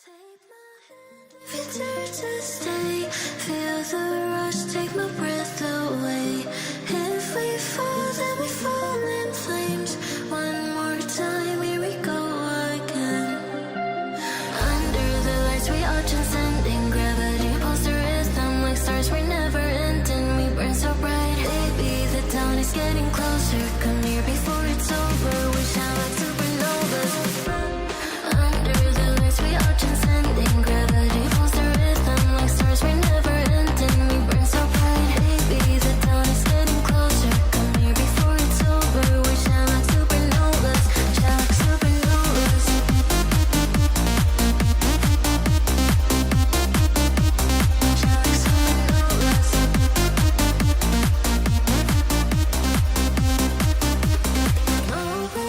Take my hand if you dare to stay. Feel the rush, take my breath away. If we fall, then we fall in flames. One more time, here we go again. Under the lights, we are transcending gravity. Pulse the rhythm like stars, we're never ending. We burn so bright, baby, the dawn is getting closer. Come near before it's over, we shine like supernovas. Under the lights, we are transcending gravity. Pulse the rhythm like stars, we're never ending. We burn so bright, baby, the dawn is getting closer. Come near before it's over, we shine like supernovas. Shine like supernovas. Shine like supernovas. Over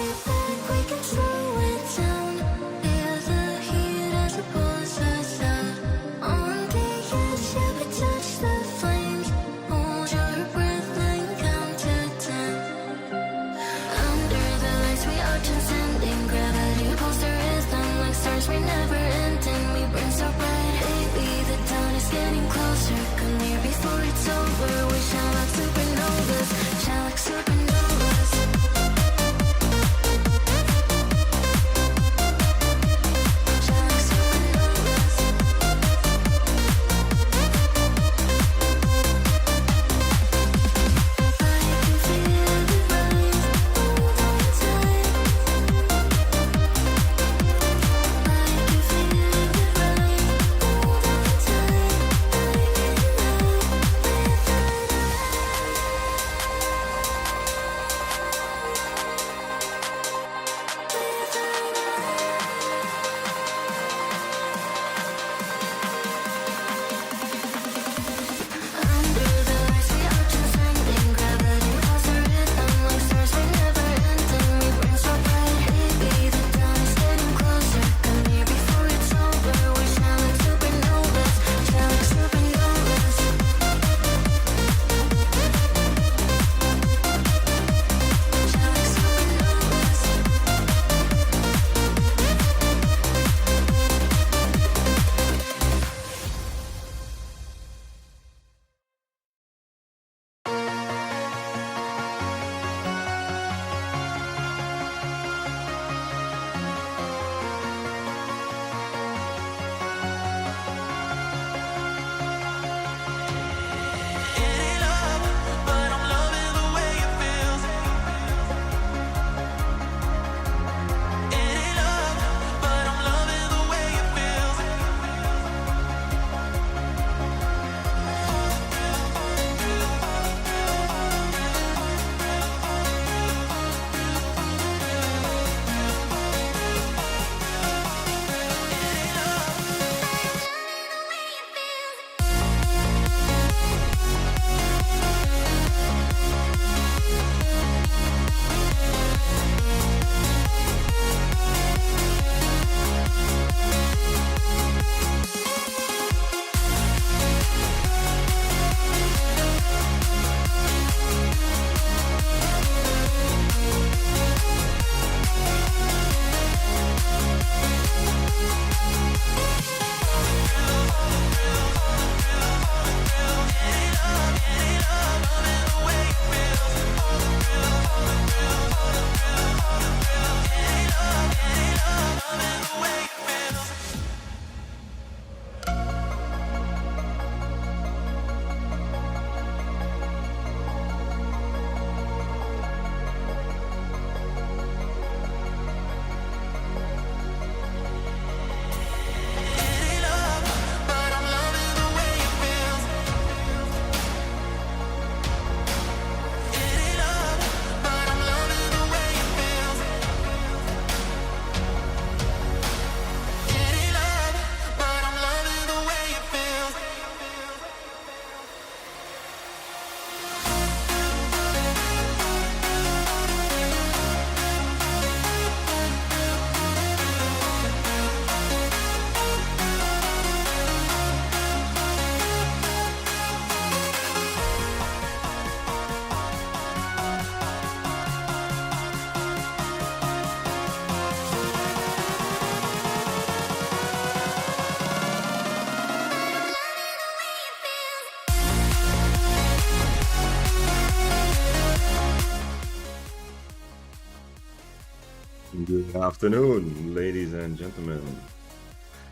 Good afternoon, ladies and gentlemen.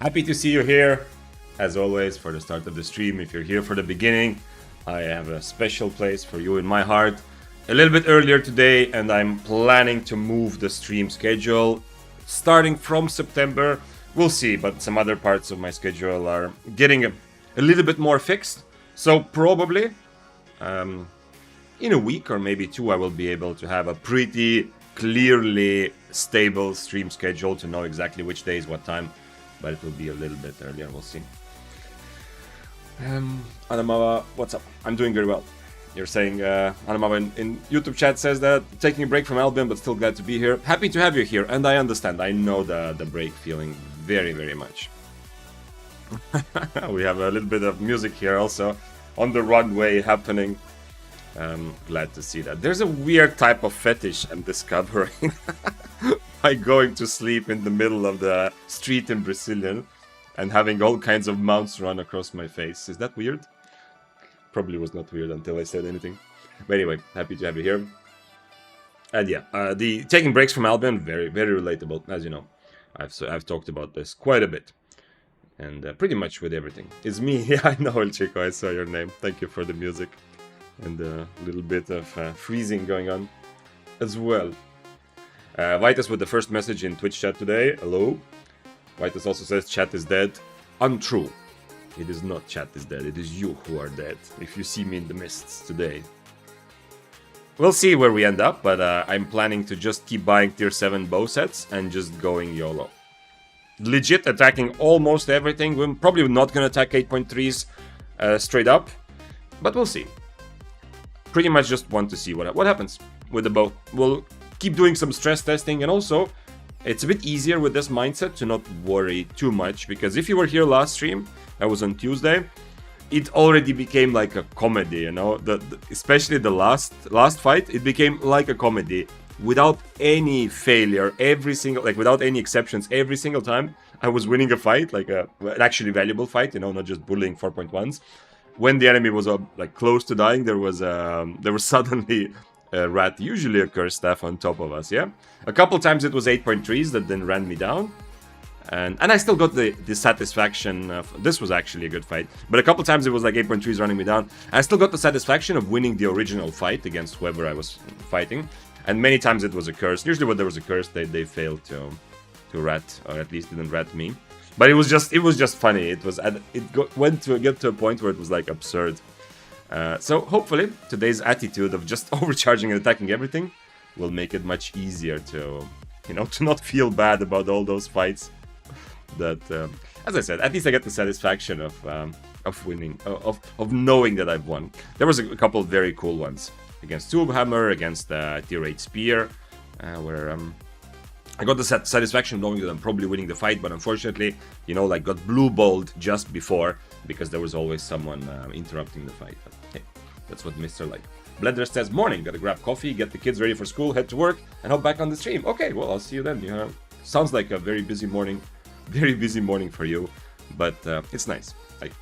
Happy to see you here, as always, for the start of the stream. If you're here for the beginning, I have a special place for you in my heart. A little bit earlier today, and I'm planning to move the stream schedule starting from September. We'll see, but some other parts of my schedule are getting a little bit more fixed. So probably in a week or maybe two, I will be able to have a pretty clearly stable stream schedule to know exactly which days, what time, but it will be a little bit earlier. We'll see. Anamava, what's up? I'm doing very well. You're saying, Anamava in YouTube chat says that taking a break from Albion, but still glad to be here. Happy to have you here, and I understand. I know the break feeling very, very much. We have a little bit of music here also on the runway happening. Glad to see that. There's a weird type of fetish I'm discovering by going to sleep in the middle of the street in Brazilian and having all kinds of mounts run across my face. Is that weird? Probably was not weird until I said anything. But anyway, happy to have you here. And yeah, the taking breaks from Albion, very, very relatable. As you know, I've talked about this quite a bit. And pretty much with everything. It's me. Yeah, I know, El Chico. I saw your name. Thank you for the music. And a little bit of freezing going on as well. Vitus with the first message in Twitch chat today. Hello. Vitus also says chat is dead. Untrue. It is not chat is dead. It is you who are dead. If you see me in the mists today. We'll see where we end up, but I'm planning to just keep buying tier 7 bow sets and just going YOLO. Legit attacking almost everything. We're probably not going to attack 8.3s straight up, but we'll see. Pretty much just want to see what happens with the bow. We'll keep doing some stress testing, and also it's a bit easier with this mindset to not worry too much, because if you were here last stream, that was on Tuesday, it already became like a comedy, you know. Especially the last fight, it became like a comedy without any failure. Every single, like without any exceptions, every single time I was winning a fight, like an actually valuable fight, you know, not just bullying 4.1s. When the enemy was like close to dying, there was suddenly a rat, usually a cursed staff, on top of us. Yeah, a couple times it was 8.3s that then ran me down, and I still got the satisfaction of, this was actually a good fight, but a couple times it was like 8.3s running me down. I still got the satisfaction of winning the original fight against whoever I was fighting, and many times it was a curse. Usually when there was a curse, they failed to rat, or at least didn't rat me. But it was just funny. Went to get to a point where it was like absurd. So hopefully today's attitude of just overcharging and attacking everything will make it much easier to, you know, to not feel bad about all those fights. That, as I said, at least I get the satisfaction of winning, of knowing that I've won. There was a couple of very cool ones against Tubhammer, against tier 8 Spear, where I got the satisfaction knowing that I'm probably winning the fight, but unfortunately, you know, like got blue-balled just before, because there was always someone interrupting the fight. But hey, that's what Mr. Like. Blender says, morning, gotta grab coffee, get the kids ready for school, head to work, and hop back on the stream. Okay, well, I'll see you then. You know, sounds like a very busy morning for you, but it's nice. Like,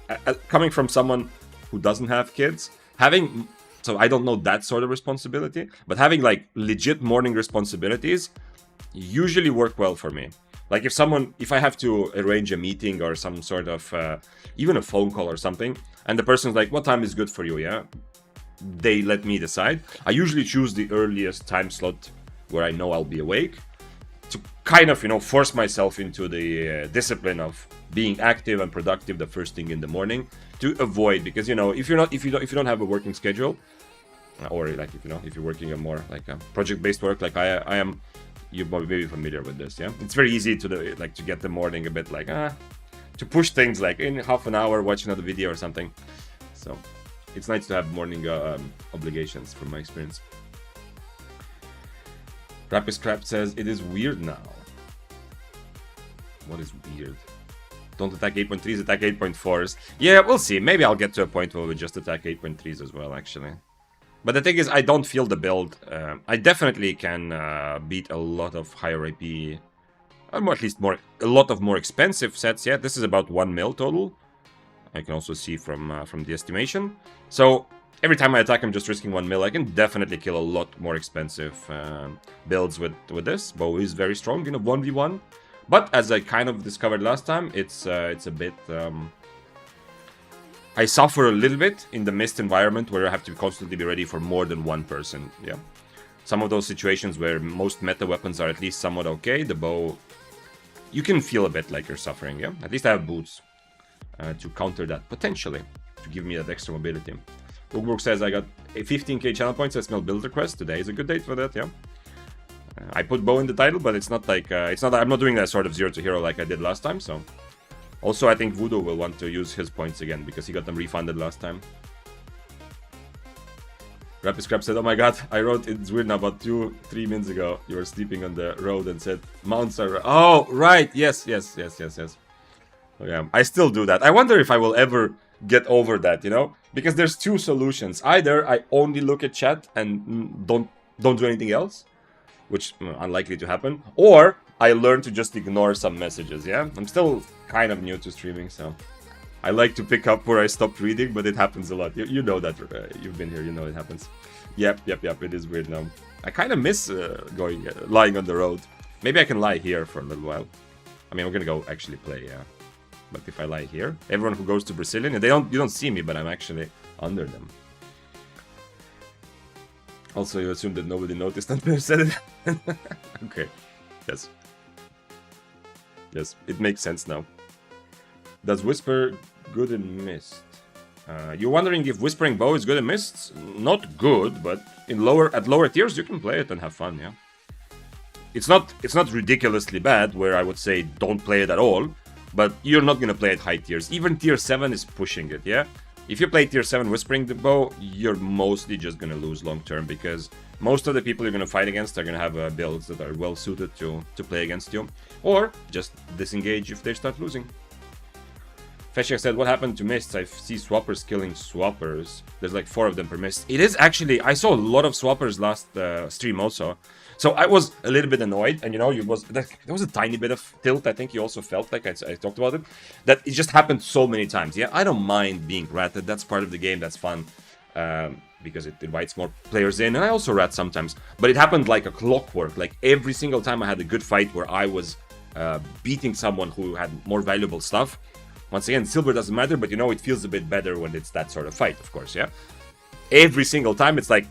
coming from someone who doesn't have kids, so I don't know that sort of responsibility, but having like legit morning responsibilities usually work well for me. Like if I have to arrange a meeting or some sort of even a phone call or something, and the person's like, what time is good for you? Yeah, they let me decide. I usually choose the earliest time slot where I know I'll be awake, to kind of, you know, force myself into the discipline of being active and productive the first thing in the morning, to avoid, because, you know, if you don't have a working schedule, or like if you're working a more like a project-based work like I am. You may be familiar with this, yeah? It's very easy to get the morning a bit like, to push things like in half an hour, watch another video or something. So it's nice to have morning obligations from my experience. Rapid Scrap says, it is weird now. What is weird? Don't attack 8.3s, attack 8.4s. Yeah, we'll see. Maybe I'll get to a point where we just attack 8.3s as well, actually. But the thing is, I don't feel the build. I definitely can beat a lot of higher AP, or at least a lot of more expensive sets. Yeah, this is about 1 mil total. I can also see from the estimation. So every time I attack, I'm just risking 1 mil. I can definitely kill a lot more expensive builds with this. Bow is very strong in a 1v1. But as I kind of discovered last time, it's a bit... I suffer a little bit in the mist environment where I have to constantly be ready for more than one person, yeah. Some of those situations where most meta weapons are at least somewhat okay, the bow... You can feel a bit like you're suffering, yeah? At least I have boots to counter that, potentially, to give me that extra mobility. Bookbrook says I got 15k channel points, I smell build request. Today is a good date for that, yeah? I put bow in the title, but it's not like... I'm not doing that sort of 0 to hero like I did last time, so... Also, I think Voodoo will want to use his points again, because he got them refunded last time. Rapid Scrap said, oh my god, I wrote it's weird now, about 2-3 minutes ago, you were sleeping on the road and said, mounts are... Oh, right, yes. Oh, yeah, I still do that. I wonder if I will ever get over that, you know? Because there's two solutions. Either I only look at chat and don't do anything else, which unlikely to happen, or I learn to just ignore some messages, yeah? I'm still kind of new to streaming, so I like to pick up where I stopped reading, but it happens a lot. You know that, you've been here, you know it happens. Yep, it is weird now. I kind of miss lying on the road. Maybe I can lie here for a little while. I mean, I'm gonna go actually play, yeah. But if I lie here, everyone who goes to Brazilian, you don't see me, but I'm actually under them. Also, you assume that nobody noticed until you said it. Okay, yes. Yes, it makes sense now. Does Whisper good in Mist? You're wondering if Whispering Bow is good in Mist? Not good, but at lower tiers you can play it and have fun, yeah. It's not ridiculously bad, where I would say don't play it at all, but you're not gonna play at high tiers. Even tier 7 is pushing it, yeah? If you play tier 7 Whispering the Bow, you're mostly just gonna lose long term, because most of the people you're gonna fight against are gonna have builds that are well suited to play against you, or just disengage if they start losing. Feshek said, what happened to Mists? I see swappers killing swappers. There's like 4 of them per Mist. It is actually, I saw a lot of swappers last stream also. So I was a little bit annoyed, and you know, there was a tiny bit of tilt, I think you also felt like, I talked about it, that it just happened so many times. Yeah, I don't mind being ratted, that's part of the game, that's fun, because it invites more players in, and I also rat sometimes. But it happened like a clockwork, like every single time I had a good fight where I was beating someone who had more valuable stuff. Once again, silver doesn't matter, but you know, it feels a bit better when it's that sort of fight, of course, yeah? Every single time, it's like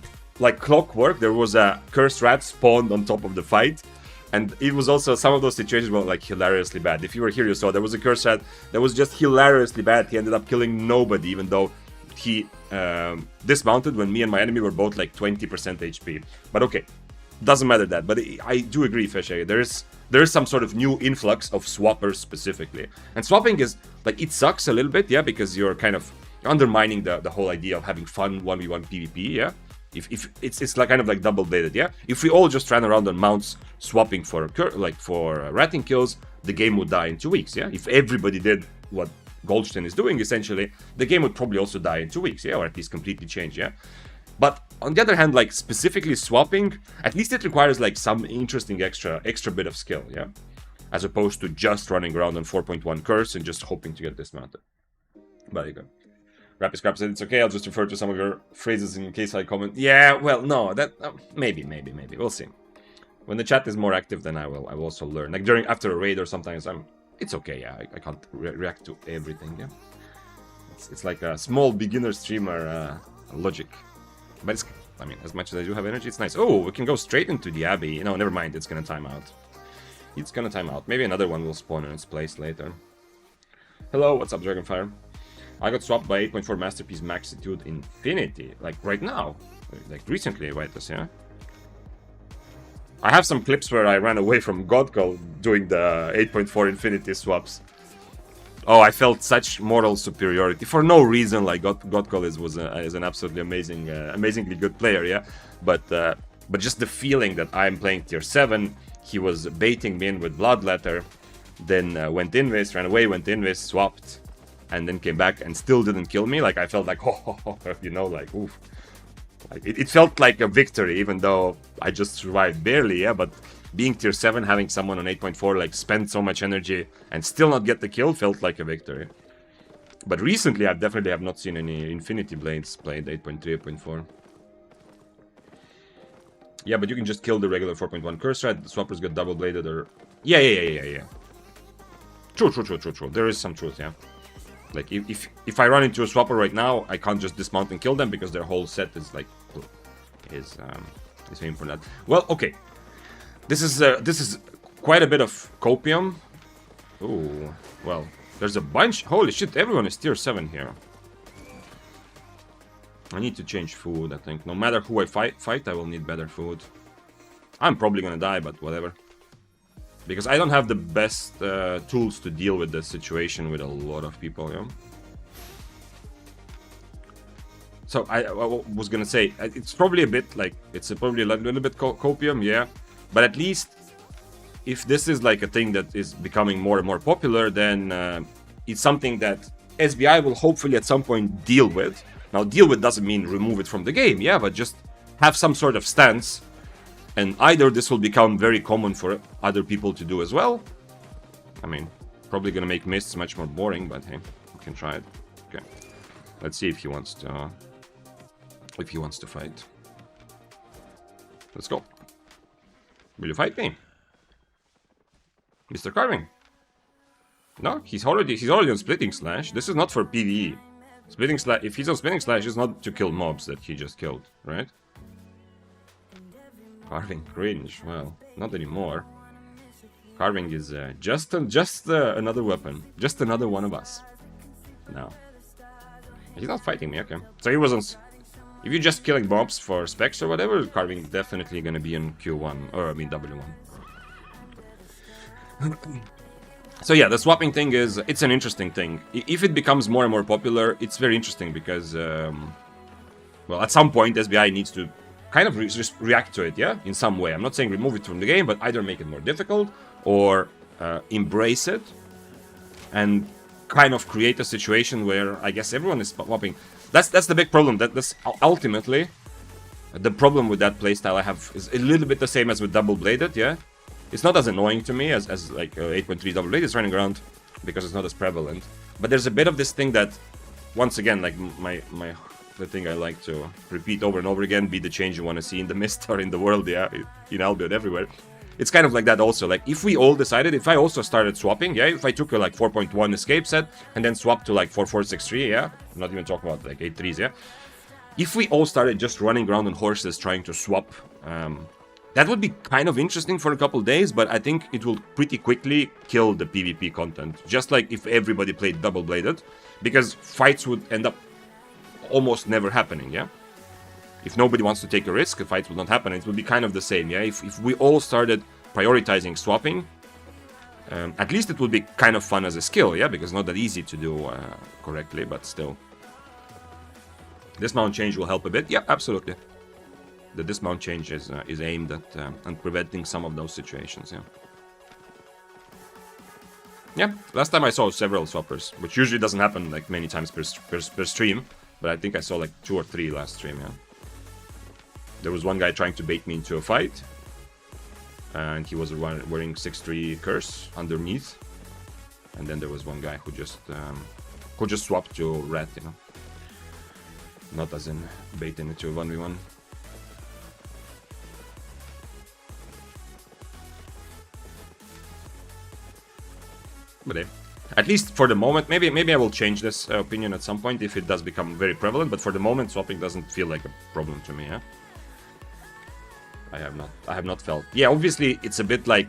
clockwork. There was a cursed rat spawned on top of the fight, and it was also some of those situations were like hilariously bad. If you were here, you saw there was a cursed rat that was just hilariously bad. He ended up killing nobody, even though he dismounted when me and my enemy were both like 20% HP. But okay, doesn't matter that. But I do agree, Feshe, there is some sort of new influx of swappers specifically, and swapping is like, it sucks a little bit, yeah, because you're kind of undermining the whole idea of having fun 1v1 PvP, yeah. If it's like kind of like double-bladed, yeah. If we all just ran around on mounts swapping for ratting kills, the game would die in 2 weeks, yeah. If everybody did what Goldstein is doing, essentially, the game would probably also die in 2 weeks, yeah, or at least completely change, yeah. But on the other hand, like specifically swapping, at least it requires like some interesting extra bit of skill, yeah, as opposed to just running around on 4.1 curse and just hoping to get dismounted. But you go. Rapid Scrap said it's okay, I'll just refer to some of your phrases in case I comment. Yeah, well, no, that maybe, we'll see. When the chat is more active, then I will also learn. Like after a raid or sometimes it's okay, yeah, I can't react to everything, yeah. It's like a small beginner streamer logic. But it's, I mean, as much as I do have energy, it's nice. Oh, we can go straight into the Abbey. No, never mind, it's gonna time out. It's gonna time out. Maybe another one will spawn in its place later. Hello, what's up, Dragonfire? I got swapped by 8.4 Masterpiece Maxitude Infinity, like right now, like recently, right? Yeah. I have some clips where I ran away from Godcall doing the 8.4 Infinity swaps. Oh, I felt such moral superiority for no reason. Like Godcall is an absolutely amazingly good player, yeah. But just the feeling that I'm playing tier 7, he was baiting me in with Bloodletter, then went invis, ran away, went invis, swapped, and then came back and still didn't kill me. Like I felt like, you know, like oof. Like, it felt like a victory, even though I just survived barely, yeah. But being tier 7, having someone on 8.4 like spend so much energy and still not get the kill felt like a victory. But recently, I definitely have not seen any Infinity Blades played 8.3, 8.4. Yeah, but you can just kill the regular 4.1 curse rate. The swappers get double bladed or... Yeah. True. There is some truth, yeah. Like, if I run into a swapper right now, I can't just dismount and kill them because their whole set is, like... is aimed for that. Well, okay. This is quite a bit of copium. Ooh, well, there's a bunch. Holy shit, everyone is tier 7 here. I need to change food, I think. No matter who I fight, I will need better food. I'm probably gonna die, but whatever. Because I don't have the best tools to deal with this situation with a lot of people, yeah? So I was gonna say, it's probably a bit like, it's probably a little bit copium, yeah. But at least, if this is like a thing that is becoming more and more popular, then it's something that SBI will hopefully at some point deal with. Now, deal with doesn't mean remove it from the game, yeah, but just have some sort of stance. And either this will become very common for other people to do as well. I mean, probably gonna make mists much more boring, but hey, we can try it. Okay, let's see if he wants to. If he wants to fight. Let's go. Will you fight me, Mr. Carving? No, he's already on Splitting Slash. This is not for PvE. Splitting Slash. If he's on Splitting Slash, it's not to kill mobs that he just killed, right? Carving cringe. Well, not anymore. Carving is just another weapon, just another one of us. No, he's not fighting me. Okay, so he wasn't. If you're just killing mobs for specs or whatever, Carving definitely gonna be in Q1 or I mean W1. So yeah, the swapping thing it's an interesting thing. If it becomes more and more popular, it's very interesting because, well, at some point SBI needs to kind of react to it, yeah, in some way. I'm not saying remove it from the game, but either make it more difficult or embrace it and kind of create a situation where I guess everyone is swapping. That's the big problem. That's ultimately the problem with that playstyle I have is a little bit the same as with double bladed, yeah. It's not as annoying to me as like 8.3 double bladed is running around because it's not as prevalent. But there's a bit of this thing that, once again, like the thing I like to repeat over and over again, be the change you want to see in the mist or in the world, yeah, in Albion, everywhere. It's kind of like that also. Like, if we all decided, if I also started swapping, yeah, if I took a like 4.1 escape set and then swapped to like 4.463, yeah, I'm not even talking about like 8.3s, yeah. If we all started just running around on horses trying to swap, that would be kind of interesting for a couple days, but I think it will pretty quickly kill the PvP content. Just like if everybody played double-bladed, because fights would end up almost never happening, yeah? If nobody wants to take a risk, the fights will not happen. It will be kind of the same, yeah? If we all started prioritizing swapping, at least it would be kind of fun as a skill, yeah? Because it's not that easy to do correctly, but still. Dismount change will help a bit. Yeah, absolutely. The dismount change is aimed at preventing some of those situations, yeah. Yeah, last time I saw several swappers, which usually doesn't happen like many times per stream, but I think I saw like 2 or 3 last stream, yeah. There was one guy trying to bait me into a fight, and he was wearing 6-3 curse underneath, and then there was one guy who just swapped to red, you know. Not as in baiting it to a 1v1. But at least for the moment, maybe I will change this opinion at some point if it does become very prevalent. But for the moment, swapping doesn't feel like a problem to me. Yeah, I have not felt. Yeah, obviously it's a bit like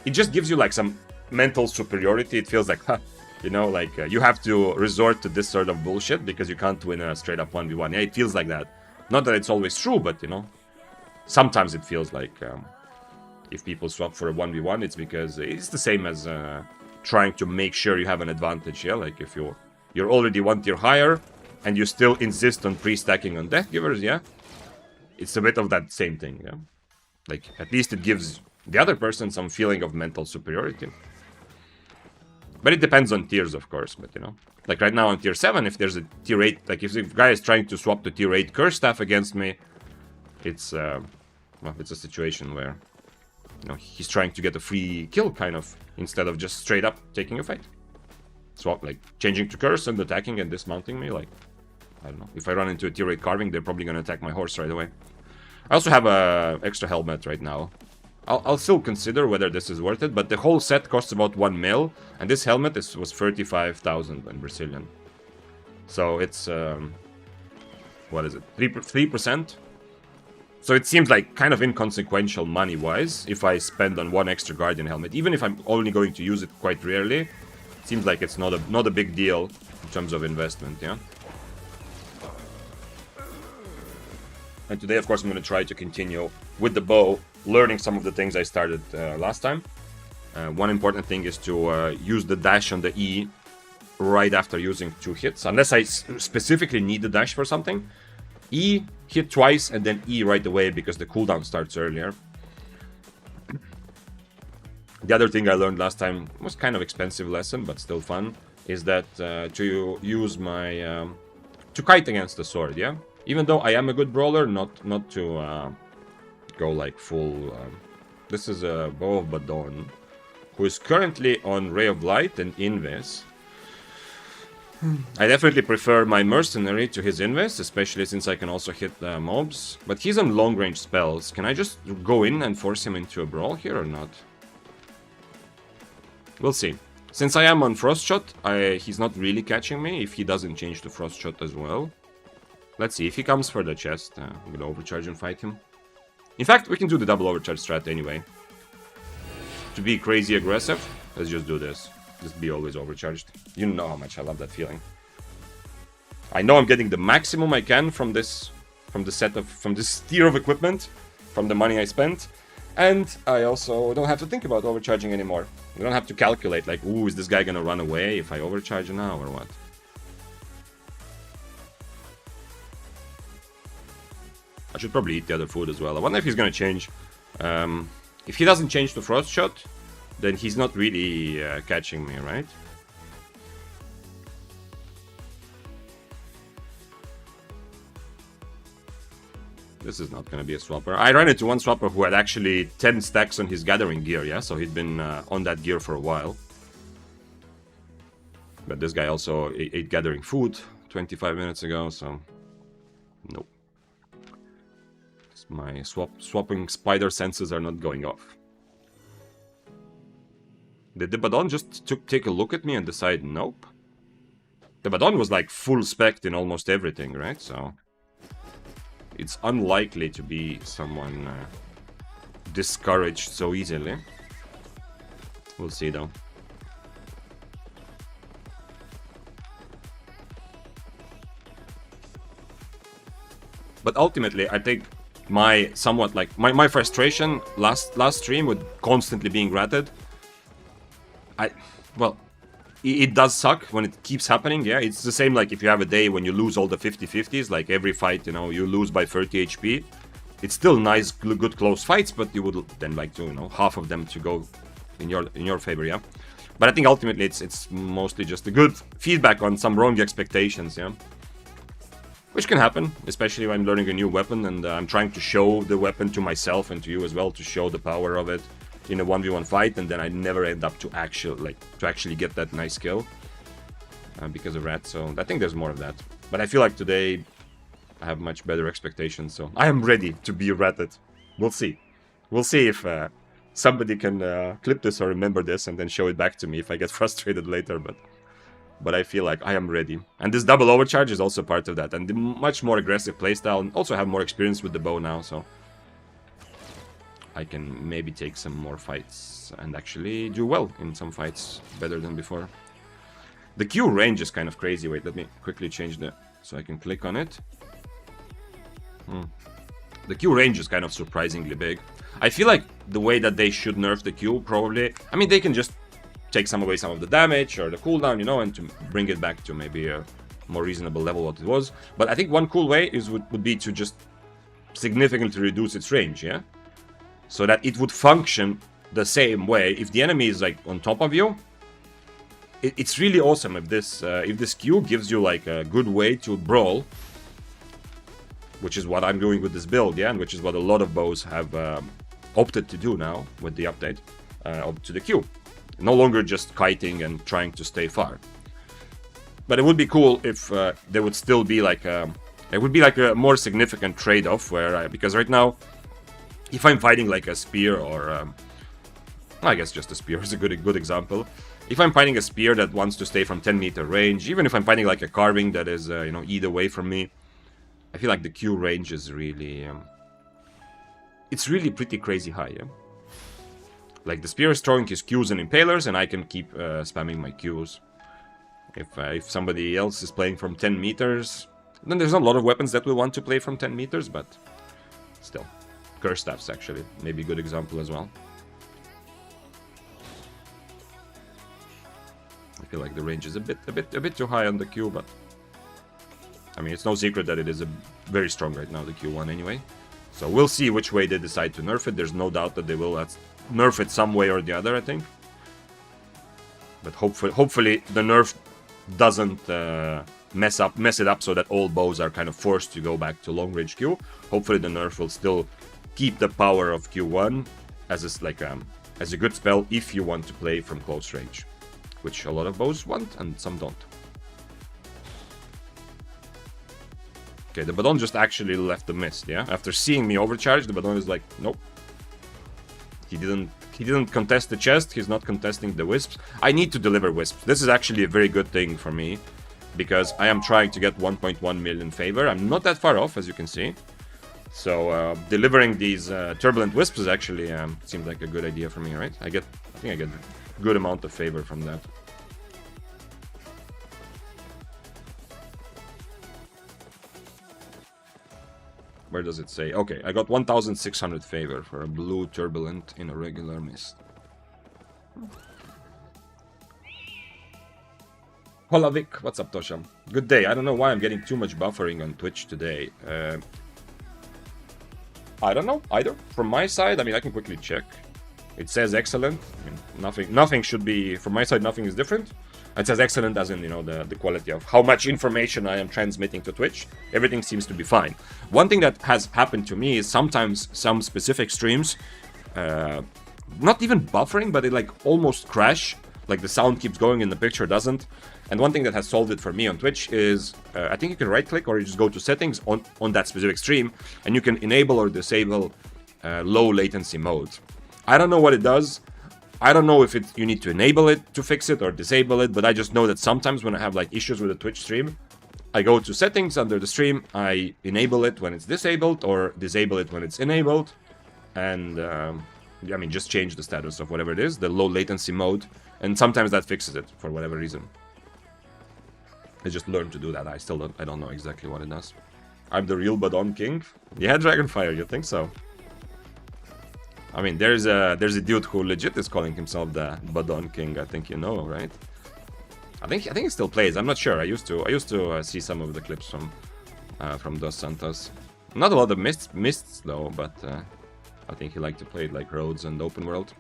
it just gives you like some mental superiority. It feels like, huh, you know, like you have to resort to this sort of bullshit because you can't win a straight up 1v1. Yeah, it feels like that. Not that it's always true, but you know, sometimes it feels like if people swap for a 1v1, it's because it's the same as. Trying to make sure you have an advantage, yeah? Like if you're already 1 tier higher and you still insist on pre-stacking on Death Givers, yeah? It's a bit of that same thing, yeah? Like, at least it gives the other person some feeling of mental superiority. But it depends on tiers, of course, but you know. Like right now on tier 7, if there's a tier 8, like if the guy is trying to swap to tier 8 Curse Staff against me, it's, well, it's a situation where, you know, he's trying to get a free kill, kind of, instead of just straight up taking a fight. swap, like changing to curse and attacking and dismounting me. Like, I don't know. If I run into a tier 8 carving, they're probably going to attack my horse right away. I also have a extra helmet right now. I'll still consider whether this is worth it, but the whole set costs about 1 mil, and this helmet was 35,000 in Brazilian. So it's, what is it, 3%? So it seems like kind of inconsequential money-wise if I spend on one extra Guardian helmet. Even if I'm only going to use it quite rarely, it seems like it's not a big deal in terms of investment, yeah? And today, of course, I'm going to try to continue with the bow, learning some of the things I started last time. One important thing is to use the dash on the E right after using 2 hits. Unless I specifically need the dash for something. E, hit twice, and then E right away because the cooldown starts earlier. The other thing I learned last time was kind of expensive lesson, but still fun, is that to use my... to kite against the sword, yeah? Even though I am a good brawler, not to go like full... this is a Bow of Badon, who is currently on Ray of Light and Invis. I definitely prefer my Mercenary to his Invis, especially since I can also hit mobs. But he's on long-range spells. Can I just go in and force him into a brawl here or not? We'll see. Since I am on Frost Shot, he's not really catching me if he doesn't change to Frost Shot as well. Let's see, if he comes for the chest, I'm gonna overcharge and fight him. In fact, we can do the double overcharge strat anyway. To be crazy aggressive, let's just do this. Just be always overcharged. You know how much I love that feeling. I know I'm getting the maximum I can from this tier of equipment, from the money I spent, and I also don't have to think about overcharging anymore. We don't have to calculate like, ooh, is this guy gonna run away if I overcharge now or what? I should probably eat the other food as well. I wonder if he's gonna change. If he doesn't change to Frost Shot, then he's not really catching me, right? This is not gonna be a swapper. I ran into one swapper who had actually 10 stacks on his gathering gear, yeah? So he'd been on that gear for a while. But this guy also ate gathering food 25 minutes ago, so... Nope. My swapping spider senses are not going off. Did the Badon just take a look at me and decide nope? The Badon was like full spec in almost everything, right? So it's unlikely to be someone discouraged so easily. We'll see though. But ultimately, I think my somewhat like my frustration last stream with constantly being ratted. Well, it does suck when it keeps happening, yeah. It's the same like if you have a day when you lose all the 50-50s, like every fight, you know, you lose by 30 HP. It's still nice, good close fights, but you would then like to, you know, half of them to go in your favor, yeah. But I think ultimately it's mostly just a good feedback on some wrong expectations, yeah. Which can happen, especially when I'm learning a new weapon and I'm trying to show the weapon to myself and to you as well, to show the power of it in a 1v1 fight, and then I never end up to actually get that nice kill because of rat. So I think there's more of that. But I feel like today I have much better expectations, so I am ready to be ratted. We'll see. We'll see if somebody can clip this or remember this and then show it back to me if I get frustrated later, but I feel like I am ready. And this double overcharge is also part of that. And the much more aggressive playstyle. And also have more experience with the bow now, so I can maybe take some more fights and actually do well in some fights, better than before. The Q range is kind of crazy. Wait, let me quickly change so I can click on it. The Q range is kind of surprisingly big. I feel like the way that they should nerf the Q probably... I mean, they can just take some of the damage or the cooldown, you know, and to bring it back to maybe a more reasonable level what it was. But I think one cool way would be to just significantly reduce its range, yeah? So that it would function the same way. If the enemy is like on top of you, it's really awesome if this Q gives you like a good way to brawl, which is what I'm doing with this build, yeah, and which is what a lot of bows have opted to do now with the update to the Q. No longer just kiting and trying to stay far. But it would be cool if there would still be like it would be like a more significant trade-off where because right now, if I'm fighting like a spear or I guess just a spear is a good example. If I'm fighting a spear that wants to stay from 10-meter range, even if I'm fighting like a carving that is you know, eat away from me, I feel like the Q range is really it's really pretty crazy high. Yeah? Like the spear is throwing his Qs and impalers, and I can keep spamming my Qs. If somebody else is playing from 10 meters, then there's not a lot of weapons that will want to play from 10 meters, but still. Curse staffs actually, maybe a good example as well. I feel like the range is a bit too high on the Q, but I mean it's no secret that it is very strong right now, the Q1 anyway. So we'll see which way they decide to nerf it. There's no doubt that they will nerf it some way or the other, I think. But hopefully the nerf doesn't mess it up so that all bows are kind of forced to go back to long range Q. Hopefully the nerf will still keep the power of Q1 as a good spell if you want to play from close range, which a lot of bows want and some don't. Okay, the Badon just actually left the mist, yeah? After seeing me overcharge, the Badon is like, nope. He didn't contest the chest, he's not contesting the wisps. I need to deliver wisps. This is actually a very good thing for me, because I am trying to get 1.1 million favor. I'm not that far off, as you can see. So delivering these turbulent wisps is actually seems like a good idea for me, right? I think I get a good amount of favor from that. Where does it say? Okay, I got 1,600 favor for a blue turbulent in a regular mist. Hola Vic, what's up Tosha? Good day. I don't know why I'm getting too much buffering on Twitch today. I don't know either. From my side, I mean, I can quickly check. It says excellent. I mean, nothing should be, from my side, nothing is different. It says excellent as in, you know, the quality of how much information I am transmitting to Twitch. Everything seems to be fine. One thing that has happened to me is sometimes some specific streams, not even buffering, but they like almost crash. Like the sound keeps going and the picture doesn't. And one thing that has solved it for me on Twitch is, I think you can right click or you just go to settings on that specific stream and you can enable or disable low latency mode. I don't know what it does. I don't know if you need to enable it to fix it or disable it, but I just know that sometimes when I have like issues with a Twitch stream, I go to settings under the stream, I enable it when it's disabled or disable it when it's enabled, and I mean just change the status of whatever it is, the low latency mode, and sometimes that fixes it for whatever reason. I just learned to do that. I don't know exactly what it does. I'm the real Badon King. Yeah, Dragonfire, you think so? I mean, there's a dude who legit is calling himself the Badon King. I think you know, right? I think he still plays. I'm not sure. I used to see some of the clips from Dos Santos. Not a lot of mists though, but I think he liked to play it like roads and open world.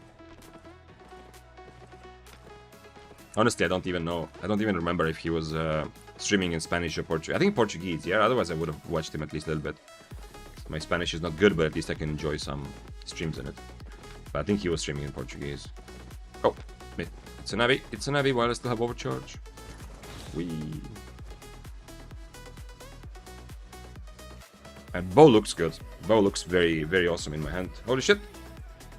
Honestly, I don't even know. I don't even remember if he was streaming in Spanish or Portuguese. I think Portuguese, yeah. Otherwise, I would have watched him at least a little bit. My Spanish is not good, but at least I can enjoy some streams in it. But I think he was streaming in Portuguese. Oh, it's a Navi. It's a Navi while I still have Overcharge. Wee. And bow looks good. Bow looks very, very awesome in my hand. Holy shit.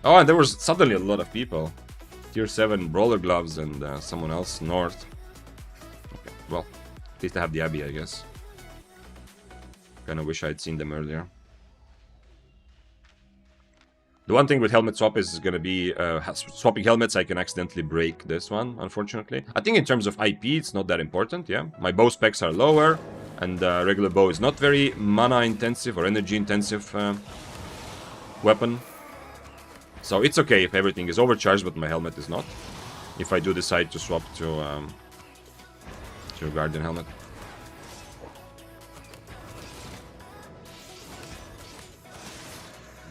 Oh, and there was suddenly a lot of people. Tier 7 Brawler Gloves and someone else, North. Okay, well, at least I have the Abbey, I guess. Kinda wish I had seen them earlier. The one thing with helmet swap is going to be swapping helmets. I can accidentally break this one, unfortunately. I think in terms of IP, it's not that important, yeah. My bow specs are lower, and regular bow is not very mana intensive or energy intensive weapon. So it's okay if everything is overcharged, but my helmet is not. If I do decide to swap to a Guardian helmet.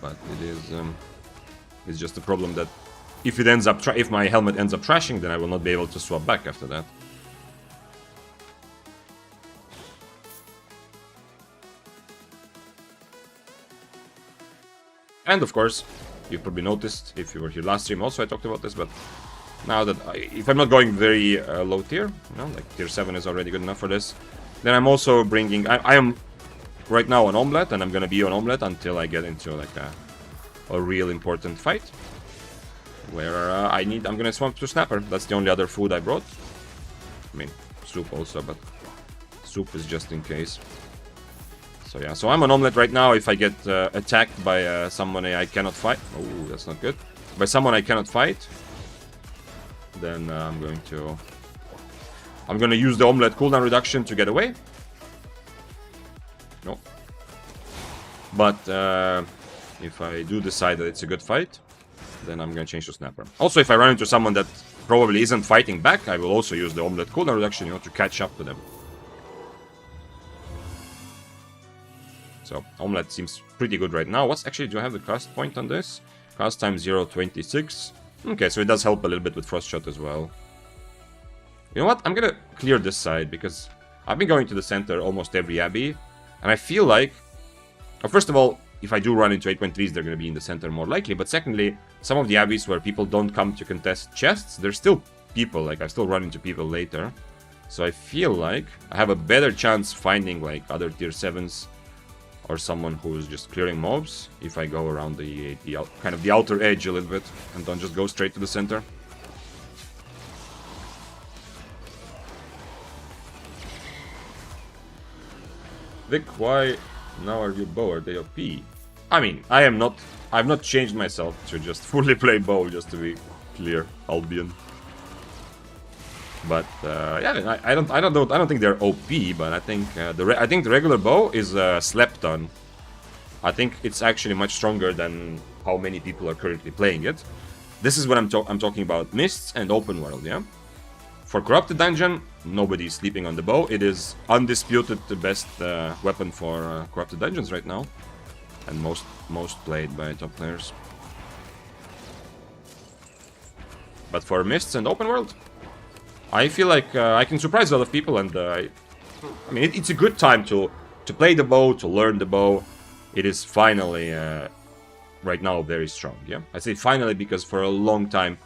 But it is it's just a problem that if it ends up if my helmet ends up trashing, then I will not be able to swap back after that. And of course, you've probably noticed if you were here last stream also I talked about this, but Now that if I'm not going very low tier, you know, like tier 7 is already good enough for this, then I'm also bringing... I am right now on Omelette, and I'm gonna be on Omelette until I get into like a real important fight. Where I'm gonna swap to Snapper. That's the only other food I brought. I mean, soup also, but soup is just in case. So yeah, so I'm on Omelette right now. If I get attacked by someone I cannot fight... Oh, that's not good. By someone I cannot fight, then I'm gonna use the Omelette cooldown reduction to get away. No. But if I do decide that it's a good fight, then I'm gonna change to Snapper. Also, if I run into someone that probably isn't fighting back, I will also use the Omelette cooldown reduction, you know, to catch up to them. So, Omelette seems pretty good right now. What's actually, do I have the cast point on this? Cast time 0.26. Okay, so it does help a little bit with Frost Shot as well. You know what? I'm gonna clear this side, because I've been going to the center almost every Abbey, and I feel like... first of all, if I do run into 8.3s, they're gonna be in the center more likely, but secondly, some of the Abbeys where people don't come to contest chests, there's still people, like I still run into people later. So I feel like I have a better chance finding like other tier 7s or someone who's just clearing mobs if I go around the kind of the outer edge a little bit and don't just go straight to the center. Vic, why now are you bow? Are they OP? I mean, I've not changed myself to just fully play bow, just to be clear, Albion. But yeah, I don't think they're OP, but I think the regular bow is slept on. I think it's actually much stronger than how many people are currently playing it. This is what I'm talking about: mists and open world. Yeah. For Corrupted Dungeon, nobody is sleeping on the bow. It is undisputed the best weapon for Corrupted Dungeons right now, and most played by top players. But for mists and open world, I feel like I can surprise a lot of people, and I mean it's a good time to play the bow, to learn the bow. It is finally right now very strong. Yeah, I say finally because for a long time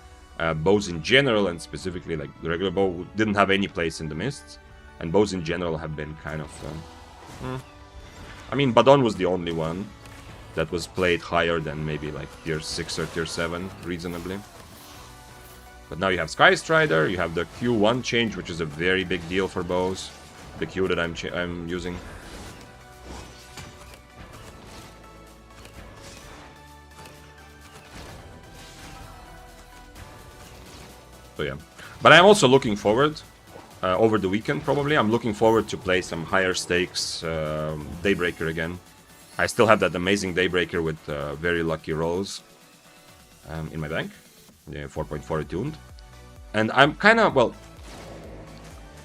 bows in general, and specifically like the regular bow, didn't have any place in the mists, and bows in general have been kind of I mean, Badon was the only one that was played higher than maybe like tier 6 or tier 7 reasonably. But now you have Sky Strider, you have the Q1 change, which is a very big deal for bows. The Q that I'm using. So yeah, but I'm also looking forward over the weekend. Probably I'm looking forward to play some higher stakes Daybreaker again. I still have that amazing Daybreaker with very lucky rolls in my bank. Yeah, 4.4 attuned. And I'm kind of, well,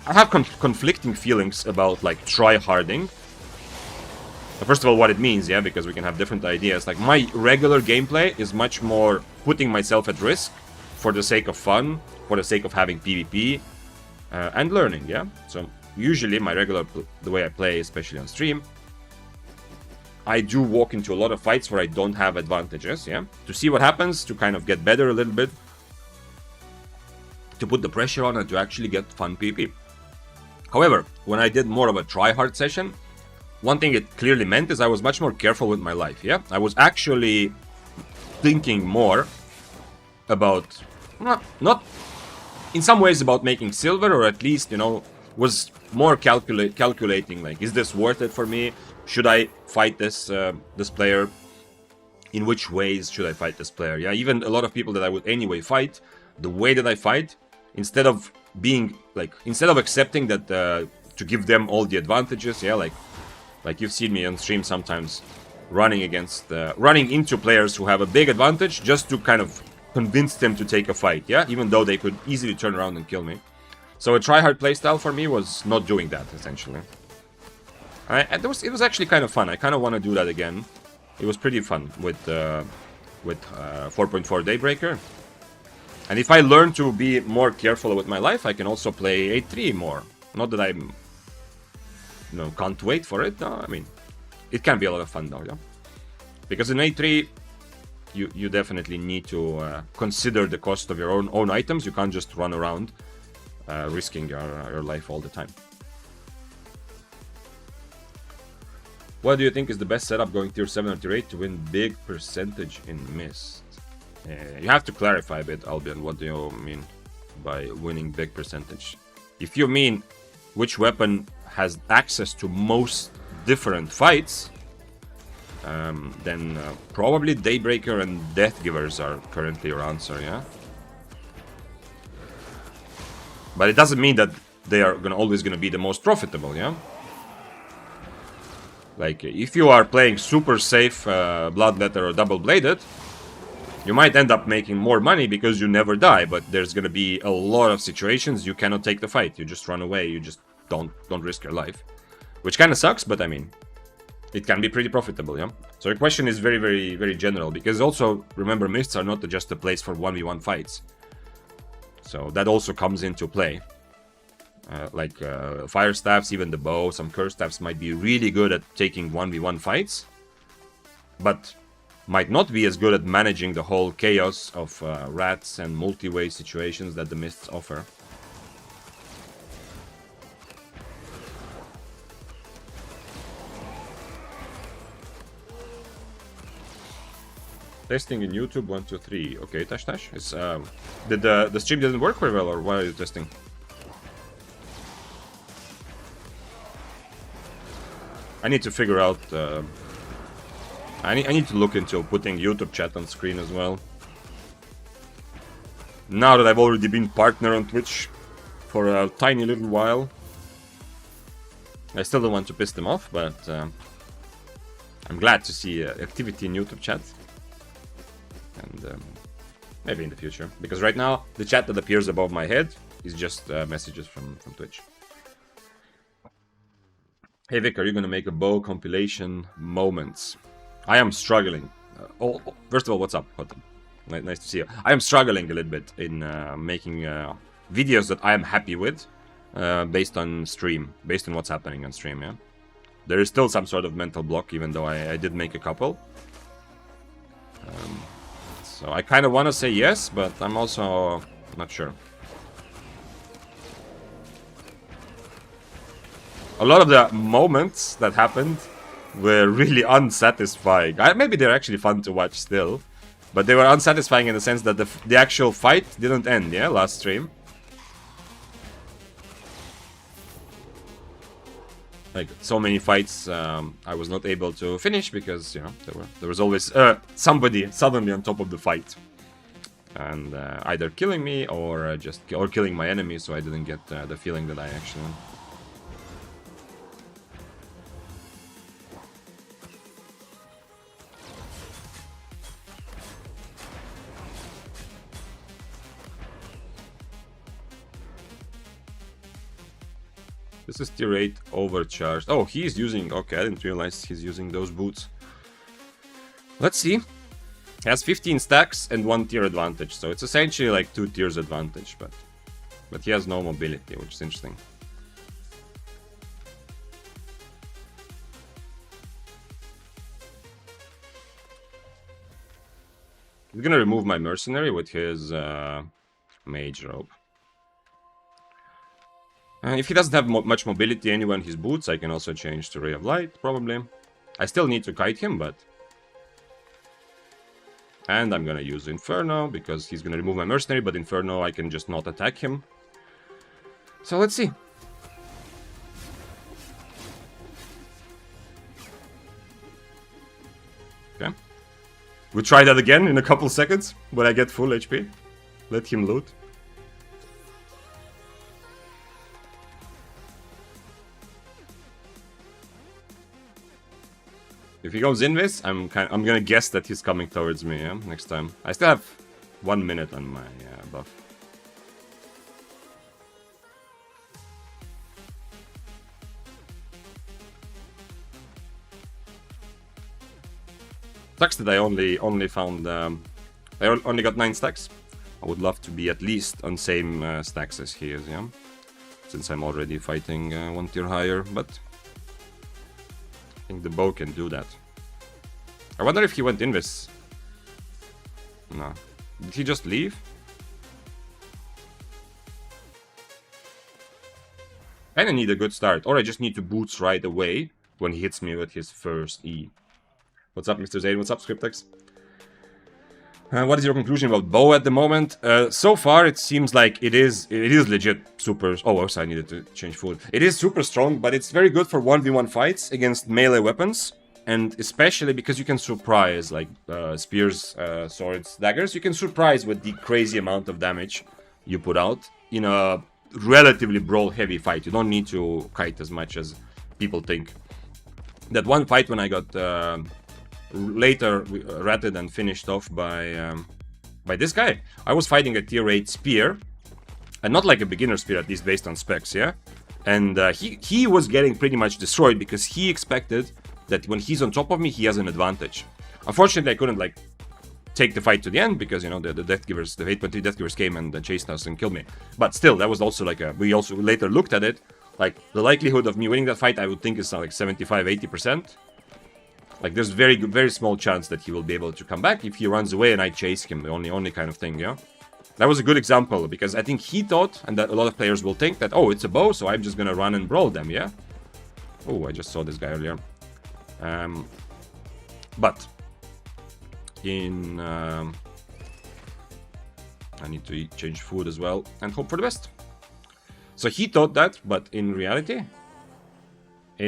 I have conflicting feelings about like try-harding. First of all, what it means, yeah, because we can have different ideas. Like my regular gameplay is much more putting myself at risk for the sake of fun, for the sake of having PvP and learning, yeah. So usually my the way I play, especially on stream, I do walk into a lot of fights where I don't have advantages, yeah, to see what happens, to kind of get better a little bit, to put the pressure on and to actually get fun PvP. However, when I did more of a try-hard session, one thing it clearly meant is I was much more careful with my life, yeah? I was actually thinking more about, not in some ways about making silver, or at least, you know, was more calculating, like, is this worth it for me? Should I fight this this player? In which ways should I fight this player? Yeah, even a lot of people that I would anyway fight, the way that I fight, instead of being like, instead of accepting that to give them all the advantages, yeah, like you've seen me on stream sometimes running against running into players who have a big advantage just to kind of convince them to take a fight, yeah, even though they could easily turn around and kill me. So a try-hard playstyle for me was not doing that, essentially. And it was actually kind of fun. I kind of want to do that again. It was pretty fun with 4.4 Daybreaker. And if I learn to be more careful with my life, I can also play 8.3 more. Not that I'm, you know, can't wait for it. No, I mean, it can be a lot of fun though, yeah. Because in 8.3, you definitely need to consider the cost of your own items. You can't just run around risking your life all the time. What do you think is the best setup going tier 7 or tier 8 to win big percentage in Mist? You have to clarify a bit, Albion. What do you mean by winning big percentage? If you mean which weapon has access to most different fights, then probably Daybreaker and Deathgivers are currently your answer, yeah? But it doesn't mean that they are always gonna be the most profitable, yeah? Like, if you are playing super safe Bloodletter or Double Bladed, you might end up making more money because you never die, but there's gonna be a lot of situations you cannot take the fight. You just run away, you just don't risk your life. Which kind of sucks, but I mean, it can be pretty profitable, yeah? So your question is very, very, very general, because also, remember, Mists are not just a place for 1v1 fights. So that also comes into play. Like fire staffs, even the bow, some curse staffs might be really good at taking 1v1 fights, but might not be as good at managing the whole chaos of rats and multi-way situations that the Mists offer. Testing in YouTube 1, 2, 3. Okay, Tash. It's, did the stream didn't work very well, or why are you testing? I need to figure out. I need to look into putting YouTube chat on screen as well. Now that I've already been partner on Twitch for a tiny little while, I still don't want to piss them off, but I'm glad to see activity in YouTube chat. And maybe in the future, because right now the chat that appears above my head is just messages from Twitch. Hey Vic, are you gonna make a bow compilation moments? I am struggling. First of all, what's up? Nice to see you. I am struggling a little bit in making videos that I am happy with, based on stream, based on what's happening on stream. Yeah, there is still some sort of mental block, even though I did make a couple. So I kind of want to say yes, but I'm also not sure. A lot of the moments that happened were really unsatisfying. Maybe they're actually fun to watch still, but they were unsatisfying in the sense that the actual fight didn't end, yeah, last stream. Like, so many fights I was not able to finish because, you know, there was always somebody suddenly on top of the fight. And either killing me or killing my enemy, so I didn't get the feeling that I actually... This is tier 8 overcharged. Oh, he's using... Okay, I didn't realize he's using those boots. Let's see. He has 15 stacks and 1 tier advantage, so it's essentially like 2 tiers advantage, but he has no mobility, which is interesting. He's gonna remove my mercenary with his mage robe. If he doesn't have much mobility anyway in his boots, I can also change to Ray of Light, probably. I still need to kite him, but... And I'm gonna use Inferno, because he's gonna remove my mercenary, but Inferno I can just not attack him. So let's see. Okay. We'll try that again in a couple seconds, when I get full HP. Let him loot. If he goes invis, I'm gonna guess that he's coming towards me, yeah, next time. I still have 1 minute on my buff. Sucks that I only found I only got 9 stacks. I would love to be at least on same stacks as he is, yeah, since I'm already fighting 1 tier higher, but I think the bow can do that. I wonder if he went invis. No. Did he just leave? Kinda need a good start, or I just need to boots right away when he hits me with his first E. What's up, Mr. Zayn? What's up, Scriptex? What is your conclusion about Bow at the moment? So far, it seems like it is legit super... Oh, also I needed to change food. It is super strong, but it's very good for 1v1 fights against melee weapons. And especially because you can surprise, like spears, swords, daggers. You can surprise with the crazy amount of damage you put out in a relatively brawl-heavy fight. You don't need to kite as much as people think. That one fight when I got... later ratted and finished off by this guy. I was fighting a tier 8 spear, and not like a beginner spear, at least based on specs, yeah? And he was getting pretty much destroyed because he expected that when he's on top of me, he has an advantage. Unfortunately, I couldn't like take the fight to the end because, you know, the Death Givers, the 8.3 Death Givers came and chased us and killed me. But still, that was also like we also later looked at it, like the likelihood of me winning that fight, I would think is like 75-80%. Like, there's very small chance that he will be able to come back if he runs away and I chase him, the only kind of thing, yeah? That was a good example, because I think he thought, and that a lot of players will think, that, oh, it's a bow, so I'm just gonna run and brawl them, yeah? Oh, I just saw this guy earlier. But, in... I need to change food as well, and hope for the best. So he thought that, but in reality...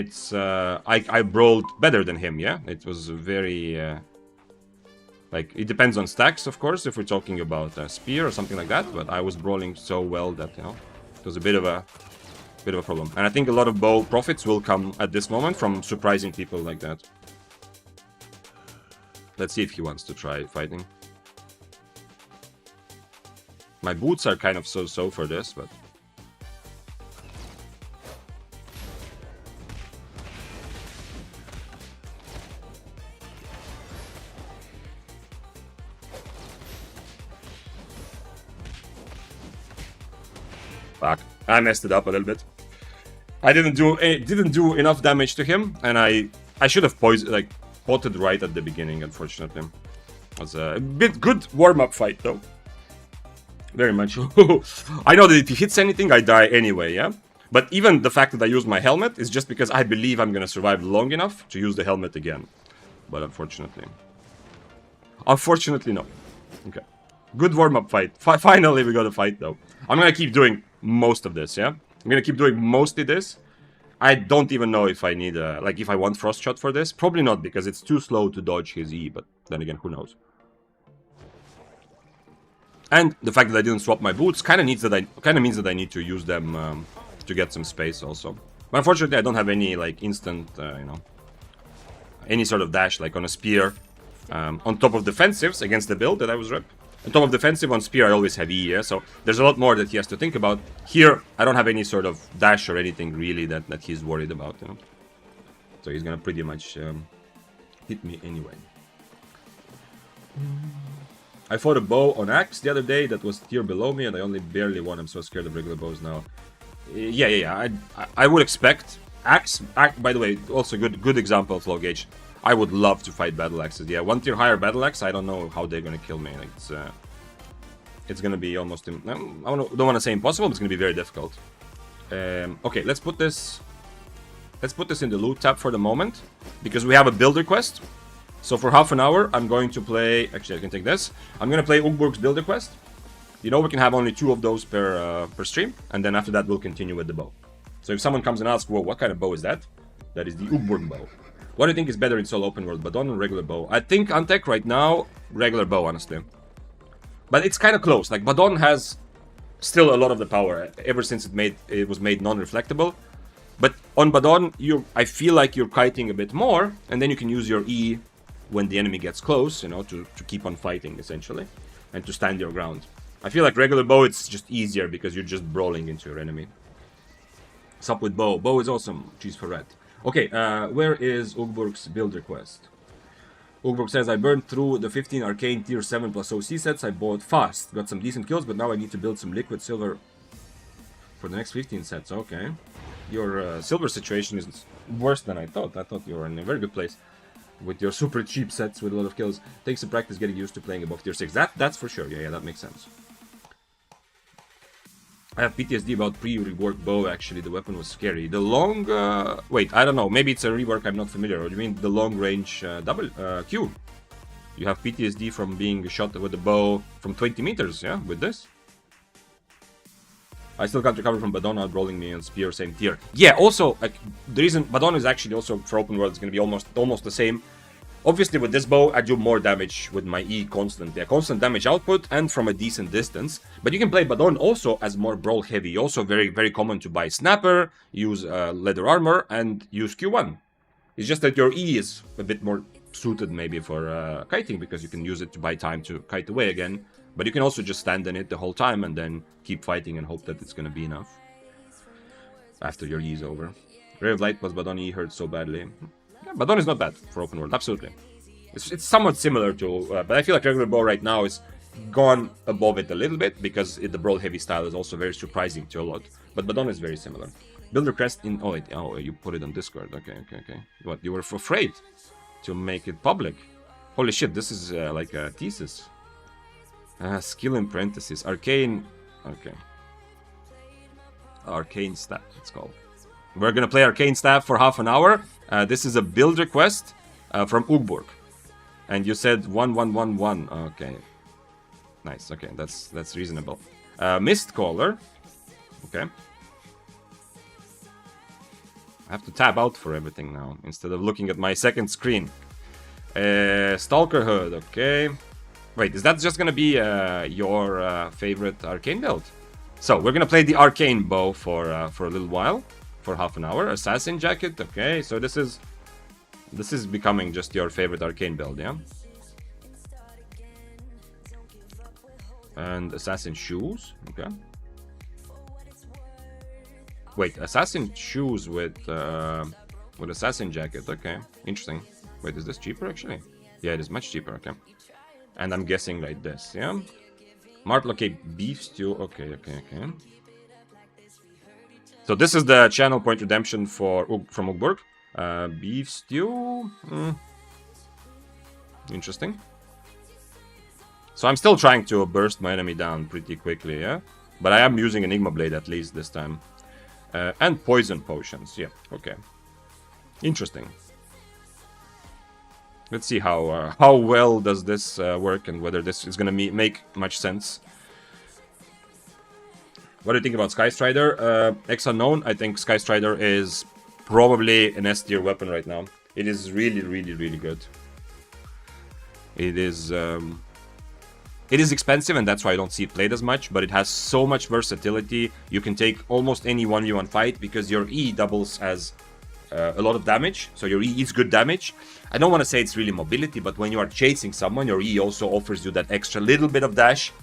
It's, I brawled better than him, yeah? It was very, like, it depends on stacks, of course, if we're talking about a spear or something like that, but I was brawling so well that, you know, it was a bit of a problem. And I think a lot of bow profits will come at this moment from surprising people like that. Let's see if he wants to try fighting. My boots are kind of so-so for this, but... Fuck. I messed it up a little bit. I didn't do enough damage to him, and I should have potted right at the beginning, unfortunately. It was a bit good warm-up fight, though. Very much. I know that if he hits anything, I die anyway, yeah? But even the fact that I used my helmet is just because I believe I'm gonna survive long enough to use the helmet again. But unfortunately... Unfortunately, no. Okay. Good warm-up fight. Finally, we got a fight, though. I'm gonna keep doing most of this, yeah? I'm gonna keep doing mostly this. I don't even know if I need, like, if I want Frost Shot for this. Probably not, because it's too slow to dodge his E, but then again, who knows? And the fact that I didn't swap my boots kind of means that I need to use them to get some space also. But unfortunately, I don't have any, like, instant, you know, any sort of dash, like on a spear. On top of defensives against the build that I was rep. On top of defensive, on spear, I always have E, yeah? So there's a lot more that he has to think about. Here, I don't have any sort of dash or anything really that he's worried about, you know? So he's gonna pretty much hit me anyway. I fought a bow on axe the other day that was tier below me, and I only barely won. I'm so scared of regular bows now. Yeah. I would expect axe. By the way, also good example of low gauge. I would love to fight battle axes. Yeah, one tier higher battle axe. I don't know how they're gonna kill me. Like, it's gonna be almost. I don't want to say impossible, but it's gonna be very difficult. Okay, let's put this. Let's put this in the loot tab for the moment, because we have a builder quest. So for half an hour, I'm going to play... Actually, I can take this. I'm going to play Ugburg's builder quest. You know, we can have only 2 of those per stream. And then after that, we'll continue with the bow. So if someone comes and asks, well, what kind of bow is that? That is the Ugburg bow. What do you think is better in solo open world, Badon or regular bow? I think Antec right now, regular bow, honestly. But it's kind of close. Like, Badon has still a lot of the power, ever since it was made non-reflectable. But on Badon, I feel like you're kiting a bit more, and then you can use your E when the enemy gets close, you know, to keep on fighting, essentially, and to stand your ground. I feel like regular bow, it's just easier because you're just brawling into your enemy. What's up with bow? Bow is awesome. Cheese for red. Okay, where is Ugburg's builder quest? Ugburg says, I burned through the 15 arcane tier 7 plus OC sets I bought fast. Got some decent kills, but now I need to build some liquid silver for the next 15 sets. Okay. Your silver situation is worse than I thought. I thought you were in a very good place. with your super cheap sets with a lot of kills. Takes some practice getting used to playing above tier 6. That's for sure. Yeah, that makes sense. I have PTSD about pre-rework bow, actually. The weapon was scary. The long... wait, I don't know. Maybe it's a rework I'm not familiar. Or do you mean the long-range double Q? You have PTSD from being shot with a bow from 20 meters, yeah? With this? I still can't recover from Badon outrolling me on Spear, same tier. Yeah, also, like, the reason Badon is actually also, for open world, is going to be almost the same. Obviously, with this bow, I do more damage with my E constant. Yeah, constant damage output and from a decent distance. But you can play Badon also as more brawl heavy. Also very, very common to buy Snapper, use leather armor, and use Q1. It's just that your E is a bit more suited maybe for kiting, because you can use it to buy time to kite away again. But you can also just stand in it the whole time and then keep fighting and hope that it's going to be enough after your E is over. Ray of Light plus Badon E hurt so badly. Yeah, Badon is not bad for open world, absolutely. It's somewhat similar to, but I feel like regular bow right now is gone above it a little bit, because the brawl heavy style is also very surprising to a lot. But Badon is very similar. Builder crest in, oh wait, oh, you put it on Discord, okay. What, you were afraid to make it public? Holy shit, this is like a thesis. Skill in parentheses, arcane, okay. Arcane staff, it's called. We're gonna play arcane staff for half an hour. This is a build request from Ugborg. And you said 1111. Okay. Nice, okay, that's reasonable. Mist Caller. Okay. I have to tab out for everything now, instead of looking at my second screen. Stalker Hood, okay. Wait, is that just gonna be your favorite arcane build? So, we're gonna play the arcane bow for a little while. For half an hour. Assassin jacket, okay, so this is becoming just your favorite arcane build, yeah? And assassin shoes, okay. Wait, assassin shoes with assassin jacket, okay, interesting. Wait, is this cheaper actually? Yeah, it is much cheaper, okay. And I'm guessing like this, yeah? Marple, okay, beef stew, okay. So this is the channel point redemption from Ugborg. Beef stew. Interesting. So I'm still trying to burst my enemy down pretty quickly, yeah? But I am using Enigma Blade at least this time. And poison potions, yeah, okay. Interesting. Let's see how well does this work and whether this is gonna make much sense. What do you think about Skystrider? X Unknown, I think Skystrider is probably an S tier weapon right now. It is really, really, really good. It is expensive, and that's why I don't see it played as much, but it has so much versatility. You can take almost any 1v1 fight, because your E doubles as a lot of damage, so your E is good damage. I don't want to say it's really mobility, but when you are chasing someone, your E also offers you that extra little bit of dash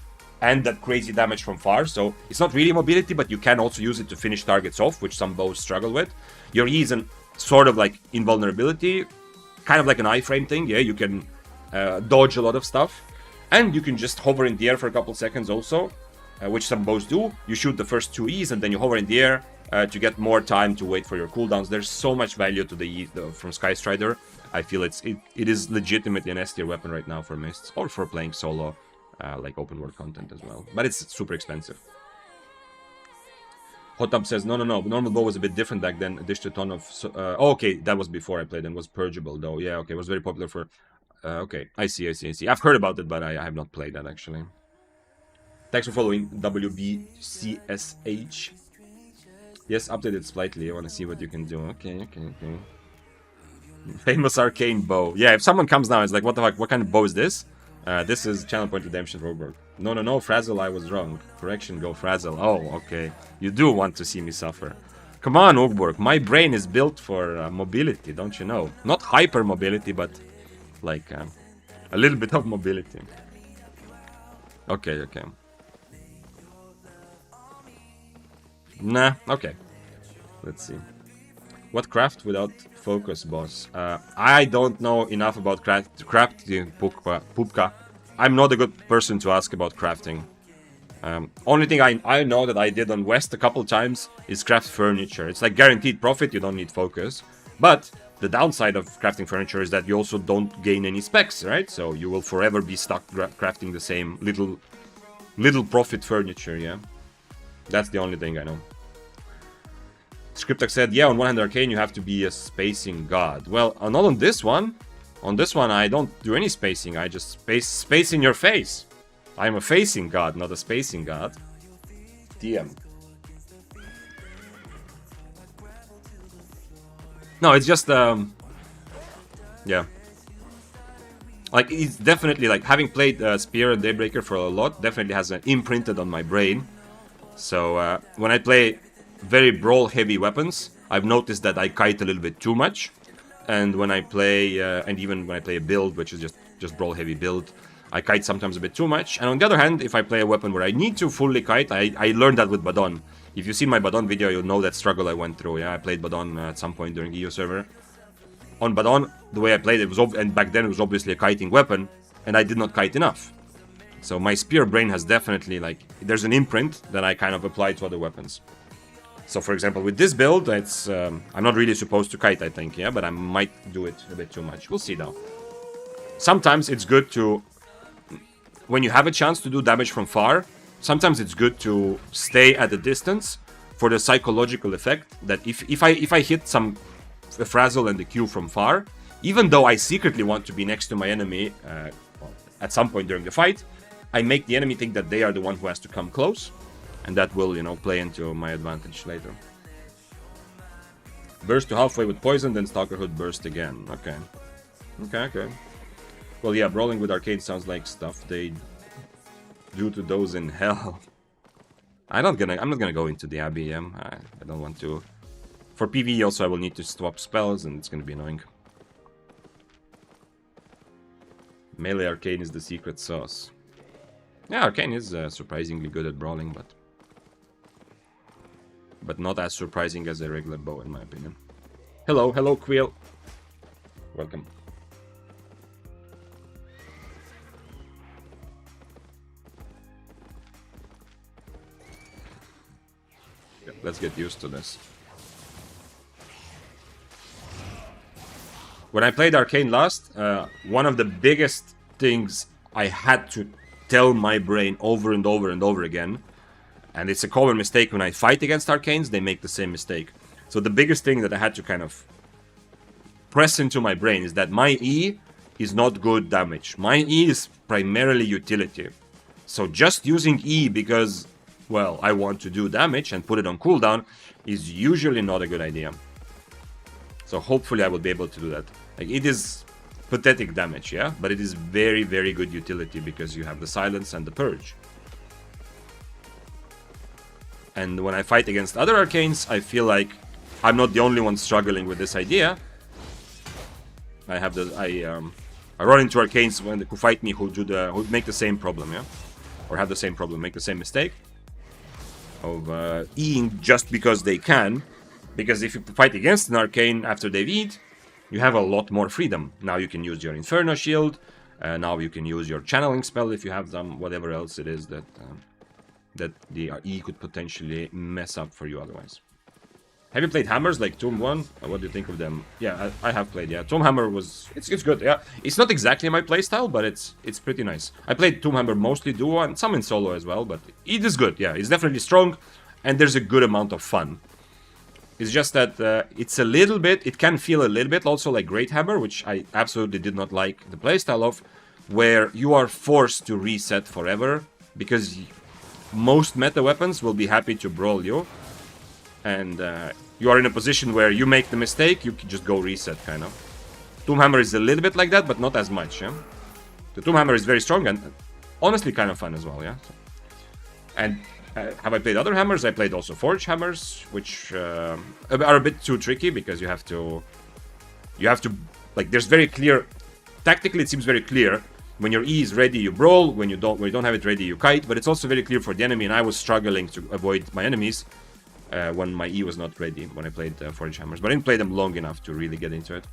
and that crazy damage from far. So it's not really mobility, but you can also use it to finish targets off, which some bows struggle with. Your E is sort of like invulnerability, kind of like an iframe thing. Yeah, you can dodge a lot of stuff, and you can just hover in the air for a couple seconds also, which some bows do. You shoot the first 2 E's and then you hover in the air to get more time to wait for your cooldowns. There's so much value to the E from Skystrider. I feel it is legitimately an S tier weapon right now for Mists, or for playing solo, like open world content as well. But it's super expensive. Hot Tub says, no, normal bow was a bit different back then. Dished a ton of... oh, okay, that was before I played and was purgeable though. Yeah, okay, it was very popular for... okay, I see. I've heard about it, but I have not played that actually. Thanks for following, WBCSH. Yes, update it slightly. I want to see what you can do. Okay. Famous arcane bow. Yeah, if someone comes now and is like, what the fuck, what kind of bow is this? This is channel point redemption Robert. No, Frazzle, I was wrong. Correction, go Frazzle. Oh, okay. You do want to see me suffer. Come on, Ogborg. My brain is built for mobility, don't you know? Not hyper mobility, but like a little bit of mobility. Okay. Nah, okay. Let's see. What craft without focus, boss? I don't know enough about crafting, Pupka. I'm not a good person to ask about crafting. Only thing I know that I did on West a couple times is craft furniture. It's like guaranteed profit, you don't need focus. But The downside of crafting furniture is that you also don't gain any specs, right? So you will forever be stuck crafting the same little profit furniture, yeah? That's the only thing I know. Scriptac said, yeah, on one hand, Arcane, you have to be a spacing god. Well, not on this one. On this one, I don't do any spacing. I just space in your face. I'm a facing god, not a spacing god. DM. No, it's just, yeah. Like, it's definitely, like, having played Spear and Daybreaker for a lot, definitely has imprinted on my brain. So, when I play very brawl-heavy weapons, I've noticed that I kite a little bit too much. And when I play, and even when I play a build, which is just brawl-heavy build, I kite sometimes a bit too much. And on the other hand, if I play a weapon where I need to fully kite, I learned that with Badon. If you've seen my Badon video, you'll know that struggle I went through. Yeah, I played Badon at some point during EU server. On Badon, the way I played it was, and back then it was obviously a kiting weapon, and I did not kite enough. So my spear brain has definitely, like, there's an imprint that I kind of apply to other weapons. So for example, with this build, it's I'm not really supposed to kite, I think, yeah, but I might do it a bit too much. We'll see though. Sometimes it's good to, when you have a chance to do damage from far, sometimes it's good to stay at a distance for the psychological effect that if I hit a frazzle and the Q from far, even though I secretly want to be next to my enemy at some point during the fight, I make the enemy think that they are the one who has to come close, and that will, you know, play into my advantage later. Burst to halfway with poison, then Stalkerhood burst again. Okay. Okay. Well, yeah, brawling with Arcane sounds like stuff they do to those in hell. I'm not gonna go into the Abbey. I don't want to. For PvE also, I will need to swap spells, and it's gonna be annoying. Melee Arcane is the secret sauce. Yeah, Arcane is surprisingly good at brawling, but not as surprising as a regular bow, in my opinion. Hello, Queel. Welcome. Yeah, let's get used to this. When I played Arcane last, one of the biggest things I had to tell my brain over and over and over again, and it's a common mistake when I fight against Arcanes, they make the same mistake. So the biggest thing that I had to kind of press into my brain is that my E is not good damage. My E is primarily utility. So just using E because, well, I want to do damage and put it on cooldown is usually not a good idea. So hopefully I will be able to do that. Like, it is pathetic damage, yeah? But it is very, very good utility because you have the silence and the purge. And when I fight against other Arcanes, I feel like I'm not the only one struggling with this idea. I run into Arcanes who fight me who make the same problem, yeah? Or have the same problem, make the same mistake of Eing just because they can. Because if you fight against an Arcane after they've E'd, you have a lot more freedom. Now you can use your Inferno Shield, now you can use your Channeling spell if you have them, whatever else it is that the E could potentially mess up for you otherwise. Have you played hammers like Tomb 1? What do you think of them? Yeah, I have played, yeah. Tomb Hammer it's good, yeah. It's not exactly my playstyle, but it's pretty nice. I played Tomb Hammer mostly duo and some in solo as well, but it is good, yeah. It's definitely strong, and there's a good amount of fun. It's just that it can feel a little bit also like Great Hammer, which I absolutely did not like the playstyle of, where you are forced to reset forever, because most meta weapons will be happy to brawl you, and you are in a position where you make the mistake, you can just go reset, kind of. Tomb Hammer is a little bit like that, but not as much, yeah? The Tomb Hammer is very strong and honestly kind of fun as well, yeah? And have I played other hammers? I played also Forge hammers, which are a bit too tricky because you have to, like, there's very clear, tactically it seems very clear. When your E is ready, you brawl. When you don't have it ready, you kite. But it's also very clear for the enemy, and I was struggling to avoid my enemies when my E was not ready when I played Forge hammers. But I didn't play them long enough to really get into it.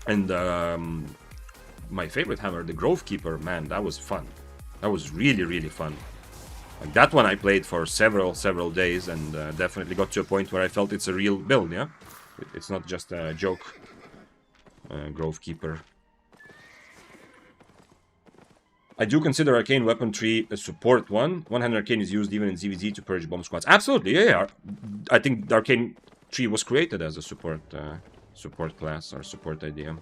And my favorite hammer, the Grove Keeper, man, that was fun. That was really, really fun. Like, that one I played for several days, and definitely got to a point where I felt it's a real build, yeah? It's not just a joke. Grove Keeper. I do consider Arcane Weaponry a support one. 100 Arcane is used even in ZVZ to purge bomb squads. Absolutely, yeah. I think the Arcane tree was created as a support support class or support idea.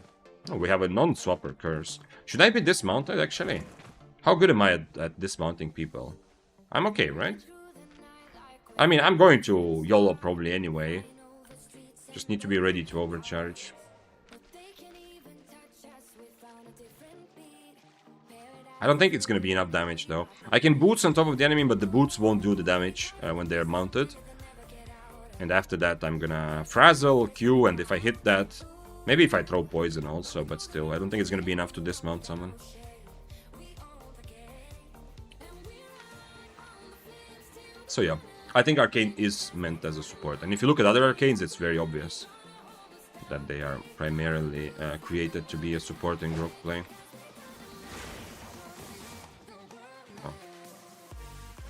Oh, we have a non-swapper curse. Should I be dismounted, actually? How good am I at dismounting people? I'm okay, right? I mean, I'm going to YOLO probably anyway. Just need to be ready to overcharge. I don't think it's going to be enough damage, though. I can boots on top of the enemy, but the boots won't do the damage when they're mounted. And after that, I'm going to frazzle, Q, and if I hit that... Maybe if I throw poison also, but still, I don't think it's going to be enough to dismount someone. So yeah, I think Arcane is meant as a support. And if you look at other Arcanes, it's very obvious that they are primarily created to be a support in group play. Oh.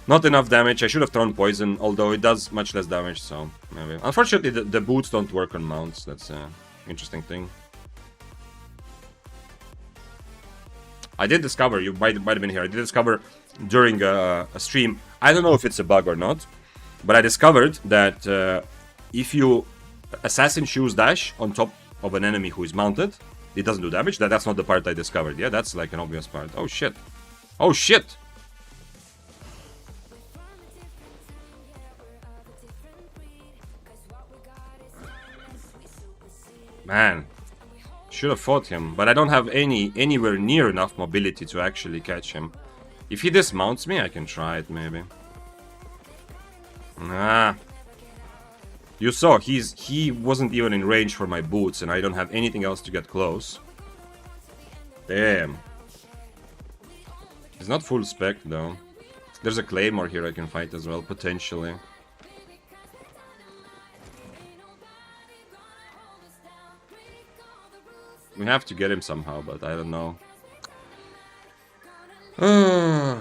Not enough damage. I should have thrown poison, although it does much less damage, so maybe. Unfortunately, the boots don't work on mounts. That's an interesting thing. I did discover, you might have been here, I did discover during a stream, I don't know if it's a bug or not, but I discovered that if you Assassin Shoes dash on top of an enemy who is mounted, it doesn't do damage. That's not the part I discovered. Yeah, that's like an obvious part. Oh shit. Oh shit! Man. Should have fought him, but I don't have anywhere near enough mobility to actually catch him. If he dismounts me, I can try it, maybe. Nah. You saw, he wasn't even in range for my boots, and I don't have anything else to get close. Damn. He's not full spec, though. There's a Claymore here I can fight as well, potentially. We have to get him somehow, but I don't know.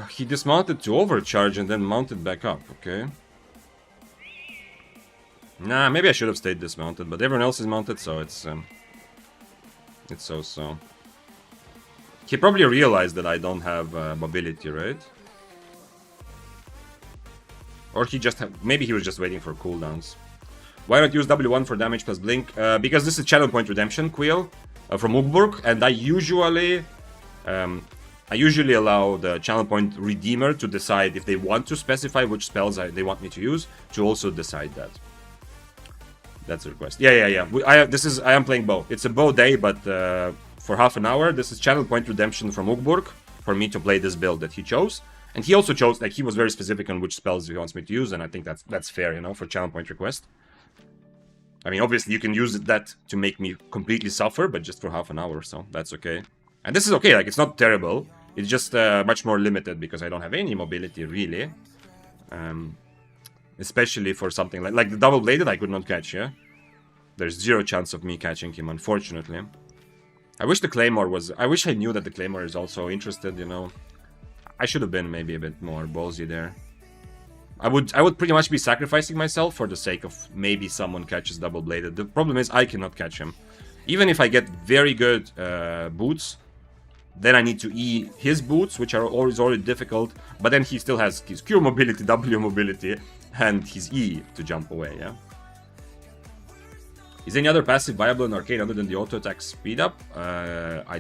He dismounted to overcharge and then mounted back up, okay. Nah, maybe I should have stayed dismounted, but everyone else is mounted, so it's so-so. He probably realized that I don't have mobility, right? Or he just maybe he was just waiting for cooldowns. Why not use W1 for damage plus blink? Because this is channel point redemption, Quill. From Ugburg, and I usually allow the channel point redeemer to decide if they want to specify which spells they want me to use, to also decide that. That's a request. Yeah. I am playing bow. It's a bow day, but for half an hour, this is channel point redemption from Ugburg for me to play this build that he chose, and he also chose, like, he was very specific on which spells he wants me to use, and I think that's fair, you know, for channel point request. I mean, obviously, you can use that to make me completely suffer, but just for half an hour, so that's okay. And this is okay, like, it's not terrible. It's just much more limited because I don't have any mobility, really. Especially for something like the double-bladed, I could not catch, yeah? There's zero chance of me catching him, unfortunately. I wish the Claymore was... I wish I knew that the Claymore is also interested, you know? I should have been maybe a bit more ballsy there. I would pretty much be sacrificing myself for the sake of maybe someone catches double-bladed. The problem is I cannot catch him. Even if I get very good boots, then I need to E his boots, which are already difficult, but then he still has his Q mobility, W mobility, and his E to jump away, yeah? Is any other passive viable in Arcane other than the auto-attack speed-up? I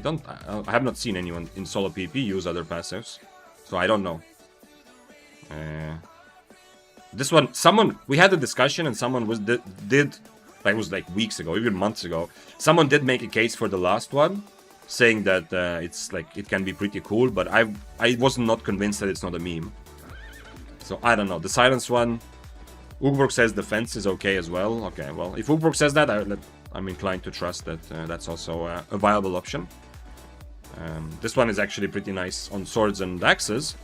have not seen anyone in solo PvP use other passives, so I don't know. This one, we had a discussion and someone did, like, it was like weeks ago, even months ago, someone did make a case for the last one, saying that it's like, it can be pretty cool, but I was not convinced that it's not a meme. So I don't know, the silence one, Ugborg says defense is okay as well. Okay, well, if Ugborg says that, I'm inclined to trust that that's also a viable option. This one is actually pretty nice on swords and axes.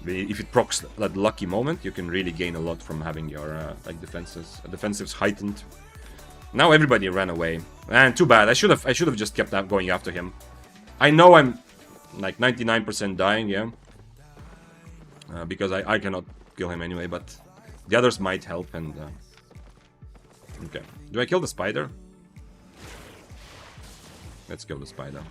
If it procs that lucky moment, you can really gain a lot from having your like defensives heightened. Now everybody ran away, and too bad. I should have just kept going after him. I know I'm like 99% dying, yeah, because I cannot kill him anyway. But the others might help. And okay, do I kill the spider? Let's kill the spider.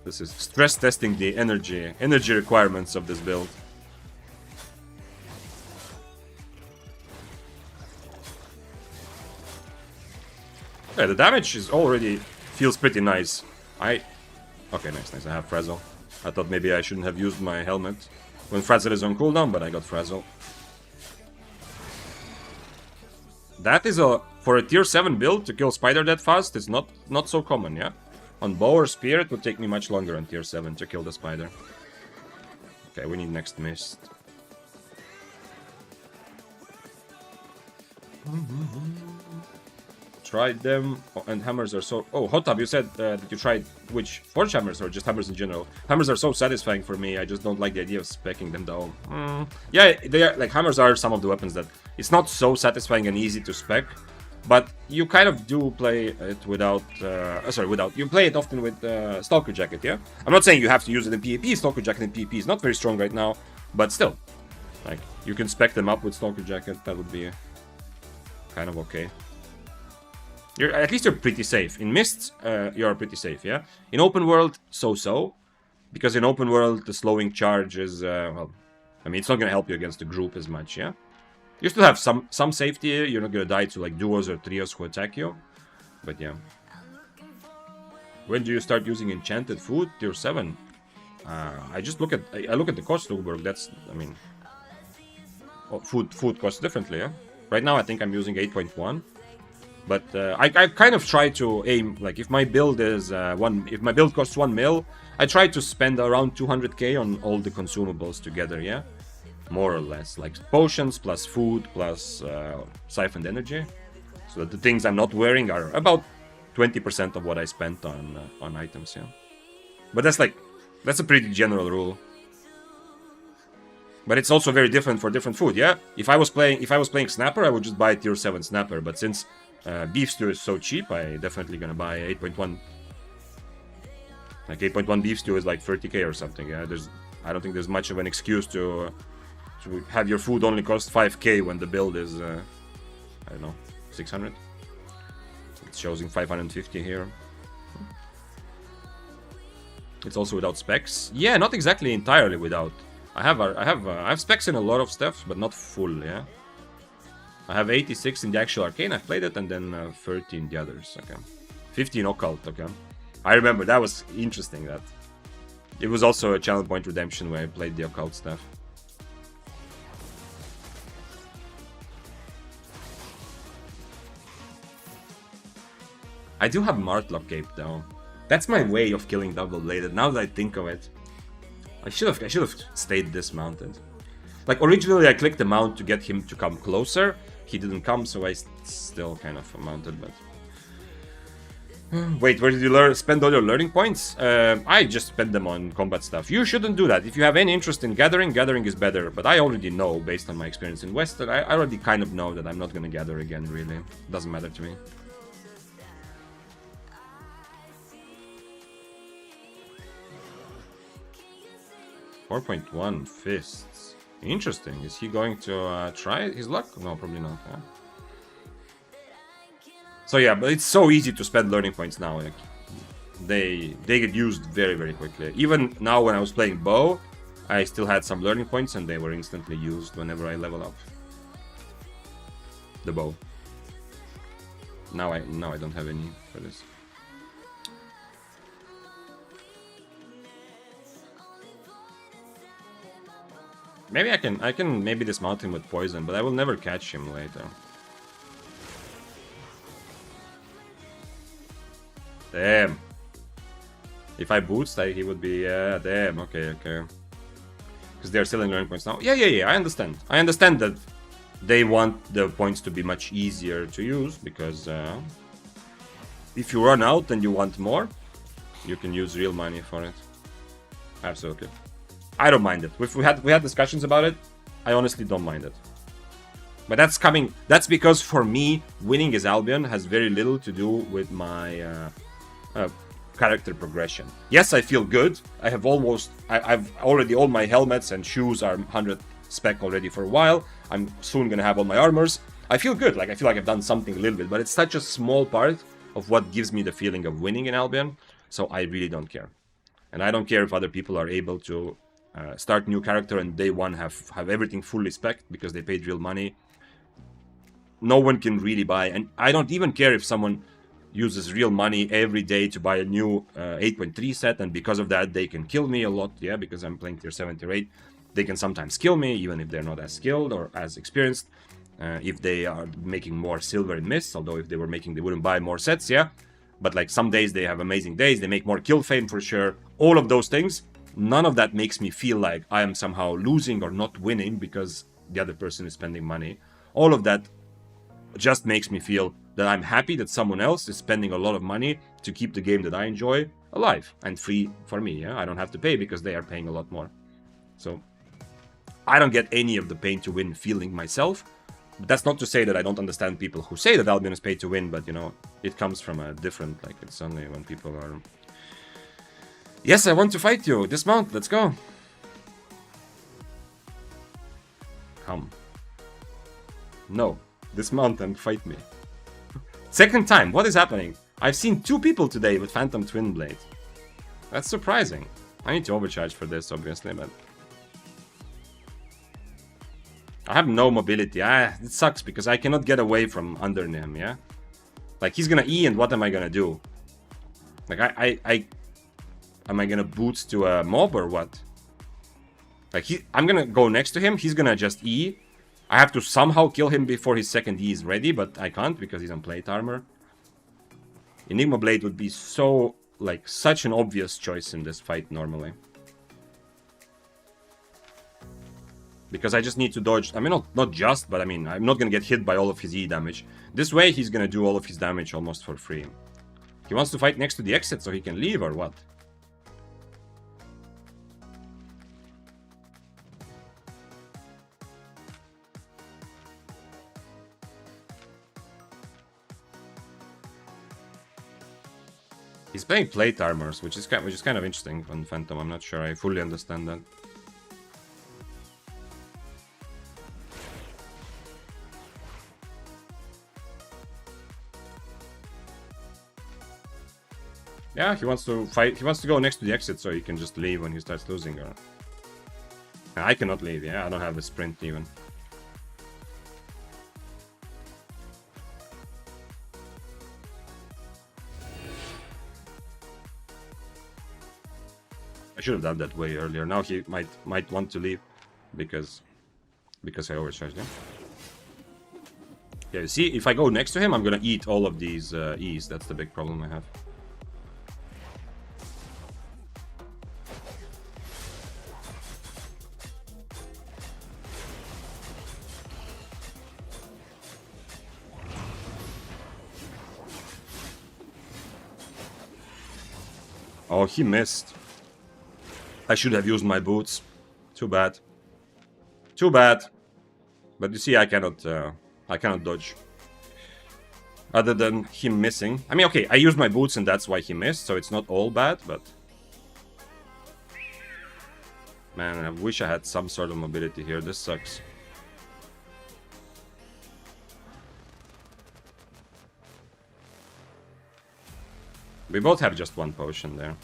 This is stress testing the energy requirements of this build. Yeah, the damage is already feels pretty nice. Okay, nice. I have Frazzle. I thought maybe I shouldn't have used my helmet when Frazzle is on cooldown, but I got Frazzle. That is for a tier 7 build to kill spider that fast. It's not so common, yeah. On bow or spear, it would take me much longer on tier 7 to kill the spider. Okay, we need next mist. Tried them, and hammers are so... Oh, Hotab, you said that you tried which? Forge hammers or just hammers in general? Hammers are so satisfying for me, I just don't like the idea of speccing them though. Yeah, they are, like, hammers are some of the weapons that... It's not so satisfying and easy to spec, but you kind of do play it without... You play it often with Stalker Jacket, yeah? I'm not saying you have to use it in PvP, Stalker Jacket in PvP is not very strong right now, but still. Like, you can spec them up with Stalker Jacket, that would be kind of okay. At least you're pretty safe. In Mists, you're pretty safe, yeah? In open world, so-so. Because in open world, the slowing charge is, well... I mean, it's not gonna help you against the group as much, yeah? You still have some safety. You're not gonna die to, like, duos or trios who attack you. But, yeah. When do you start using enchanted food? Tier 7. I just look at... I look at the cost, Lugberg. That's, I mean... Oh, food costs differently, yeah? Right now, I think I'm using 8.1. But I kind of try to aim, like, if my build is if my build costs 1 mil, I try to spend around 200k on all the consumables together, yeah? More or less, like potions plus food plus siphoned energy. So that the things I'm not wearing are about 20% of what I spent on items, yeah? But that's a pretty general rule. But it's also very different for different food, yeah? If I was playing Snapper, I would just buy tier 7 Snapper, but since beef stew is so cheap, I definitely gonna buy 8.1. Like 8.1 beef stew is like 30k or something. Yeah, I don't think there's much of an excuse to have your food only cost 5k when the build is I don't know, 600. It's showing 550 here. It's also without specs. Yeah, not exactly entirely without. I have specs in a lot of stuff, but not full. Yeah. I have 86 in the actual arcane, I've played it, and then 30 in the others, okay. 50 in occult, okay. I remember, that was interesting, that. It was also a channel point redemption where I played the occult stuff. I do have Martlock Cape, though. That's my way of killing double-bladed, now that I think of it. I should have stayed dismounted. Like, originally I clicked the mount to get him to come closer. He didn't come, so I still kind of mounted, but... Wait, where did you spend all your learning points? I just spent them on combat stuff. You shouldn't do that. If you have any interest in gathering, gathering is better. But I already know, based on my experience in Western, I already kind of know that I'm not gonna gather again, really. Doesn't matter to me. .1 fists. Interesting. Is he going to try his luck? No, probably not. Yeah. So yeah, but it's so easy to spend learning points now. Like, they get used very, very quickly. Even now when I was playing bow, I still had some learning points and they were instantly used whenever I level up. The bow. Now I don't have any for this. Maybe I can maybe dismount him with poison, but I will never catch him later. Damn. If I boost, he would be... damn, okay. Because they're selling learning points now. Yeah, I understand. I understand that they want the points to be much easier to use, because if you run out and you want more, you can use real money for it. Absolutely. I don't mind it. If we had discussions about it, I honestly don't mind it. But that's because for me, winning as Albion has very little to do with my character progression. Yes, I feel good. I've already all my helmets and shoes are 100 spec already for a while. I'm soon gonna have all my armors. I feel good. Like, I feel like I've done something a little bit, but it's such a small part of what gives me the feeling of winning in Albion. So I really don't care. And I don't care if other people are able to start new character and day one have everything fully spec'd because they paid real money. No one can really buy, and I don't even care if someone uses real money every day to buy a new 8.3 set, and because of that they can kill me a lot, yeah, because I'm playing tier 7, tier 8. They can sometimes kill me, even if they're not as skilled or as experienced, if they are making more silver in mists, although if they were making, they wouldn't buy more sets, yeah. But like some days they have amazing days, they make more kill fame for sure, all of those things. None of that makes me feel like I am somehow losing or not winning because the other person is spending money. All of that just makes me feel that I'm happy that someone else is spending a lot of money to keep the game that I enjoy alive and free for me, yeah? I don't have to pay because they are paying a lot more. So I don't get any of the pain to win feeling myself. But that's not to say that I don't understand people who say that Albion is pay to win, but you know, it comes from a different, like, it's only when people are... Yes, I want to fight you. Dismount, let's go. Come. No. Dismount and fight me. Second time, what is happening? I've seen 2 people today with Phantom Twin Blade. That's surprising. I need to overcharge for this, obviously, but... I have no mobility. It sucks because I cannot get away from under him, yeah? Like, he's gonna E and what am I gonna do? Like, am I gonna boot to a mob or what? Like, I'm gonna go next to him, he's gonna just E. I have to somehow kill him before his second E is ready, but I can't because he's on plate armor. Enigma Blade would be so, like, such an obvious choice in this fight normally. Because I just need to dodge, I mean, not just, but I mean, I'm not gonna get hit by all of his E damage. This way, he's gonna do all of his damage almost for free. He wants to fight next to the exit so he can leave, or what? He's playing plate armors, which is kind of interesting on Phantom. I'm not sure I fully understand that. Yeah, he wants to fight. He wants to go next to the exit so he can just leave when he starts losing. Or I cannot leave. Yeah, I don't have a sprint even. I should have done that way earlier. Now he might want to leave because I overcharged him. Yeah, you see, if I go next to him, I'm gonna eat all of these E's. That's the big problem I have. Oh, he missed. I should have used my boots. Too bad. Too bad. But you see, I cannot dodge. Other than him missing. I mean, okay, I used my boots and that's why he missed, so it's not all bad, but... Man, I wish I had some sort of mobility here. This sucks. We both have just one potion there.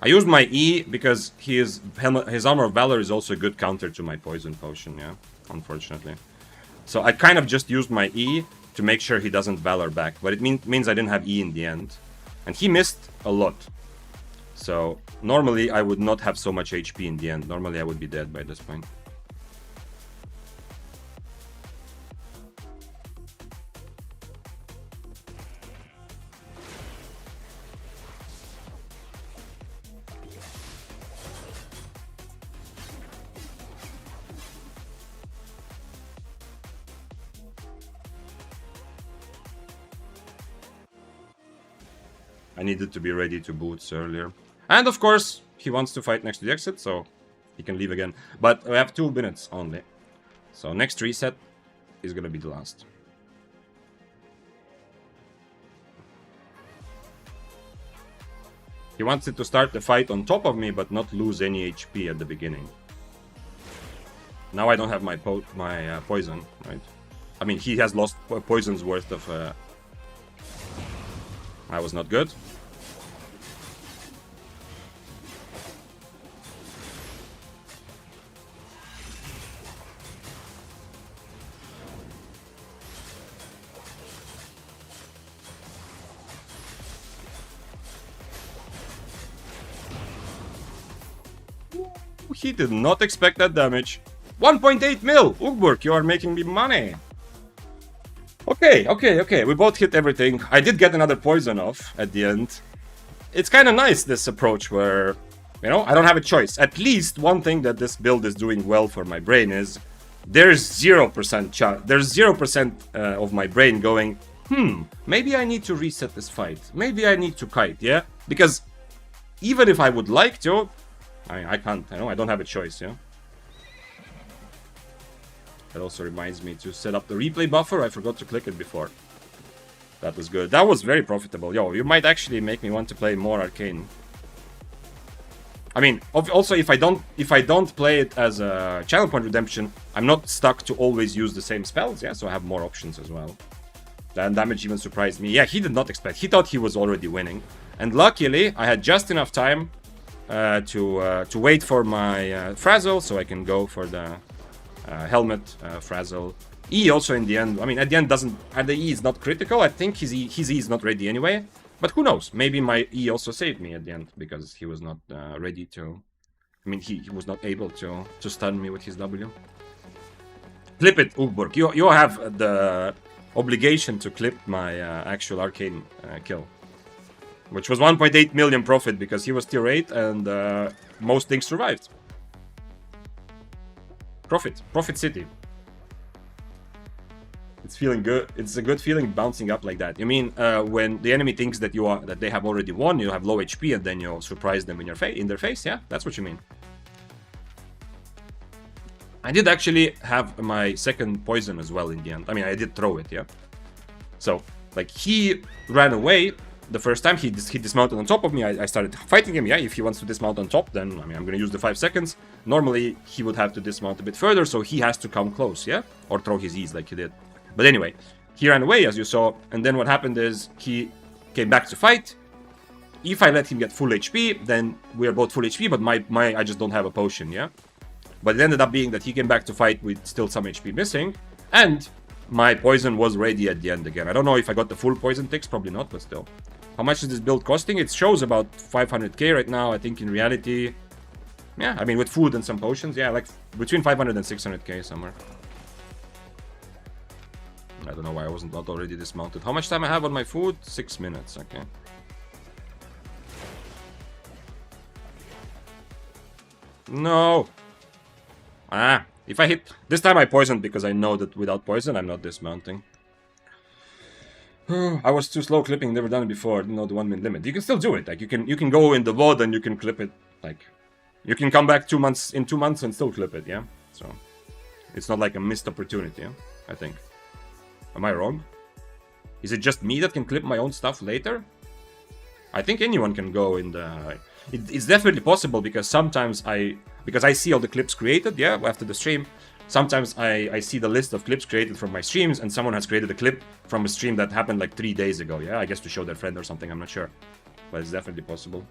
I used my E because his Armor of Valor is also a good counter to my poison potion, yeah, unfortunately. So I kind of just used my E to make sure he doesn't Valor back, but it means I didn't have E in the end. And he missed a lot. So normally I would not have so much HP in the end. Normally I would be dead by this point. I needed to be ready to boots earlier. And of course, he wants to fight next to the exit, so he can leave again. But we have 2 minutes only. So next reset is gonna be the last. He wants it to start the fight on top of me, but not lose any HP at the beginning. Now I don't have my poison, right? I mean, he has lost poison's worth of... That was not good. He did not expect that damage. 1.8 mil! Ugburk, you are making me money. Okay. We both hit everything. I did get another poison off at the end. It's kind of nice, this approach where, you know, I don't have a choice. At least one thing that this build is doing well for my brain is there's 0% chance. There's 0% of my brain going, maybe I need to reset this fight. Maybe I need to kite, yeah? Because even if I would like to, I can't, you know, I don't have a choice, yeah? That also reminds me to set up the replay buffer. I forgot to click it before. That was good. That was very profitable. Yo, you might actually make me want to play more Arcane. I mean, also if I don't play it as a channel point redemption, I'm not stuck to always use the same spells, yeah? So I have more options as well. That damage even surprised me. Yeah, he did not expect. He thought he was already winning. And luckily, I had just enough time to wait for my Frazzle, so I can go for the helmet Frazzle. E also in the end, I mean, at the end doesn't... the E is not critical. I think his E is not ready anyway. But who knows? Maybe my E also saved me at the end, because he was not ready to... I mean, he was not able to stun me with his W. Clip it, Ugburk. You have the obligation to clip my actual Arcane kill. Which was 1.8 million profit, because he was tier 8 and most things survived. Profit City. It's feeling good. It's a good feeling bouncing up like that. You mean when the enemy thinks that they have already won, you have low HP, and then you surprise them in their face? Yeah, that's what you mean. I did actually have my second poison as well in the end. I mean, I did throw it, yeah. So, like, he ran away the first time. He dismounted on top of me. I started fighting him. Yeah, if he wants to dismount on top, then I mean, I'm gonna use the 5 seconds. Normally, he would have to dismount a bit further, so he has to come close, yeah, or throw his E's like he did. But anyway, he ran away, as you saw, and then what happened is he came back to fight. If I let him get full HP, then we are both full HP, but I just don't have a potion, yeah? But it ended up being that he came back to fight with still some HP missing, and my poison was ready at the end again. I don't know if I got the full poison ticks, probably not, but still. How much is this build costing? It shows about 500k right now. I think in reality, yeah, I mean with food and some potions, yeah, like between 500 and 600k somewhere. I don't know why I wasn't not already dismounted. How much time I have on my food? 6 minutes, okay. No! Ah, if I hit... This time I poisoned because I know that without poison I'm not dismounting. I was too slow clipping, never done it before. Didn't know the 1 minute limit. You can still do it. Like you can go in the VOD and you can clip it. Like you can come back 2 months in 2 months and still clip it, yeah? So it's not like a missed opportunity, yeah? I think. Am I wrong? Is it just me that can clip my own stuff later? I think anyone can go in the... It's definitely possible because sometimes I see all the clips created, yeah, after the stream. Sometimes I see the list of clips created from my streams and someone has created a clip from a stream that happened like 3 days ago, yeah? I guess to show their friend or something, I'm not sure. But it's definitely possible.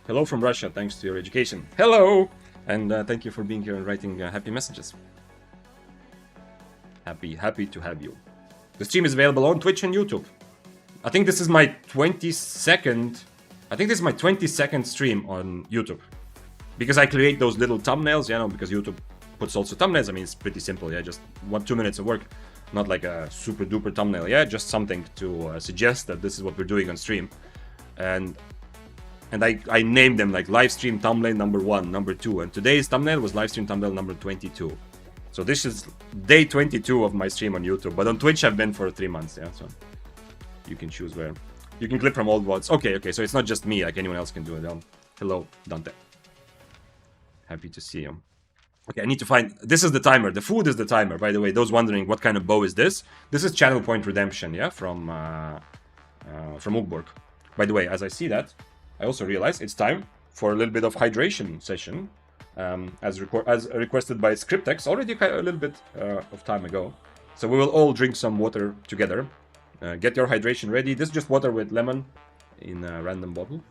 Hello from Russia, thanks to your education. Hello! And thank you for being here and writing happy messages. Happy to have you. The stream is available on Twitch and YouTube. I think this is my 22nd... I think this is my 22nd stream on YouTube. Because I create those little thumbnails, you know, because YouTube puts also thumbnails. I mean, it's pretty simple, yeah, just 1-2 minutes of work. Not like a super duper thumbnail, yeah, just something to suggest that this is what we're doing on stream. And I named them like livestream thumbnail number 1, number 2, and today's thumbnail was livestream thumbnail number 22. So this is day 22 of my stream on YouTube, but on Twitch I've been for 3 months, yeah, so you can choose where. You can clip from old VODs. Okay, so it's not just me, like anyone else can do it. Hello, Dante. Happy to see you. Okay, I need to find... This is the timer. The food is the timer, by the way. Those wondering what kind of bow is this. This is Channel Point Redemption, yeah, from Ugborg. By the way, as I see that, I also realize it's time for a little bit of hydration session. as requested by Scriptex already a little bit of time ago. So we will all drink some water together. Get your hydration ready. This is just water with lemon in a random bottle.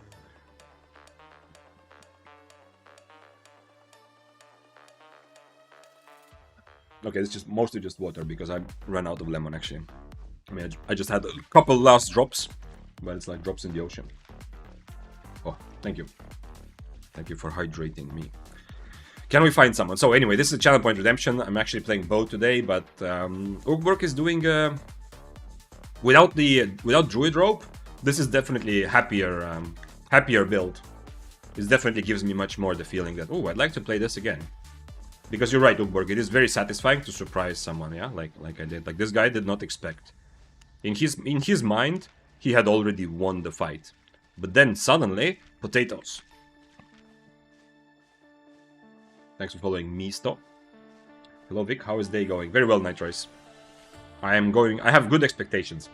Okay, it's just mostly just water because I ran out of lemon actually. I mean, I just had a couple last drops, but it's like drops in the ocean. Oh, thank you. Thank you for hydrating me. Can we find someone? So anyway, this is Channel Point Redemption. I'm actually playing bow today, but Ugborg is doing without Druid Rope. This is definitely a happier build. It definitely gives me much more the feeling that, oh, I'd like to play this again. Because you're right, Ugborg, it is very satisfying to surprise someone, yeah? Like I did. Like this guy did not expect. In his mind, he had already won the fight. But then suddenly, potatoes. Thanks for following Misto. Hello Vic, how is day going? Very well, Nitroice. I have good expectations.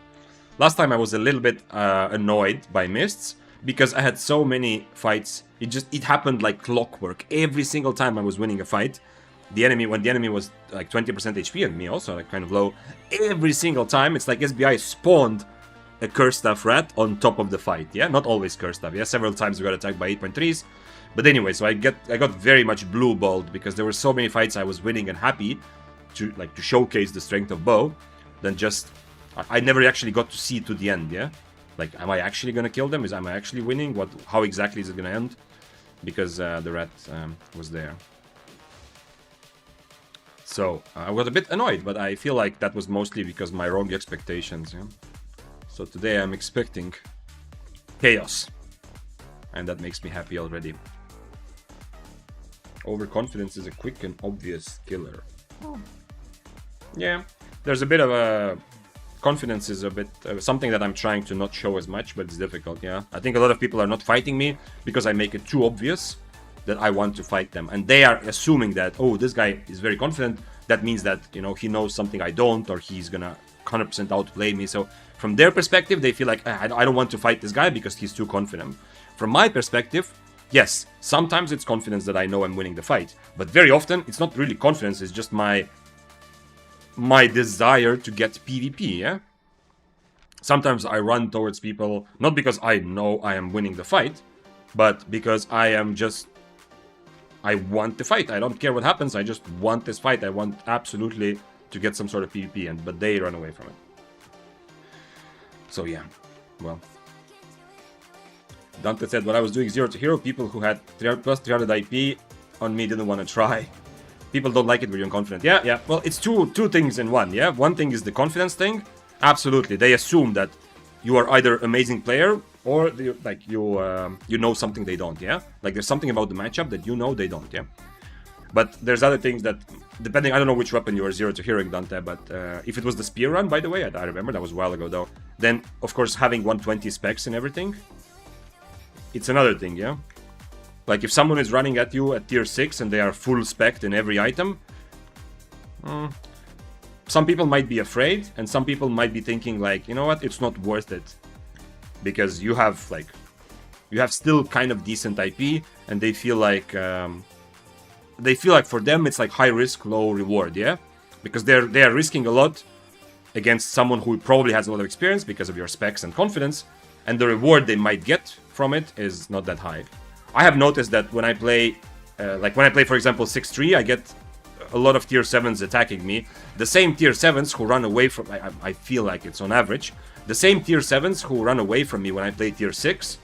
Last time I was a little bit annoyed by Mists because I had so many fights. It happened like clockwork. Every single time I was winning a fight, when the enemy was like 20% HP and me also like kind of low, every single time it's like SBI spawned a Curse Staff Rat on top of the fight, yeah? Not always Curse Staff, yeah? Several times we got attacked by 8.3s. But anyway, so I got very much blue balled because there were so many fights I was winning and happy to showcase the strength of bow, then just I never actually got to see to the end, yeah? Like, am I actually gonna kill them? Am I actually winning? How exactly is it gonna end? Because the rat was there. So I was a bit annoyed, but I feel like that was mostly because of my wrong expectations, yeah? So today I'm expecting chaos. And that makes me happy already. Overconfidence is a quick and obvious killer. Oh. Yeah, there's a bit of a... Confidence is a bit something that I'm trying to not show as much, but it's difficult, yeah? I think a lot of people are not fighting me because I make it too obvious that I want to fight them. And they are assuming that, oh, this guy is very confident. That means that, you know, he knows something I don't, or he's gonna 100% outplay me. So from their perspective, they feel like, I don't want to fight this guy because he's too confident. From my perspective, yes, sometimes it's confidence that I know I'm winning the fight. But very often, it's not really confidence, it's just my desire to get PvP, yeah? Sometimes I run towards people, not because I know I am winning the fight, but because I want the fight. I don't care what happens, I just want this fight. I want absolutely to get some sort of PvP, but they run away from it. So yeah, well. Dante said, when I was doing 0 to hero, people who had plus 300 IP on me didn't want to try. People don't like it when you're confident. Yeah. Well, it's two things in one, yeah? One thing is the confidence thing. Absolutely. They assume that you are either amazing player or you know something they don't, yeah? Like there's something about the matchup that you know they don't, yeah? But there's other things that, depending, I don't know which weapon you are 0 to heroing, Dante, but if it was the spear run, by the way, I remember, that was a while ago though, then of course having 120 specs and everything, it's another thing, yeah? Like if someone is running at you at tier 6 and they are full spec'd in every item, some people might be afraid and some people might be thinking like, you know what, it's not worth it. Because you have still kind of decent IP and they feel like for them it's like high risk, low reward, yeah? Because they are risking a lot against someone who probably has a lot of experience because of your specs and confidence, and the reward they might get from it is not that high. I have noticed that when I play, for example 6-3, I get a lot of tier 7s attacking me. The same tier 7s who run away from, I feel like it's on average, the same tier 7s who run away from me when I play tier 6,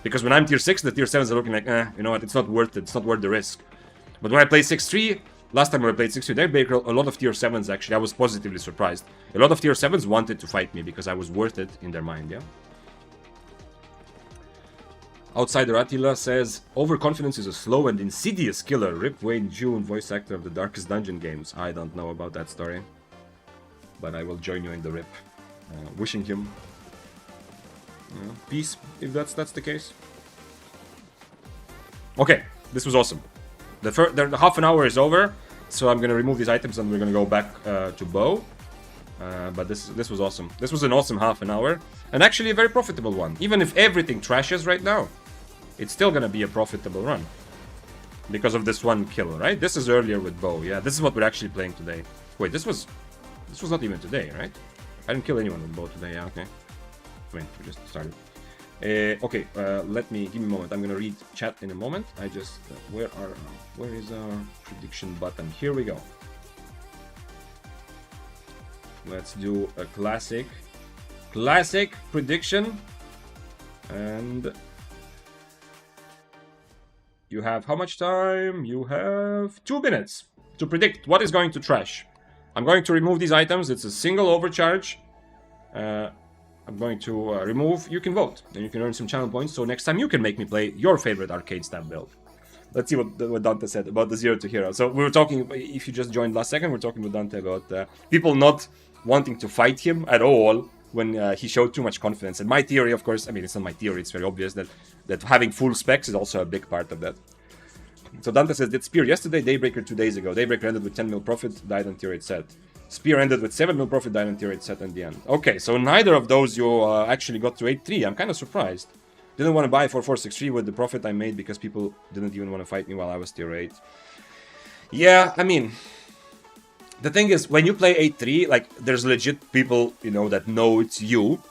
because when I'm tier 6, the tier 7s are looking like, you know what, it's not worth it, it's not worth the risk. But when I play 6-3, last time I played 6-3, there were a lot of tier 7s actually, I was positively surprised. A lot of tier 7s wanted to fight me because I was worth it in their mind, yeah? Outsider Attila says, overconfidence is a slow and insidious killer. Rip Wayne June, voice actor of the Darkest Dungeon games. I don't know about that story, but I will join you in the rip. Wishing him peace, if that's the case. Okay, this was awesome. The half an hour is over, so I'm gonna remove these items and we're gonna go back to bow. But this was awesome. This was an awesome half an hour, and actually a very profitable one. Even if everything trashes right now, it's still gonna be a profitable run. Because of this one kill, right? This is earlier with bow. Yeah, this is what we're actually playing today. Wait, this was not even today, right? I didn't kill anyone with bow today. Yeah, okay. Wait, we just started. Okay, give me a moment. I'm gonna read chat in a moment. I just where is our prediction button? Here we go. Let's do a classic prediction. And you have how much time? You have 2 minutes to predict what is going to trash. I'm going to remove these items. It's a single overcharge. I'm going to remove. You can vote, and you can earn some channel points. So next time you can make me play your favorite arcade stab build. Let's see what Dante said about the 0 to hero. So we were talking. If you just joined last second, we're talking with Dante about people not wanting to fight him at all when he showed too much confidence. And my theory, of course, I mean, it's not my theory. It's very obvious that having full specs is also a big part of that. So Dante says, did Spear yesterday, Daybreaker 2 days ago. Daybreaker ended with 10 mil profit, died on tier 8 set. Spear ended with 7 mil profit, died on tier 8 set at the end. Okay, so neither of those you actually got to 8-3. I'm kind of surprised. Didn't want to buy 4463 with the profit I made because people didn't even want to fight me while I was tier 8. Yeah, I mean, the thing is, when you play 8-3, like, there's legit people, you know, that know it's you.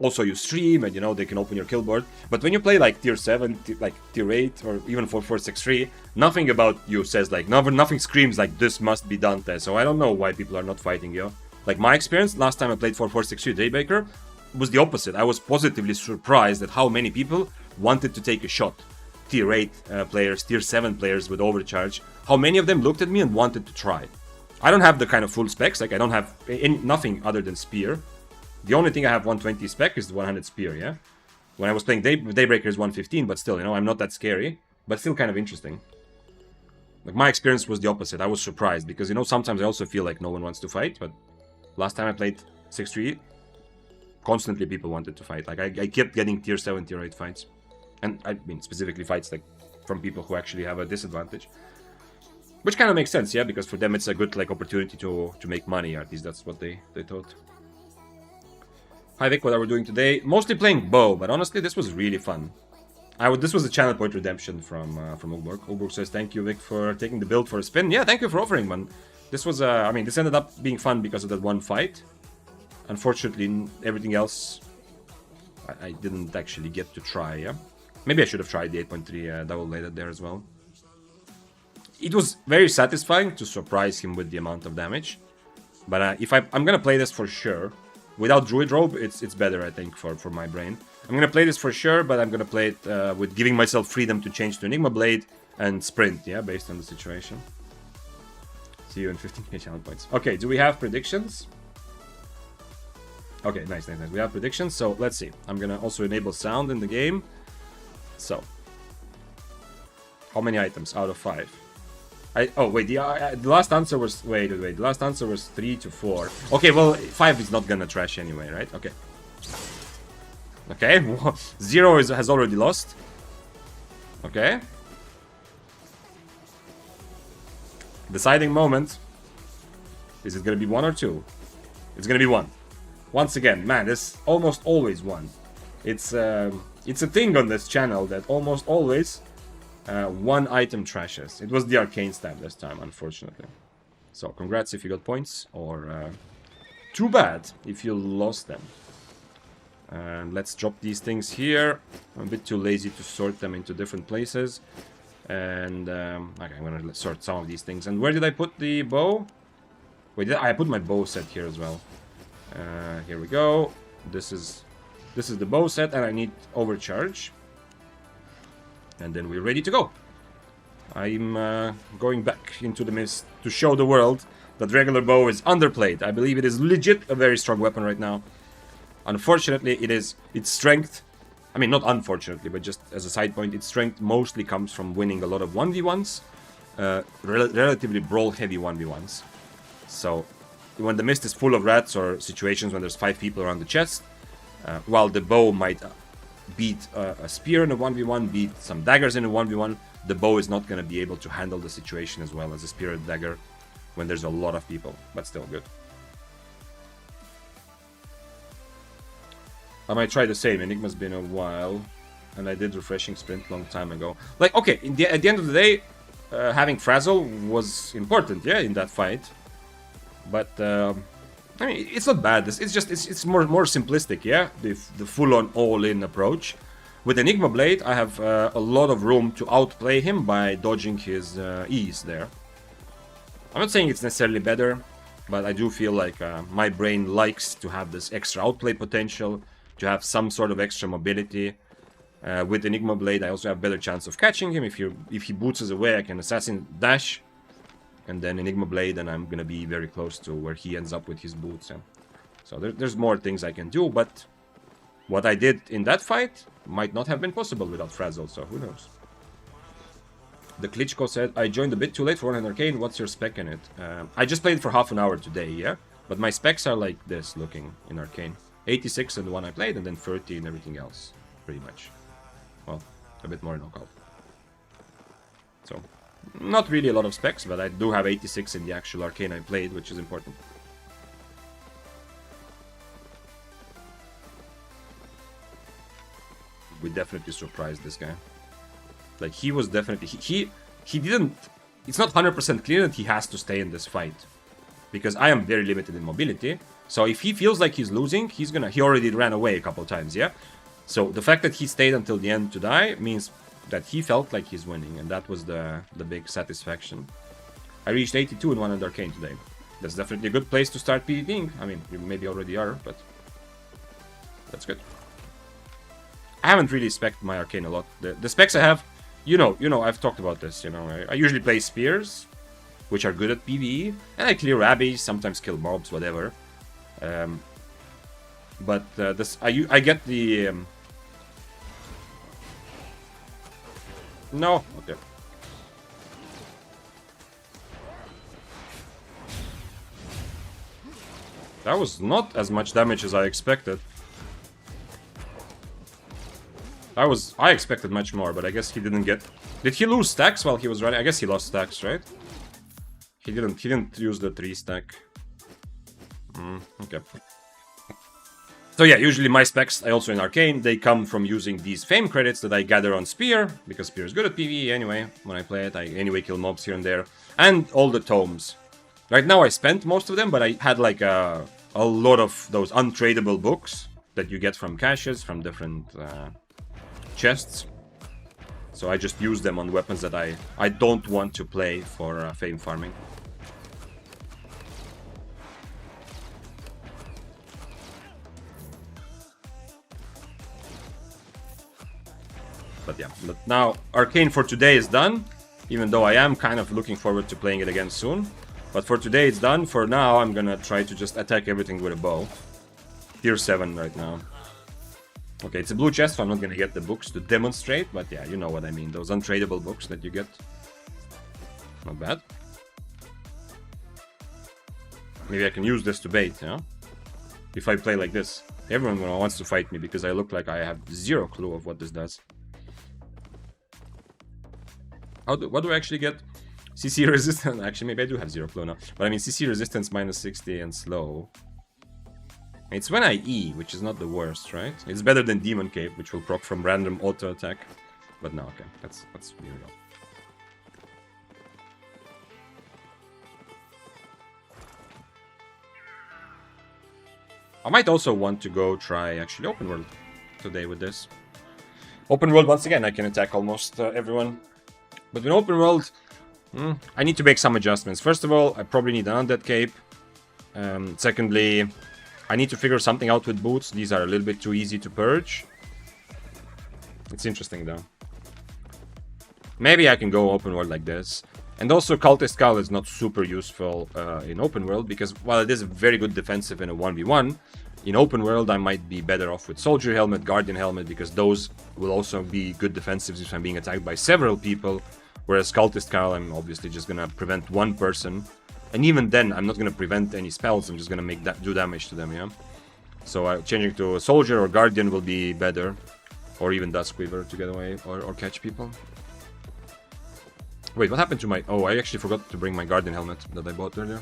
Also, you stream, and, you know, they can open your kill board. But when you play, like, tier 7, like, tier 8, or even 4463, nothing about you says, like, nothing screams, like, this must be Dante. So I don't know why people are not fighting you. Like, my experience, last time I played 4463 Daybreaker, was the opposite. I was positively surprised at how many people wanted to take a shot. Tier 8 players, tier 7 players with overcharge. How many of them looked at me and wanted to try. I don't have the kind of full specs, like, I don't have nothing other than Spear. The only thing I have 120 spec is the 100 Spear, yeah? When I was playing Daybreaker is 115, but still, you know, I'm not that scary. But still kind of interesting. Like, my experience was the opposite. I was surprised, because, you know, sometimes I also feel like no one wants to fight, but last time I played 6-3, constantly people wanted to fight. Like, I kept getting tier 7, tier 8 fights. And, I mean, specifically fights, like, from people who actually have a disadvantage. Which kind of makes sense, yeah? Because for them it's a good, like, opportunity to make money, at least that's what they thought. Hi Vic, what are we doing today? Mostly playing bow, but honestly, this was really fun. This was a channel point redemption from Ulborg. Ulborg says, thank you, Vic, for taking the build for a spin. Yeah, thank you for offering, man. This was, I mean, this ended up being fun because of that one fight. Unfortunately, everything else, I didn't actually get to try, yeah? Maybe I should have tried the 8.3 double-bladed there as well. It was very satisfying to surprise him with the amount of damage. But if I'm gonna play this for sure. Without Druid Robe, it's better, I think, for my brain. I'm gonna play this for sure, but I'm gonna play it with giving myself freedom to change to Enigma Blade and Sprint, yeah, based on the situation. See you in 15k channel points. Okay, do we have predictions? Okay, nice. We have predictions, so let's see. I'm gonna also enable sound in the game. So, how many items out of 5? Oh wait, the last answer was wait. The last answer was 3 to 4. Okay, well 5 is not gonna trash anyway, right? Okay. Okay, 0 has already lost. Okay. Deciding moment. Is it gonna be 1 or 2? It's gonna be 1. Once again, man, it's almost always 1. It's a thing on this channel that almost always. 1 item trashes. It was the arcane stab this time, unfortunately. So, congrats if you got points, or too bad if you lost them. And let's drop these things here. I'm a bit too lazy to sort them into different places. And, okay, I'm gonna sort some of these things. And where did I put the bow? Wait, I put my bow set here as well. Here we go. This is the bow set, and I need overcharge. And then we're ready to go. I'm going back into the mist to show the world that regular bow is underplayed. I believe it is legit a very strong weapon right now. Unfortunately, its strength, I mean, not unfortunately, but just as a side point, its strength mostly comes from winning a lot of 1v1s, relatively brawl-heavy 1v1s. So, when the mist is full of rats or situations when there's 5 people around the chest, while the bow might beat a spear in a 1v1, beat some daggers in a 1v1, the bow is not going to be able to handle the situation as well as a spear and dagger when there's a lot of people, but still good. I might try the same. Enigma's been a while. and I did refreshing sprint long time ago. Like, okay, at the end of the day, having Frazzle was important, yeah, in that fight. But I mean, it's not bad. It's more simplistic, yeah. The full-on all-in approach. With Enigma Blade, I have a lot of room to outplay him by dodging his E's there. I'm not saying it's necessarily better, but I do feel like my brain likes to have this extra outplay potential, to have some sort of extra mobility. With Enigma Blade, I also have better chance of catching him. If he boots us away, I can Assassin Dash, and then Enigma Blade, and I'm gonna be very close to where he ends up with his boots. Yeah. So there's more things I can do, but what I did in that fight might not have been possible without Frazzle, so who knows. The Klitschko said, I joined a bit too late for 100 Arcane, what's your spec in it? I just played for half an hour today, yeah? But my specs are like this looking in Arcane. 86 in the one I played, and then 30 in everything else, pretty much. Well, a bit more in knockout. So, not really a lot of specs, but I do have 86 in the actual Arcane I played, which is important. We definitely surprised this guy. Like, he was definitely... He didn't... It's not 100% clear that he has to stay in this fight. Because I am very limited in mobility. So if he feels like he's losing, he's gonna... He already ran away a couple times, yeah? So the fact that he stayed until the end to die means that he felt like he's winning. And that was the big satisfaction. I reached 82 in 100 Arcane today. That's definitely a good place to start PvPing. I mean, you maybe already are, but... That's good. I haven't really spec'd my Arcane a lot. The specs I have... You know, I've talked about this, you know. I usually play Spears, which are good at PvE, and I clear Abbeys, sometimes kill mobs, whatever. But I get the... No, okay. That was not as much damage as I expected. I expected much more, but I guess he didn't get... Did he lose stacks while he was running? I guess he lost stacks, right? He didn't use the 3 stack. Okay. So yeah, usually my specs, I also in Arcane, they come from using these fame credits that I gather on Spear, because Spear is good at PvE anyway. When I play it, I anyway kill mobs here and there. And all the tomes. Right now I spent most of them, but I had like a lot of those untradeable books that you get from caches, from different... chests, so I just use them on weapons that I don't want to play for fame farming. But yeah, but now Arcane for today is done, even though I am kind of looking forward to playing it again soon. But for today it's done. For now I'm gonna try to just attack everything with a bow. Tier 7 right now. Okay, it's a blue chest, so I'm not gonna get the books to demonstrate, but yeah, you know what I mean. Those untradeable books that you get. Not bad. Maybe I can use this to bait, yeah? If I play like this. Everyone wants to fight me because I look like I have zero clue of what this does. What do I actually get? CC resistance. Actually, maybe I do have zero clue now. But I mean, CC resistance minus 60 and slow. It's when I E, which is not the worst, right? It's better than Demon Cape, which will proc from random auto attack. But no, okay, that's weird. I might also want to go try actually open world today with this. Open world, once again, I can attack almost everyone. But in open world, I need to make some adjustments. First of all, I probably need an undead cape. Secondly, I need to figure something out with boots. These are a little bit too easy to purge. It's interesting though. Maybe I can go open world like this. And also Cultist Cowl is not super useful in open world, because while it is very good defensive in a 1v1, in open world I might be better off with Soldier Helmet, Guardian Helmet, because those will also be good defensives if I'm being attacked by several people. Whereas Cultist Cowl, I'm obviously just gonna prevent one person. And even then, I'm not going to prevent any spells, I'm just going to do damage to them, yeah? So changing to a Soldier or Guardian will be better. Or even Duskweaver to get away or catch people. Wait, what happened to my... Oh, I actually forgot to bring my Guardian Helmet that I bought earlier.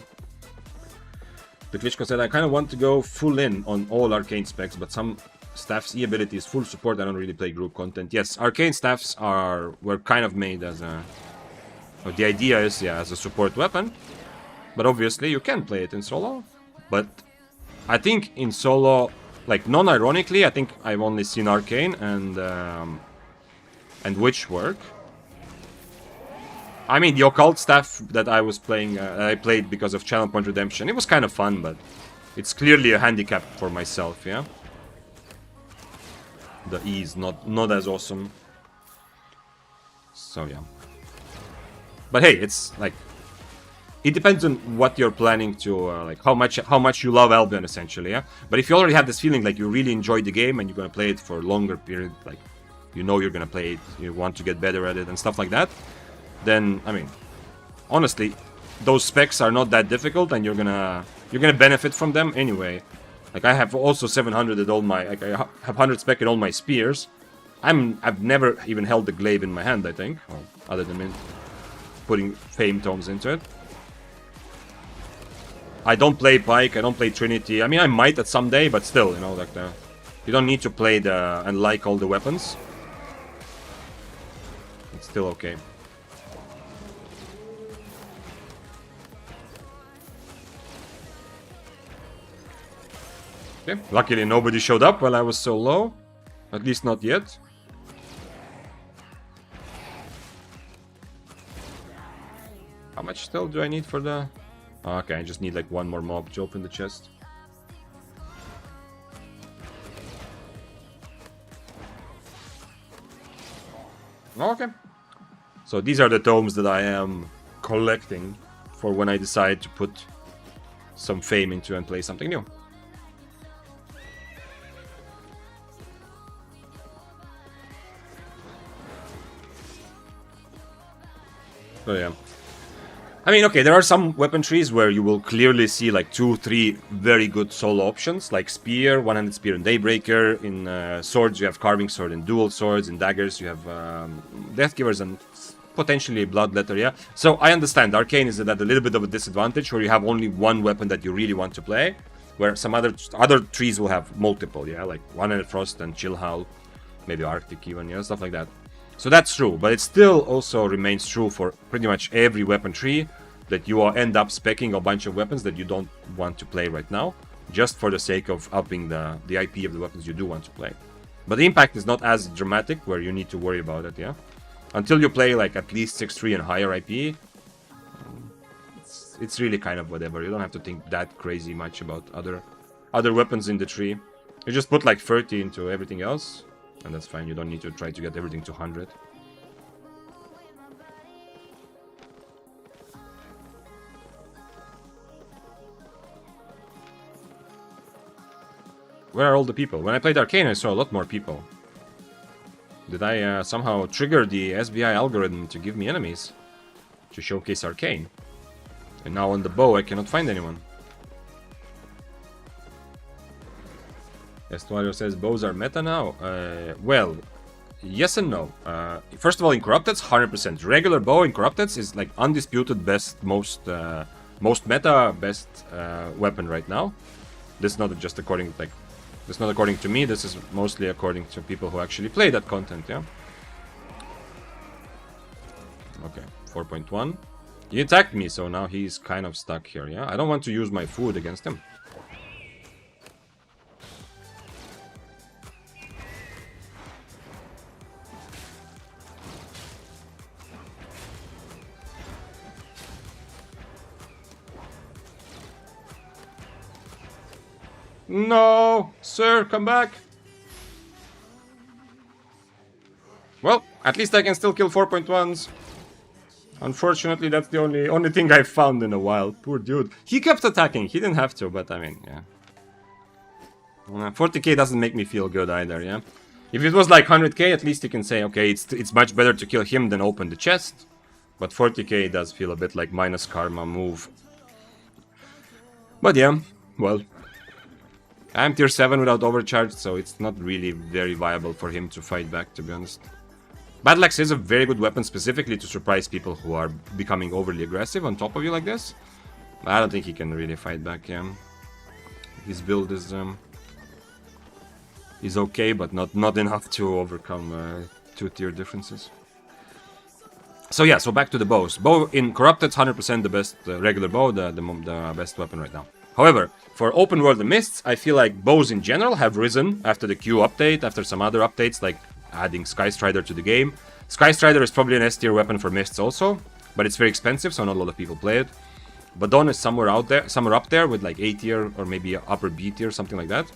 The Klitschko said, I kind of want to go full in on all Arcane specs, but Staff's E ability is full support. I don't really play group content. Yes, arcane staffs were kind of made as a... Or the idea is, yeah, as a support weapon. But obviously you can play it in solo. But I think in solo, like non-ironically, I think I've only seen arcane and witch work. I mean, the occult staff that I was playing, I played because of Channel Point Redemption. It was kind of fun, but it's clearly a handicap for myself, yeah? The E is not as awesome. So, yeah. But hey, it's like... It depends on what you're planning to, like, how much you love Albion, essentially, yeah? But if you already have this feeling like you really enjoy the game and you're gonna play it for a longer period, like, you know you're gonna play it, you want to get better at it and stuff like that, then, I mean, honestly, those specs are not that difficult and you're gonna benefit from them anyway. Like, I have also 700 at all my... Like, I have 100 spec in all my spears. I've never even held the glaive in my hand, I think. Well, other than putting Fame Tomes into it. I don't play Pike, I don't play Trinity. I mean, I might at some day, but still, you know, like you don't need to play and like all the weapons. It's still okay. Okay, luckily nobody showed up while I was so low. At least not yet. How much still do I need for the... Okay, I just need like one more mob to open the chest. Okay. So these are the tomes that I am collecting for when I decide to put some fame into and play something new. So yeah. I mean, okay, there are some weapon trees where you will clearly see like 2-3 very good solo options, like Spear, One-Handed Spear and Daybreaker. In swords, you have Carving Sword and Dual Swords. In daggers, you have Deathgivers and potentially Bloodletter, yeah. So I understand, Arcane is at a little bit of a disadvantage where you have only one weapon that you really want to play, where some other trees will have multiple, yeah, like One-Handed Frost and Chill Howl, maybe Arctic even, yeah, stuff like that. So that's true, but it still also remains true for pretty much every weapon tree that you will end up speccing a bunch of weapons that you don't want to play right now, just for the sake of upping the IP of the weapons you do want to play. But the impact is not as dramatic where you need to worry about it, yeah? Until you play like at least 6-3 and higher IP, it's really kind of whatever. You don't have to think that crazy much about other weapons in the tree. You just put like 30 into everything else, and that's fine. You don't need to try to get everything to 100. Where are all the people? When I played Arcane, I saw a lot more people. Did I somehow trigger the SBI algorithm to give me enemies? To showcase Arcane? And now on the bow, I cannot find anyone. Estuario says bows are meta now. Well, yes and no. First of all, in Corrupteds, 100%. Regular bow in Corrupteds is like undisputed best, most meta, best weapon right now. This is not just according like, this is not according to me. This is mostly according to people who actually play that content. Yeah. Okay, 4.1. He attacked me, so now he's kind of stuck here. Yeah, I don't want to use my food against him. No, sir, come back. Well, at least I can still kill 4.1s. Unfortunately, that's the only thing I've found in a while. Poor dude. He kept attacking. He didn't have to, but I mean, yeah. 40k doesn't make me feel good either, yeah. If it was like 100k, at least you can say, okay, it's much better to kill him than open the chest. But 40k does feel a bit like minus karma move. But yeah, well, I'm tier 7 without overcharge, so it's not really very viable for him to fight back, to be honest. Battle Axe is a very good weapon specifically to surprise people who are becoming overly aggressive on top of you like this. I don't think he can really fight back, yeah. His build is... is okay, but not enough to overcome 2-tier differences. So yeah, so back to the bows. Bow in Corrupted, 100% the best regular bow, the best weapon right now. However, for open world and mists, I feel like bows in general have risen after the Q update, after some other updates like adding Sky Strider to the game. Sky Strider is probably an S tier weapon for mists also, but it's very expensive, so not a lot of people play it. Badon is somewhere out there, somewhere up there with like A tier or maybe upper B tier, something like that.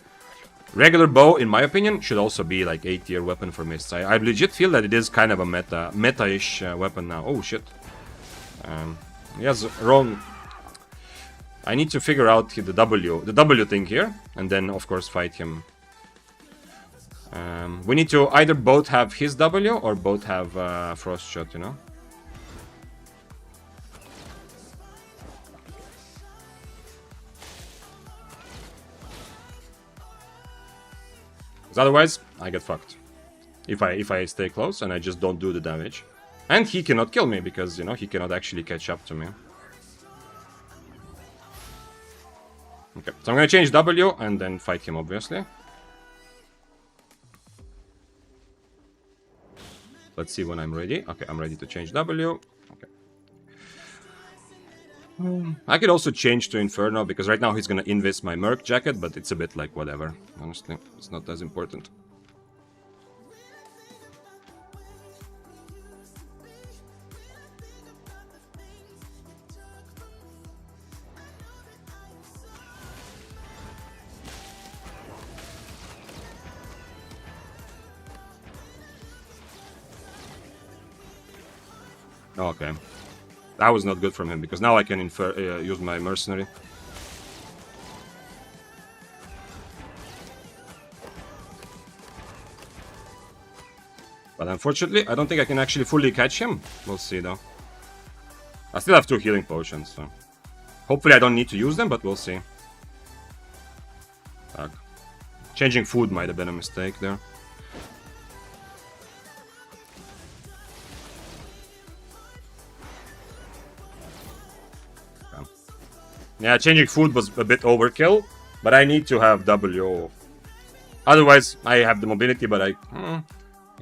Regular bow, in my opinion, should also be like A tier weapon for mists. I legit feel that it is kind of a meta-ish weapon now. Oh shit. Yes, wrong. I need to figure out the W thing here, and then of course fight him. We need to either both have his W or both have Frost Shot, you know? Because otherwise, I get fucked. If I stay close and I just don't do the damage. And he cannot kill me because, you know, he cannot actually catch up to me. Okay, so I'm gonna change W and then fight him, obviously. Let's see when I'm ready. Okay, I'm ready to change W. Okay. I could also change to Inferno, because right now he's gonna invis my Merc jacket, but it's a bit like whatever. Honestly, it's not as important. Okay. That was not good from him, because now I can use my Mercenary. But unfortunately, I don't think I can actually fully catch him. We'll see, though. I still have 2 healing potions, so... Hopefully I don't need to use them, but we'll see. Fuck. Changing food might have been a mistake there. Yeah, changing food was a bit overkill, but I need to have W. Otherwise, I have the mobility, but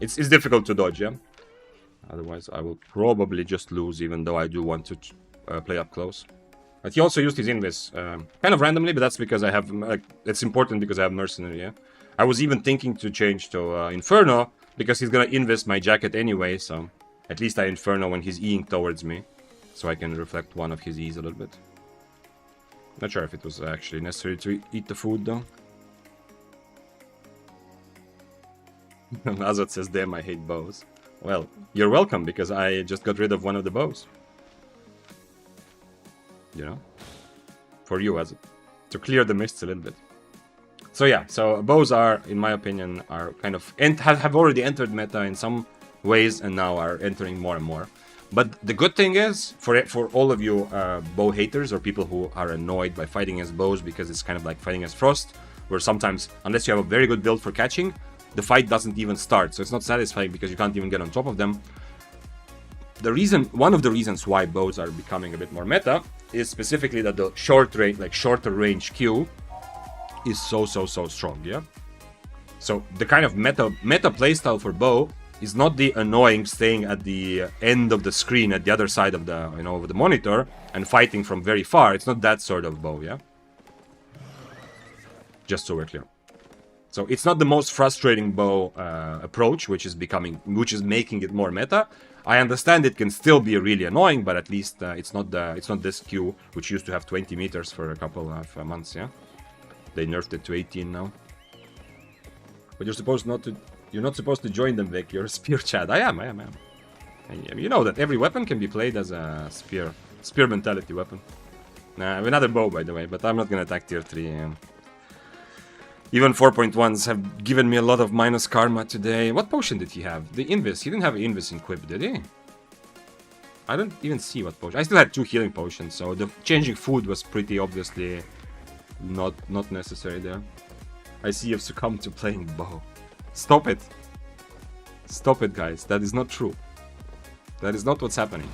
it's difficult to dodge, yeah? Otherwise, I will probably just lose, even though I do want to play up close. But he also used his invis, kind of randomly, but that's because I have... it's important because I have Mercenary, yeah? I was even thinking to change to Inferno, because he's gonna invis my jacket anyway, so... At least I Inferno when he's Eing towards me, so I can reflect one of his E's a little bit. Not sure if it was actually necessary to eat the food, though. Azot says, damn, I hate bows. Well, you're welcome, because I just got rid of one of the bows. You know? For you, Azot. To clear the mists a little bit. So yeah, so bows are, in my opinion, are kind of... have already entered meta in some ways, and now are entering more and more. But the good thing is, for all of you bow haters, or people who are annoyed by fighting as bows because it's kind of like fighting as Frost, where sometimes, unless you have a very good build for catching, the fight doesn't even start, so it's not satisfying because you can't even get on top of them. One of the reasons why bows are becoming a bit more meta is specifically that the shorter range Q is so strong, yeah? So the kind of meta playstyle for bow is not the annoying staying at the end of the screen at the other side of the, of the monitor and fighting from very far. It's not that sort of bow, yeah? Just so we're clear. So it's not the most frustrating bow approach, which is making it more meta. I understand it can still be really annoying, but at least it's not this Q, which used to have 20 meters for a couple of months, yeah? They nerfed it to 18 now. But you're not supposed to join them, Vic. You're a spear Chad. I am. And you know that every weapon can be played as a spear mentality weapon. Nah, I have another bow, by the way, but I'm not gonna attack tier 3. Even 4.1s have given me a lot of minus karma today. What potion did he have? The invis. He didn't have invis in Quip, did he? I don't even see what potion. I still had 2 healing potions, so the changing food was pretty obviously not necessary there. I see you've succumbed to playing bow. Stop it. Stop it, guys. That is not true. That is not what's happening.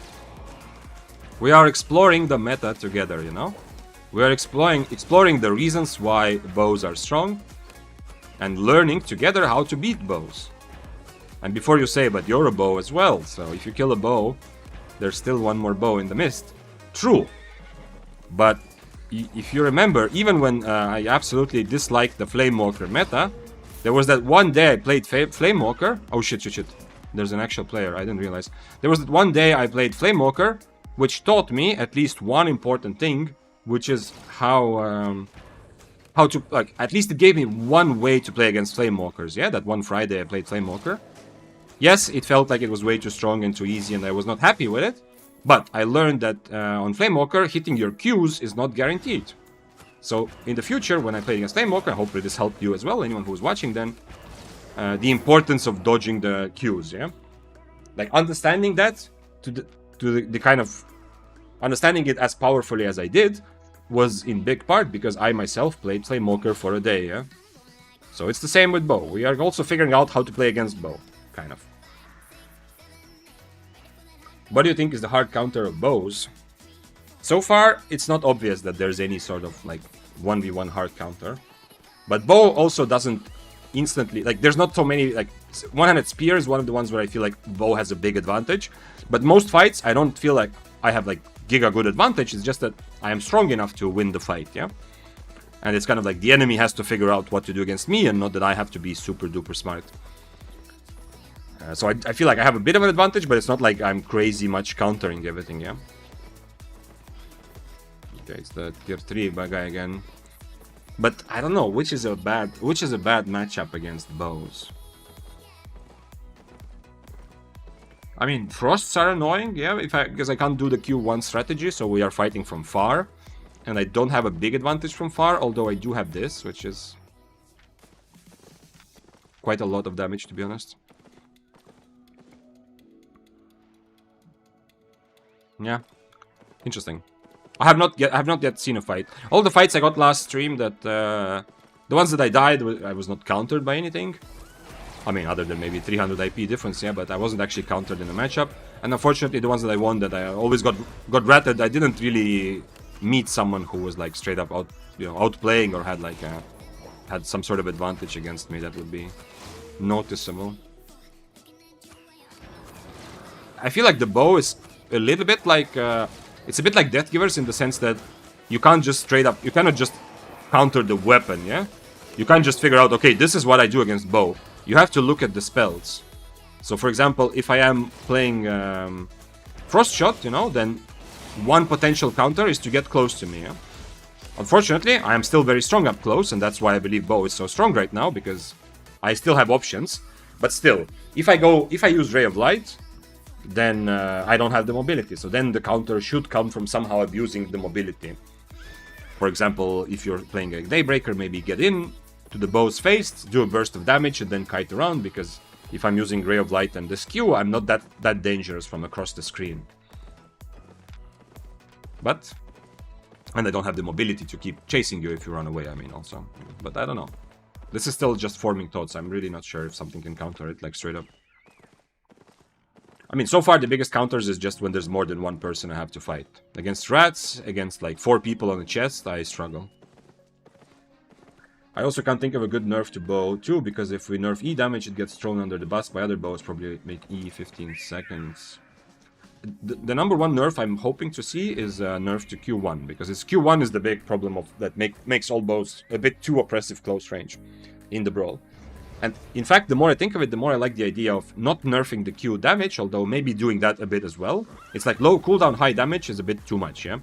We are exploring the meta together, you know? We are exploring the reasons why bows are strong. and learning together how to beat bows. And before you say, but you're a bow as well, so if you kill a bow, there's still one more bow in the mist. True. But if you remember, even when I absolutely disliked the Flamewalker meta, there was that one day I played Flamewalker. Oh shit. There's an actual player, I didn't realize. There was that one day I played Flamewalker, which taught me at least one important thing, which is how to, like, at least it gave me one way to play against Flamewalkers, yeah? That one Friday I played Flamewalker. Yes, it felt like it was way too strong and too easy, and I was not happy with it. But I learned that on Flamewalker, hitting your Qs is not guaranteed. So in the future, when I play against Flamewalker, hopefully this helped you as well, anyone who's watching then, the importance of dodging the Qs, yeah? Like, understanding that, to the kind of... Understanding it as powerfully as I did, was in big part because I myself played Flamewalker for a day, yeah? So it's the same with bow. We are also figuring out how to play against bow, kind of. What do you think is the hard counter of bows? So far, it's not obvious that there's any sort of, like, 1v1 hard counter. But bow also doesn't instantly... Like, there's not so many... Like, one-handed spear is one of the ones where I feel like bow has a big advantage. But most fights, I don't feel like I have, like, giga good advantage. It's just that I am strong enough to win the fight, yeah? And it's kind of like the enemy has to figure out what to do against me, and not that I have to be super duper smart. So I feel like I have a bit of an advantage, but it's not like I'm crazy much countering everything, yeah? Okay, it's the tier 3 guy again. But I don't know which is a bad matchup against bows. I mean, frosts are annoying, yeah, because I can't do the Q1 strategy, so we are fighting from far. And I don't have a big advantage from far, although I do have this, which is quite a lot of damage, to be honest. Yeah, interesting. I have not yet seen a fight. All the fights I got last stream, that the ones that I died, I was not countered by anything. I mean, other than maybe 300 IP difference, yeah, but I wasn't actually countered in a matchup. And unfortunately, the ones that I won, that I always got ratted, I didn't really meet someone who was like straight up outplaying or had like had some sort of advantage against me that would be noticeable. I feel like the bow is a little bit like it's a bit like Death Givers in the sense that you can't just straight up, you cannot just counter the weapon, yeah? You can't just figure out, okay, this is what I do against bow. You have to look at the spells. So for example, if I am playing Frost Shot, you know, then one potential counter is to get close to me, yeah? Unfortunately, I am still very strong up close, and that's why I believe bow is so strong right now, because I still have options. But still, if I use Ray of Light, then I don't have the mobility. So then the counter should come from somehow abusing the mobility. For example, if you're playing a Daybreaker, maybe get in to the bow's face, do a burst of damage, and then kite around, because if I'm using Ray of Light and the skew, I'm not that dangerous from across the screen. But... And I don't have the mobility to keep chasing you if you run away, I mean, also. But I don't know. This is still just forming thoughts. I'm really not sure if something can counter it, like, straight up. I mean, so far, the biggest counters is just when there's more than one person I have to fight. Against rats, against, like, 4 people on a chest, I struggle. I also can't think of a good nerf to bow, too, because if we nerf E damage, it gets thrown under the bus by other bows, probably make E 15 seconds. The number one nerf I'm hoping to see is nerf to Q1, because Q1 is the big problem of that makes all bows a bit too oppressive close range in the brawl. And in fact, the more I think of it, the more I like the idea of not nerfing the Q damage, although maybe doing that a bit as well. It's like low cooldown, high damage is a bit too much, yeah?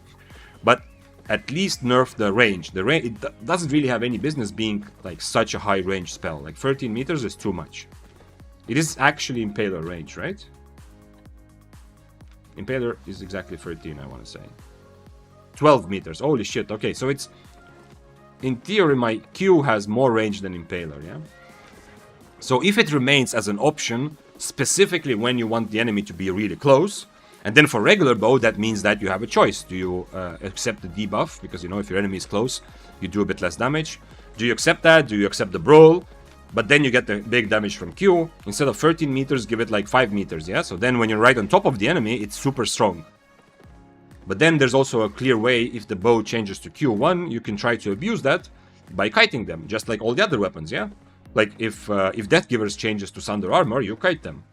But at least nerf the range. The range, it doesn't really have any business being like such a high range spell. Like 13 meters is too much. It is actually Impaler range, right? Impaler is exactly 13, I want to say. 12 meters. Holy shit. Okay, so it's... In theory, my Q has more range than Impaler, yeah? So if it remains as an option, specifically when you want the enemy to be really close, and then for regular bow, that means that you have a choice. Do you accept the debuff? Because, you know, if your enemy is close, you do a bit less damage. Do you accept that? Do you accept the brawl? But then you get the big damage from Q. Instead of 13 meters, give it like 5 meters, yeah? So then when you're right on top of the enemy, it's super strong. But then there's also a clear way, if the bow changes to Q1, you can try to abuse that by kiting them, just like all the other weapons, yeah? Like, if Death Givers changes to Sunder Armor, you kite them.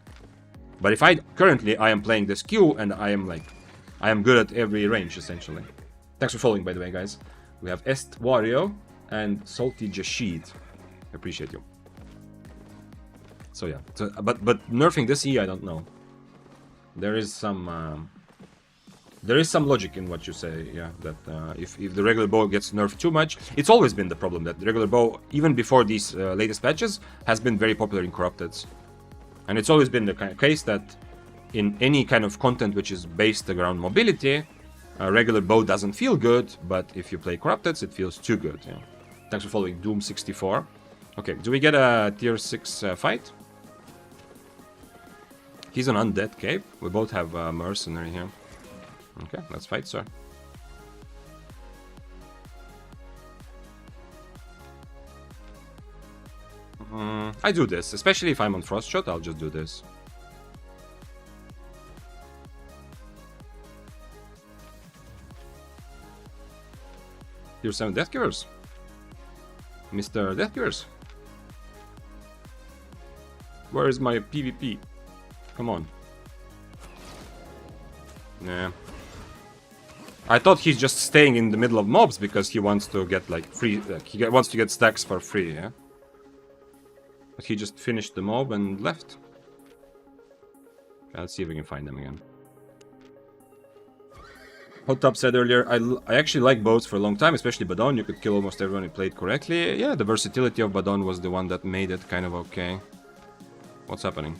But if currently I am playing this Q, and I am good at every range, essentially. Thanks for following, by the way, guys. We have Est Wario and Salty Jashid. Appreciate you. So yeah, but nerfing this E, I don't know. There is some logic in what you say, yeah. That if the regular bow gets nerfed too much, it's always been the problem that the regular bow, even before these latest patches, has been very popular in Corrupteds, and it's always been the case that in any kind of content which is based around mobility, a regular bow doesn't feel good, but if you play Corrupteds, it feels too good. Yeah. Thanks for following Doom64. Okay, do we get a tier 6 fight? He's an undead cape. We both have mercenary here. Okay, let's fight, sir. I do this, especially if I'm on frost shot. I'll just do this. Tier 7 Death Givers. Mr. Death Givers. Where is my PvP? Come on. Nah. I thought he's just staying in the middle of mobs because he wants to get like free. He wants to get stacks for free, yeah. But he just finished the mob and left. Okay, let's see if we can find them again. Hot Top said earlier, I actually like bows for a long time, especially Badon. You could kill almost everyone who played correctly. Yeah, the versatility of Badon was the one that made it kind of okay. What's happening?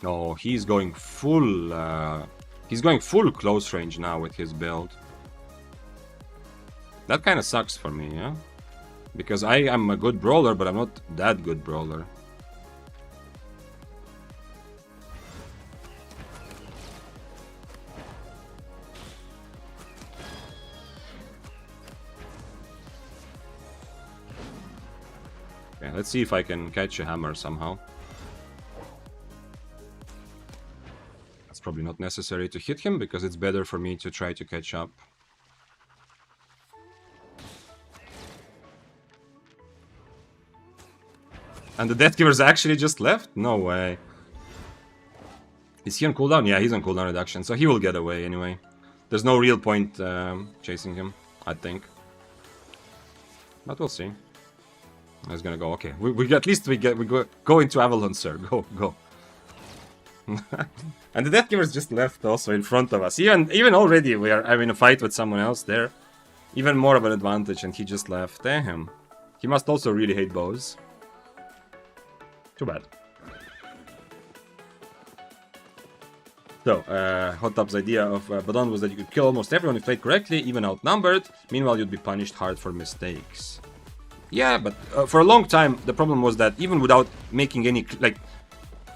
No, he's going full close range now with his build. That kind of sucks for me, yeah? Because I am a good brawler, but I'm not that good brawler. Okay, let's see if I can catch a hammer somehow. It's probably not necessary to hit him, because it's better for me to try to catch up. And the Death Givers actually just left? No way. Is he on cooldown? Yeah, he's on cooldown reduction, so he will get away anyway. There's no real point chasing him, I think. But we'll see. He's gonna go. Okay, we go into Avalon, sir. Go. And the Death Givers just left also in front of us. Even already we are having a fight with someone else there. Even more of an advantage, and he just left. Damn. He must also really hate bows. Too bad. So, Hot Top's idea of Badon was that you could kill almost everyone if played correctly, even outnumbered. Meanwhile, you'd be punished hard for mistakes. Yeah, but for a long time, the problem was that even without making any...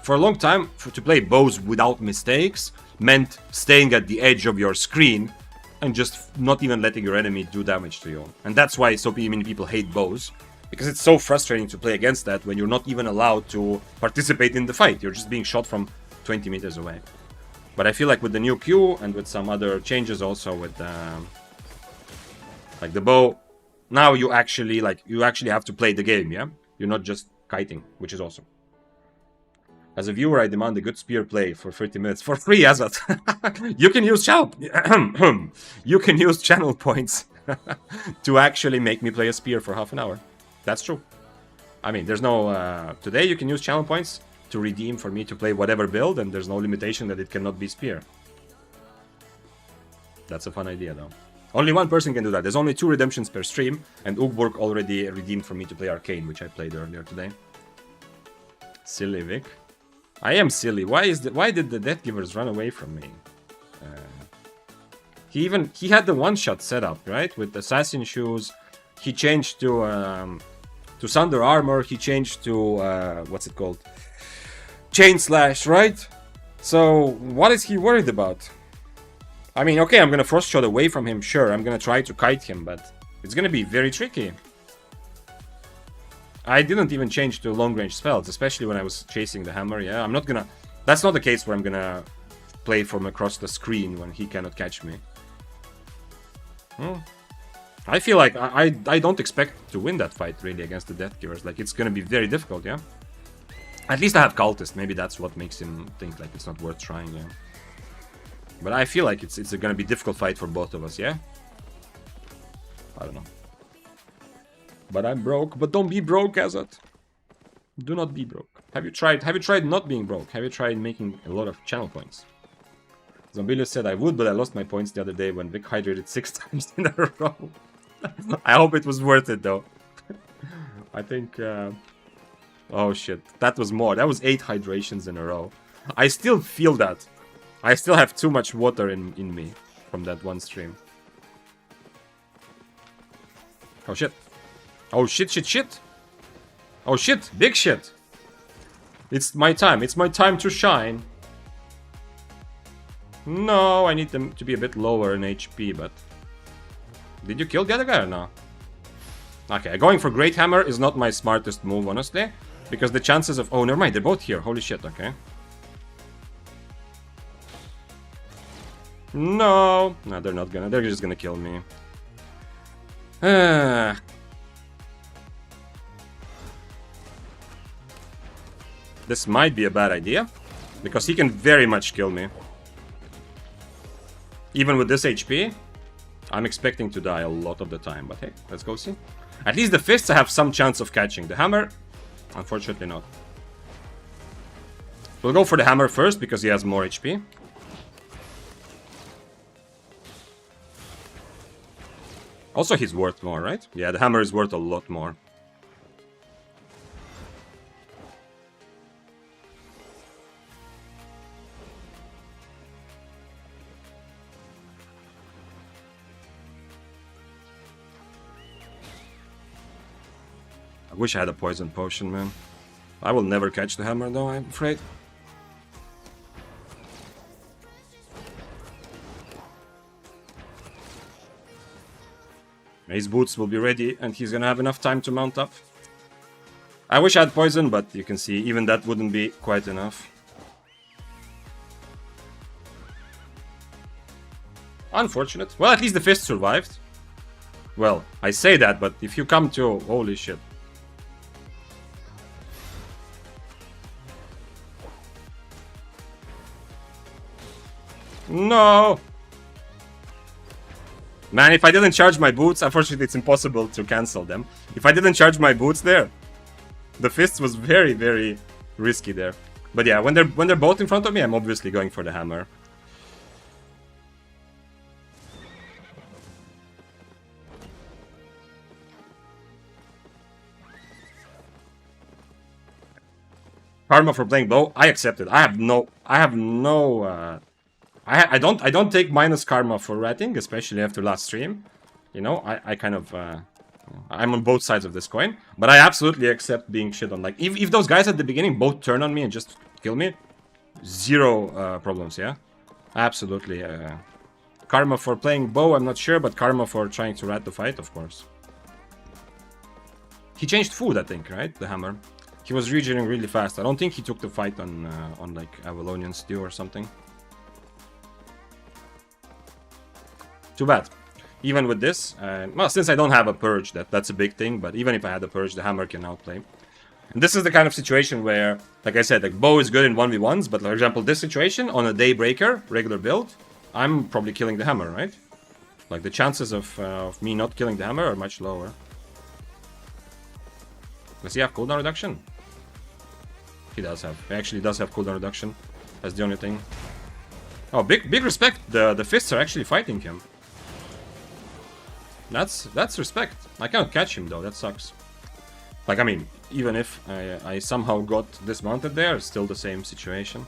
for a long time, to play bows without mistakes meant staying at the edge of your screen and just not even letting your enemy do damage to you. And that's why so many people hate bows. Because it's so frustrating to play against that when you're not even allowed to participate in the fight. You're just being shot from 20 meters away. But I feel like with the new Q and with some other changes also with like the bow, now you actually have to play the game, yeah? You're not just kiting, which is awesome. As a viewer, I demand a good spear play for 30 minutes for free, Azat. You can use channel points to actually make me play a spear for half an hour. That's true. I mean, there's no... today you can use channel points to redeem for me to play whatever build, and there's no limitation that it cannot be spear. That's a fun idea, though. Only one person can do that. There's only 2 redemptions per stream, and Ugborg already redeemed for me to play Arcane, which I played earlier today. Silly Vic. I am silly. Why did the Death Givers run away from me? He had the one-shot setup, right? With assassin shoes. He changed to Sunder Armor. He changed to what's it called? Chain Slash, right? So what is he worried about? I mean, okay, I'm gonna frost shot away from him. Sure, I'm gonna try to kite him, but it's gonna be very tricky. I didn't even change to long-range spells, especially when I was chasing the hammer, yeah? I'm not gonna... That's not the case where I'm gonna play from across the screen when he cannot catch me. I feel like I don't expect to win that fight really against the Death Givers. Like it's gonna be very difficult, yeah. At least I have Cultist. Maybe that's what makes him think like it's not worth trying, yeah. But I feel like it's gonna be a difficult fight for both of us, yeah. I don't know. But I'm broke. But don't be broke, Azat. Do not be broke. Have you tried not being broke? Have you tried making a lot of channel points? Zombilio said I would, but I lost my points the other day when Vic hydrated 6 times in a row. I hope it was worth it though. I think oh shit, that was more. That was 8 hydrations in a row. I still feel that. I still have too much water in me from that one stream. Oh shit. Oh shit. Oh shit, big shit. It's my time. It's my time to shine. No, I need them to be a bit lower in HP, but... Did you kill the other guy or no? Okay, going for Great Hammer is not my smartest move, honestly. Because the chances of... Oh, never mind, they're both here. Holy shit, okay. No, they're not gonna. They're just gonna kill me. This might be a bad idea. Because he can very much kill me. Even with this HP, I'm expecting to die a lot of the time. But hey, let's go see. At least the fists I have some chance of catching. The hammer, unfortunately not. We'll go for the hammer first because he has more HP. Also, he's worth more, right? Yeah, the hammer is worth a lot more. I wish I had a poison potion, man. I will never catch the hammer, though, I'm afraid. His boots will be ready, and he's gonna have enough time to mount up. I wish I had poison, but you can see, even that wouldn't be quite enough. Unfortunate. Well, at least the fist survived. Well, I say that, but if you come to... Holy shit. No! Man, if I didn't charge my boots, unfortunately it's impossible to cancel them. If I didn't charge my boots there, the fists was very, very risky there. But yeah, when they're both in front of me, I'm obviously going for the hammer. Karma for playing bow, I accept it. I don't take minus karma for ratting, especially after last stream. You know, I kind of I'm on both sides of this coin, but I absolutely accept being shit on. Like if those guys at the beginning both turn on me and just kill me, zero problems. Yeah, absolutely. Karma for playing bow, I'm not sure, but karma for trying to rat the fight, of course. He changed food, I think, right? The hammer. He was regenerating really fast. I don't think he took the fight on like Avalonian stew or something. Too bad. Even with this, well, since I don't have a purge, that's a big thing. But even if I had a purge, the hammer can outplay. And this is the kind of situation where, like I said, like bow is good in 1v1s. But for example, this situation on a Daybreaker regular build, I'm probably killing the hammer, right? Like the chances of me not killing the hammer are much lower. Does he have cooldown reduction? He does have. He actually does have cooldown reduction. That's the only thing. Oh, big respect. The fists are actually fighting him. That's respect. I cannot catch him though. That sucks. Like, I mean, even if I somehow got dismounted there, it's still the same situation.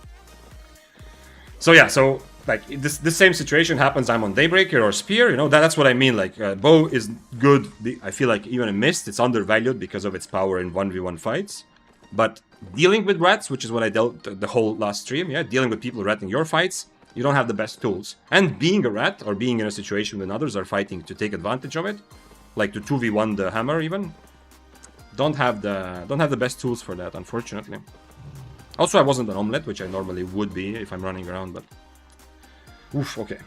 So yeah, so like this same situation happens. I'm on Daybreaker or Spear. You know, that's what I mean. Like bow is good. I feel like even in Mist, it's undervalued because of its power in 1v1 fights. But dealing with rats, which is what I dealt the whole last stream, yeah, dealing with people ratting your fights, you don't have the best tools. And being a rat or being in a situation when others are fighting to take advantage of it, like to 2v1 the hammer even, don't have the best tools for that, unfortunately. Also, I wasn't an omelette, which I normally would be if I'm running around, but oof, okay.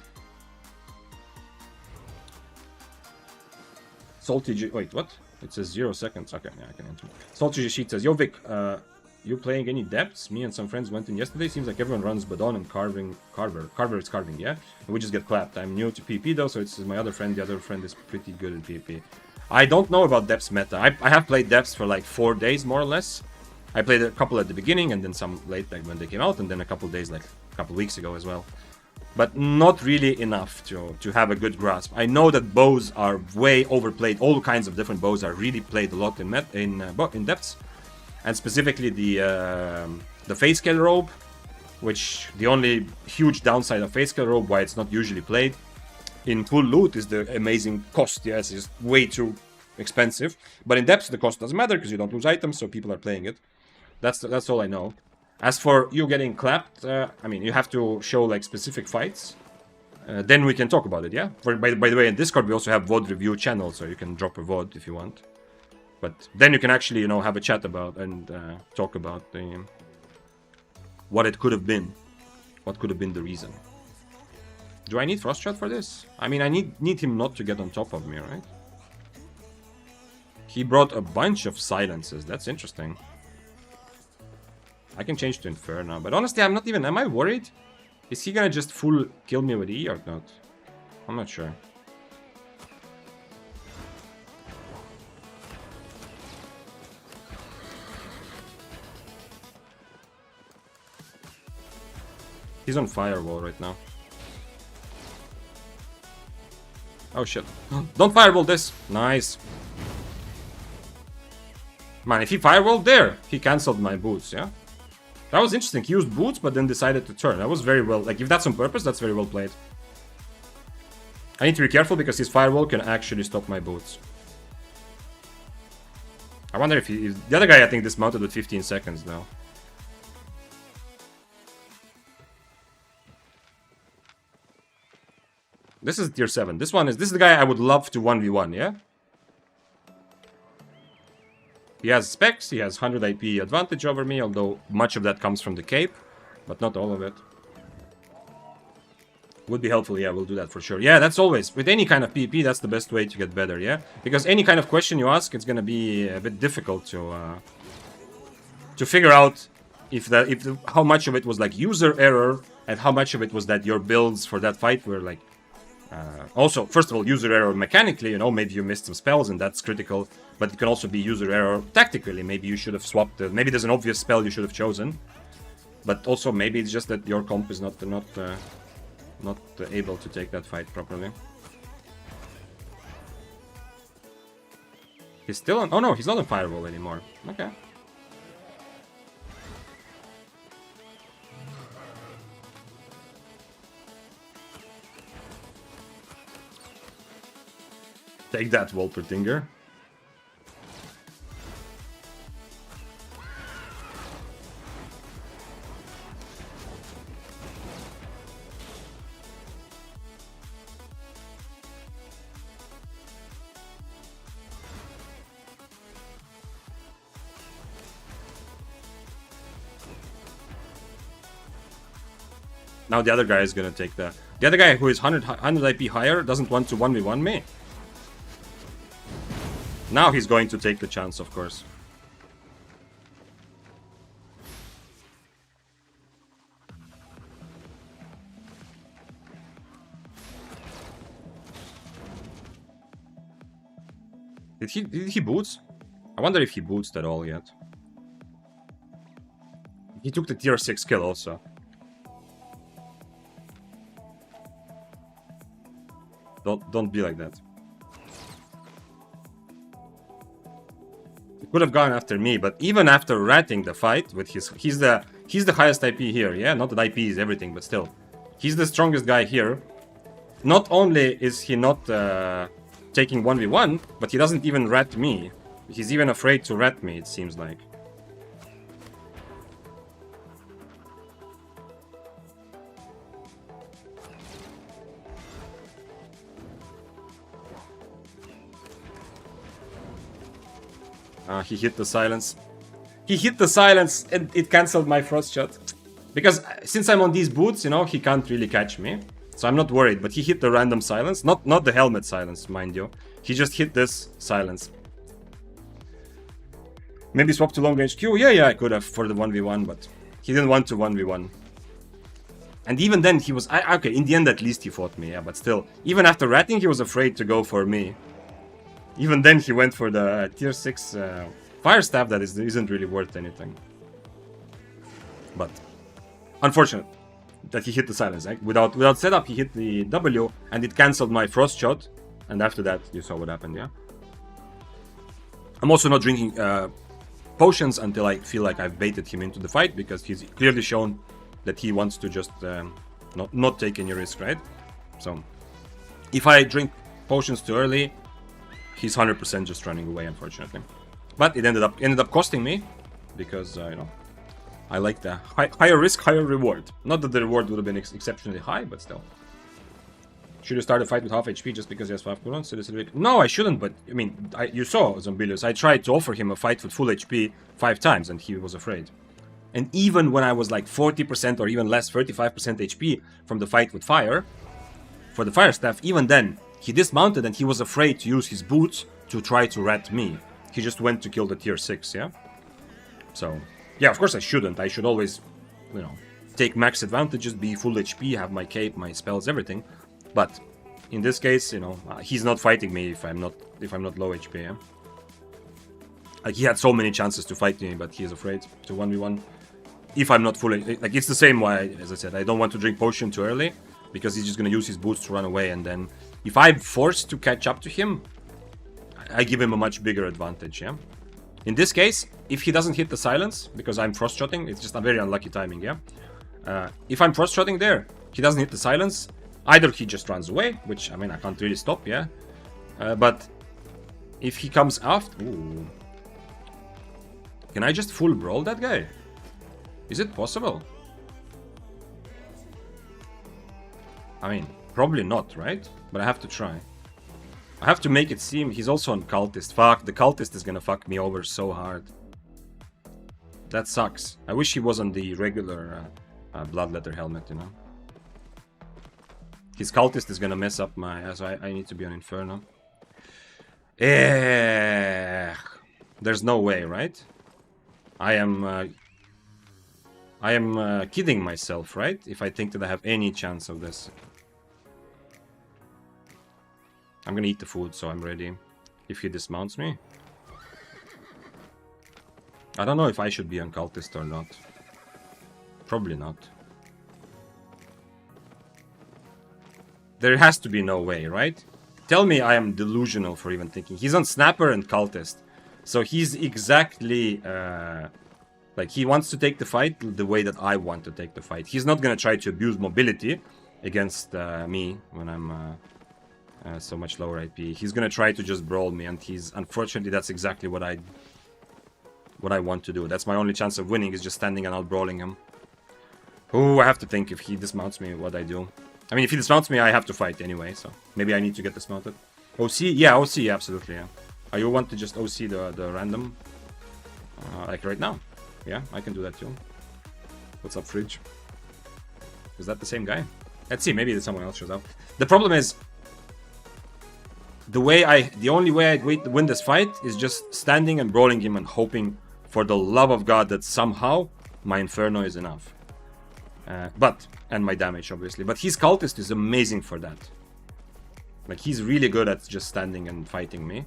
Wait, what? It says 0 seconds. Okay, yeah, I can enter. Salty Sheet says, Yo, Vic, you playing any depths? Me and some friends went in yesterday. Seems like everyone runs Badon and Carver. Carver is carving, yeah? And we just get clapped. I'm new to PP though, so it's my other friend. The other friend is pretty good at PP. I don't know about depths meta. I have played depths for like 4 days, more or less. I played a couple at the beginning, and then some late, like when they came out, and then a couple days, like a couple weeks ago as well. But not really enough to have a good grasp. I know that bows are way overplayed. All kinds of different bows are really played a lot in depths, and specifically the Phase Scale Robe, which the only huge downside of Phase Scale Robe, why it's not usually played in full loot, is the amazing cost. Yes, it's way too expensive. But in depths, the cost doesn't matter because you don't lose items, so people are playing it. That's all I know. As for you getting clapped, I mean, you have to show like specific fights. Then we can talk about it, yeah? By the way, in Discord we also have VOD review channel, so you can drop a VOD if you want. But then you can actually, you know, have a chat about and talk about what it could have been. What could have been the reason. Do I need Frost Shot for this? I mean, I need him not to get on top of me, right? He brought a bunch of silences. That's interesting. I can change to Inferno, but honestly, I'm not even... Am I worried? Is he gonna just full kill me with E or not? I'm not sure. He's on Firewall right now. Oh shit. Don't Firewall this! Nice. Man, if he Firewalled there, he cancelled my boots, yeah? That was interesting. He used boots, but then decided to turn. That was very well... Like, if that's on purpose, that's very well played. I need to be careful because his Firewall can actually stop my boots. I wonder if he... The other guy, I think, dismounted with 15 seconds now. This is tier 7. This is the guy I would love to 1v1, yeah? He has specs, he has 100 IP advantage over me, although much of that comes from the cape, but not all of it. Would be helpful, yeah, we'll do that for sure. Yeah, that's always, with any kind of PvP, that's the best way to get better, yeah? Because any kind of question you ask, it's gonna be a bit difficult to figure out how much of it was like user error, and how much of it was that your builds for that fight were like... also, first of all, user error mechanically, you know, maybe you missed some spells and that's critical, but it can also be user error tactically. Maybe you should have swapped, maybe there's an obvious spell you should have chosen, but also maybe it's just that your comp is not able to take that fight properly. He's still on... Oh no, he's not on Firewall anymore. Okay. Take that, Wolpertinger. Now the other guy is gonna take the... The other guy who is 100 IP higher doesn't want to 1v1 me. Now he's going to take the chance, of course. Did he boots? I wonder if he boots at all yet. He took the tier 6 kill also. Don't be like that. He could have gone after me, but even after ratting the fight with he's the highest IP here, yeah? Not that IP is everything, but still. He's the strongest guy here. Not only is he not taking 1v1, but he doesn't even rat me. He's even afraid to rat me, it seems like. He hit the silence. He hit the silence and it cancelled my frost shot. Because since I'm on these boots, you know, he can't really catch me. So I'm not worried, but he hit the random silence. Not the helmet silence, mind you. He just hit this silence. Maybe swap to long range Q? Yeah, I could have for the 1v1, but he didn't want to 1v1. And even then, he was... okay, in the end, at least he fought me, yeah, but still. Even after ratting, he was afraid to go for me. Even then, he went for the tier 6 fire staff that isn't really worth anything. But, unfortunate that he hit the silence. Right? Without setup, he hit the W, and it cancelled my frost shot. And after that, you saw what happened, yeah? I'm also not drinking potions until I feel like I've baited him into the fight, because he's clearly shown that he wants to just not take any risk, right? So, if I drink potions too early, he's 100% just running away, unfortunately. But it ended up costing me, because, you know, I like the higher risk, higher reward. Not that the reward would have been exceptionally high, but still. Should you start a fight with half HP just because he has 5 cooldowns? No, I shouldn't, but, I mean, you saw Zombilius. I tried to offer him a fight with full HP 5 times, and he was afraid. And even when I was like 40% or even less, 35% HP from the fight with fire, for the fire staff, even then, he dismounted and he was afraid to use his boots to try to rat me. He just went to kill the tier 6, yeah? So, yeah, of course I shouldn't. I should always, you know, take max advantages, be full HP, have my cape, my spells, everything. But in this case, you know, he's not fighting me if I'm not low HP, yeah? Like, he had so many chances to fight me, but he is afraid to 1v1. If I'm not fully... Like, it's the same why, as I said, I don't want to drink potion too early, because he's just going to use his boots to run away, and then if I'm forced to catch up to him, I give him a much bigger advantage, yeah? In this case, if he doesn't hit the silence, because I'm frost-shotting, it's just a very unlucky timing, yeah? If I'm frost-shotting there, he doesn't hit the silence, either he just runs away, which, I mean, I can't really stop, yeah? But if he comes after... Ooh. Can I just full brawl that guy? Is it possible? I mean, probably not, right? But I have to try. I have to make it seem he's also on cultist. Fuck, the cultist is gonna fuck me over so hard. That sucks. I wish he was on the regular bloodletter helmet, you know? His cultist is gonna mess up my... So I need to be on Inferno. There's no way, right? I am kidding myself, right? If I think that I have any chance of this. I'm gonna eat the food, so I'm ready. If he dismounts me. I don't know if I should be on cultist or not. Probably not. There has to be no way, right? Tell me I am delusional for even thinking. He's on Snapper and cultist. So he's exactly... like, he wants to take the fight the way that I want to take the fight. He's not gonna try to abuse mobility against me when I'm so much lower IP. He's gonna try to just brawl me, and he's... Unfortunately, that's exactly what I want to do. That's my only chance of winning, is just standing and out-brawling him. Oh, I have to think if he dismounts me, what I do. I mean, if he dismounts me, I have to fight anyway, so... Maybe I need to get dismounted. OC? Yeah, OC, absolutely, yeah. You want to just OC the random? Like right now. Yeah, I can do that too. What's up, Fridge? Is that the same guy? Let's see, maybe someone else shows up. The problem is... The only way I'd win this fight is just standing and brawling him and hoping for the love of God that somehow my Inferno is enough. And my damage, obviously. But his cultist is amazing for that. Like, he's really good at just standing and fighting me.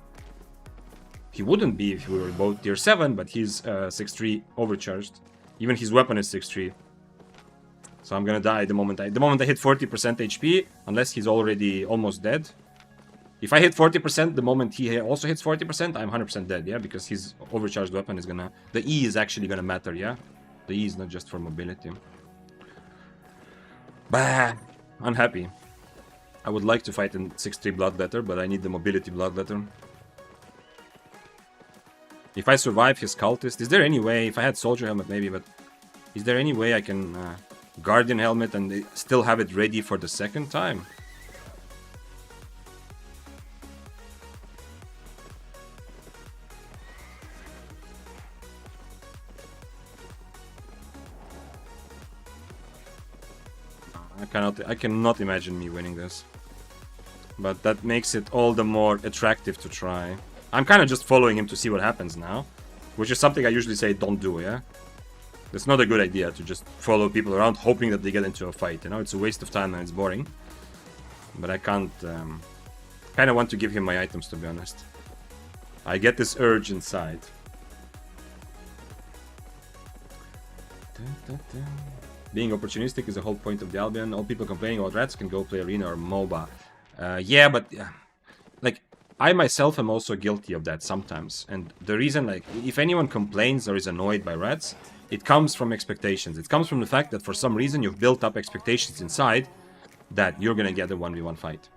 He wouldn't be if we were both tier 7, but he's 6-3 overcharged. Even his weapon is 6-3. So I'm gonna die the moment I hit 40% HP, unless he's already almost dead. If I hit 40%, the moment he also hits 40%, I'm 100% dead, yeah? Because his overcharged weapon is gonna... The E is actually gonna matter, yeah? The E is not just for mobility. Bah! Unhappy. I would like to fight in 6-3 Bloodletter, but I need the mobility Bloodletter. If I survive his cultist, is there any way... If I had Soldier Helmet, maybe, but... Is there any way I can Guardian Helmet and still have it ready for the second time? I cannot imagine me winning this. But that makes it all the more attractive to try. I'm kind of just following him to see what happens now. Which is something I usually say don't do, yeah? It's not a good idea to just follow people around hoping that they get into a fight, you know? It's a waste of time and it's boring. But I can't... kind of want to give him my items, to be honest. I get this urge inside. Being opportunistic is the whole point of the Albion. All people complaining about rats can go play Arena or MOBA. Yeah, but... like, I myself am also guilty of that sometimes. And the reason, like, if anyone complains or is annoyed by rats, it comes from expectations. It comes from the fact that for some reason you've built up expectations inside that you're gonna get a 1v1 fight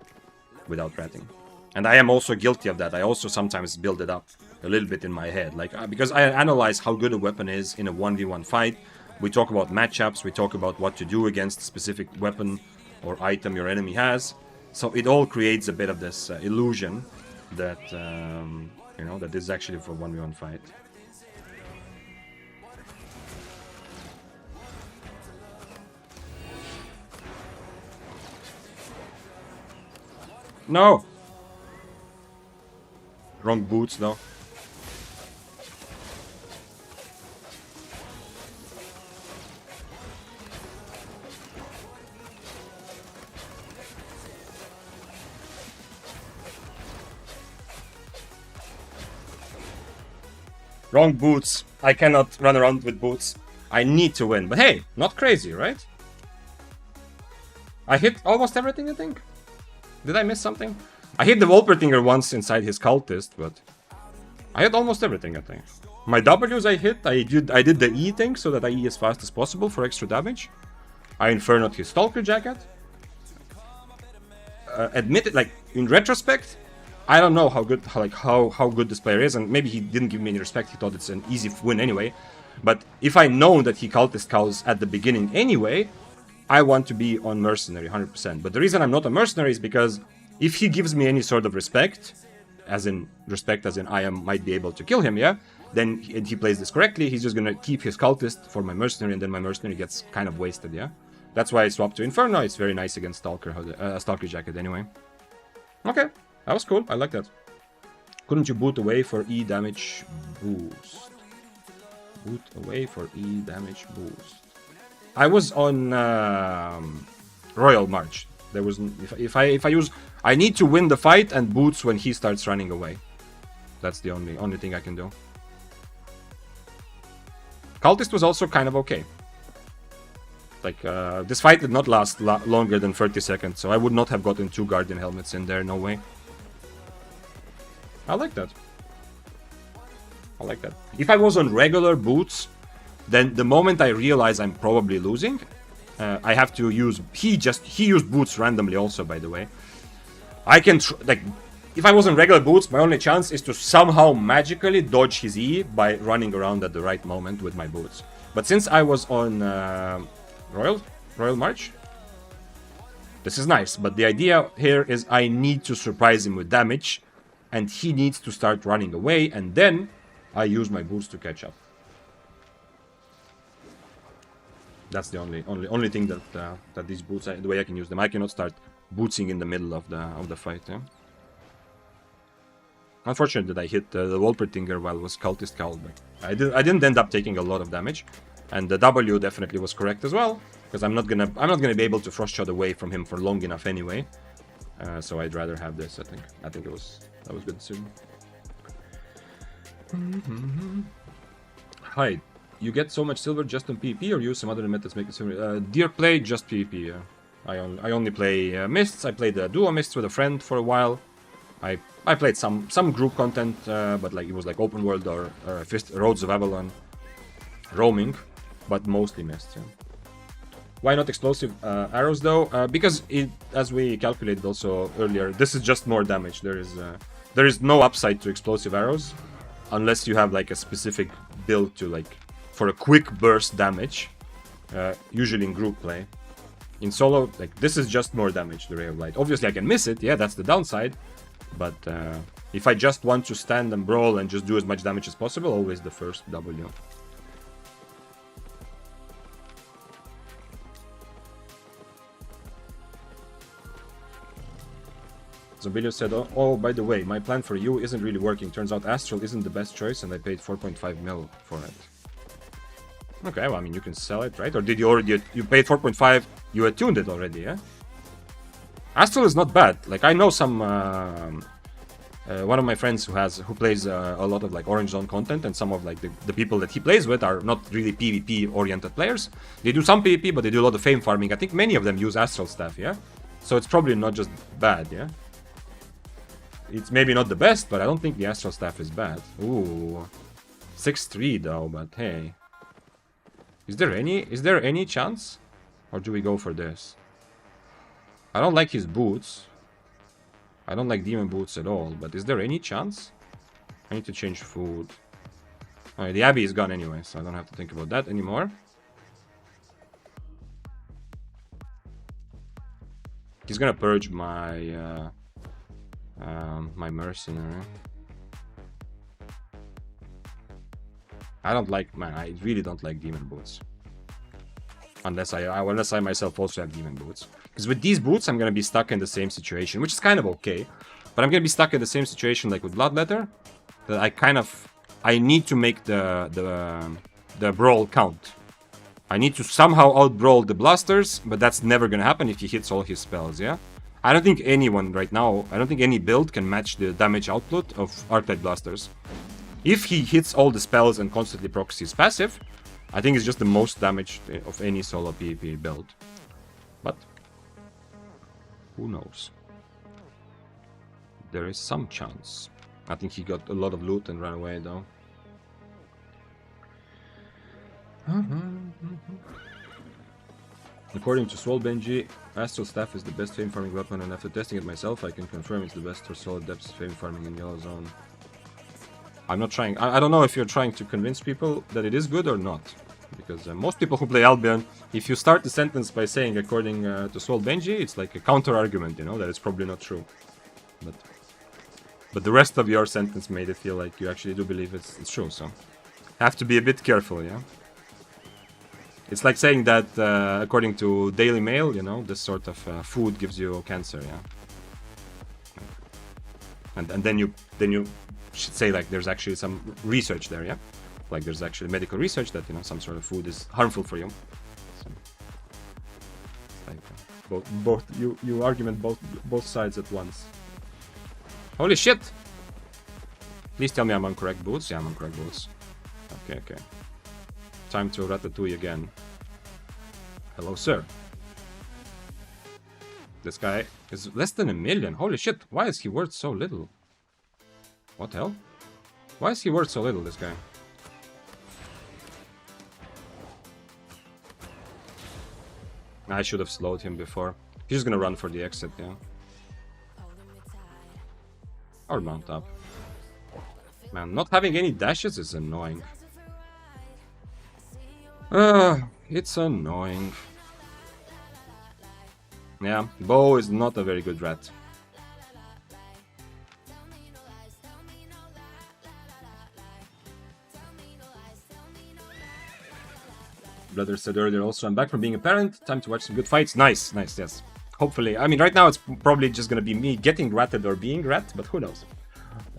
without ratting. And I am also guilty of that. I also sometimes build it up a little bit in my head. Like, because I analyze how good a weapon is in a 1v1 fight. We talk about matchups, we talk about what to do against a specific weapon or item your enemy has. So it all creates a bit of this illusion that, you know, that this is actually for a 1v1 fight. No! Wrong boots, though. Wrong boots. I cannot run around with boots. I need to win. But hey, not crazy, right? I hit almost everything, I think. Did I miss something? I hit the Wolpertinger once inside his cultist, but I hit almost everything, I think. My W's I hit, I did the E thing so that I E as fast as possible for extra damage. I infernoed his Stalker Jacket. Admitted, like, in retrospect, I don't know how good, how good this player is, and maybe he didn't give me any respect, he thought it's an easy win anyway. But if I know that he cultist calls at the beginning anyway, I want to be on Mercenary 100%. But the reason I'm not a Mercenary is because if he gives me any sort of respect, as in I might be able to kill him, yeah, then he plays this correctly, he's just gonna keep his cultist for my Mercenary, and then my Mercenary gets kind of wasted, yeah. That's why I swapped to Inferno. It's very nice against Stalker Jacket anyway. Okay, that was cool. I like that. Couldn't you boot away for E damage boost? Boot away for E damage boost. I was on Royal March. There was if I use, I need to win the fight and boots when he starts running away. That's the only thing I can do. Cultist was also kind of okay. Like, this fight did not last longer than 30 seconds, so I would not have gotten 2 Guardian helmets in there, no way. I like that. I like that. If I was on regular boots, then the moment I realize I'm probably losing, I have to use... He used boots randomly also, by the way. I can... like, if I was on regular boots, my only chance is to somehow magically dodge his E by running around at the right moment with my boots. But since I was on... Royal March? This is nice, but the idea here is I need to surprise him with damage, and he needs to start running away, and then I use my boots to catch up. That's the only thing that these boots, the way I can use them. I cannot start bootsing in the middle of the fight. Yeah? Unfortunate that I hit the Wolpertinger while it was Cultist Cowl, but I didn't end up taking a lot of damage. And the W definitely was correct as well, because I'm not gonna be able to frost shot away from him for long enough anyway. So I'd rather have this. I think that was a good decision. Hi, you get so much silver just on PvP, or use some other methods make it silver? Dear play, just PvP. I only play mists. I played the duo mists with a friend for a while. I played some group content, but like it was like open world or Roads of Avalon roaming. But mostly missed, yeah. Why not explosive arrows though? Because as we calculated also earlier, this is just more damage. There is no upside to explosive arrows, unless you have like a specific build to like for a quick burst damage. Usually in group play. In solo, like this is just more damage. The Ray of Light. Obviously, I can miss it. Yeah, that's the downside. But if I just want to stand and brawl and just do as much damage as possible, always the first W. Zombilio said, oh, by the way, my plan for you isn't really working. Turns out Astral isn't the best choice, and I paid 4.5 mil for it. Okay, well, I mean, you can sell it, right? Or did you already... You paid 4.5, you attuned it already, yeah? Astral is not bad. Like, I know some... one of my friends who plays a lot of like Orange Zone content, and some of like the people that he plays with are not really PvP oriented players. They do some PvP, but they do a lot of fame farming. I think many of them use Astral Staff, yeah? So it's probably not just bad, yeah? It's maybe not the best, but I don't think the Astral Staff is bad. Ooh. 6-3 though, but hey. Is there any chance? Or do we go for this? I don't like his boots. I don't like demon boots at all, but is there any chance? I need to change food. Alright, the Abbey is gone anyway, so I don't have to think about that anymore. He's gonna purge my my mercenary. I don't like, man, I really don't like demon boots. Unless I myself also have demon boots. Because with these boots, I'm gonna be stuck in the same situation, which is kind of okay. But I'm gonna be stuck in the same situation like with Bloodletter, that I need to make the brawl count. I need to somehow out-brawl the blasters, but that's never gonna happen if he hits all his spells, yeah? I don't think anyone right now, I don't think any build can match the damage output of Arclight blasters. If he hits all the spells and constantly procs his passive, I think it's just the most damage of any solo PvP build. But who knows? There is some chance. I think he got a lot of loot and ran away though. According to Swole Benji, Astral Staff is the best fame farming weapon, and after testing it myself, I can confirm it's the best for solid depths fame farming in Yellow Zone. I'm not trying. I don't know if you're trying to convince people that it is good or not. Because most people who play Albion, if you start the sentence by saying according to Swole Benji, it's like a counter argument, you know, that it's probably not true. But the rest of your sentence made it feel like you actually do believe it's true, so have to be a bit careful, yeah? It's like saying that according to Daily Mail, you know, this sort of food gives you cancer, yeah? And then you should say like there's actually some research there, yeah? Like there's actually medical research that, you know, some sort of food is harmful for you. So, like you argument both sides at once. Holy shit! Please tell me I'm on correct boots. Yeah, I'm on correct boots. Okay. Time to Ratatouille again. Hello, sir. This guy is less than 1 million. Holy shit! Why is he worth so little? What the hell? Why is he worth so little, this guy? I should have slowed him before. He's just gonna run for the exit, yeah. Or mount up. Man, not having any dashes is annoying. It's annoying. Yeah, Bo is not a very good rat. Brother said earlier also, I'm back from being a parent. Time to watch some good fights. Nice, yes. Hopefully. I mean, right now it's probably just gonna be me getting ratted or being rat, but who knows?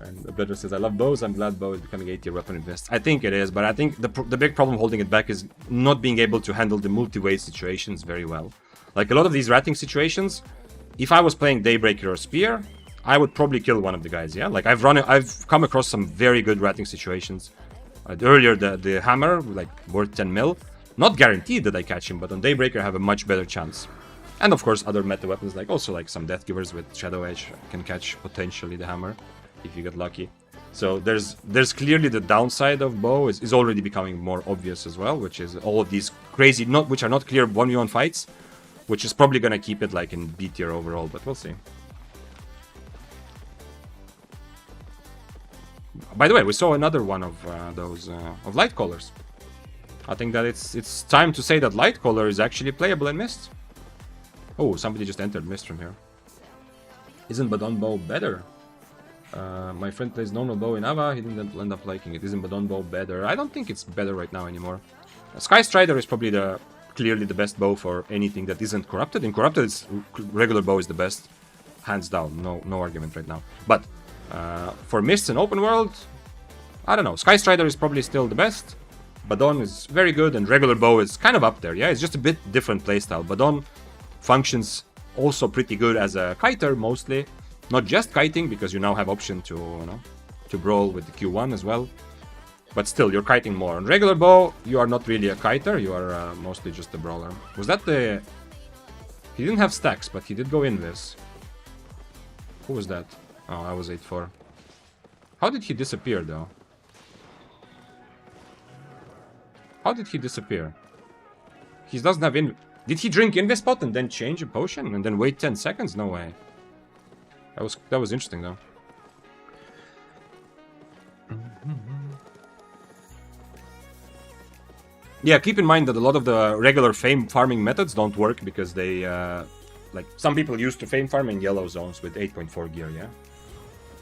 And the brother says, I love bows. I'm glad bow is becoming 8-tier weapon invest. I think it is, but I think the big problem holding it back is not being able to handle the multi-way situations very well. Like a lot of these ratting situations, if I was playing Daybreaker or Spear, I would probably kill one of the guys, yeah? Like I've come across some very good ratting situations. Earlier, the hammer, like worth 10 mil. Not guaranteed that I catch him, but on Daybreaker I have a much better chance. And of course other meta weapons, like also like some Death Givers with Shadow Edge can catch potentially the hammer, if you get lucky. So there's clearly the downside of bow is already becoming more obvious as well, which is all of these crazy, which are not clear 1v1 fights, which is probably gonna keep it like in B tier overall, but we'll see. By the way, we saw another one of those of Light Callers. I think that it's time to say that Light Caller is actually playable in Mist. Oh, somebody just entered Mist from here. Isn't Badon Bow better? My friend plays normal bow in Ava, he didn't end up liking it. Isn't Badon Bow better? I don't think it's better right now anymore. Sky Strider is probably clearly the best bow for anything that isn't corrupted. In corrupted, regular bow is the best. hands down, no argument right now. But for Mists and open world, I don't know. Sky Strider is probably still the best. Badon is very good, and regular bow is kind of up there. Yeah, it's just a bit different playstyle. Badon functions also pretty good as a kiter mostly, not just kiting, because you now have option to to brawl with the Q1 as well. But still, you're kiting more. On regular bow, you are not really a kiter. You are mostly just a brawler. Was that the? He didn't have stacks, but he did go in this. Who was that? Oh, I was 8-4. How did he disappear though? How did he disappear? He doesn't have in. Did he drink Invispot and then change a potion and then wait 10 seconds? No way. That was interesting though. Yeah, keep in mind that a lot of the regular fame farming methods don't work because they like some people used to fame farm in yellow zones with 8.4 gear. Yeah,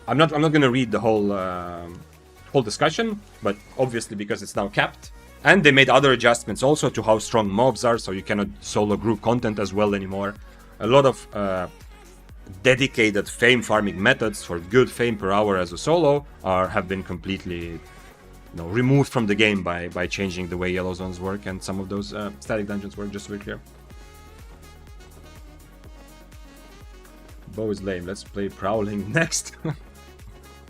I'm not gonna read the whole discussion, but obviously because it's now capped. And they made other adjustments also to how strong mobs are, so you cannot solo group content as well anymore. A lot of dedicated fame farming methods for good fame per hour as a solo have been completely removed from the game by changing the way yellow zones work and some of those static dungeons work, just to be clear. Bow is lame, let's play Prowling next.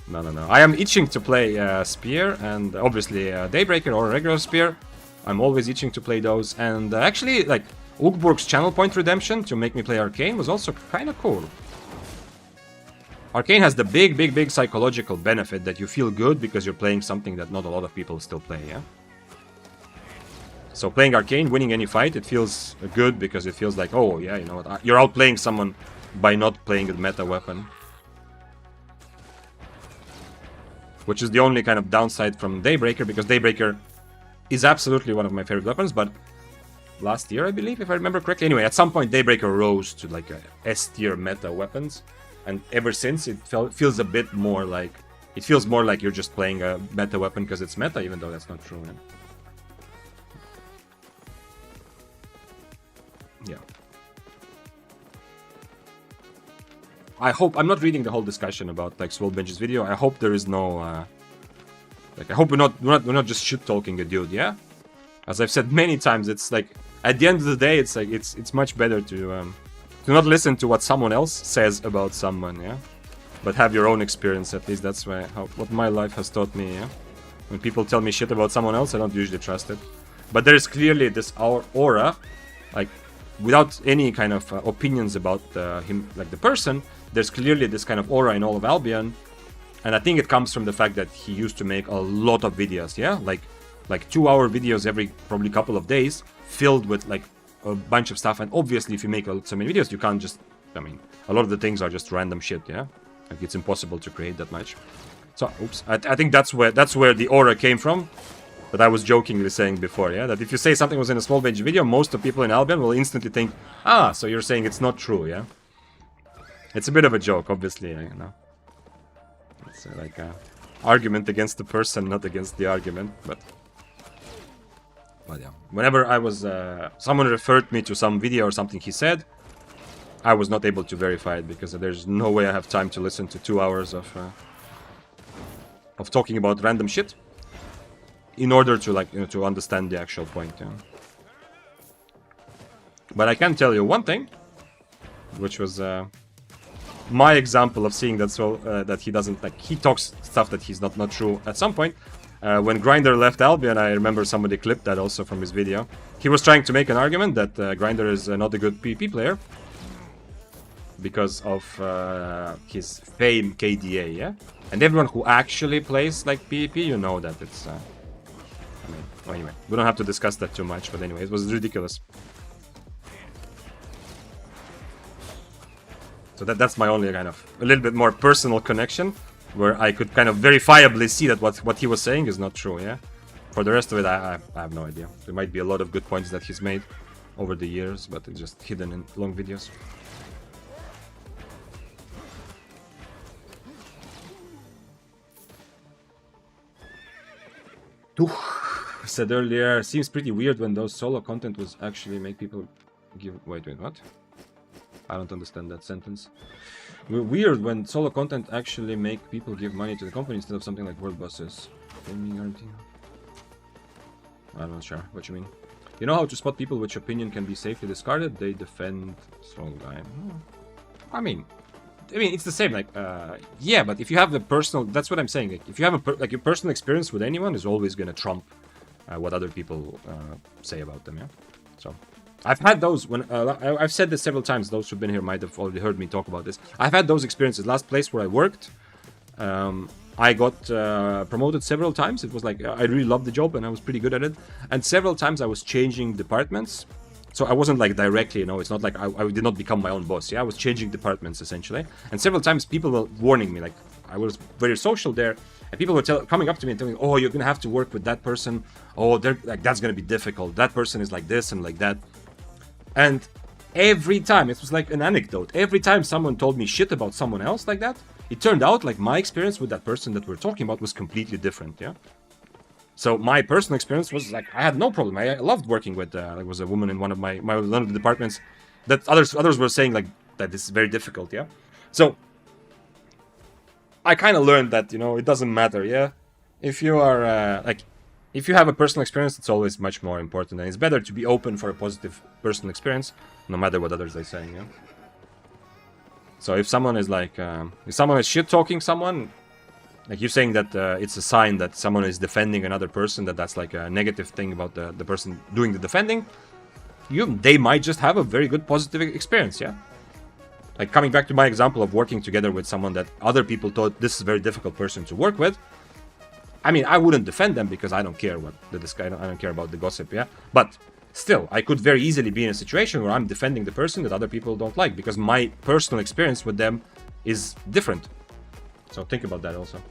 No. I am itching to play Spear and obviously Daybreaker or regular Spear. I'm always itching to play those. And actually, like, Ugburg's channel point redemption to make me play Arcane was also kind of cool. Arcane has the big psychological benefit that you feel good because you're playing something that not a lot of people still play, yeah? So playing Arcane, winning any fight, it feels good because it feels like, oh yeah, you know what, you're outplaying someone by not playing a meta weapon. Which is the only kind of downside from Daybreaker, because Daybreaker is absolutely one of my favorite weapons, but last year, I believe, if I remember correctly. Anyway, at some point, Daybreaker rose to like a S-tier meta weapons, and ever since, it feels a bit more like... It feels more like you're just playing a meta weapon because it's meta, even though that's not true, man. Yeah. I hope... I'm not reading the whole discussion about, like, Swolebench's video. I hope there is no... like, I hope we're not just shit-talking a dude, yeah? As I've said many times, it's like... At the end of the day, it's like... It's much better to not listen to what someone else says about someone, yeah? But have your own experience, at least. That's what my life has taught me, yeah? When people tell me shit about someone else, I don't usually trust it. But there is clearly this aura, like, without any kind of opinions about him, like the person, there's clearly this kind of aura in all of Albion. And I think it comes from the fact that he used to make a lot of videos, yeah? Like 2-hour videos every probably couple of days, filled with like a bunch of stuff. And obviously, if you make so many videos, you can't just... I mean, a lot of the things are just random shit, yeah? Like, it's impossible to create that much. So, oops. I think that's where the aura came from. That I was jokingly saying before, yeah? That if you say something was in a Swolebench video, most of people in Albion will instantly think, ah, so you're saying it's not true, yeah? It's a bit of a joke, obviously, you know? It's like an argument against the person, not against the argument, but yeah. Whenever I was... someone referred me to some video or something he said, I was not able to verify it, because there's no way I have time to listen to 2 hours of talking about random shit in order to, like, you know, to understand the actual point, yeah. But I can tell you one thing, which was my example of seeing that that he doesn't, like, he talks stuff that he's not true at some point. When Grinder left Albion, I remember somebody clipped that also from his video. He was trying to make an argument that Grinder is not a good PvP player because of his fame KDA, yeah? And everyone who actually plays, like, PvP, you know that it's... I mean, well, anyway, we don't have to discuss that too much, but anyway, it was ridiculous. So that's my only kind of a little bit more personal connection, where I could kind of verifiably see that what he was saying is not true, yeah? For the rest of it, I have no idea. There might be a lot of good points that he's made over the years, but it's just hidden in long videos. Said earlier, seems pretty weird when those solo content was actually make people give... Wait, what? I don't understand that sentence. Weird when solo content actually make people give money to the company instead of something like world buses. I'm not sure what you mean. You know how to spot people which opinion can be safely discarded? They defend strong guy. I mean, it's the same. Like, yeah, but if you have the personal, that's what I'm saying. Like, if you have like your personal experience with anyone is always gonna trump what other people say about them. Yeah. So, I've had those when I've said this several times. Those who've been here might have already heard me talk about this. I've had those experiences. Last place where I worked, I got promoted several times. It was like I really loved the job and I was pretty good at it. And several times I was changing departments. So I wasn't like directly, it's not like I did not become my own boss. Yeah, I was changing departments essentially. And several times people were warning me, like I was very social there, and people were coming up to me and telling me, "Oh, you're gonna have to work with that person. Oh, they're like that's gonna be difficult. That person is like this and like that." And every time it was like an anecdote. Every time someone told me shit about someone else like that, it turned out like my experience with that person that we're talking about was completely different. Yeah. So my personal experience was like I had no problem. I loved working with. There was a woman in one of one of the departments that others were saying like that this is very difficult. Yeah. So I kind of learned that it doesn't matter. Yeah. If you are if you have a personal experience, it's always much more important, and it's better to be open for a positive personal experience, no matter what others are saying. Yeah. So if someone is like if someone is shit talking someone. Like you're saying that it's a sign that someone is defending another person, that's like a negative thing about the person doing the defending. They might just have a very good positive experience, yeah? Like coming back to my example of working together with someone that other people thought this is a very difficult person to work with. I mean, I wouldn't defend them because I don't care I don't care about the gossip, yeah? But still, I could very easily be in a situation where I'm defending the person that other people don't like because my personal experience with them is different. So think about that also.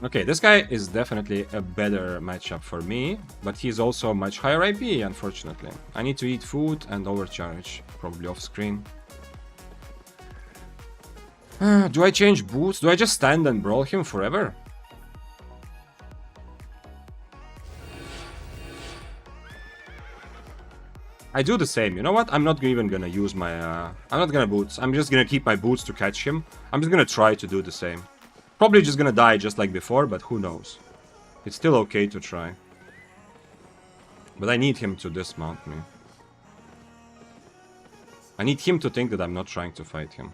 Okay, this guy is definitely a better matchup for me, but he's also much higher IP, unfortunately. I need to eat food and overcharge, probably off screen. Do I change boots? Do I just stand and brawl him forever? I do the same. You know what? I'm not even gonna use my... I'm not gonna boots. I'm just gonna keep my boots to catch him. I'm just gonna try to do the same. Probably just gonna die just like before, but who knows. It's still okay to try. But I need him to dismount me. I need him to think that I'm not trying to fight him.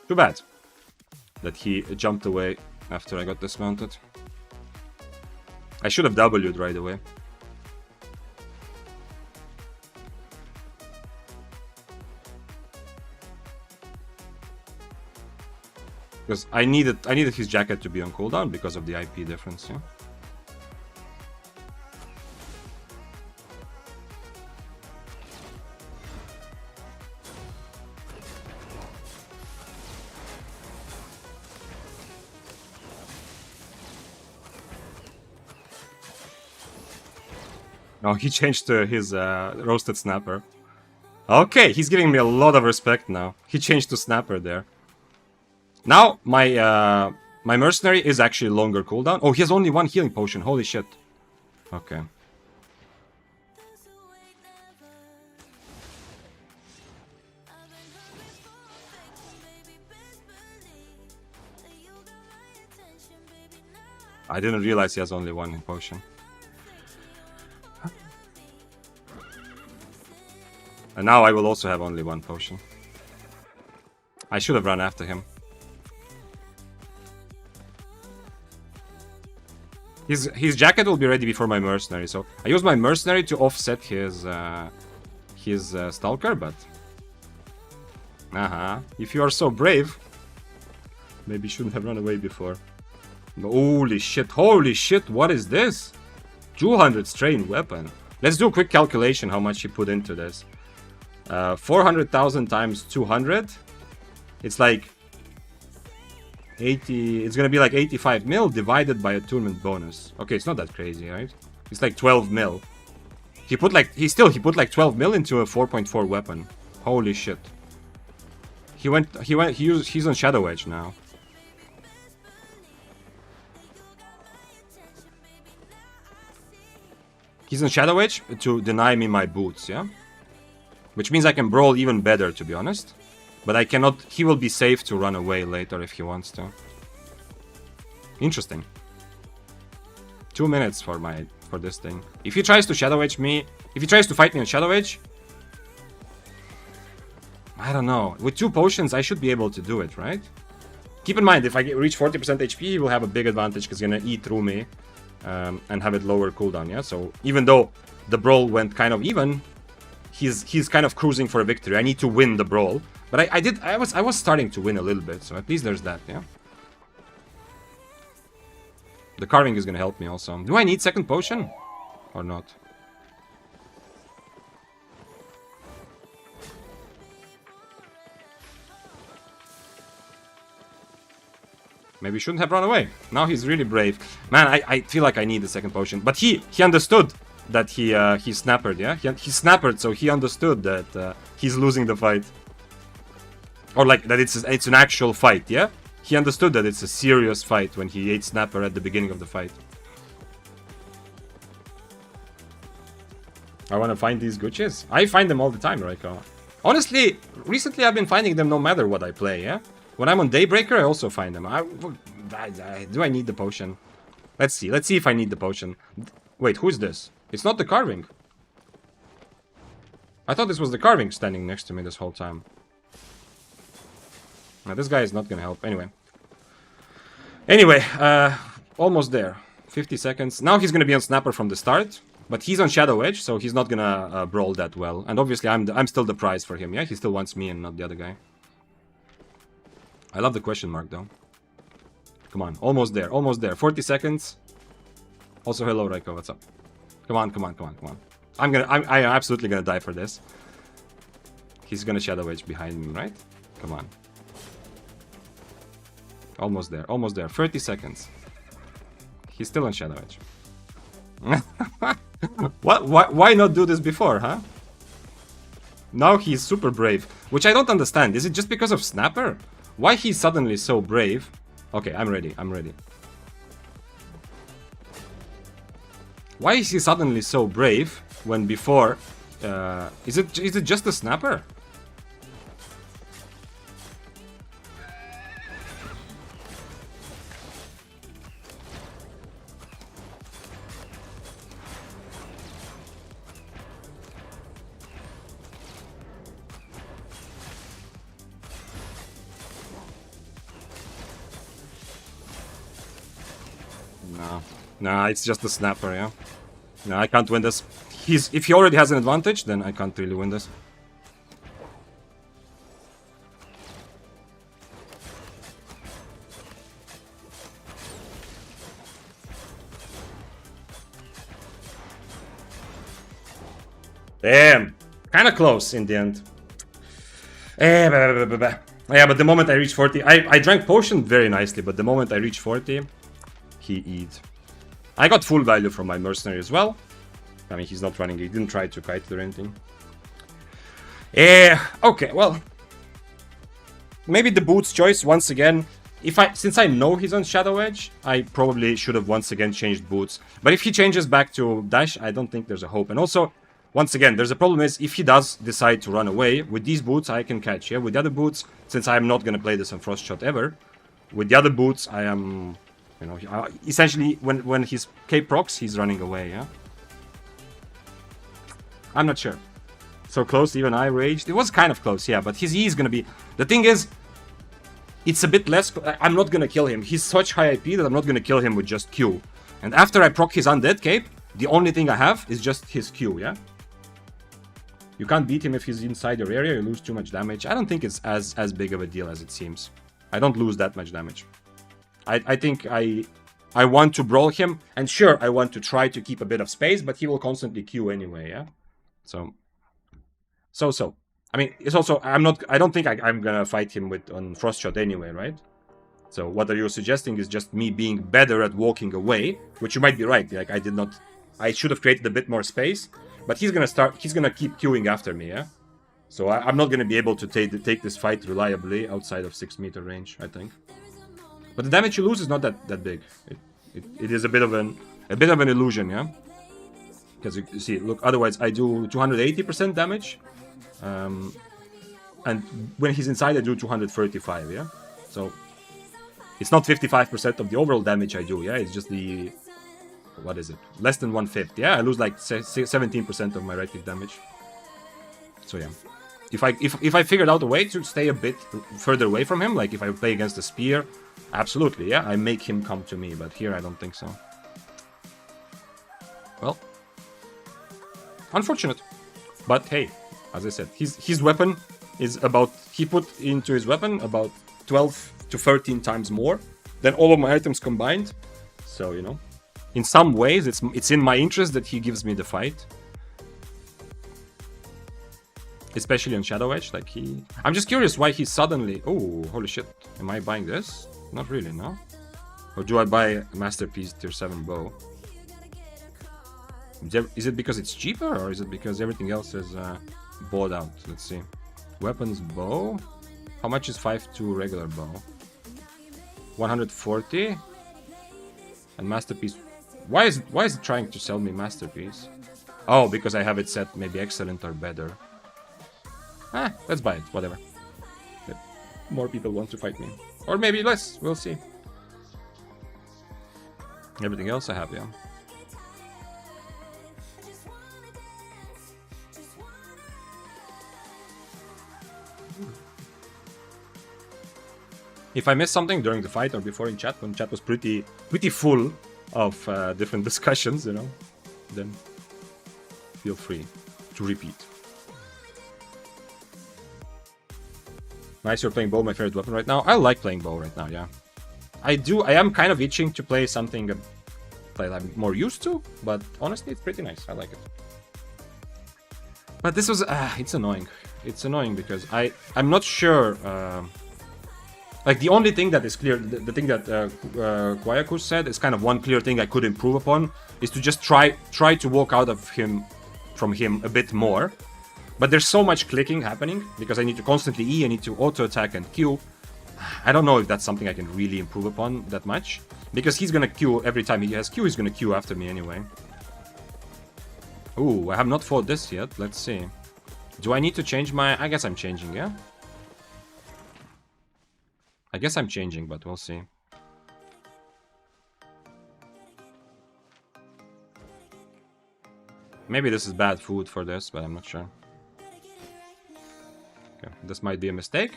Too bad that he jumped away after I got dismounted. I should have W'd right away. Because I needed his jacket to be on cooldown because of the IP difference, yeah? No, he changed to his roasted snapper. Okay, he's giving me a lot of respect now. He changed to snapper there. Now, my mercenary is actually longer cooldown. Oh, he has only one healing potion. Holy shit. Okay. I didn't realize he has only one potion. And now I will also have only one potion. I should have run after him. His jacket will be ready before my mercenary, so I use my mercenary to offset his stalker, but... If you are so brave, maybe you shouldn't have run away before. Holy shit, what is this? 200 strain weapon. Let's do a quick calculation how much he put into this. 400,000 times 200. It's like 80. It's gonna be like 85 mil divided by attunement bonus. Okay, it's not that crazy, right? It's like 12 mil. He put like he put like 12 mil into a 4.4 weapon. Holy shit. He's on Shadow Edge now. He's on Shadow Edge to deny me my boots, yeah? Which means I can brawl even better, to be honest. But I cannot... He will be safe to run away later if he wants to. Interesting. 2 minutes for this thing. If he tries to Shadow Edge me... If he tries to fight me on Shadow Edge... I don't know. With 2 potions, I should be able to do it, right? Keep in mind, if I reach 40% HP, he will have a big advantage because he's gonna eat through me. And have it lower cooldown, yeah? So even though the brawl went kind of even, he's kind of cruising for a victory. I need to win the brawl. But I was starting to win a little bit, so at least there's that, yeah? The carving is gonna help me also. Do I need second potion? Or not? Maybe he shouldn't have run away. Now he's really brave. Man, I feel like I need the second potion. But he understood that he snappered, yeah? He snappered, so he understood that he's losing the fight. Or like, that it's an actual fight, yeah? He understood that it's a serious fight when he ate snapper at the beginning of the fight. I want to find these Gucci's. I find them all the time, Raiko. Honestly, recently I've been finding them no matter what I play, yeah? When I'm on Daybreaker, I also find them. Do I need the potion? Let's see. Let's see if I need the potion. Wait, who's this? It's not the carving. I thought this was the carving standing next to me this whole time. Now, this guy is not gonna help. Anyway, almost there. 50 seconds. Now he's gonna be on Snapper from the start. But he's on Shadow Edge, so he's not gonna brawl that well. And obviously, I'm still the prize for him, yeah? He still wants me and not the other guy. I love the question mark, though. Come on, almost there, almost there. 40 seconds. Also, hello, Raiko, what's up? Come on, come on, come on, come on. I'm absolutely gonna die for this. He's gonna Shadow Edge behind me, right? Come on. Almost there, almost there. 30 seconds. He's still on Shadow Edge. Why not do this before, huh? Now he's super brave, which I don't understand. Is it just because of Snapper? Why he's suddenly so brave? Okay, I'm ready, I'm ready. Why is he suddenly so brave when before... is it just a Snapper? Nah, it's just a Snapper, yeah? No, I can't win this. If he already has an advantage, then I can't really win this. Damn! Kinda close in the end. Yeah, but the moment I reach 40... I drank potion very nicely, but the moment I reach 40... He eat. I got full value from my mercenary as well. I mean, he's not running. He didn't try to kite or anything. Yeah. Okay. Well, maybe the boots choice once again. Since I know he's on Shadow Edge, I probably should have once again changed boots. But if he changes back to dash, I don't think there's a hope. And also, once again, there's a problem is if he does decide to run away with these boots, I can catch. Yeah. With the other boots, since I'm not gonna play this on Frost Shot ever, with the other boots, I am. You know, essentially, when his cape procs, he's running away, yeah? I'm not sure. So close, even I raged. It was kind of close, yeah, but his E is gonna be... The thing is, it's a bit less... I'm not gonna kill him. He's such high IP that I'm not gonna kill him with just Q. And after I proc his undead cape, the only thing I have is just his Q, yeah? You can't beat him if he's inside your area, you lose too much damage. I don't think it's as big of a deal as it seems. I don't lose that much damage. I think I want to brawl him, and sure, I want to try to keep a bit of space, but he will constantly queue anyway, yeah? So. I mean, it's also, I don't think I'm gonna fight him on Frost Shot anyway, right? So what are you suggesting is just me being better at walking away, which you might be right. Like I should have created a bit more space, but he's gonna keep queuing after me, yeah? So I'm not gonna be able to take this fight reliably outside of 6-meter range, I think. But the damage you lose is not that big. It is a bit of an illusion, yeah? Because you see, look, otherwise I do 280% damage. And when he's inside I do 235, yeah? So it's not 55% of the overall damage I do, yeah? It's just the... What is it? Less than 1/5, yeah? I lose like 17% of my right click damage. So yeah. If I figured out a way to stay a bit further away from him, like if I play against the spear, absolutely, yeah? I make him come to me, but here I don't think so. Well. Unfortunate. But hey, as I said, his weapon is about... He put into his weapon about 12 to 13 times more than all of my items combined. So, you know, in some ways it's in my interest that he gives me the fight. Especially on Shadow Edge, like I'm just curious why he suddenly... Oh, holy shit. Am I buying this? Not really, no? Or do I buy a Masterpiece Tier 7 bow? Is it because it's cheaper, or is it because everything else is bought out? Let's see. Weapons bow? How much is 5.2 regular bow? 140? And Masterpiece... Why is it trying to sell me Masterpiece? Oh, because I have it set maybe excellent or better. Let's buy it, whatever. If more people want to fight me. Or maybe less, we'll see. Everything else I have, yeah. If I missed something during the fight or before in chat, when chat was pretty full of different discussions, you know, then feel free to repeat. Nice, you're playing bow, my favorite weapon right now. I like playing bow right now, yeah. I am kind of itching to play something that I'm more used to, but honestly, it's pretty nice. I like it. But this was... it's annoying. It's annoying because I'm not sure... like, the only thing that is clear, the thing that Kwayaku said is kind of one clear thing I could improve upon, is to just try to walk out of from him a bit more. But there's so much clicking happening, because I need to constantly E, I need to auto-attack and Q. I don't know if that's something I can really improve upon that much. Because he's gonna Q every time he has Q, he's gonna Q after me anyway. Ooh, I have not fought this yet, let's see. Do I need to change my... I guess I'm changing, yeah? I guess I'm changing, but we'll see. Maybe this is bad food for this, but I'm not sure. Okay, this might be a mistake,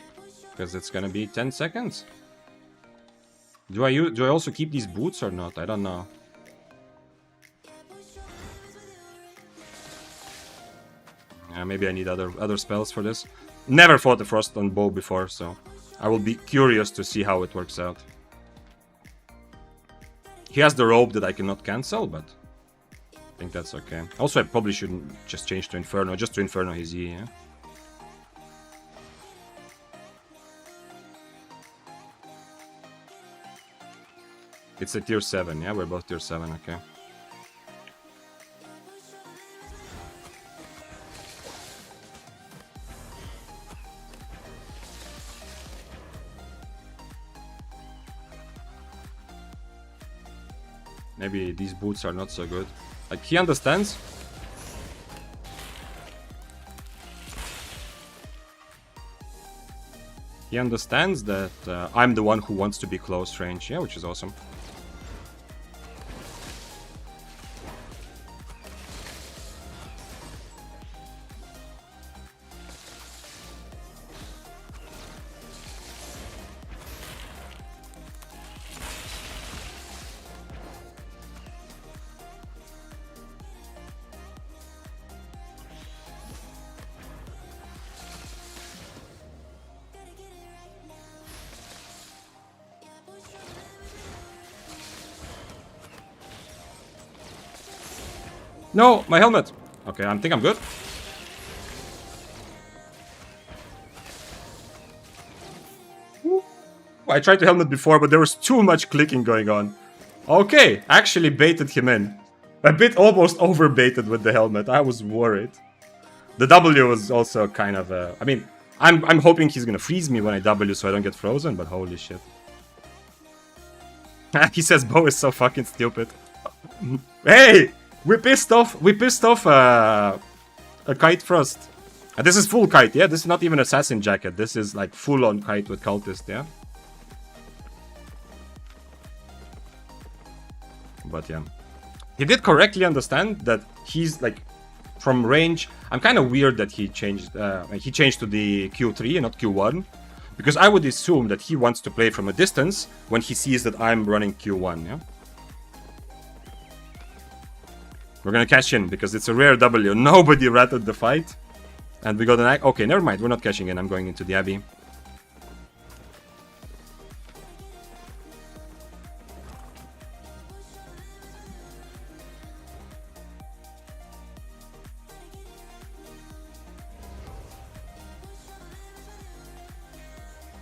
because it's gonna be 10 seconds. Do I also keep these boots or not? I don't know. Maybe I need other spells for this. Never fought the Frost on bow before, so I will be curious to see how it works out. He has the robe that I cannot cancel, but I think that's okay. Also, I probably shouldn't just change to Inferno, just to Inferno his E, yeah? It's a tier 7, yeah? We're both tier 7, okay. Maybe these boots are not so good. Like, he understands. He understands that I'm the one who wants to be close range, yeah, which is awesome. No, my helmet. Okay, I think I'm good. I tried to helmet before, but there was too much clicking going on. Okay, actually baited him in. A bit almost over-baited with the helmet. I was worried. The W was also kind of I mean, I'm hoping he's gonna freeze me when I W so I don't get frozen, but holy shit. He says Bo is so fucking stupid. Hey! We pissed off a Kite Frost. This is full Kite, yeah? This is not even Assassin Jacket. This is like full-on Kite with Cultist, yeah? But yeah. He did correctly understand that he's like from range. I'm kind of weird that he changed to the Q3 and not Q1, because I would assume that he wants to play from a distance when he sees that I'm running Q1, yeah? We're gonna cash in because it's a rare W. Nobody ratted the fight. And we got an... Okay, never mind. We're not cashing in. I'm going into the Abbey.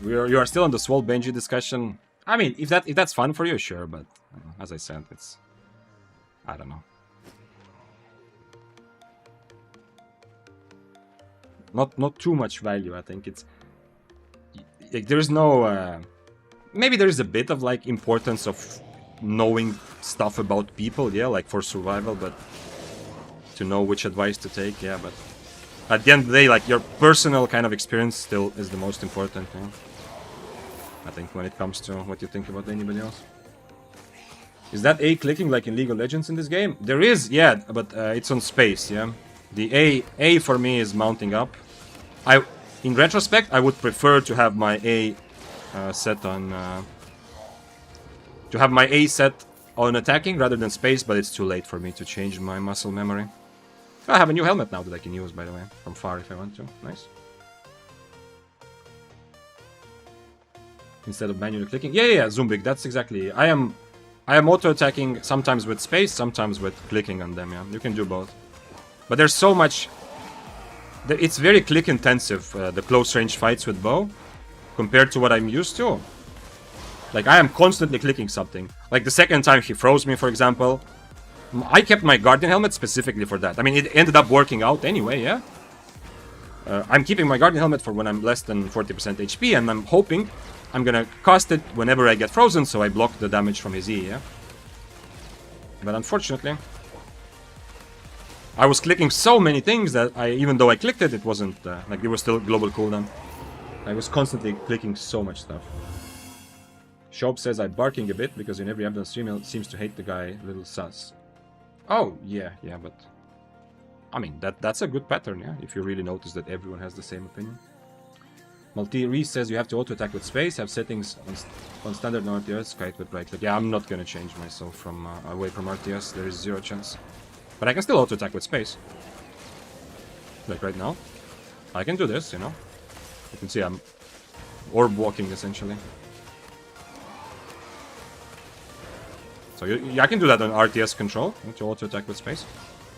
You are still on the Swole Benji discussion. I mean, if that's fun for you, sure. But as I said, it's... I don't know. Not too much value, I think. It's like there's no maybe there's a bit of like importance of knowing stuff about people, yeah, like for survival, but to know which advice to take, yeah, but at the end of the day, like your personal kind of experience still is the most important, yeah? I think when it comes to what you think about anybody else. Is that A clicking like in League of Legends in this game? There is, yeah, but it's on space, yeah. The A for me is mounting up. In retrospect, I would prefer to have my A set on attacking rather than space, but it's too late for me to change my muscle memory. I have a new helmet now that I can use, by the way, from far if I want to. Nice. Instead of manually clicking. Yeah, Zumbik, that's exactly. I am auto attacking sometimes with space, sometimes with clicking on them. Yeah, you can do both. But there's so much. It's very click intensive, the close range fights with bow, compared to what I'm used to. Like, I am constantly clicking something. Like, the second time he froze me, for example, I kept my Guardian Helmet specifically for that. I mean, it ended up working out anyway, yeah? I'm keeping my Guardian Helmet for when I'm less than 40% HP, and I'm hoping I'm gonna cast it whenever I get frozen, so I block the damage from his E, yeah? But unfortunately... I was clicking so many things that even though I clicked it, it wasn't, like, it was still global cooldown. I was constantly clicking so much stuff. Shope says I'm barking a bit because in every Abdon stream he seems to hate the guy, little sus. Oh, yeah, but... I mean, that's a good pattern, yeah, if you really notice that everyone has the same opinion. Malti-Reese says you have to auto-attack with space, have settings on standard no RTS, kite with right click. Yeah, I'm not gonna change myself from away from RTS, there is 0 chance. But I can still auto-attack with space. Like right now. I can do this, you know. You can see I'm orb walking, essentially. So I can do that on RTS control, to auto-attack with space.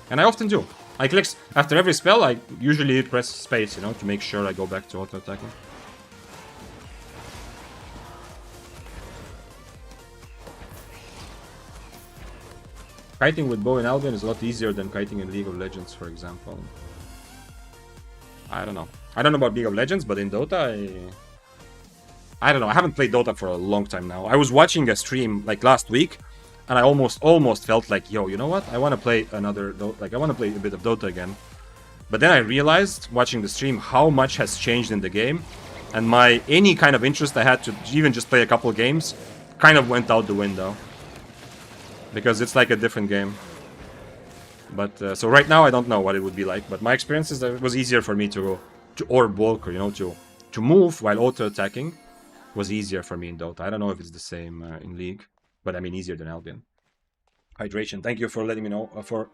And I often do. I click, after every spell, I usually press space, you know, to make sure I go back to auto-attacking. Kiting with bow and Albion is a lot easier than kiting in League of Legends, for example. I don't know. I don't know about League of Legends, but in Dota, I don't know. I haven't played Dota for a long time now. I was watching a stream like last week, and I almost felt like, yo, you know what? I want to play another Dota. Like, I want to play a bit of Dota again. But then I realized, watching the stream, how much has changed in the game, and any kind of interest I had to even just play a couple games kind of went out the window. Because it's like a different game. But, so right now I don't know what it would be like, but my experience is that it was easier for me to orb walk, or, you know, to move while auto-attacking was easier for me in Dota. I don't know if it's the same in League, but I mean easier than Albion. Hydration, thank you for letting me know, for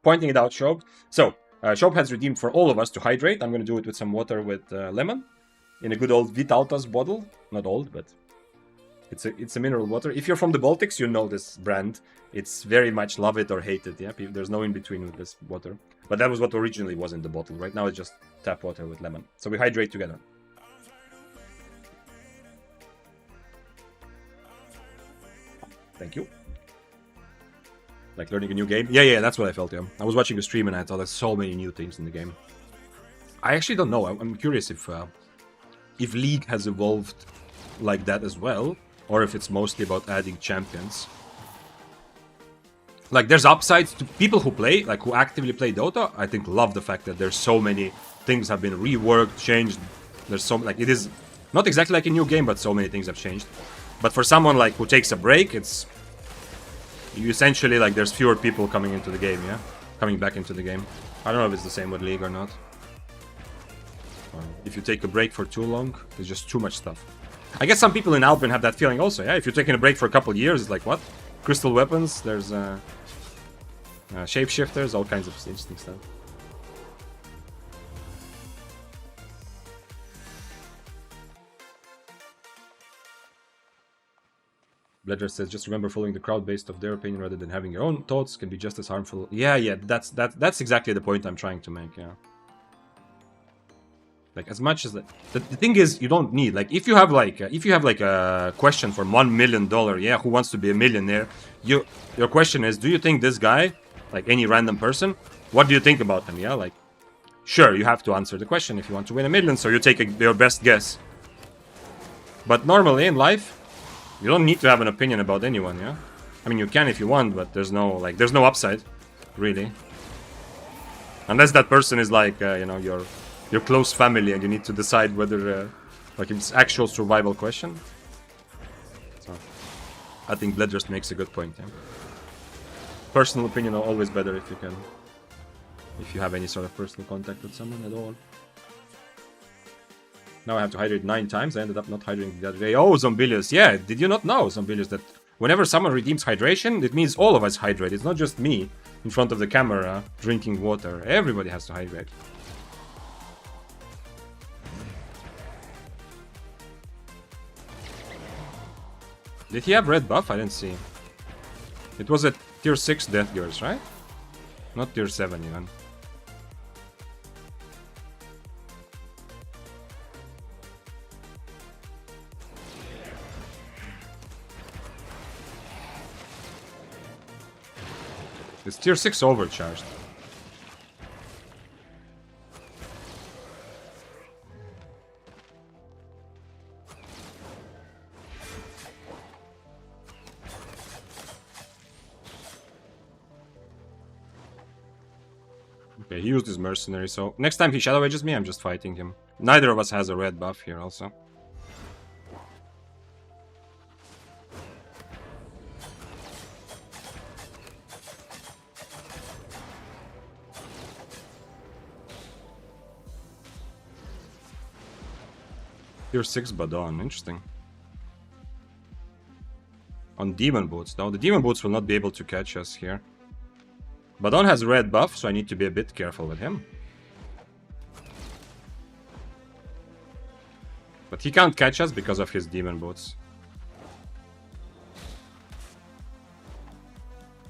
pointing it out, Shope. So, Shope has redeemed for all of us to hydrate. I'm going to do it with some water with lemon, in a good old Vitaltas bottle. Not old, but... It's a mineral water. If you're from the Baltics, you know this brand. It's very much love it or hate it, yeah? There's no in-between with this water. But that was what originally was in the bottle. Right now it's just tap water with lemon. So we hydrate together. Thank you. Like learning a new game? Yeah, that's what I felt, yeah. I was watching a stream and I thought there's so many new things in the game. I actually don't know. I'm curious if League has evolved like that as well, or if it's mostly about adding champions. Like, there's upsides to people who play, like, who actively play Dota, I think love the fact that there's so many things have been reworked, changed. There's so, like, it is not exactly like a new game, but so many things have changed. But for someone, like, who takes a break, it's... You essentially, like, there's fewer people coming into the game, yeah? Coming back into the game. I don't know if it's the same with League or not. If you take a break for too long, there's just too much stuff. I guess some people in Albion have that feeling also, yeah? If you're taking a break for a couple years, it's like, what? Crystal weapons, there's shapeshifters, all kinds of interesting stuff. Bledger says, just remember following the crowd based off their opinion rather than having your own thoughts can be just as harmful. Yeah, that's exactly the point I'm trying to make, yeah. Like, as much as the thing is, you don't need, like, if you have like a question for $1 million, yeah, who wants to be a millionaire, your question is, do you think this guy, like any random person, what do you think about him? Yeah, like, sure, you have to answer the question if you want to win $1 million, so you take your best guess. But normally in life, you don't need to have an opinion about anyone, yeah. I mean, you can if you want, but there's no upside, really, unless that person is like you know, your close family, and you need to decide whether, like, it's actual survival question. So, I think Bled just makes a good point. Yeah? Personal opinion are always better if you have any sort of personal contact with someone at all. Now I have to hydrate 9 times. I ended up not hydrating the other day. Oh, Zombilius, yeah. Did you not know, Zombilius, that whenever someone redeems hydration, it means all of us hydrate. It's not just me in front of the camera drinking water. Everybody has to hydrate. Did he have red buff? I didn't see. It was a tier 6 Death Gears, right? Not tier 7 even. It's tier 6 overcharged. Okay, he used his mercenary, so next time he shadow edges me, I'm just fighting him. Neither of us has a red buff here also. Tier 6 Badon, interesting. On Demon Boots, though. The Demon Boots will not be able to catch us here. Badon has red buff, so I need to be a bit careful with him. But he can't catch us because of his Demon Boots.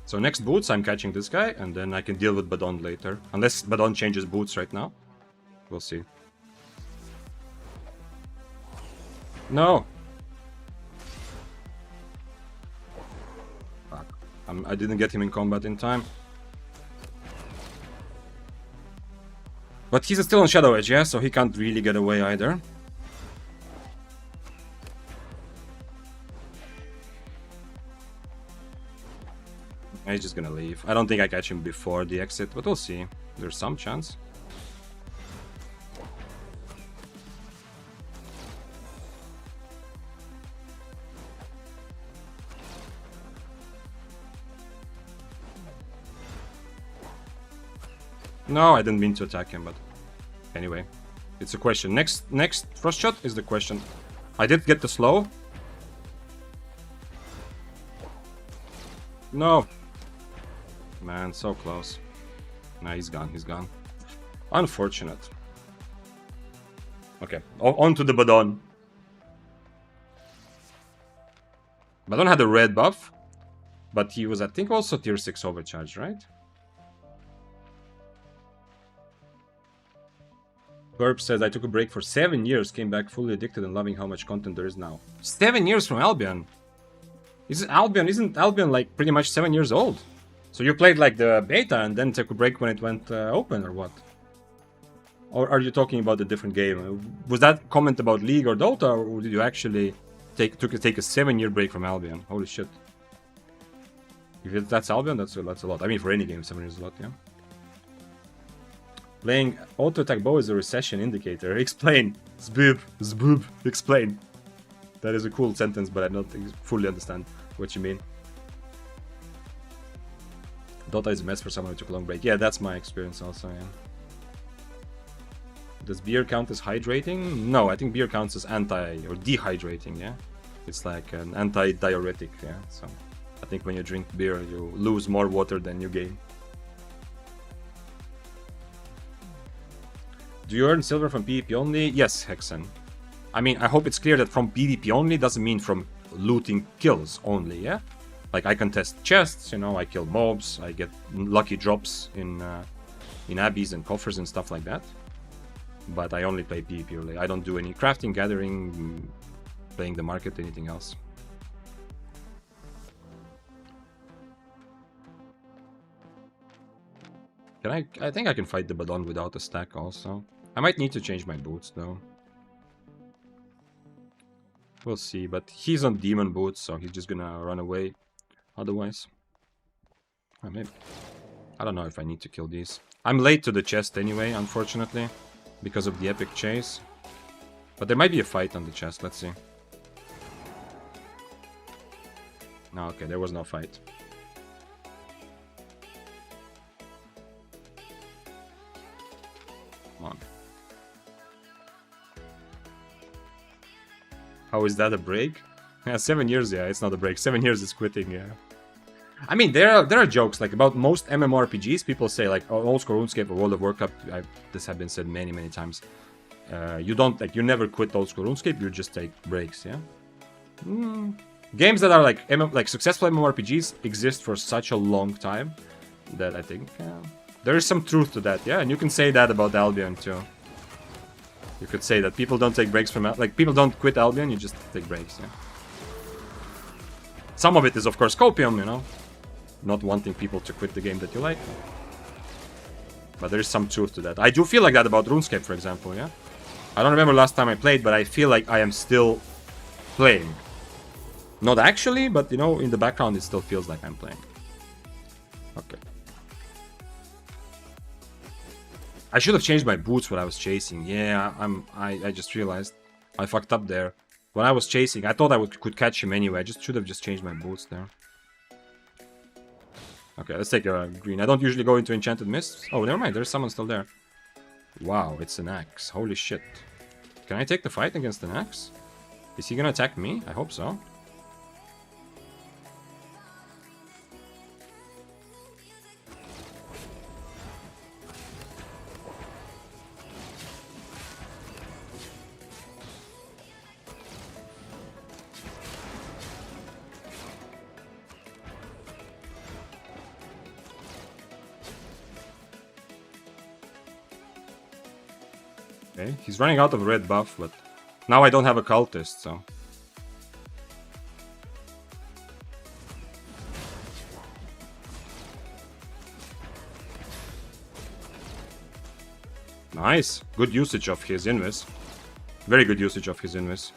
So next boots, I'm catching this guy, and then I can deal with Badon later. Unless Badon changes boots right now. We'll see. No! Fuck. I didn't get him in combat in time. But he's still on Shadow Edge, yeah? So he can't really get away either. He's just gonna leave. I don't think I catch him before the exit, but we'll see. There's some chance. No, I didn't mean to attack him, but anyway, it's a question. Next Frost Shot is the question. I did get the slow. No. Man, so close. Nah, he's gone, he's gone. Unfortunate. Okay, on to the Badon. Badon had a red buff, but he was, I think, also tier 6 overcharge, right? Burp says, I took a break for 7 years, came back fully addicted and loving how much content there is now. 7 years from Albion? Isn't Albion like pretty much 7 years old? So you played like the beta and then took a break when it went open, or what? Or are you talking about a different game? Was that comment about League or Dota, or did you actually take a 7-year break from Albion? Holy shit! If that's Albion, that's a lot. I mean, for any game, 7 years is a lot, yeah. Playing auto attack bow is a recession indicator. Explain, zboob, explain. That is a cool sentence, but I don't fully understand what you mean. Dota is a mess for someone who took a long break. Yeah, that's my experience also, yeah. Does beer count as hydrating? No, I think beer counts as anti- or dehydrating, yeah? It's like an anti-diuretic, yeah? So I think when you drink beer, you lose more water than you gain. Do you earn silver from PvP only? Yes, Hexen. I mean, I hope it's clear that from PvP only doesn't mean from looting kills only, yeah? Like, I contest chests, you know, I kill mobs, I get lucky drops in abbeys and coffers and stuff like that. But I only play PvP only. I don't do any crafting, gathering, playing the market, anything else. I think I can fight the Badon without a stack also. I might need to change my boots though. We'll see, but he's on demon boots, so he's just gonna run away otherwise. Maybe. I don't know if I need to kill these. I'm late to the chest anyway, unfortunately, because of the epic chase. But there might be a fight on the chest, let's see. No, okay, there was no fight. Come on. How is that a break? Yeah, 7 years, yeah, it's not a break. 7 years is quitting, yeah. I mean, there are jokes, like, about most MMORPGs, people say, like, oh, Old School RuneScape or World of Warcraft, this has been said many, many times. You don't, like, you never quit Old School RuneScape, you just take breaks, yeah? Games that are, like, successful MMORPGs exist for such a long time that I think there is some truth to that, yeah? And you can say that about Albion, too. You could say that people don't take breaks from, like, people don't quit Albion, you just take breaks, yeah? Some of it is, of course, copium, you know? Not wanting people to quit the game that you like. But there is some truth to that. I do feel like that about RuneScape, for example, yeah? I don't remember last time I played, but I feel like I am still playing. Not actually, but, you know, in the background it still feels like I'm playing. Okay. I should have changed my boots when I was chasing. Yeah, I just realized I fucked up there. When I was chasing, I thought I could catch him anyway. I just should have just changed my boots there. Okay, let's take a green. I don't usually go into Enchanted Mists. Oh, never mind. There's someone still there. Wow, it's an axe. Holy shit. Can I take the fight against an axe? Is he gonna attack me? I hope so. Okay, he's running out of red buff, but now I don't have a cultist, so... Nice! Good usage of his invis. Very good usage of his invis.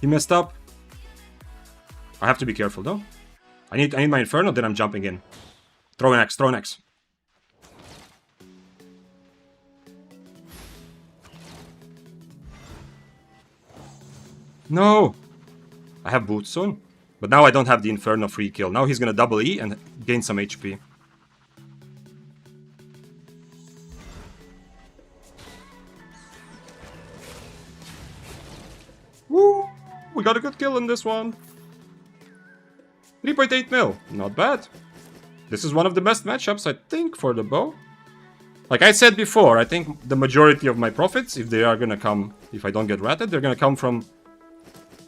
He messed up. I have to be careful though. I need my Inferno, then I'm jumping in. Throw an axe, throw an axe. No! I have boots soon. But now I don't have the Inferno free kill. Now he's gonna double E and gain some HP. Woo! We got a good kill in this one. 3.8 mil. Not bad. This is one of the best matchups, I think, for the bow. Like I said before, I think the majority of my profits, if they are gonna come, if I don't get ratted, they're gonna come from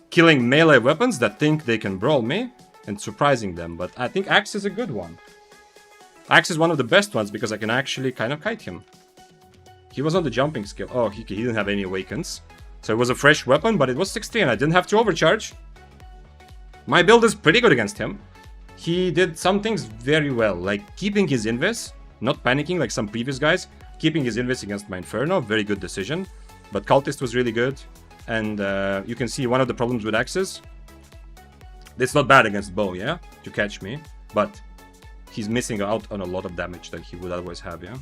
killing melee weapons that think they can brawl me and surprising them. But I think Axe is a good one. Axe is one of the best ones because I can actually kind of kite him. He was on the jumping skill. Oh, he didn't have any awakens. So it was a fresh weapon, but it was 60 and I didn't have to overcharge. My build is pretty good against him. He did some things very well, like keeping his invis, not panicking like some previous guys, keeping his invis against my Inferno, very good decision. But Cultist was really good, and you can see one of the problems with Axes. It's not bad against bow, yeah, to catch me, but he's missing out on a lot of damage that he would otherwise have, yeah.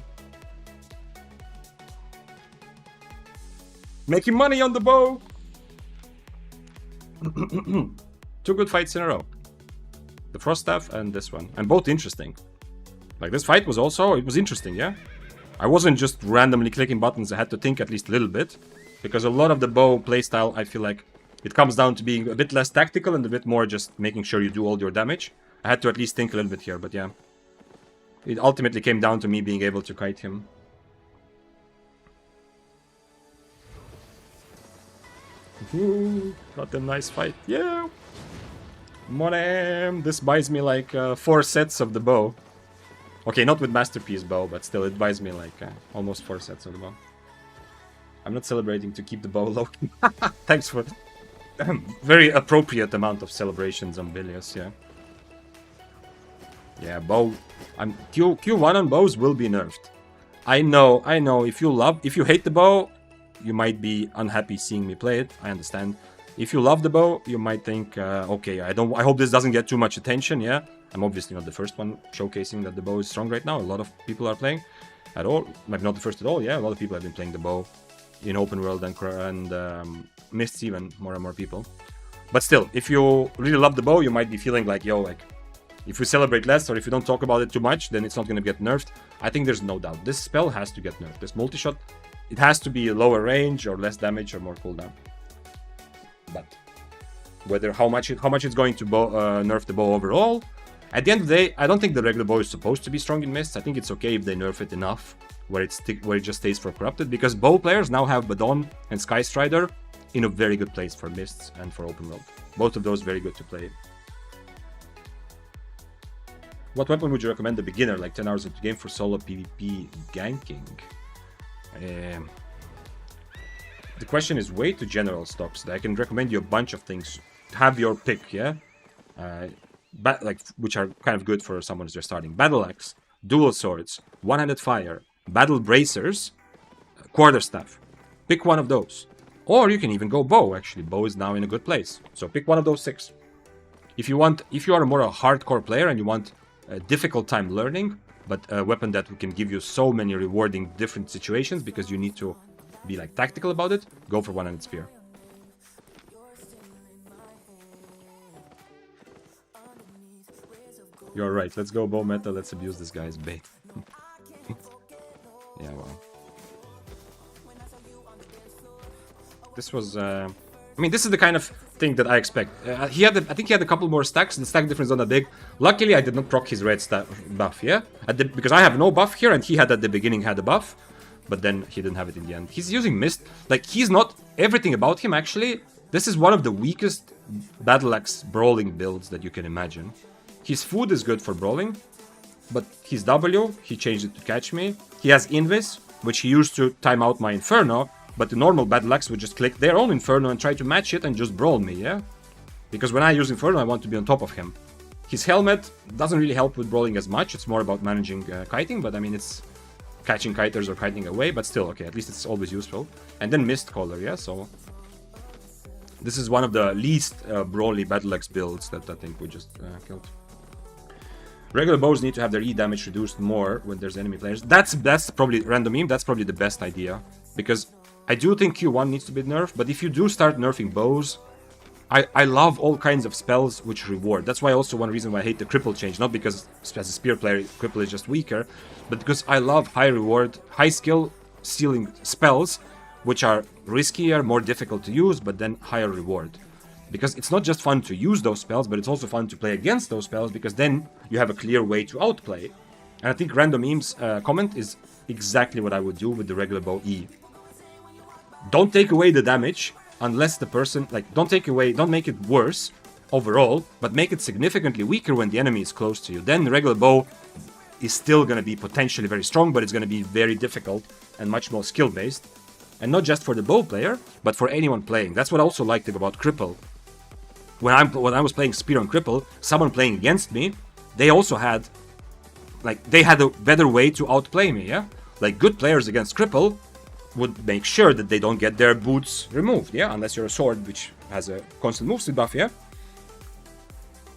Making money on the bow! 2 good fights in a row. The Frost Staff and this one. And both interesting. Like, this fight was also, it was interesting, yeah? I wasn't just randomly clicking buttons, I had to think at least a little bit. Because a lot of the bow playstyle, I feel like, it comes down to being a bit less tactical and a bit more just making sure you do all your damage. I had to at least think a little bit here, but yeah. It ultimately came down to me being able to kite him. Ooh, got a nice fight, yeah! Money! This buys me like 4 sets of the bow. Okay, not with Masterpiece bow, but still it buys me like almost 4 sets of the bow. I'm not celebrating to keep the bow low. Thanks for very appropriate amount of celebrations on Bilious, yeah. Yeah, bow. Q1 on bows will be nerfed. I know. If you hate the bow, you might be unhappy seeing me play it. I understand. If you love the bow, you might think, okay, I hope this doesn't get too much attention, yeah? I'm obviously not the first one showcasing that the bow is strong right now. A lot of people are playing at all. Maybe not the first at all, yeah? A lot of people have been playing the bow in open world and Mists even, more and more people. But still, if you really love the bow, you might be feeling like, yo, like, if you celebrate less or if you don't talk about it too much, then it's not going to get nerfed. I think there's no doubt. This spell has to get nerfed. This multi-shot, it has to be a lower range or less damage or more cooldown. But whether how much it's going to nerf the bow overall, at the end of the day, I don't think the regular bow is supposed to be strong in Mists. I think it's okay if they nerf it enough where it just stays for Corrupted, because bow players now have Badon and Sky Strider in a very good place for Mists and for open world. Both of those very good to play. What weapon would you recommend a beginner, like 10 hours of the game for solo PvP ganking? The question is way too general, Stocks. I can recommend you a bunch of things. Have your pick, yeah? Like, which are kind of good for someone who's just starting. Battle Axe, Dual Swords, One-Handed Fire, Battle Bracers, Quarterstaff. Pick one of those. Or you can even go bow, actually. Bow is now in a good place. So pick one of those 6. If you are more a hardcore player and you want a difficult time learning, but a weapon that can give you so many rewarding different situations because you need to be like tactical about it, go for One-Handed Spear. You're right, let's go bow meta, let's abuse this guy's bait. Yeah, well. This was, I mean, this is the kind of thing that I expect. I think he had a couple more stacks, the stack difference not that big. Luckily, I did not proc his red buff, yeah? Because I have no buff here, and he had at the beginning had a buff, but then he didn't have it in the end. He's using Mist. Like, he's not, everything about him, actually, this is one of the weakest Battle Axe brawling builds that you can imagine. His food is good for brawling, but his W, he changed it to catch me. He has Invis, which he used to time out my Inferno, but the normal Battle Axe would just click their own Inferno and try to match it and just brawl me, yeah? Because when I use Inferno, I want to be on top of him. His helmet doesn't really help with brawling as much, it's more about managing kiting, but I mean, it's catching kiters or kiting away, but still, okay, at least it's always useful. And then Mist Caller, yeah, so... This is one of the least brawly Battle Axe builds that I think we just killed. Regular bows need to have their E damage reduced more when there's enemy players. That's probably, random meme, that's probably the best idea. Because I do think Q1 needs to be nerfed, but if you do start nerfing bows, I love all kinds of spells which reward. That's why also one reason why I hate the cripple change. Not because as a spear player, cripple is just weaker, but because I love high reward, high skill ceiling spells, which are riskier, more difficult to use, but then higher reward. Because it's not just fun to use those spells, but it's also fun to play against those spells, because then you have a clear way to outplay. And I think Random Eames' comment is exactly what I would do with the regular bow E. Don't take away the damage unless the person, like, don't make it worse overall, but make it significantly weaker when the enemy is close to you. Then the regular bow is still going to be potentially very strong, but it's going to be very difficult and much more skill-based. And not just for the bow player, but for anyone playing. That's what I also liked about Cripple. When I was playing Spear on Cripple, someone playing against me, they also had, like, they had a better way to outplay me, yeah? Like, good players against Cripple would make sure that they don't get their boots removed, yeah? Unless you're a sword, which has a constant move speed buff, yeah?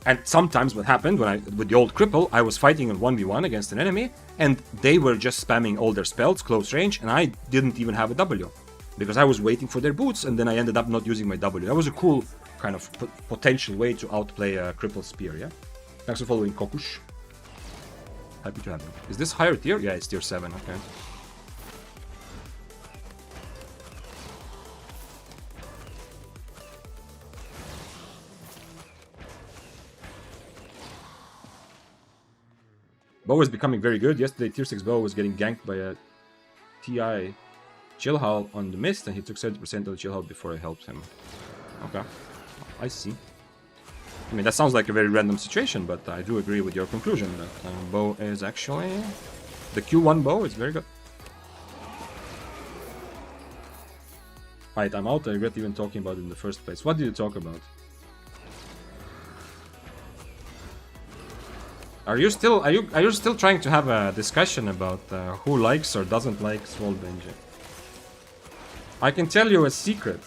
And sometimes what happened with the old Cripple, I was fighting in 1v1 against an enemy, and they were just spamming all their spells, close range, and I didn't even have a W. Because I was waiting for their boots, and then I ended up not using my W. That was a cool kind of potential way to outplay a Cripple Spear, yeah? Thanks for following, Kokush. Happy to have you. Is this higher tier? Yeah, it's tier 7, okay. Bow is becoming very good. Yesterday, tier 6 bow was getting ganked by a TI Chillhowl on the mist, and he took 70% of the Chillhowl before I helped him. Okay, I see. I mean, that sounds like a very random situation, but I do agree with your conclusion that bow is actually... The Q1 bow is very good. Alright, I'm out. I regret even talking about it in the first place. What did you talk about? Are you still trying to have a discussion about who likes or doesn't like Svolbenji? I can tell you a secret.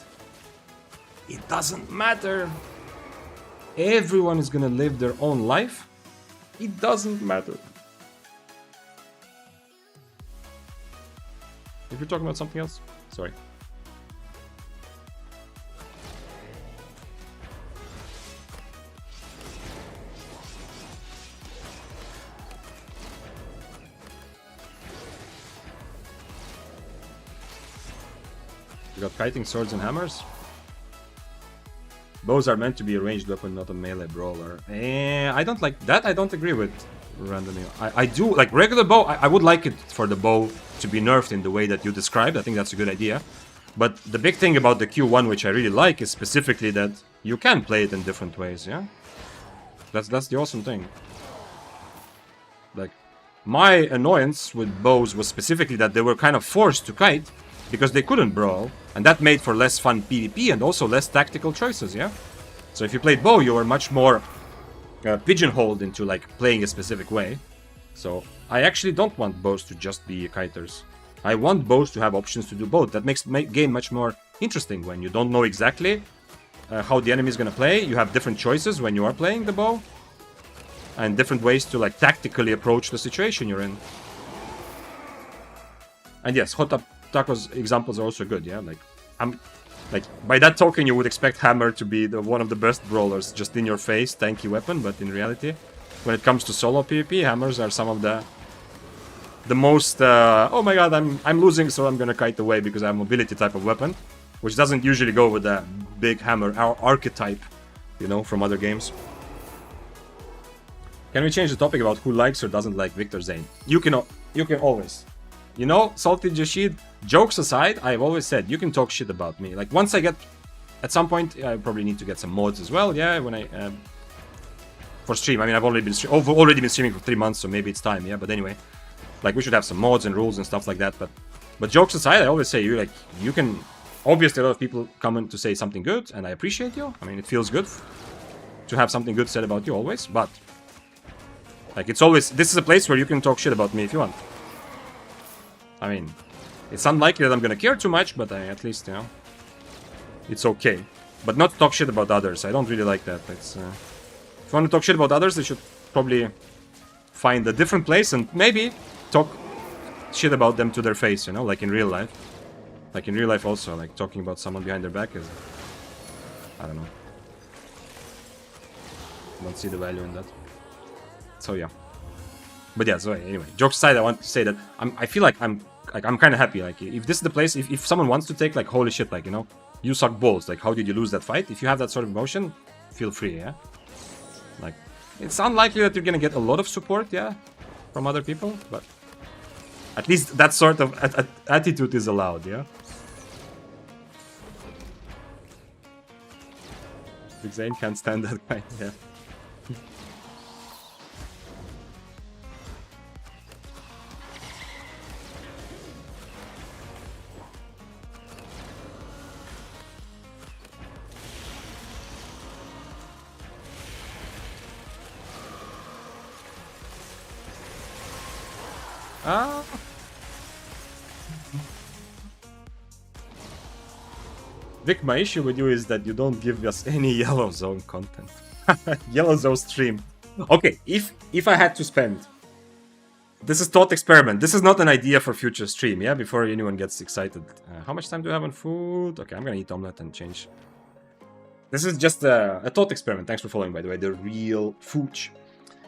It doesn't matter. Everyone is gonna live their own life. It doesn't matter. If you're talking about something else, sorry. You got kiting swords and hammers? Bows are meant to be a ranged weapon, not a melee brawler. I don't like that. I don't agree with randomly. I do like regular bow. I would like it for the bow to be nerfed in the way that you described. I think that's a good idea. But the big thing about the Q1, which I really like, is specifically that you can play it in different ways. Yeah, that's the awesome thing. Like, my annoyance with bows was specifically that they were kind of forced to kite because they couldn't brawl, and that made for less fun PvP and also less tactical choices, yeah? So if you played bow, you were much more pigeonholed into, like, playing a specific way. So I actually don't want bows to just be kiters. I want bows to have options to do both. That makes game much more interesting when you don't know exactly how the enemy is going to play. You have different choices when you are playing the bow, and different ways to, like, tactically approach the situation you're in. And yes, Hot Taco's examples are also good, yeah? Like, by that token, you would expect Hammer to be one of the best brawlers, just in your face, tanky weapon, but in reality, when it comes to solo PvP, Hammers are some of the most, oh my god, I'm losing, so I'm gonna kite away because I have mobility type of weapon, which doesn't usually go with the big Hammer archetype, you know, from other games. Can we change the topic about who likes or doesn't like Victor Zane? You can always. You know, Salty Jashid, jokes aside, I've always said, you can talk shit about me. Like, once I get... At some point, I probably need to get some mods as well, yeah, when I... for stream, I mean, I've already been streaming for 3 months, so maybe it's time, yeah, but anyway. Like, we should have some mods and rules and stuff like that, but jokes aside, I always say, you can... Obviously, a lot of people come in to say something good, and I appreciate you. I mean, it feels good to have something good said about you always, but... Like, it's always... This is a place where you can talk shit about me if you want. I mean, it's unlikely that I'm gonna care too much, but at least, you know, it's okay. But not talk shit about others. I don't really like that. It's, if you want to talk shit about others, they should probably find a different place and maybe talk shit about them to their face, you know, like in real life. Like in real life also, like talking about someone behind their back is... I don't know. I don't see the value in that. So yeah. But yeah, so anyway, jokes aside, I want to say that I feel like I'm kind of happy. Like, if this is the place, if someone wants to take, like, holy shit, like, you know, You suck balls. Like, how did you lose that fight? If you have that sort of emotion, feel free, yeah? Like, it's unlikely that you're gonna get a lot of support, yeah, from other people, but at least that sort of attitude is allowed, yeah? Big Zane can't stand that guy, yeah. Ah. Vic, my issue with you is that you don't give us any Yellow Zone content. Yellow Zone stream. Okay, if I had to spend... This is thought experiment. This is not an idea for future stream, yeah? Before anyone gets excited. How much time do I have on food? Okay, I'm gonna eat omelette and change. This is just a thought experiment. Thanks for following, by the way. The real Fooch.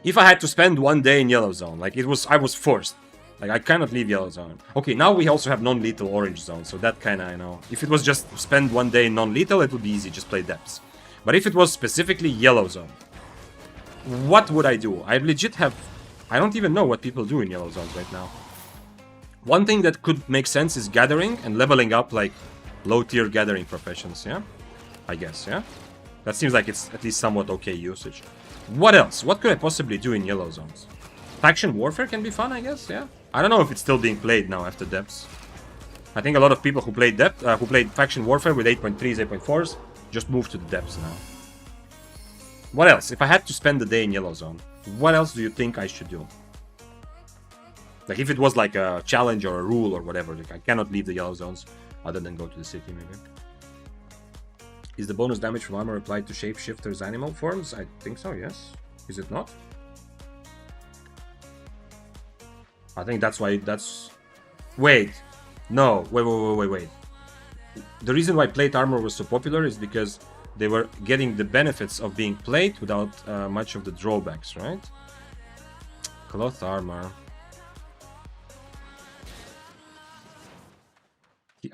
If I had to spend one day in Yellow Zone, like I was forced. Like, I cannot leave Yellow Zone. Okay, now we also have non-lethal Orange Zone, so that kinda, you know... If it was just spend one day in non-lethal, it would be easy, just play depths. But if it was specifically Yellow Zone, what would I do? I legit have... I don't even know what people do in Yellow Zones right now. One thing that could make sense is gathering and leveling up, like, low-tier gathering professions, yeah? I guess, yeah? That seems like it's at least somewhat okay usage. What else? What could I possibly do in Yellow Zones? Faction Warfare can be fun, I guess, yeah? I don't know if it's still being played now after depths. I think a lot of people who played who played Faction Warfare with 8.3s, 8.4s, just moved to the depths now. What else? If I had to spend the day in Yellow Zone, what else do you think I should do? Like, if it was like a challenge or a rule or whatever, like I cannot leave the Yellow Zones other than go to the city, maybe. Is the bonus damage from armor applied to shapeshifters' animal forms? I think so, yes. Is it not? I think that's why that's... Wait. No. Wait. The reason why plate armor was so popular is because they were getting the benefits of being plate without much of the drawbacks, right? Cloth armor.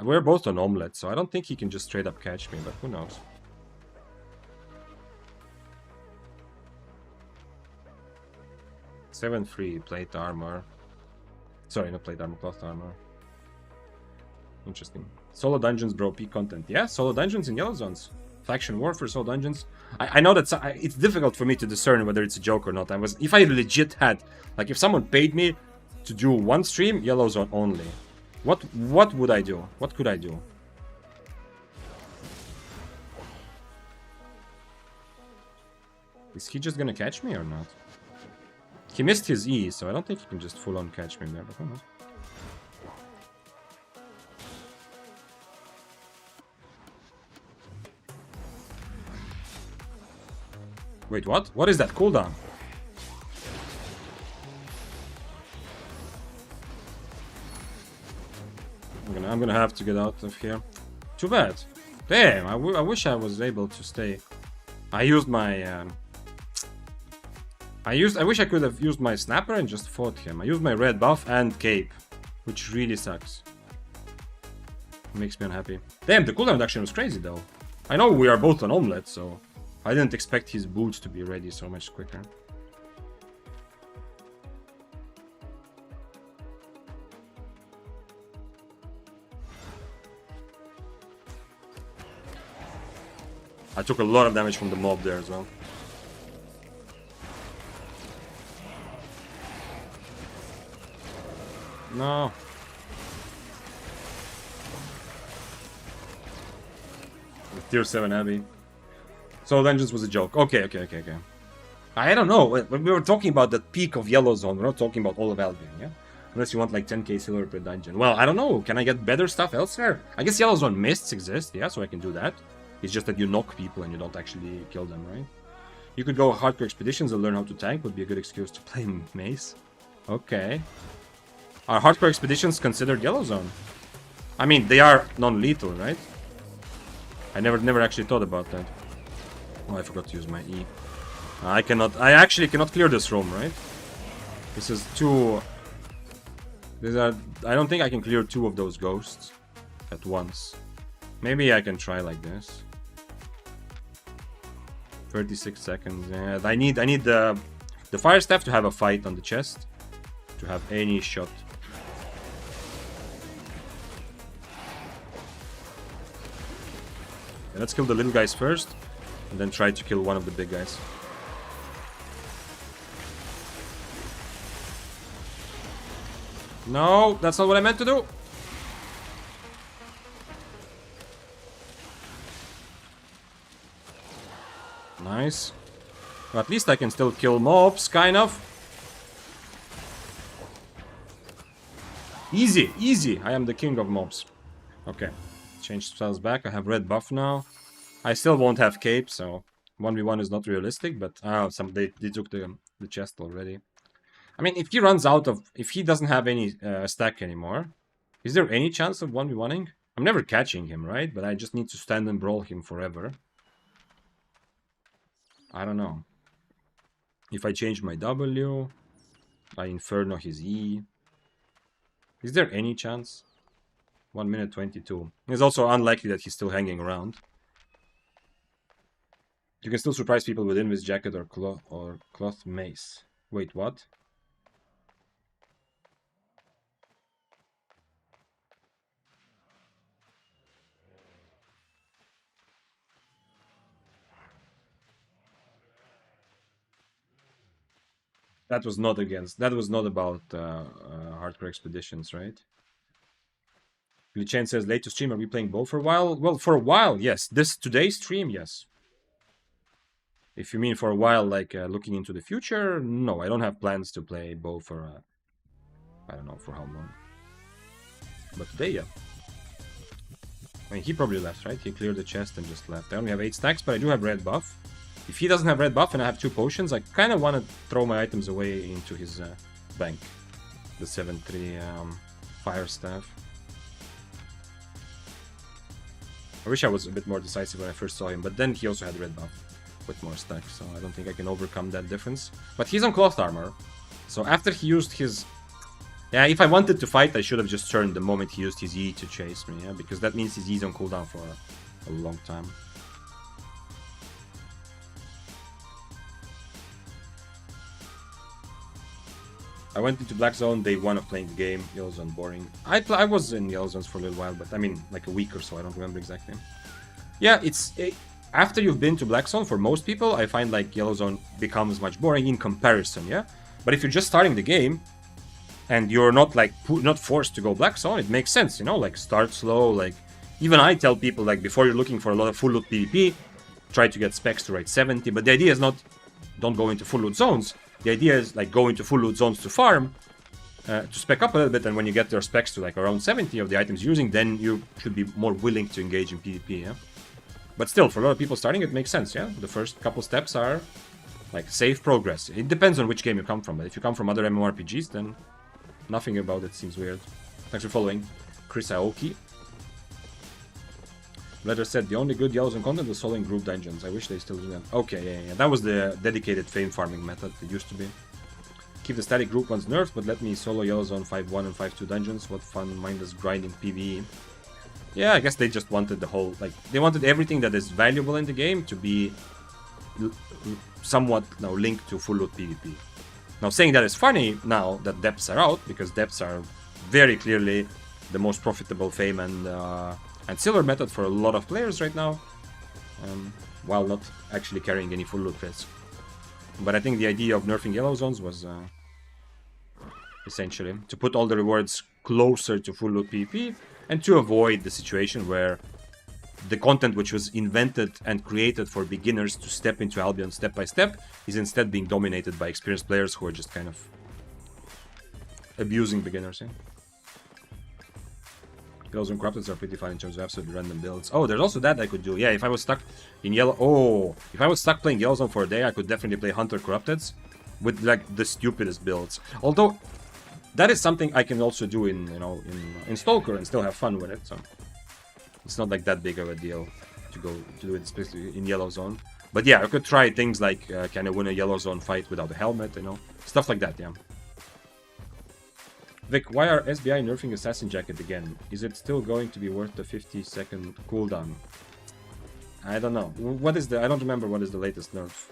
We're both on omelette, so I don't think he can just straight up catch me, but who knows. Seven free plate armor. Sorry, not plate armor, cloth armor. Interesting. Solo dungeons, bro, peak content. Yeah, solo dungeons in Yellow Zones. Faction Warfare, solo dungeons. I know that it's difficult for me to discern whether it's a joke or not. If I legit had, like, if someone paid me to do one stream, Yellow Zone only. What would I do? What could I do? Is he just gonna catch me or not? He missed his E, so I don't think he can just full-on catch me there, but who knows? Wait, what? What is that cooldown? I'm gonna have to get out of here. Too bad. Damn, I wish I was able to stay. I used my... I wish I could have used my snapper and just fought him. I used my red buff and cape, which really sucks. Makes me unhappy. Damn, the cooldown reduction was crazy though. I know we are both on omelette, so I didn't expect his boots to be ready so much quicker. I took a lot of damage from the mob there as well. No. With tier 7 Abbey. So Dungeons was a joke. Okay. I don't know. When we were talking about the peak of Yellow Zone, we're not talking about all of Albion, yeah? Unless you want like 10k silver per dungeon. Well, I don't know. Can I get better stuff elsewhere? I guess Yellow Zone mists exist, yeah, so I can do that. It's just that you knock people and you don't actually kill them, right? You could go hardcore expeditions and learn how to tank. Would be a good excuse to play Mace. Okay. Are hardcore expeditions considered Yellow Zone? I mean, they are non-lethal, right? I never actually thought about that. Oh, I forgot to use my E. I actually cannot clear this room, right? This is two... I don't think I can clear two of those ghosts at once. Maybe I can try like this. 36 seconds. Yeah, I need the fire staff to have a fight on the chest to have any shot. Yeah, let's kill the little guys first, and then try to kill one of the big guys. No, that's not what I meant to do. Nice. Well, at least I can still kill mobs, kind of. Easy, easy. I am the king of mobs. Okay. Change spells back. I have red buff now. I still won't have cape, so 1v1 is not realistic, but they took the chest already. I mean, if he runs out of... If he doesn't have any stack anymore, is there any chance of 1v1ing? I'm never catching him, right? But I just need to stand and brawl him forever. I don't know. If I change my W, I Inferno his E. Is there any chance? 1 minute 22. It's also unlikely that he's still hanging around. You can still surprise people with Invis jacket or cloth mace. Wait, what? That was not against. That was not about hardcore expeditions, right? Chen says, late to stream. Are we playing bow for a while? Well, for a while, yes. Today's stream, yes. If you mean for a while, like looking into the future, no. I don't have plans to play bow for. I don't know for how long. But today, yeah. I mean, he probably left, right? He cleared the chest and just left. I only have 8 stacks, but I do have red buff. If he doesn't have red buff and I have 2 potions, I kind of want to throw my items away into his bank. The 7-3 fire staff. I wish I was a bit more decisive when I first saw him, but then he also had red buff with more stacks, so I don't think I can overcome that difference. But he's on cloth armor, so after he used his... Yeah, if I wanted to fight, I should have just turned the moment he used his E to chase me, yeah? Because that means his E's on cooldown for a long time. I went into Black Zone day 1 of playing the game. Yellow Zone boring. I was in Yellow Zones for a little while, but I mean, like a week or so. I don't remember exactly. Yeah, after you've been to Black Zone, for most people, I find like Yellow Zone becomes much boring in comparison, yeah? But if you're just starting the game, and you're not like not forced to go Black Zone, it makes sense, you know? Like, start slow, like... Even I tell people, like, before you're looking for a lot of full loot PvP, try to get specs to rate 70, but the idea is not... Don't go into full loot zones. The idea is like go into full loot zones to farm, to spec up a little bit, and when you get their specs to like around 70 of the items you're using, then you should be more willing to engage in PvP, yeah? But still, for a lot of people starting, it makes sense, yeah? The first couple steps are like safe progress. It depends on which game you come from, but if you come from other MMORPGs, then nothing about it seems weird. Thanks for following. Chris Aoki. Letter said, the only good Yellow Zone content was soloing group dungeons. I wish they still do that. Okay, yeah. That was the dedicated fame farming method it used to be. Keep the static group ones nerfed, but let me solo Yellow Zone 5-1 and 5-2 dungeons. What fun, mindless grinding PvE. Yeah, I guess they just wanted the whole... Like, they wanted everything that is valuable in the game to be somewhat now linked to full loot PvP. Now, saying that is funny now that depths are out, because depths are very clearly the most profitable fame and silver method for a lot of players right now, while not actually carrying any full loot risk. But I think the idea of nerfing Yellow Zones was essentially to put all the rewards closer to full loot PvP and to avoid the situation where the content which was invented and created for beginners to step into Albion step by step is instead being dominated by experienced players who are just kind of abusing beginners. Yeah? Yellow Zone Corrupteds are pretty fun in terms of absolutely random builds. Oh, there's also that I could do. Yeah, if I was stuck in Yellow... Oh, if I was stuck playing Yellow Zone for a day, I could definitely play Hunter Corrupteds with, like, the stupidest builds. Although, that is something I can also do in, you know, in Stalker and still have fun with it, so... It's not, like, that big of a deal to go to do it, especially in Yellow Zone. But yeah, I could try things like, can I win a Yellow Zone fight without a helmet, you know? Stuff like that, yeah. Vic, why are SBI nerfing Assassin Jacket again? Is it still going to be worth the 50-second cooldown? I don't know. What is the... I don't remember what is the latest nerf.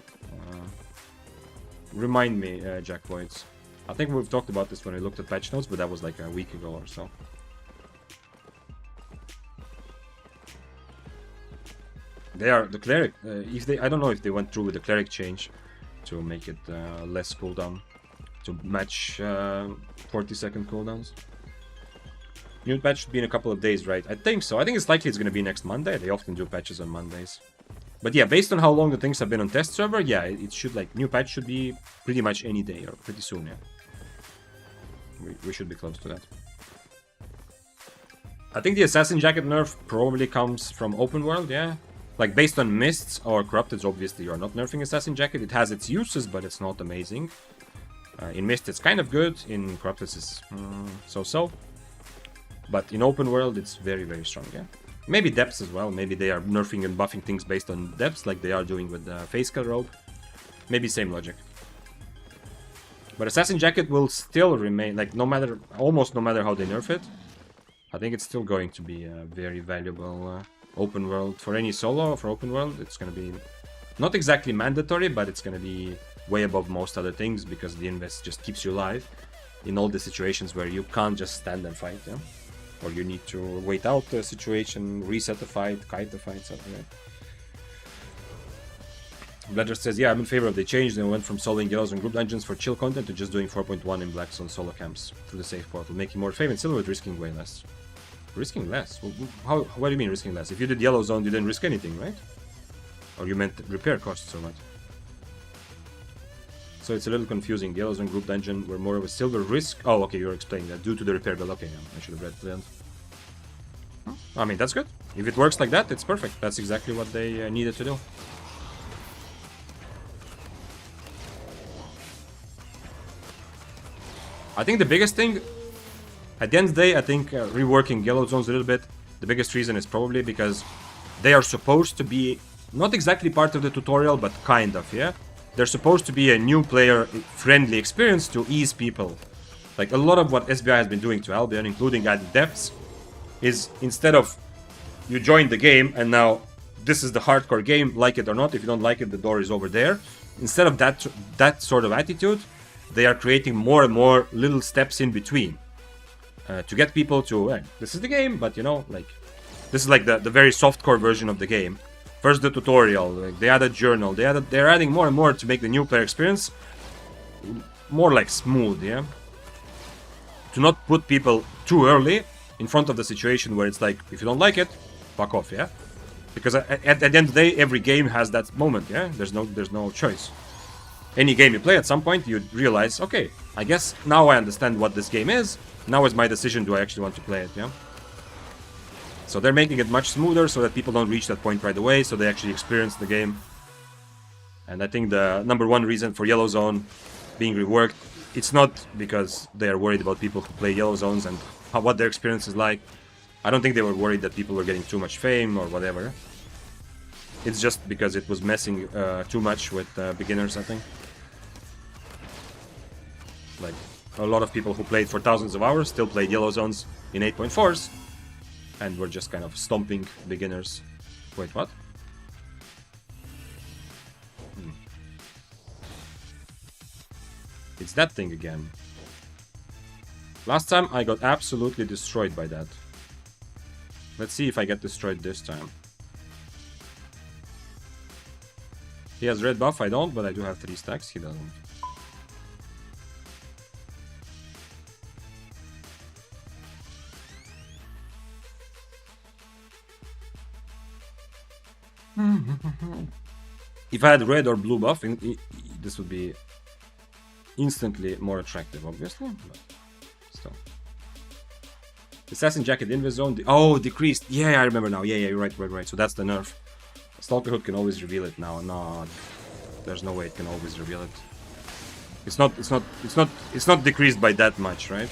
Remind me, Jack Voids. I think we've talked about this when we looked at patch notes, but that was like a week ago or so. They are... The cleric... if they... I don't know if they went through with the cleric change to make it less cooldown. To match 40-second cooldowns. New patch should be in a couple of days, right? I think so. I think it's likely it's going to be next Monday. They often do patches on Mondays. But yeah, based on how long the things have been on test server, yeah, it should, like, new patch should be pretty much any day or pretty soon, yeah. We should be close to that. I think the Assassin Jacket nerf probably comes from open world, yeah. Like, based on Mists or Corrupted, obviously you're not nerfing Assassin Jacket. It has its uses, but it's not amazing. In Mist it's kind of good, in Corrupted it's so-so. But in open world it's very, very strong, yeah. Maybe depths as well, maybe they are nerfing and buffing things based on depths like they are doing with the Face Scale Robe. Maybe same logic. But Assassin Jacket will still remain, like, almost no matter how they nerf it. I think it's still going to be a very valuable open world. For any solo, for open world, it's going to be not exactly mandatory, but it's going to be way above most other things because the invest just keeps you alive in all the situations where you can't just stand and fight, yeah? Or you need to wait out the situation, reset the fight, kite the fight, something like that. Bledger says, yeah, I'm in favor of the change. They went from soloing yellows and group dungeons for chill content to just doing 4.1 in blacks on solo camps through the safe portal, making more fame in silver with risking way less. Risking less? What do you mean risking less? If you did yellow zone, you didn't risk anything, right? Or you meant repair costs or what? So it's a little confusing. Yellows and group dungeon were more of a silver risk. Oh, okay, you're explaining that due to the repair build. Okay, yeah, I should have read the end. I mean, that's good. If it works like that, it's perfect. That's exactly what they needed to do. I think the biggest thing, at the end of the day, I think reworking yellow zones a little bit, the biggest reason is probably because they are supposed to be not exactly part of the tutorial, but kind of, yeah? They're supposed to be a new player-friendly experience to ease people. Like, a lot of what SBI has been doing to Albion, including adding depths, is instead of you join the game and now this is the hardcore game, like it or not, if you don't like it, the door is over there. Instead of that sort of attitude, they are creating more and more little steps in between. To get people to, this is the game, but you know, like, this is like the very softcore version of the game. First the tutorial, like they added journal, they're adding more and more to make the new player experience more like smooth, yeah? To not put people too early in front of the situation where it's like, if you don't like it, fuck off, yeah? Because at the end of the day, every game has that moment, yeah? There's no choice. Any game you play, at some point you realize, okay, I guess now I understand what this game is, now is my decision, do I actually want to play it, yeah? So they're making it much smoother so that people don't reach that point right away, so they actually experience the game. And I think the number one reason for Yellow Zone being reworked, it's not because they are worried about people who play Yellow Zones and what their experience is like. I don't think they were worried that people were getting too much fame or whatever. It's just because it was messing too much with beginners, I think. Like, a lot of people who played for thousands of hours still played Yellow Zones in 8.4s. And we're just kind of stomping beginners. Wait, what? It's that thing again. Last time I got absolutely destroyed by that. Let's see if I get destroyed this time. He has red buff, I don't, but I do have 3 stacks, he doesn't. If I had red or blue buff, this would be instantly more attractive, obviously, but still. Assassin Jacket Invis Zone, oh, decreased. Yeah, I remember now. Yeah, you're right. So that's the nerf. Stalker Hood can always reveal it now. No, there's no way it can always reveal it. It's not decreased by that much, right?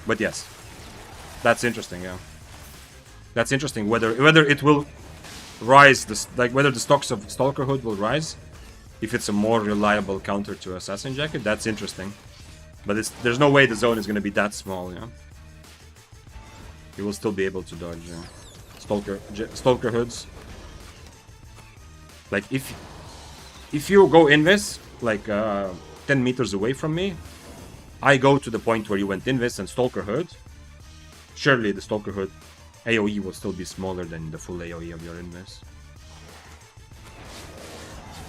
But yes. That's interesting, yeah. That's interesting whether it will rise, whether the stocks of Stalker Hood will rise if it's a more reliable counter to Assassin Jacket, that's interesting. But there's no way the zone is going to be that small, yeah? You will still be able to dodge Stalker hoods. Like, if you go invis, like 10 meters away from me, I go to the point where you went invis and Stalker hood, surely the Stalker hood AoE will still be smaller than the full AoE of your invis.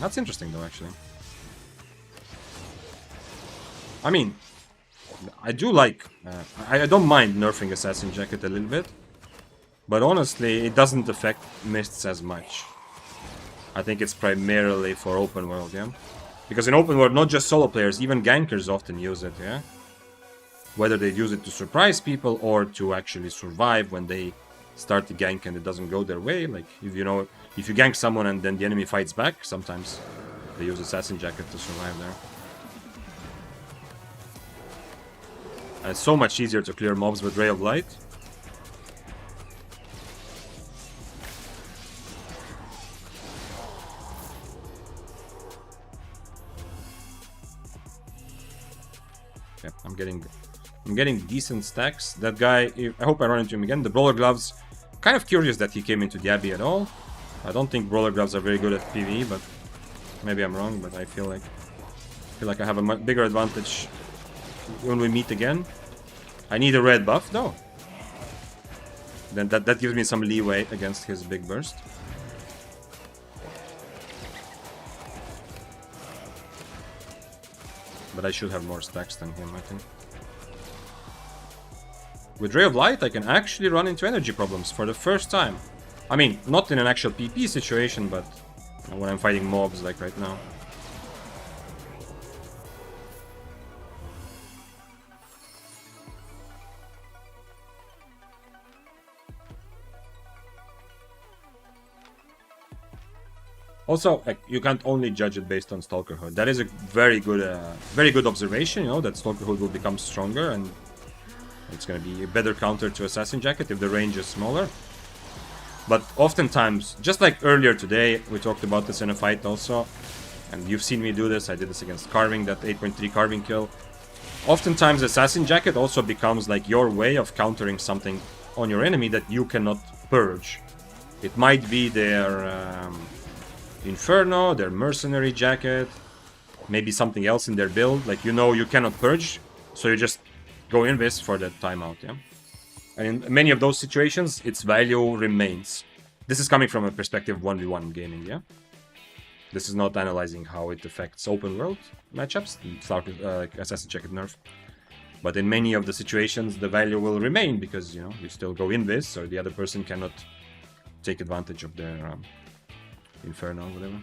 That's interesting though, actually. I mean, I do like... I don't mind nerfing Assassin Jacket a little bit. But honestly, it doesn't affect mists as much. I think it's primarily for open world, yeah? Because in open world, not just solo players, even gankers often use it, yeah? Whether they use it to surprise people or to actually survive when they start the gank and it doesn't go their way. Like, if you know, if you gank someone and then the enemy fights back, sometimes they use Assassin Jacket to survive there. And it's so much easier to clear mobs with Ray of Light. Okay, I'm getting decent stacks. That guy, I hope I run into him again. The Brawler Gloves, kind of curious that he came into the Abbey at all. I don't think Brawler Gloves are very good at PvE, but maybe I'm wrong, but I feel like I have a much bigger advantage when we meet again. I need a red buff, though. Then that gives me some leeway against his big burst. But I should have more stacks than him, I think. With Ray of Light, I can actually run into energy problems for the first time. I mean, not in an actual PP situation, but when I'm fighting mobs like right now. Also, like, you can't only judge it based on Stalker Hood. That is a very good observation, you know, that Stalker Hood will become stronger and it's going to be a better counter to Assassin Jacket if the range is smaller. But oftentimes, just like earlier today, we talked about this in a fight also, and you've seen me do this, I did this against Carving, that 8.3 Carving kill. Oftentimes, Assassin Jacket also becomes like your way of countering something on your enemy that you cannot purge. It might be their Inferno, their Mercenary Jacket, maybe something else in their build, like you know you cannot purge, so you just go invis for that timeout, yeah? And in many of those situations, its value remains. This is coming from a perspective 1v1 gaming, yeah? This is not analyzing how it affects open world matchups, like Assassin Jacket nerf. But in many of the situations, the value will remain because, you know, you still go invis, or the other person cannot take advantage of their Inferno or whatever.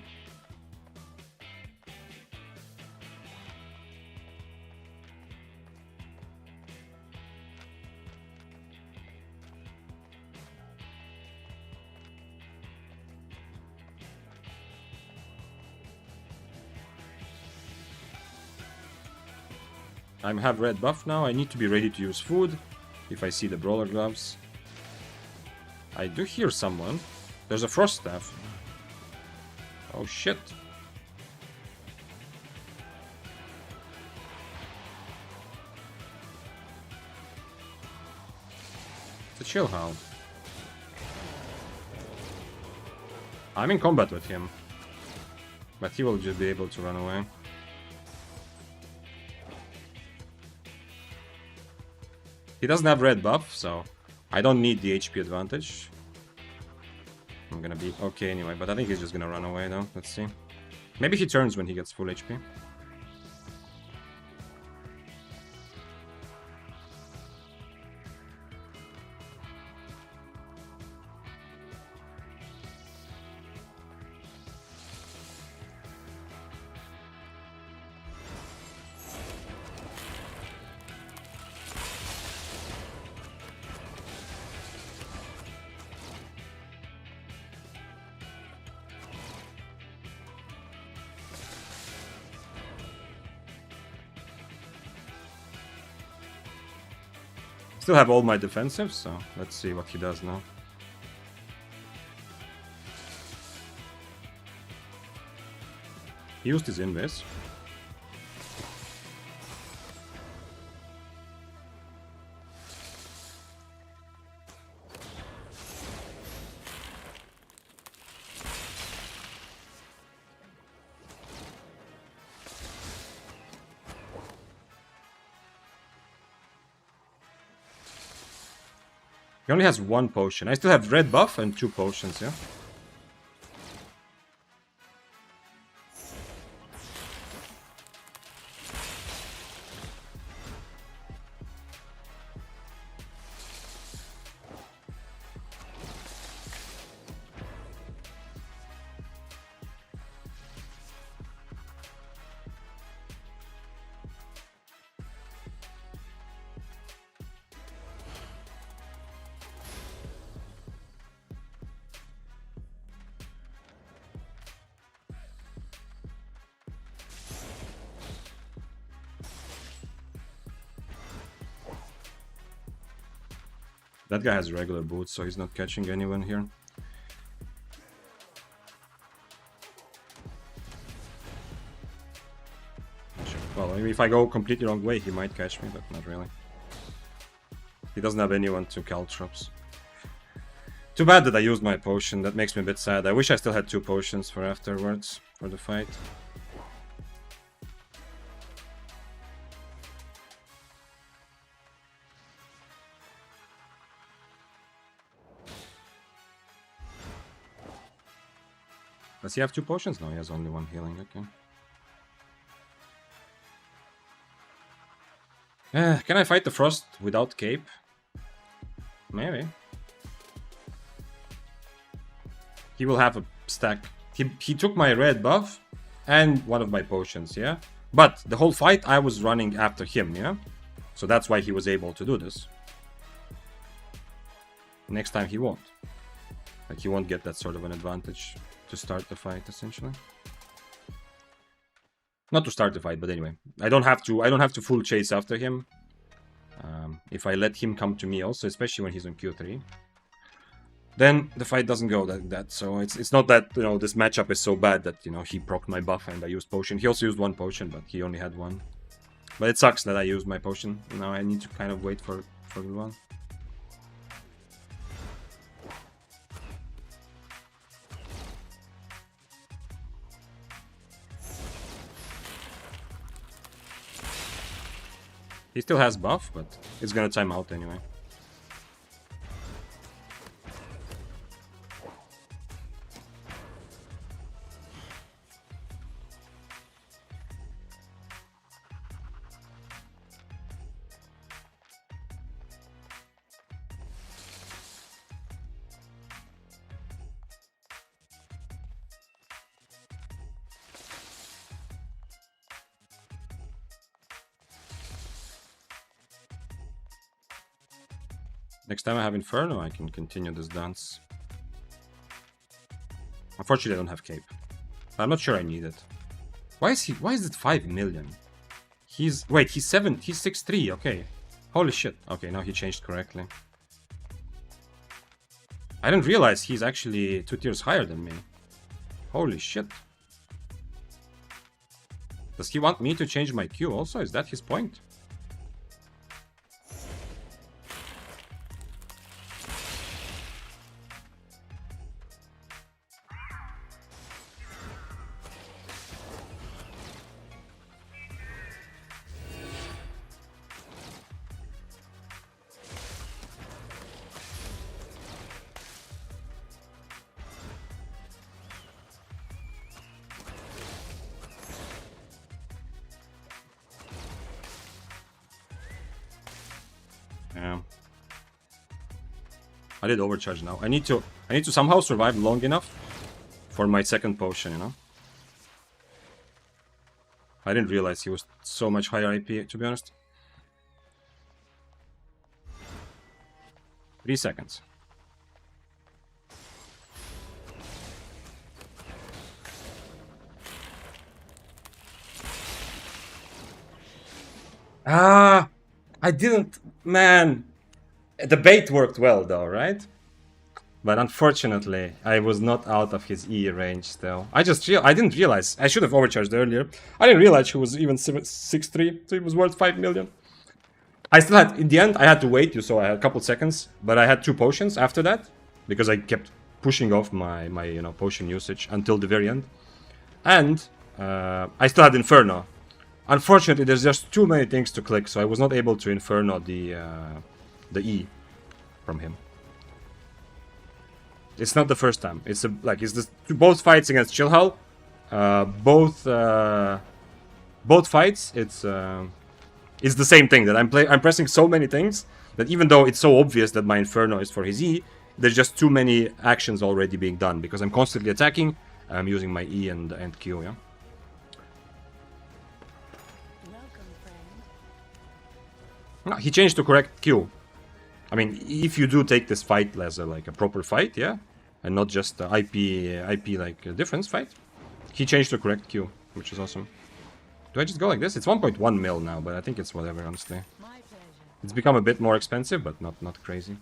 I have red buff now. I need to be ready to use food if I see the Brawler Gloves. I do hear someone. There's a Frost Staff. Oh shit. It's a Chill Hound. I'm in combat with him. But he will just be able to run away. He doesn't have red buff, so I don't need the HP advantage. I'm gonna be okay anyway, but I think he's just gonna run away though. Let's see. Maybe he turns when he gets full HP. Still have all my defensives, so let's see what he does now. He used his invis. He only has 1 potion. I still have red buff and 2 potions, yeah? That guy has regular boots, so he's not catching anyone here. Well, maybe if I go completely wrong way, he might catch me, but not really. He doesn't have anyone to caltrops. Too bad that I used my potion. That makes me a bit sad. I wish I still had 2 potions for afterwards, for the fight. Does he have 2 potions? No, he has only 1 healing, okay. Can I fight the Frost without cape? Maybe. He will have a stack. He took my red buff and one of my potions, yeah? But the whole fight I was running after him, yeah? So that's why he was able to do this. Next time he won't. Like, he won't get that sort of an advantage to start the fight, essentially. Not to start the fight, but anyway. I don't have to full chase after him. If I let him come to me also, especially when he's on Q3, then the fight doesn't go like that. So it's not that, you know, this matchup is so bad that, you know, he procced my buff and I used potion. He also used 1 potion, but he only had 1. But it sucks that I used my potion. Now I need to kind of wait for the one. He still has buff, but it's gonna time out anyway. Next time I have Inferno, I can continue this dance. Unfortunately, I don't have cape. I'm not sure I need it. Why is it 5 million? He's 6'3", okay. Holy shit. Okay, now he changed correctly. I didn't realize he's actually 2 tiers higher than me. Holy shit. Does he want me to change my Q also? Is that his point? Yeah. I did overcharge now. I need to somehow survive long enough for my second potion, you know? I didn't realize he was so much higher AP, to be honest. 3 seconds. Ah! I didn't... Man! The bait worked well, though, right? But unfortunately, I was not out of his E range still. I didn't realize. I should have overcharged earlier. I didn't realize he was even 6-3, so he was worth 5 million. I still had, in the end, I had to wait, you saw I had a couple seconds, but I had 2 potions after that, because I kept pushing off my potion usage until the very end. And I still had Inferno. Unfortunately, there's just too many things to click, so I was not able to Inferno the E from him. It's not the first time. It's both fights against Chillhull. Both fights, it's the same thing, that I'm pressing so many things that even though it's so obvious that my Inferno is for his E, there's just too many actions already being done because I'm constantly attacking. I'm using my E and Q, yeah. No, he changed to correct Q. I mean, if you do take this fight as a proper fight, yeah, and not just IP like difference fight, he changed to correct Q, which is awesome. Do I just go like this? It's 1.1 mil now, but I think it's whatever, honestly. It's become a bit more expensive, but not crazy.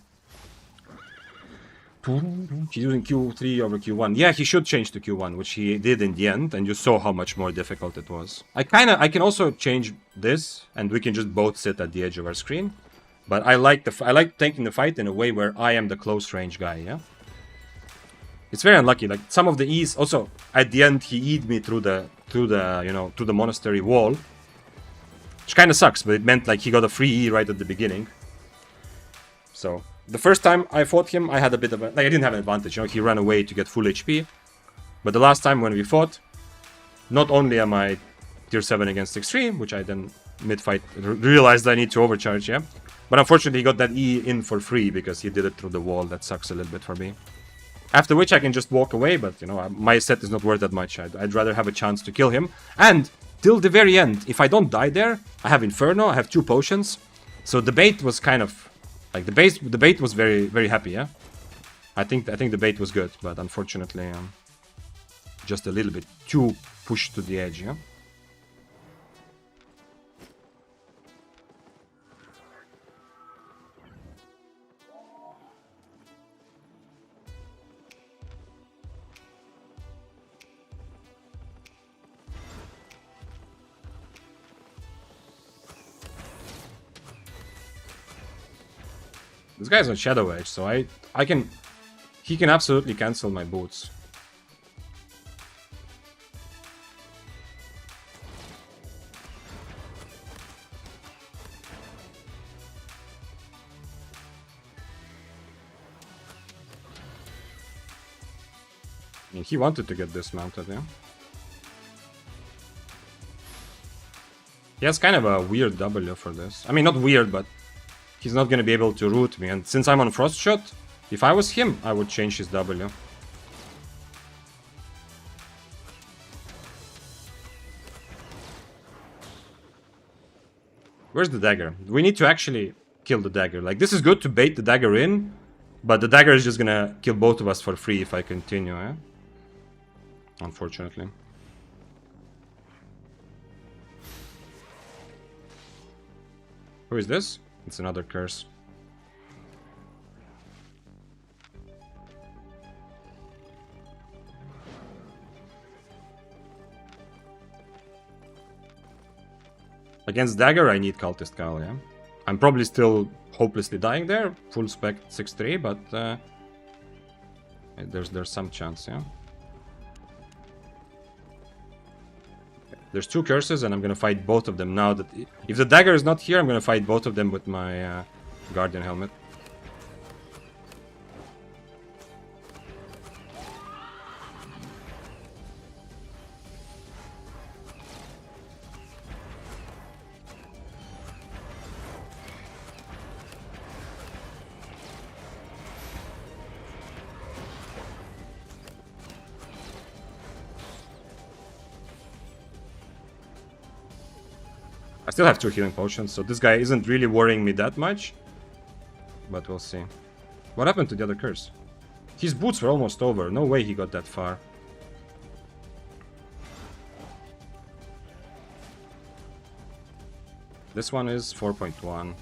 He's using Q3 over Q1. Yeah, he should change to Q1, which he did in the end, and you saw how much more difficult it was. I can also change this, and we can just both sit at the edge of our screen. But I like taking the fight in a way where I am the close range guy, yeah? It's very unlucky. Like some of the E's also at the end he E'd me through the monastery wall. Which kinda sucks, but it meant like he got a free E right at the beginning. So the first time I fought him, I had a bit of a I didn't have an advantage, he ran away to get full HP. But the last time when we fought, not only am I tier 7 against Extreme, which I then mid-fight realized I need to overcharge, yeah. But unfortunately he got that E in for free because he did it through the wall. That sucks a little bit for me. After which I can just walk away, but my set is not worth that much. I'd rather have a chance to kill him. And till the very end, if I don't die there, I have Inferno, I have 2 potions. So the bait was kind of like the bait was very, very happy, yeah. I think the bait was good, but unfortunately just a little bit too pushed to the edge, yeah. This guy's on Shadow Edge, so he can absolutely cancel my boots. I mean, he wanted to get dismounted, yeah. He has kind of a weird W for this. I mean, not weird, but he's not going to be able to root me. And since I'm on Frost Shot, if I was him, I would change his W. Where's the dagger? We need to actually kill the dagger. Like, this is good to bait the dagger in, but the dagger is just going to kill both of us for free if I continue, eh? Unfortunately. Who is this? It's another curse. Against dagger, I need Cultist Cowl, yeah? I'm probably still hopelessly dying there. Full spec 6-3, but there's some chance, yeah? There's 2 curses, and I'm gonna fight both of them now. That if the dagger is not here, I'm gonna fight both of them with my Guardian helmet. I still have 2 healing potions, so this guy isn't really worrying me that much. But we'll see. What happened to the other curse? His boots were almost over. No way he got that far. This one is 4.1.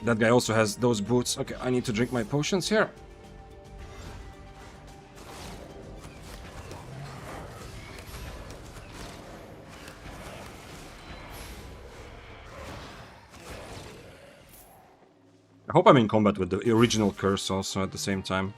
That guy also has those boots. Okay, I need to drink my potions here. I hope I'm in combat with the original curse also at the same time.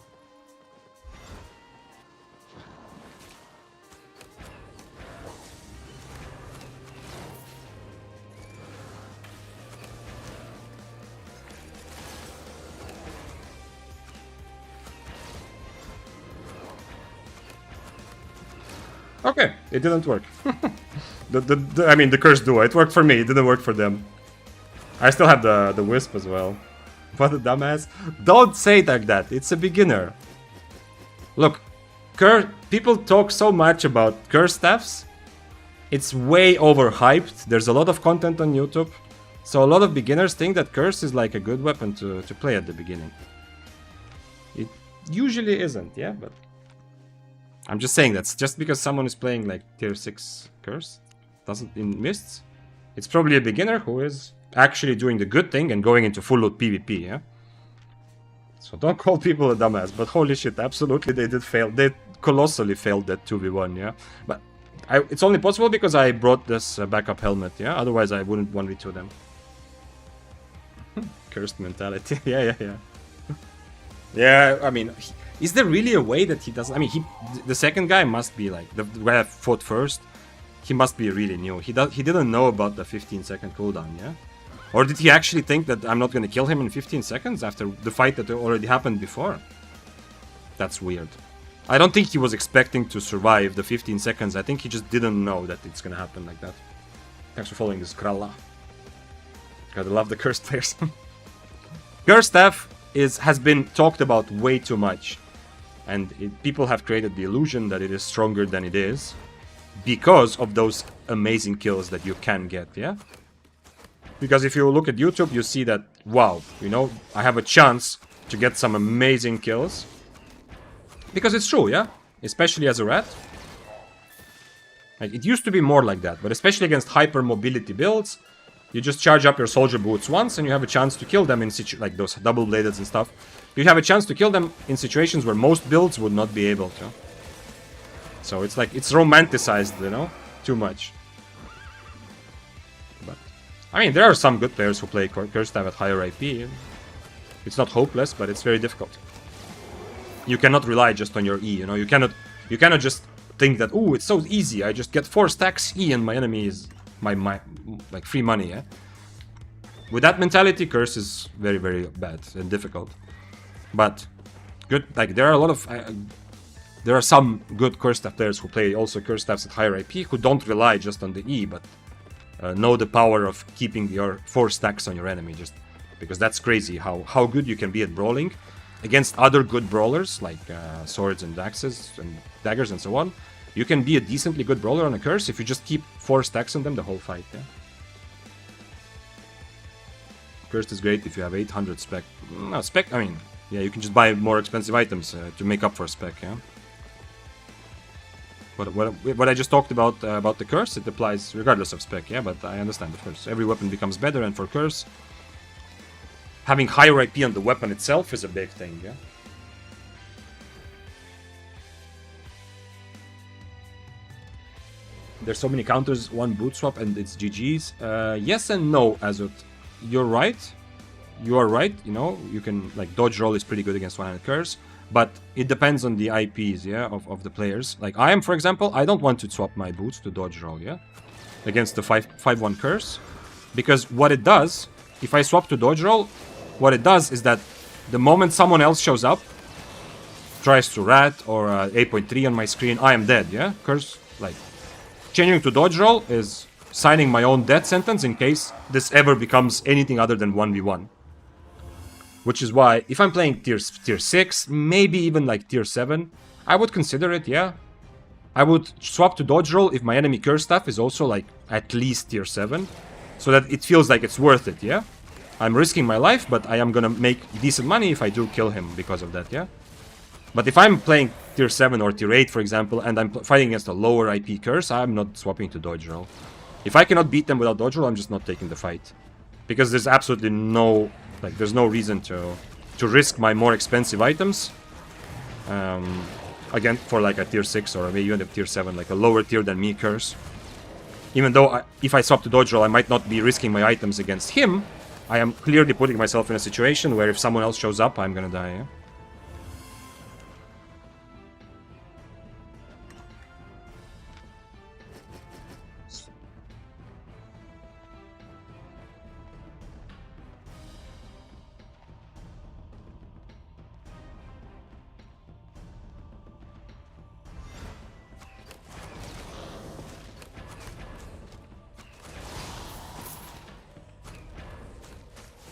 Okay, it didn't work. I mean, the curse duo. It worked for me. It didn't work for them. I still have the wisp as well. What a dumbass. Don't say it like that. It's a beginner. Look, people talk so much about curse staffs. It's way overhyped. There's a lot of content on YouTube. So a lot of beginners think that curse is like a good weapon to play at the beginning. It usually isn't, yeah, but... I'm just saying that's just because someone is playing like tier 6 curse doesn't in mists. It's probably a beginner who is actually doing the good thing and going into full loot PvP, yeah? So don't call people a dumbass, but holy shit, absolutely they did fail. They colossally failed that 2v1, yeah? But it's only possible because I brought this backup helmet, yeah? Otherwise I wouldn't 1v2 them. Cursed mentality, yeah. Yeah, I mean... Is there really a way that he doesn't... I mean, the second guy must be like... The guy I fought first, he must be really new. He didn't know about the 15-second cooldown, yeah? Or did he actually think that I'm not going to kill him in 15 seconds after the fight that already happened before? That's weird. I don't think he was expecting to survive the 15 seconds. I think he just didn't know that it's going to happen like that. Thanks for following this, Kralla. Gotta love the cursed players. Curse staff has been talked about way too much. And people have created the illusion that it is stronger than it is because of those amazing kills that you can get, yeah? Because if you look at YouTube, you see that, wow, you know, I have a chance to get some amazing kills. Because it's true, yeah? Especially as a rat. Like, it used to be more like that, but especially against hyper mobility builds, you just charge up your soldier boots once and you have a chance to kill them in like those double-bladed and stuff. You have a chance to kill them in situations where most builds would not be able to. So it's like, it's romanticized, you know, too much. But, I mean, there are some good players who play Curse Staff at higher IP. It's not hopeless, but it's very difficult. You cannot rely just on your E, you know, you cannot just think that, oh, it's so easy, I just get 4 stacks E and my enemy is my like free money, yeah? With that mentality, Curse is very, very bad and difficult. But good, like there are a lot of there are some good curse staff players who play also curse staffs at higher IP who don't rely just on the E, but know the power of keeping your 4 stacks on your enemy, just because that's crazy how good you can be at brawling against other good brawlers like swords and axes and daggers and so on. You can be a decently good brawler on a curse if you just keep 4 stacks on them the whole fight, yeah? Cursed is great if you have 800 spec. No, spec, I mean, yeah, you can just buy more expensive items to make up for spec, yeah? What I just talked about the curse, it applies regardless of spec, yeah? But I understand, of course. Every weapon becomes better, and for curse, having higher IP on the weapon itself is a big thing, yeah? There's so many counters, one boot swap, and it's GG's. Yes and no, Azut. You're right. You are right, you know, you can, like, dodge roll is pretty good against one-handed curse, but it depends on the IPs, yeah, of the players. Like, I am, for example, I don't want to swap my boots to dodge roll, yeah, against the 5-1 curse, because what it does, if I swap to dodge roll, what it does is that the moment someone else shows up, tries to rat, or 8.3 on my screen, I am dead, yeah, curse, like, changing to dodge roll is signing my own death sentence in case this ever becomes anything other than 1v1. Which is why, if I'm playing tier 6, maybe even like tier 7, I would consider it, yeah. I would swap to dodge roll if my enemy curse staff is also like at least tier 7. So that it feels like it's worth it, yeah. I'm risking my life, but I am gonna make decent money if I do kill him because of that, yeah. But if I'm playing tier 7 or tier 8, for example, and I'm fighting against a lower IP curse, I'm not swapping to dodge roll. If I cannot beat them without dodge roll, I'm just not taking the fight. Because there's absolutely no Like, there's no reason to risk my more expensive items. Again, for like a tier 6 or maybe even a tier 7, like a lower tier than me curse. Even though if I swap to dodge roll, I might not be risking my items against him, I am clearly putting myself in a situation where if someone else shows up, I'm gonna die, yeah?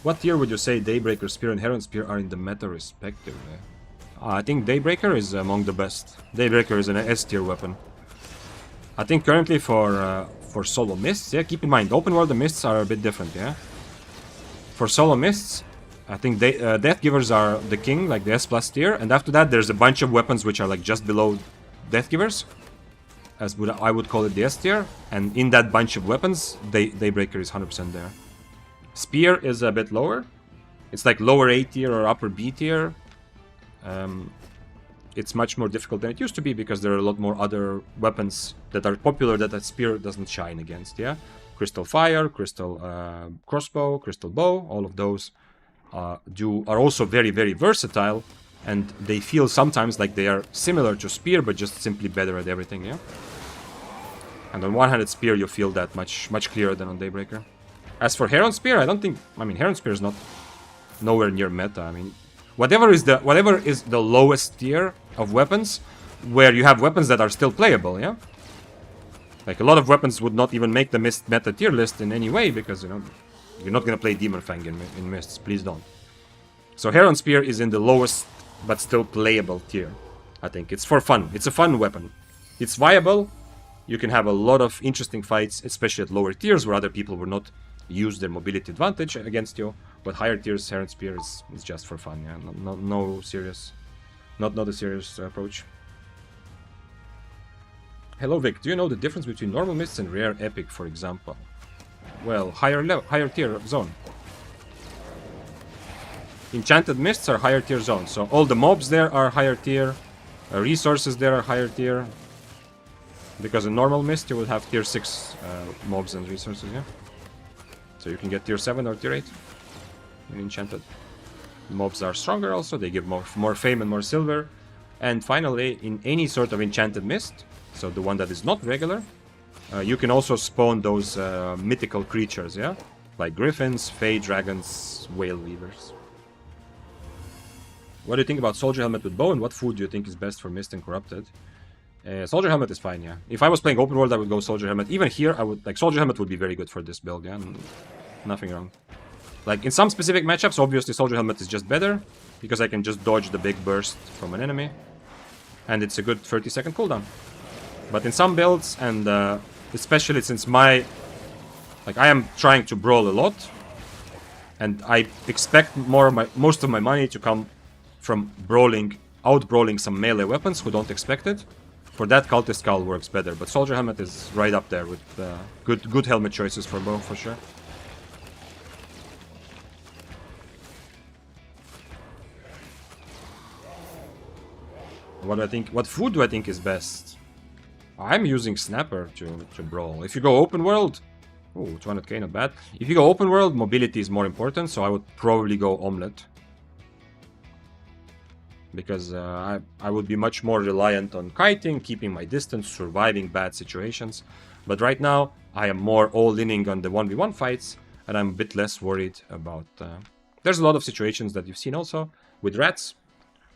What tier would you say Daybreaker Spear and Heron Spear are in the meta respectively? I think Daybreaker is among the best. Daybreaker is an S tier weapon. I think currently for solo mists, yeah, keep in mind, open world the mists are a bit different, yeah? For solo mists, I think Death Givers are the king, like the S plus tier, and after that there's a bunch of weapons which are like just below Death Givers, as I would call it the S tier, and in that bunch of weapons, Daybreaker is 100% there. Spear is a bit lower. It's like lower A tier or upper B tier. It's much more difficult than it used to be because there are a lot more other weapons that are popular that Spear doesn't shine against, yeah? Crystal Fire, Crystal Crossbow, Crystal Bow, all of those are also very, very versatile, and they feel sometimes like they are similar to Spear, but just simply better at everything, yeah? And on one-handed Spear, you feel that much clearer than on Daybreaker. As for Heron Spear, I don't think... I mean, Heron Spear is not nowhere near meta. I mean, whatever is the lowest tier of weapons, where you have weapons that are still playable, yeah? Like, a lot of weapons would not even make the Mist meta tier list in any way, because, you know, you're not gonna play Demon Fang in Mists. Please don't. So Heron Spear is in the lowest, but still playable tier, I think. It's for fun. It's a fun weapon. It's viable. You can have a lot of interesting fights, especially at lower tiers, where other people will not use their mobility advantage against you, but higher tiers Heron Spear is just for fun, yeah, no serious, not a serious approach. Hello Vic, do you know the difference between normal mists and rare epic, for example? Well, higher tier zone. Enchanted mists are higher tier zone, so all the mobs there are higher tier, resources there are higher tier, because in normal mist you will have tier 6 mobs and resources, yeah? So you can get tier 7 or tier 8 in Enchanted. Mobs are stronger also, they give more fame and more silver. And finally, in any sort of Enchanted Mist, so the one that is not regular, you can also spawn those mythical creatures, yeah? Like griffins, fey dragons, whale weavers. What do you think about Soldier Helmet with bow, and what food do you think is best for Mist and Corrupted? Soldier Helmet is fine, yeah. If I was playing open world, I would go Soldier Helmet. Even here, I would like Soldier Helmet would be very good for this build, yeah. Nothing wrong. Like in some specific matchups, obviously Soldier Helmet is just better because I can just dodge the big burst from an enemy, and it's a good 30-second cooldown. But in some builds, and especially since I am trying to brawl a lot, and I expect most of my money to come from out-brawling some melee weapons who don't expect it. For that, Cultist Skull works better, but Soldier Helmet is right up there with good helmet choices for bow, for sure. What do I think? What food do I think is best? I'm using Snapper to brawl. If you go open world, oh, 200k, not bad. If you go open world, mobility is more important, so I would probably go Omelette. Because I would be much more reliant on kiting, keeping my distance, surviving bad situations. But right now, I am more all-inning on the 1v1 fights, and I'm a bit less worried about... There's a lot of situations that you've seen also with rats,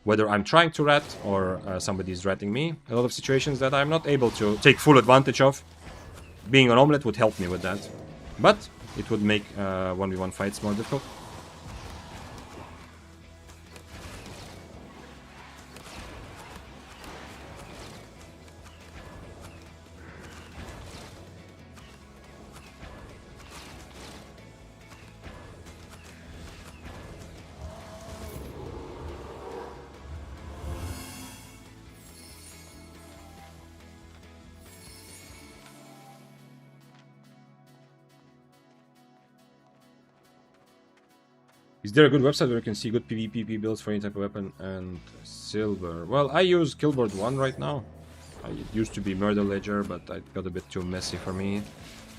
whether I'm trying to rat or somebody's ratting me. A lot of situations that I'm not able to take full advantage of. Being an Omelette would help me with that. But it would make 1v1 fights more difficult. Is there a good website where you can see good PvP builds for any type of weapon and silver? Well, I use Killboard 1 right now. It used to be Murder Ledger, but it got a bit too messy for me.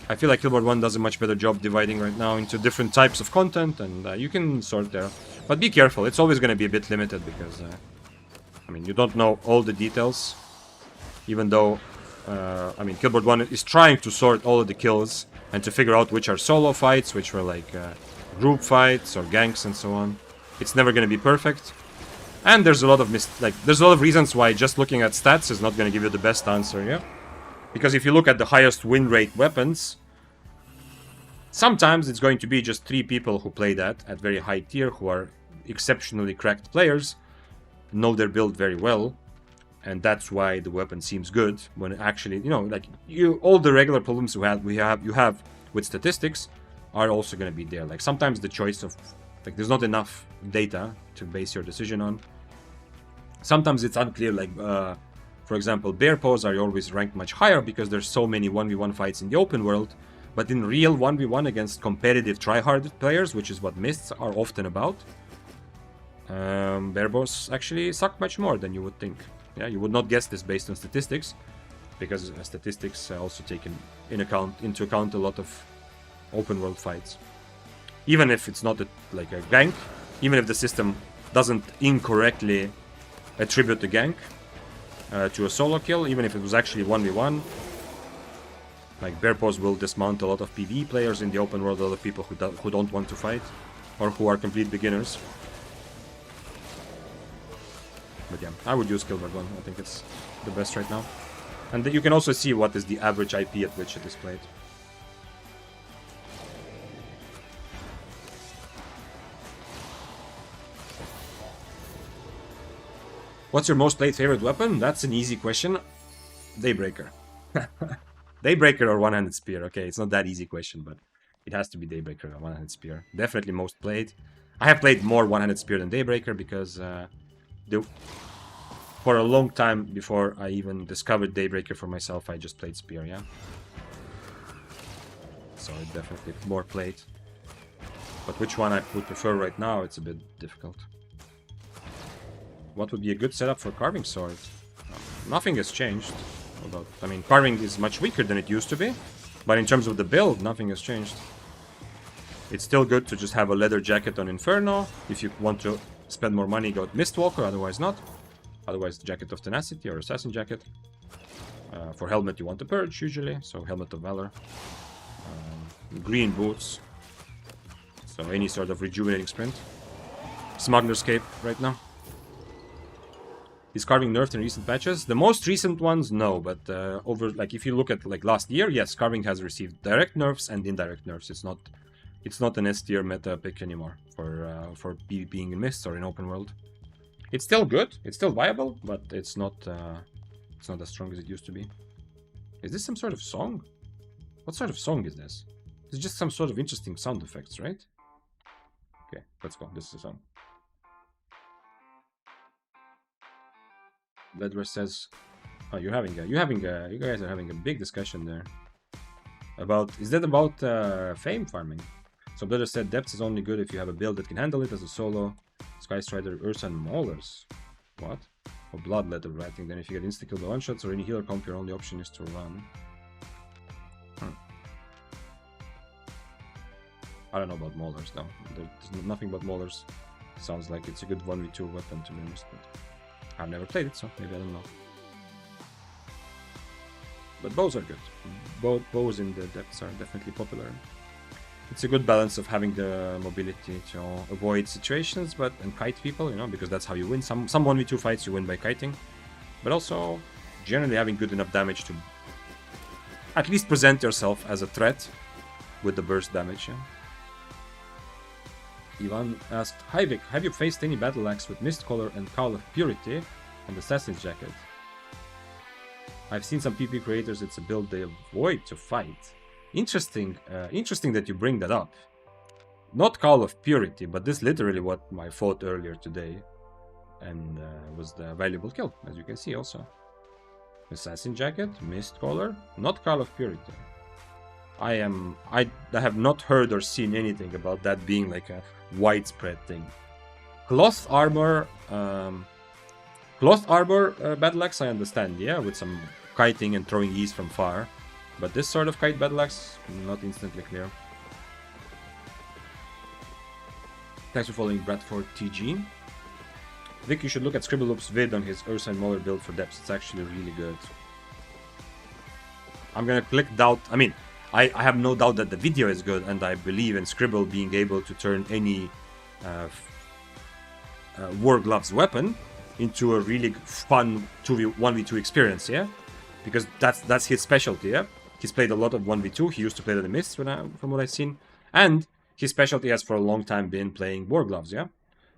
I feel like Killboard 1 does a much better job dividing right now into different types of content, and you can sort there. But be careful, it's always going to be a bit limited, because, I mean, you don't know all the details. Even though, I mean, Killboard 1 is trying to sort all of the kills, and to figure out which are solo fights, which were like group fights or ganks and so on. It's never going to be perfect. And there's a lot of there's a lot of reasons why just looking at stats is not going to give you the best answer, yeah? Because if you look at the highest win rate weapons, sometimes it's going to be just 3 people who play that at very high tier, who are exceptionally cracked players, know their build very well, and that's why the weapon seems good, when actually, you know, like, all the regular problems you have with statistics are also going to be there. Like, sometimes the choice of, like, there's not enough data to base your decision on. Sometimes it's unclear, like, for example, bear paws are always ranked much higher because there's so many 1v1 fights in the open world, but in real 1v1 against competitive tryhard players, which is what mists are often about, bear paws actually suck much more than you would think. Yeah, you would not guess this based on statistics, because statistics also take into account a lot of open world fights. Even if it's not like a gank, even if the system doesn't incorrectly attribute the gank to a solo kill, even if it was actually 1v1, like, bear paws will dismount a lot of PvE players in the open world, a lot of people who don't want to fight, or who are complete beginners. But yeah, I would use Killboard 1. I think it's the best right now. And you can also see what is the average IP at which it is played. What's your most played favorite weapon? That's an easy question. Daybreaker. Daybreaker or one-handed spear. Okay, it's not that easy question, but it has to be Daybreaker or one-handed spear. Definitely most played. I have played more one-handed spear than Daybreaker because for a long time before I even discovered Daybreaker for myself, I just played spear, yeah? So it definitely more played. But which one I would prefer right now, it's a bit difficult. What would be a good setup for carving sword? Nothing has changed. Although, I mean, carving is much weaker than it used to be. But in terms of the build, nothing has changed. It's still good to just have a leather jacket on Inferno. If you want to spend more money, go with Mistwalker, otherwise not. Otherwise, Jacket of Tenacity or Assassin Jacket. For helmet, you want the Purge, usually. So, Helmet of Valor. Green boots. So, any sort of rejuvenating sprint. Smuggler's Cape right now. Is carving nerfed in recent patches? The most recent ones, no, but if you look at like last year, yes, carving has received direct nerfs and indirect nerfs. It's not an S tier meta pick anymore for PvPing in Mists or in open world. It's still good, it's still viable, but it's not as strong as it used to be. Is this some sort of song? What sort of song is this? It's just some sort of interesting sound effects, right? Okay, let's go. This is a song. Ledwer says, "Oh, you guys are having a big discussion there about. Is that about fame farming?" So Ledwer said, "Depth is only good if you have a build that can handle it as a solo. Skystrider, Ursa, and Maulers. What? Or Bloodletter writing. Then if you get insta kill by one shots or any healer comp, your only option is to run." I don't know about Maulers though. There's nothing but Maulers. Sounds like it's a good 1v2 weapon, to be honest. But I've never played it, so maybe I don't know. But bows are good. Bows in the depths are definitely popular. It's a good balance of having the mobility to avoid situations, and kite people, you know, because that's how you win. Some 1v2 fights you win by kiting, but also generally having good enough damage to at least present yourself as a threat with the burst damage. Yeah? Ivan asked, "Hi Vic, have you faced any battle axe with Mistcaller and Call of Purity and Assassin's Jacket? I've seen some PP creators, it's a build they avoid to fight." Interesting that you bring that up. Not Call of Purity, but this literally what I fought earlier today, and was the valuable kill, as you can see also. Assassin Jacket, Mistcaller, not Call of Purity. I have not heard or seen anything about that being like a widespread thing. Cloth armor, battle axe, I understand, yeah, with some kiting and throwing ease from far. But this sort of kite battle axe, not instantly clear. Thanks for following Bradford TG. Vic, you should look at Scribbleloop's vid on his Ursa and Moller build for depths. It's actually really good. I'm gonna click doubt. I mean, I have no doubt that the video is good, and I believe in Scribble being able to turn any War Gloves weapon into a really fun 1v2 experience, yeah? Because that's his specialty, yeah? He's played a lot of 1v2. He used to play the Mist from what I've seen. And his specialty has for a long time been playing War Gloves, yeah?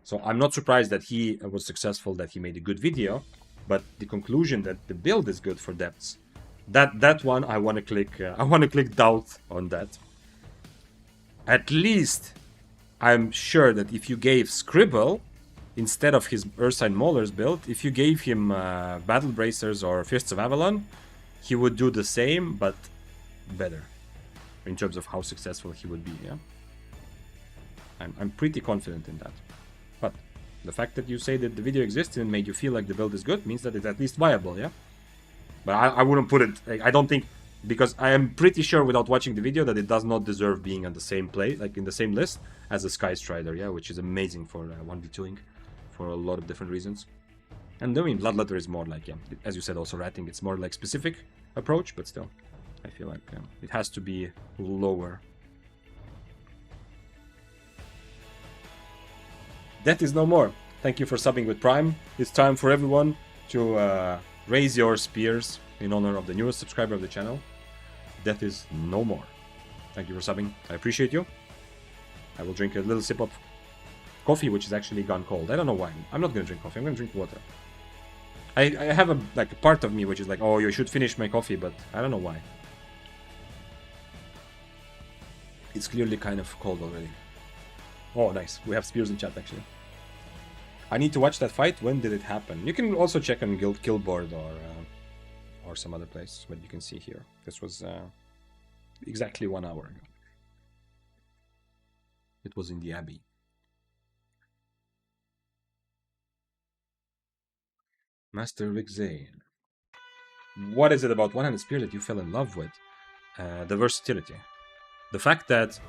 So I'm not surprised that he was successful, that he made a good video. But the conclusion that the build is good for depths, that one I want to click doubt on that. At least I'm sure that if you gave Scribble, instead of his Ursine Mauler's build, if you gave him Battle Bracers or Fists of Avalon, he would do the same, but better. In terms of how successful he would be, yeah? I'm pretty confident in that. But the fact that you say that the video existed and made you feel like the build is good means that it's at least viable, yeah? But I wouldn't put it... Like, I don't think... Because I am pretty sure without watching the video that it does not deserve being on the same play, like in the same list as the Sky Strider, yeah? Which is amazing for 1v2ing for a lot of different reasons. And I mean, Bloodletter is more like, yeah, as you said, also ratting, it's more like specific approach, but still, I feel like it has to be lower. Death is no more. Thank you for subbing with Prime. It's time for everyone to raise your spears in honor of the newest subscriber of the channel. Death is no more. Thank you for subbing. I appreciate you. I will drink a little sip of coffee, which is actually gone cold. I don't know why. I'm not going to drink coffee. I'm going to drink water. I have a part of me which is like, oh, you should finish my coffee, but I don't know why. It's clearly kind of cold already. Oh, nice. We have spears in chat, actually. I need to watch that fight. When did it happen? You can also check on Guild Killboard or some other place, but you can see here. This was exactly 1 hour ago. It was in the Abbey. Master Rick Zane. What is it about One-Handed Spear that you fell in love with? The versatility. The fact that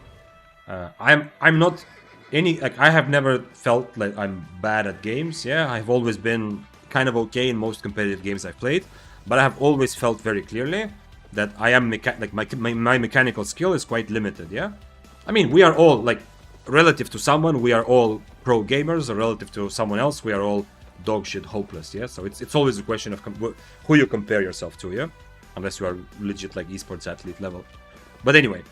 I'm not any, like, I have never felt like I'm bad at games. Yeah, I've always been kind of okay in most competitive games I've played, but I have always felt very clearly that I am my mechanical skill is quite limited. Yeah, I mean, we are all, like, relative to someone, we are all pro gamers, or relative to someone else, we are all dog shit hopeless. Yeah, so it's always a question of who you compare yourself to. Yeah, unless you are legit like esports athlete level. But anyway,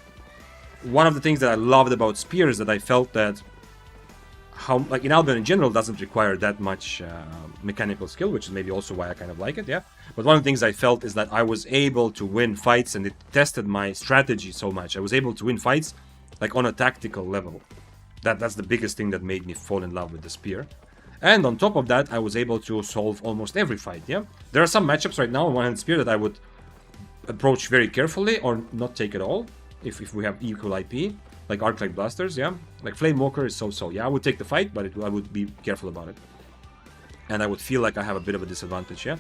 one of the things that I loved about Spear is that I felt that how, like, in Albion in general doesn't require that much mechanical skill, which is maybe also why I kind of like it, yeah. But one of the things I felt is that I was able to win fights, and it tested my strategy so much. I was able to win fights like on a tactical level. That's the biggest thing that made me fall in love with the Spear. And on top of that, I was able to solve almost every fight, yeah. There are some matchups right now on One-Handed Spear that I would approach very carefully or not take at all if we have equal IP, like Arc-Light Blasters, yeah. Like Flame Walker is so-so, yeah. I would take the fight, but I would be careful about it. And I would feel like I have a bit of a disadvantage, yeah.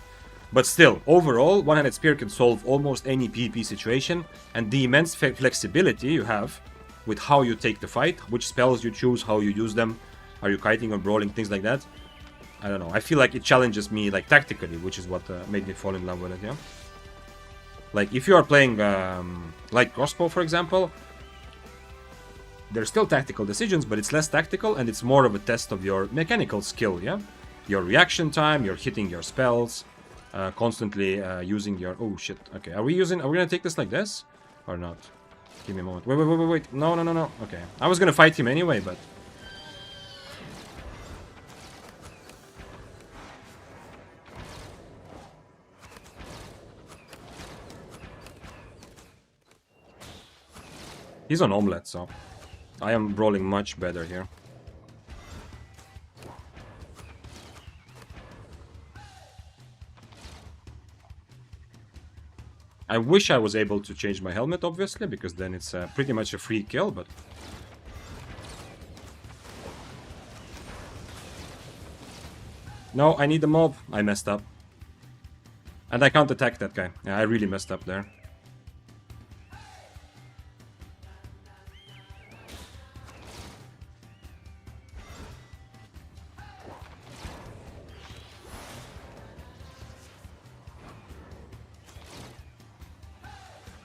But still, overall, One-Handed Spear can solve almost any PvP situation, and the immense flexibility you have with how you take the fight, which spells you choose, how you use them, are you kiting or brawling, things like that. I don't know, I feel like it challenges me, like, tactically, which is what made me fall in love with it, yeah. Like, if you are playing light crossbow, for example, there's still tactical decisions, but it's less tactical, and it's more of a test of your mechanical skill, yeah? Your reaction time, you're hitting your spells, constantly using your... Oh, shit. Okay, are we gonna take this like this? Or not? Give me a moment. Wait. No. Okay. I was gonna fight him anyway, but... He's on Omelette, so I am brawling much better here. I wish I was able to change my helmet, obviously, because then it's pretty much a free kill, but... No, I need the mob. I messed up. And I can't attack that guy. Yeah, I really messed up there.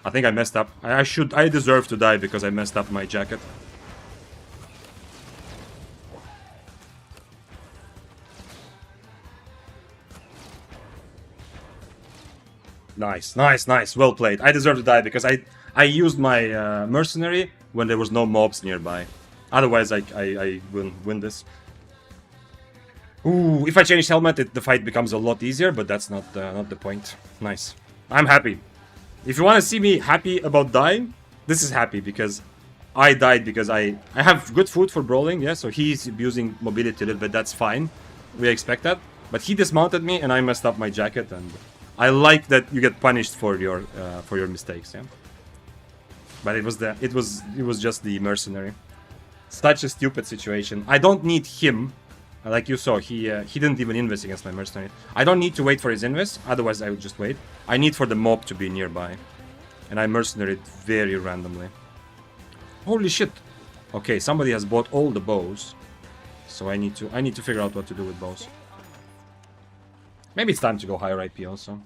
I think I messed up. I deserve to die because I messed up my jacket. Nice, nice, nice. Well played. I deserve to die because I used my mercenary when there was no mobs nearby. Otherwise, I win this. Ooh, if I change helmet, the fight becomes a lot easier, but that's not the point. Nice. I'm happy. If you want to see me happy about dying, this is happy because I died because I have good food for brawling, yeah, so he's abusing mobility a little bit, that's fine. We expect that. But he dismounted me and I messed up my jacket, and I like that you get punished for your mistakes, yeah. But it was just the mercenary. Such a stupid situation. I don't need him. Like you saw, he didn't even invest against my mercenary. I don't need to wait for his invest, otherwise I would just wait. I need for the mob to be nearby. And I mercenaried very randomly. Holy shit! Okay, somebody has bought all the bows. So I need to figure out what to do with bows. Maybe it's time to go higher IP also.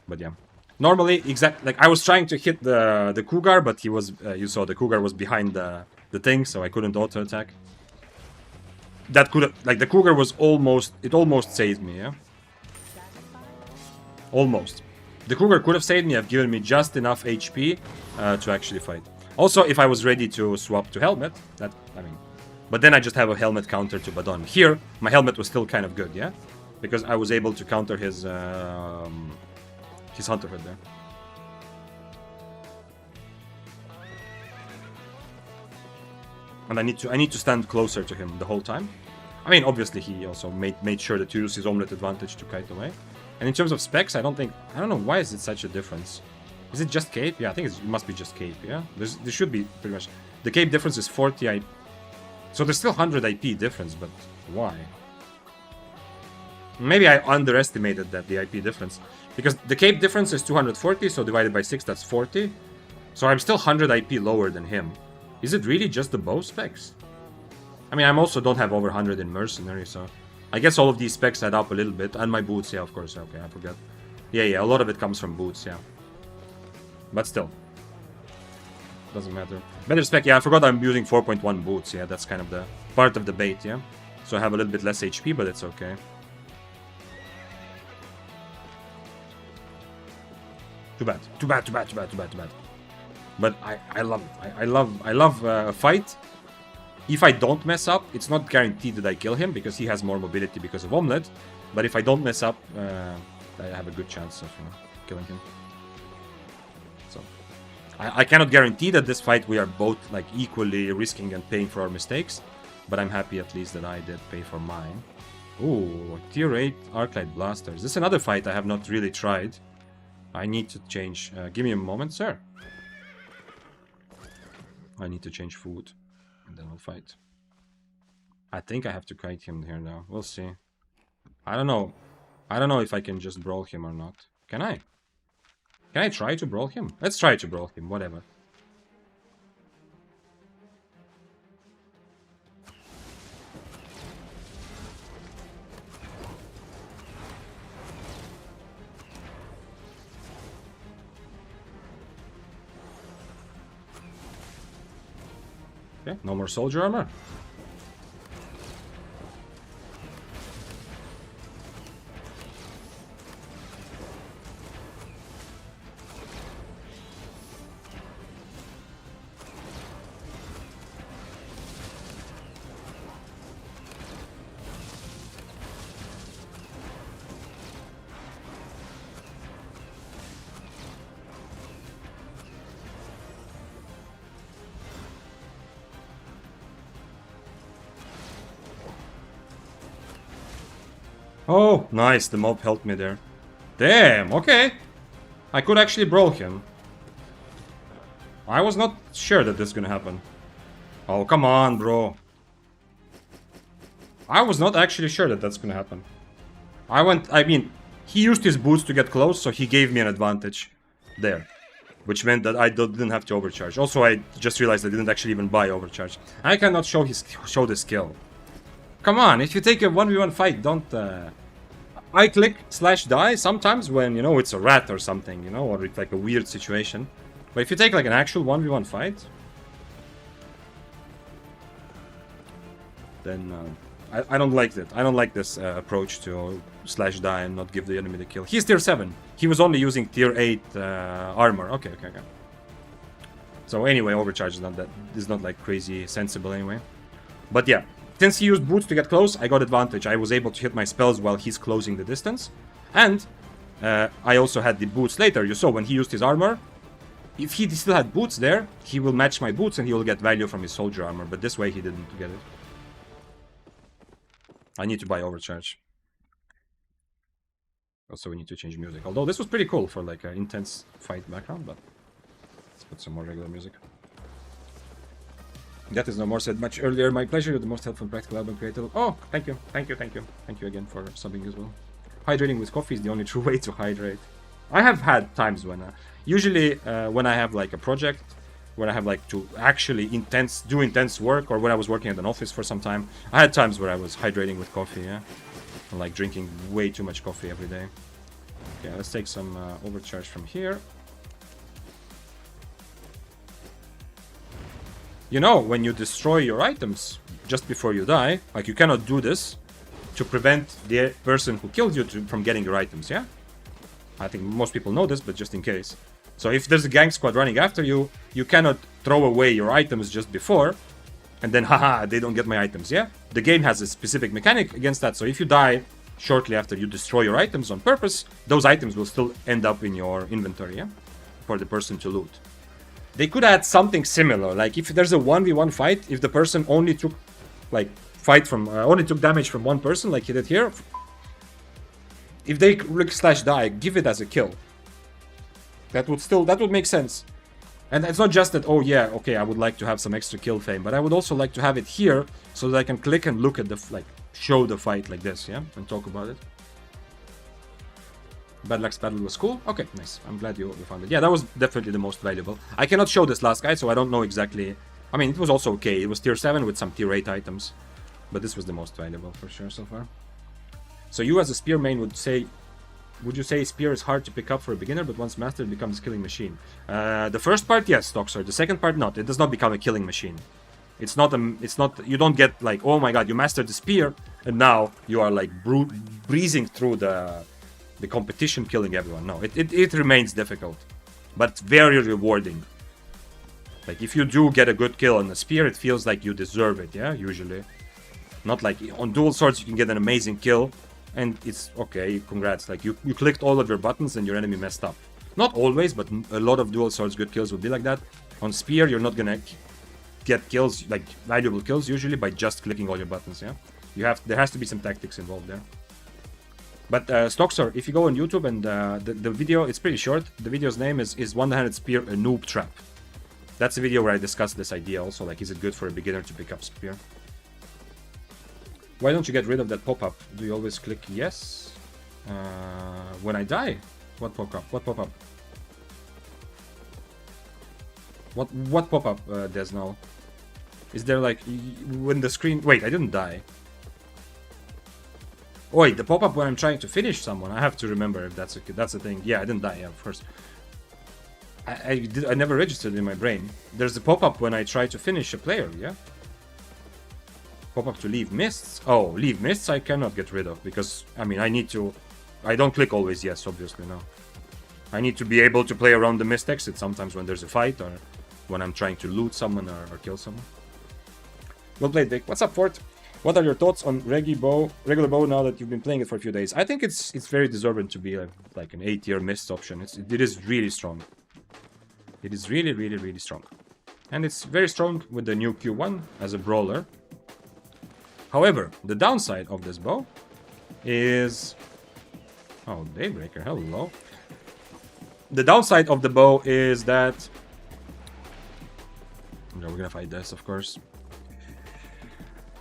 But yeah. Normally, like I was trying to hit the Cougar, but he was, you saw the Cougar was behind the thing, so I couldn't auto attack. That could have, like the Cougar was almost saved me, yeah? Almost. The Cougar could have saved me, have given me just enough HP to actually fight. Also, if I was ready to swap to helmet, but then I just have a helmet counter to Badon. Here, my helmet was still kind of good, yeah? Because I was able to counter his Hunter Hood there. And I need to stand closer to him the whole time. I mean, obviously he also made sure to use his omelet advantage to kite away. And in terms of specs, I don't know why is it such a difference. Is it just cape? Yeah, I think it must be just cape, yeah? There should be pretty much. The cape difference is 40 IP. So there's still 100 IP difference, but why? Maybe I underestimated the IP difference. Because the cape difference is 240, so divided by 6, that's 40. So I'm still 100 IP lower than him. Is it really just the bow specs? I mean, I also don't have over 100 in mercenary, so... I guess all of these specs add up a little bit. And my boots, yeah, of course, okay, I forgot. Yeah, a lot of it comes from boots, yeah. But still. Doesn't matter. Better spec, yeah, I forgot I'm using 4.1 boots, yeah, that's kind of the part of the bait, yeah. So I have a little bit less HP, but it's okay. Too bad. But I love it. I love a fight. If I don't mess up, it's not guaranteed that I kill him because he has more mobility because of omelet. But if I don't mess up, I have a good chance of killing him. So I cannot guarantee that this fight we are both like equally risking and paying for our mistakes. But I'm happy at least that I did pay for mine. Ooh, tier 8 Arclight Blasters. This is another fight I have not really tried. I need to change. Give me a moment, sir. I need to change food. And then we'll fight. I think I have to kite him here now. We'll see. I don't know. I don't know if I can just brawl him or not. Can I? Can I try to brawl him? Let's try to brawl him, whatever. Okay, no more soldier armor. Oh, nice. The mob helped me there. Damn, okay. I could actually brawl him. I was not sure that this is gonna happen. Oh, come on, bro. I was not actually sure that that's gonna happen. I mean, he used his boots to get close, so he gave me an advantage there. Which meant that I didn't have to overcharge. Also, I just realized I didn't actually even buy overcharge. I cannot show the skill. Come on, if you take a 1v1 fight, don't... I click /die sometimes when, you know, it's a rat or something, you know, or it's like a weird situation. But if you take like an actual 1v1 fight, then I don't like that. I don't like this approach to /die and not give the enemy the kill. He's tier 7. He was only using tier 8 armor. Okay. So anyway, overcharge is not like crazy sensible anyway. But yeah, since he used boots to get close, I got advantage. I was able to hit my spells while he's closing the distance. And I also had the boots later. You saw when he used his armor, if he still had boots there, he will match my boots and he will get value from his soldier armor. But this way he didn't get it. I need to buy overcharge. Also, we need to change music. Although this was pretty cool for like an intense fight background, but let's put some more regular music. That is no more said much earlier. My pleasure. You're the most helpful, practical album creator. Oh, thank you. Thank you again for subbing as well. Hydrating with coffee is the only true way to hydrate. I have had times when, usually when I have like a project, when I have like to actually do intense work, or when I was working at an office for some time, I had times where I was hydrating with coffee, yeah? And like drinking way too much coffee every day. Okay, let's take some overcharge from here. You know, when you destroy your items just before you die, like you cannot do this to prevent the person who killed you from getting your items, yeah? I think most people know this, but just in case. So if there's a gang squad running after you, you cannot throw away your items just before, and then haha, they don't get my items, yeah? The game has a specific mechanic against that, so if you die shortly after you destroy your items on purpose, those items will still end up in your inventory, yeah? For the person to loot. They could add something similar, like if there's a 1v1 fight, if the person only took, like, only took damage from one person, like he did here, if they click /die, give it as a kill. That would make sense. And it's not just that, oh yeah, okay, I would like to have some extra kill fame, but I would also like to have it here so that I can click and look at the, like, show the fight like this, yeah? And talk about it. Bad Luck's battle was cool. Okay, nice. I'm glad you found it. Yeah, that was definitely the most valuable. I cannot show this last guy, so I don't know exactly. I mean, it was also okay. It was tier 7 with some tier 8 items. But this was the most valuable for sure so far. So you as a spear main would you say spear is hard to pick up for a beginner, but once mastered it becomes a killing machine? The first part, yes, Stoxer. The second part, not. It does not become a killing machine. It's not, you don't get like, oh my god, you mastered the spear, and now you are like breezing through the competition, killing everyone. No, it remains difficult, but very rewarding. Like, if you do get a good kill on the spear, it feels like you deserve it, yeah, usually. Not like on dual swords, you can get an amazing kill, and it's okay, congrats. Like, you clicked all of your buttons and your enemy messed up. Not always, but a lot of dual swords good kills would be like that. On spear, you're not gonna get kills, like valuable kills, usually by just clicking all your buttons, yeah? There has to be some tactics involved there. But Stoxer, if you go on YouTube and the video, it's pretty short. The video's name is One-Handed Spear, a Noob Trap. That's a video where I discuss this idea also, like, is it good for a beginner to pick up spear? Why don't you get rid of that pop-up? Do you always click yes? When I die? What pop-up? What pop-up? What pop-up, Desnal? Is there like, when the screen... Wait, I didn't die. Oh, wait, the pop-up when I'm trying to finish someone. I have to remember if that's a thing. Yeah, I didn't die, yeah, of course. I never registered in my brain. There's a pop-up when I try to finish a player, yeah? Pop-up to leave mists? Oh, leave mists I cannot get rid of, because, I mean, I don't click always yes, obviously, no. I need to be able to play around the mist exit sometimes when there's a fight, or when I'm trying to loot someone or kill someone. Well played, Vic. What's up, Fort? What are your thoughts on regular bow now that you've been playing it for a few days? I think it's very deserving to be like an 8-tier mist option. It is really strong. It is really, really, really strong. And it's very strong with the new Q1 as a brawler. However, the downside of this bow is... Oh, Daybreaker, hello. the downside of the bow is that... Okay, we're gonna fight this, of course.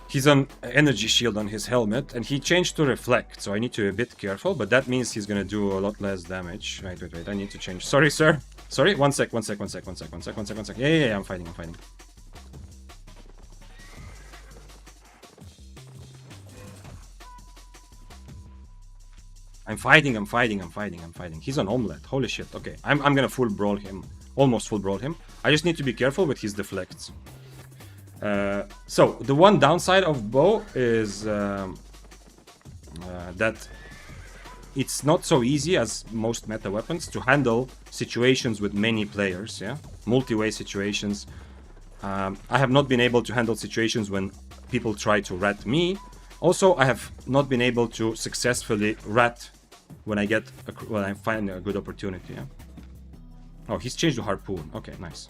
He's on energy shield on his helmet, and he changed to reflect, so I need to be a bit careful, but that means he's gonna do a lot less damage. Wait, I need to change. Sorry, sir. Sorry, one sec. Yeah, I'm fighting. I'm fighting. He's on omelet. Holy shit. Okay, I'm gonna full brawl him. Almost full brawl him. I just need to be careful with his deflects. So, the one downside of bow is that it's not so easy as most meta weapons to handle situations with many players, yeah? Multi-way situations. I have not been able to handle situations when people try to rat me. Also, I have not been able to successfully rat when I find a good opportunity, yeah? Oh, he's changed to harpoon. Okay, nice.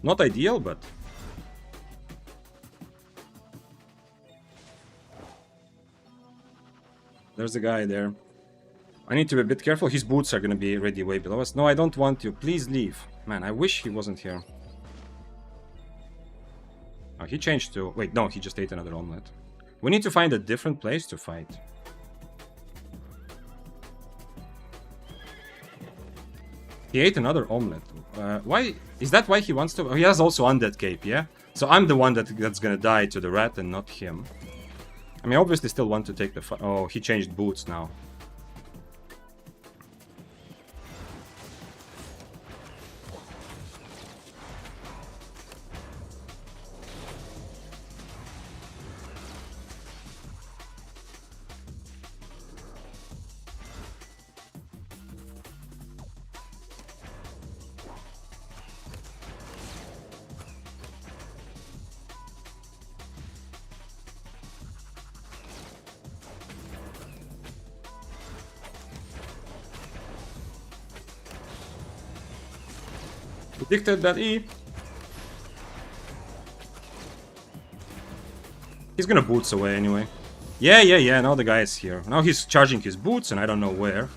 Not ideal, but... There's a guy there. I need to be a bit careful. His boots are gonna be ready way below us. No, I don't want you. Please leave. Man, I wish he wasn't here. Oh, he changed to... Wait, no, he just ate another omelet. We need to find a different place to fight. He ate another omelet. Why? Is that why he wants to? Oh, he has also undead cape, yeah? So I'm the one that's gonna die to the rat and not him. I mean, obviously still want to take the fight. Oh, he changed boots now. Predicted that E. He's gonna boots away anyway. Yeah, now the guy is here. Now he's charging his boots and I don't know where.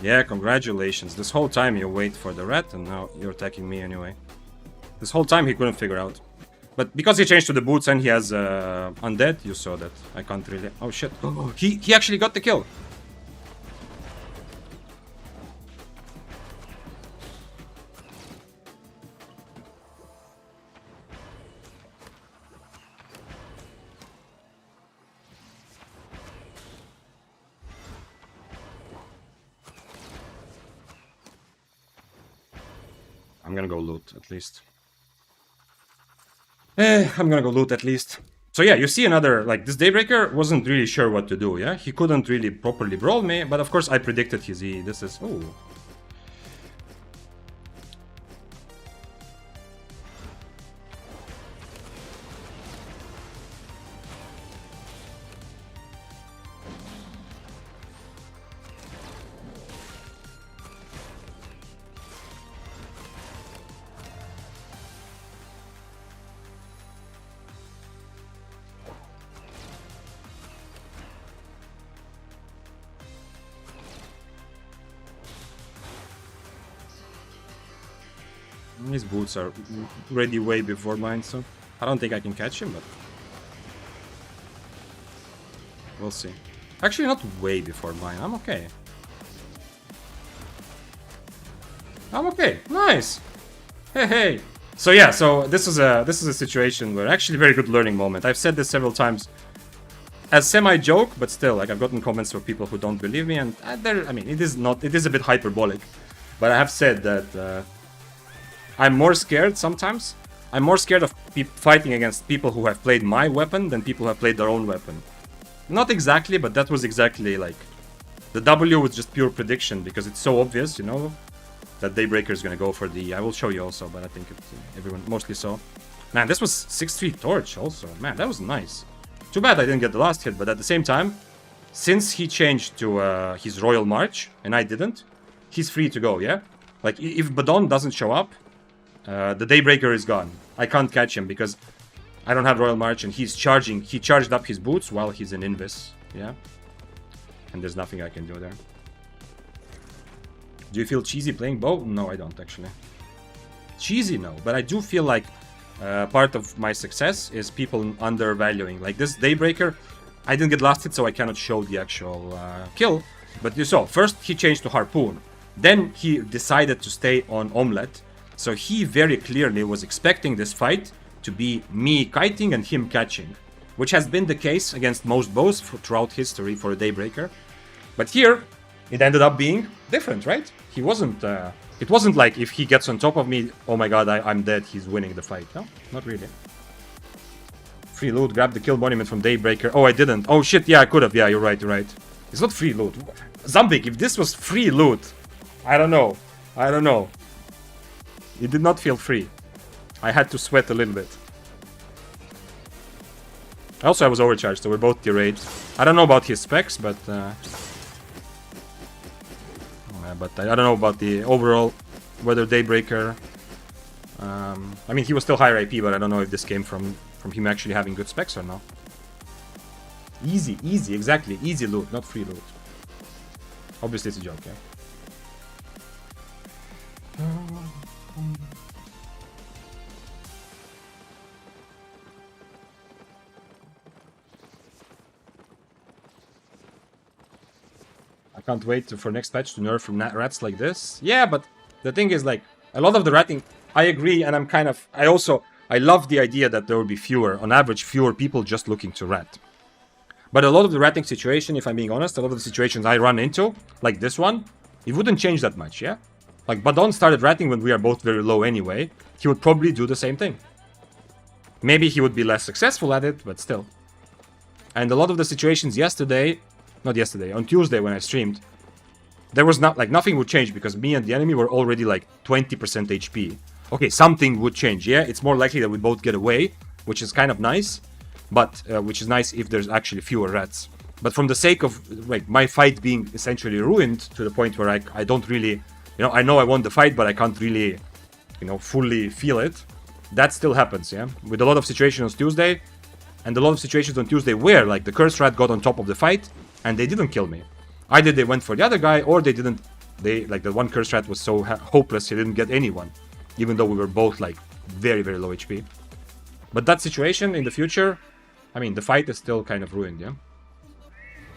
Yeah, congratulations. This whole time you wait for the rat and now you're attacking me anyway. This whole time he couldn't figure out. But because he changed to the boots and he has undead, you saw that. I can't really... Oh shit. Oh, he actually got the kill. I'm gonna go loot at least. I'm gonna go loot at least. So yeah, you see another, like, this Daybreaker wasn't really sure what to do, yeah? He couldn't really properly brawl me, but of course I predicted his E. This is... Oh. His boots are ready way before mine, so I don't think I can catch him, but we'll see. Actually, not way before mine. I'm okay. I'm okay. Nice. Hey. So yeah, so this is a situation where actually very good learning moment. I've said this several times as semi-joke, but still, like, I've gotten comments from people who don't believe me, and I mean, it is a bit hyperbolic, but I have said that I'm more scared sometimes. I'm more scared of fighting against people who have played my weapon than people who have played their own weapon. Not exactly, but that was exactly like... The W was just pure prediction, because it's so obvious, you know, that Daybreaker is gonna go for the... I will show you also, but I think everyone mostly saw. Man, this was 6-3 torch also. Man, that was nice. Too bad I didn't get the last hit, but at the same time, since he changed to his Royal March, and I didn't, he's free to go, yeah? Like, if Badon doesn't show up, the Daybreaker is gone. I can't catch him because I don't have Royal March and he's charging. He charged up his boots while he's in Invis, yeah? And there's nothing I can do there. Do you feel cheesy playing bow? No, I don't actually. Cheesy, no, but I do feel like part of my success is people undervaluing. Like this Daybreaker, I didn't get last hit, so I cannot show the actual kill. But you saw, first he changed to Harpoon. Then he decided to stay on Omelette. So he very clearly was expecting this fight to be me kiting and him catching. Which has been the case against most bows throughout history for a Daybreaker. But here, it ended up being different, right? He wasn't... it wasn't like if he gets on top of me, oh my god, I'm dead, he's winning the fight. No, not really. Free loot, grab the kill monument from Daybreaker. Oh, I didn't. Oh shit, yeah, I could have. Yeah, you're right, you're right. It's not free loot. Zambik, if this was free loot, I don't know. I don't know. It did not feel free. I had to sweat a little bit. Also, I was overcharged, so we're both tier 8. I don't know about his specs, but I don't know about the overall, whether Daybreaker... I mean, he was still higher IP, but I don't know if this came from him actually having good specs or not. Easy, easy, exactly. Easy loot, not free loot. Obviously, it's a joke, yeah. I can't wait for next patch to nerf from rats like this. Yeah, but the thing is, like, a lot of the ratting, I agree, and I'm kind of... I love the idea that there will be fewer, on average, fewer people just looking to rat. But a lot of the ratting situation, if I'm being honest, a lot of the situations I run into, like this one, it wouldn't change that much, yeah? Like, Badon started ratting when we are both very low anyway. He would probably do the same thing. Maybe he would be less successful at it, but still. And a lot of the situations on Tuesday when I streamed, there was not, like, nothing would change because me and the enemy were already, like, 20% HP. Okay, something would change, yeah? It's more likely that we both get away, which is kind of nice, but, which is nice if there's actually fewer rats. But from the sake of, like, my fight being essentially ruined to the point where I don't really, I know I won the fight, but I can't really, fully feel it. That still happens, yeah? With a lot of situations on Tuesday, and a lot of situations on Tuesday where, like, the cursed rat got on top of the fight, and they didn't kill me. Either they went for the other guy, or they didn't, like, the one cursed rat was so hopeless he didn't get anyone. Even though we were both, like, very, very low HP. But that situation in the future, I mean, the fight is still kind of ruined, yeah?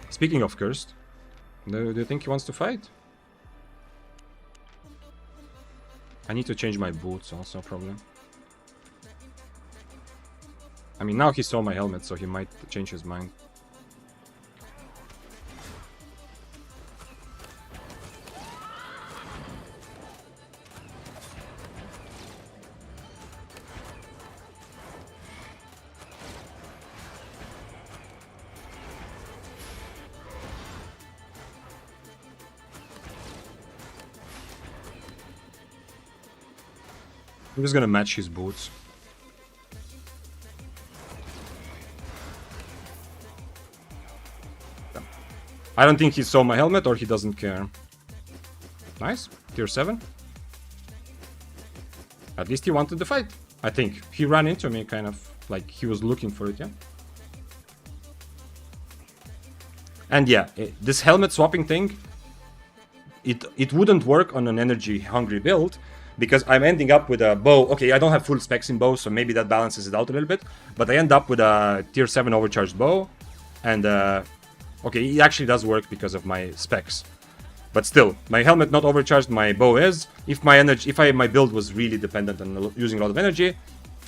Speaking of cursed, do you think he wants to fight? I need to change my boots also, probably. I mean, now he saw my helmet, so he might change his mind. I'm just gonna match his boots. I don't think he saw my helmet or he doesn't care. Nice. Tier 7. At least he wanted the fight. I think. He ran into me kind of like he was looking for it, yeah? And yeah, this helmet swapping thing, it wouldn't work on an energy hungry build because I'm ending up with a bow. Okay, I don't have full specs in bow, so maybe that balances it out a little bit. But I end up with a tier 7 overcharged bow. And, okay, it actually does work because of my specs. But still, my helmet not overcharged, my bow is. If my build was really dependent on using a lot of energy,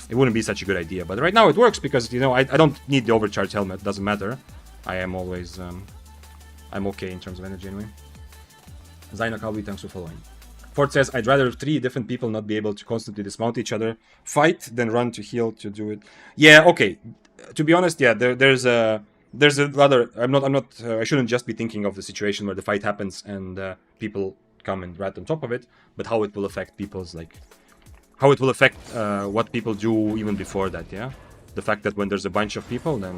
it wouldn't be such a good idea. But right now it works because, I don't need the overcharged helmet, doesn't matter. I am always, I'm okay in terms of energy anyway. Zaina Kalbi, thanks for following. Ford says, I'd rather 3 different people not be able to constantly dismount each other, fight, than run to heal to do it. Yeah, okay. To be honest, yeah, there's a rather, I shouldn't just be thinking of the situation where the fight happens and people come and rat on top of it, but how it will affect people's, like, how it will affect what people do even before that, yeah? The fact that when there's a bunch of people, then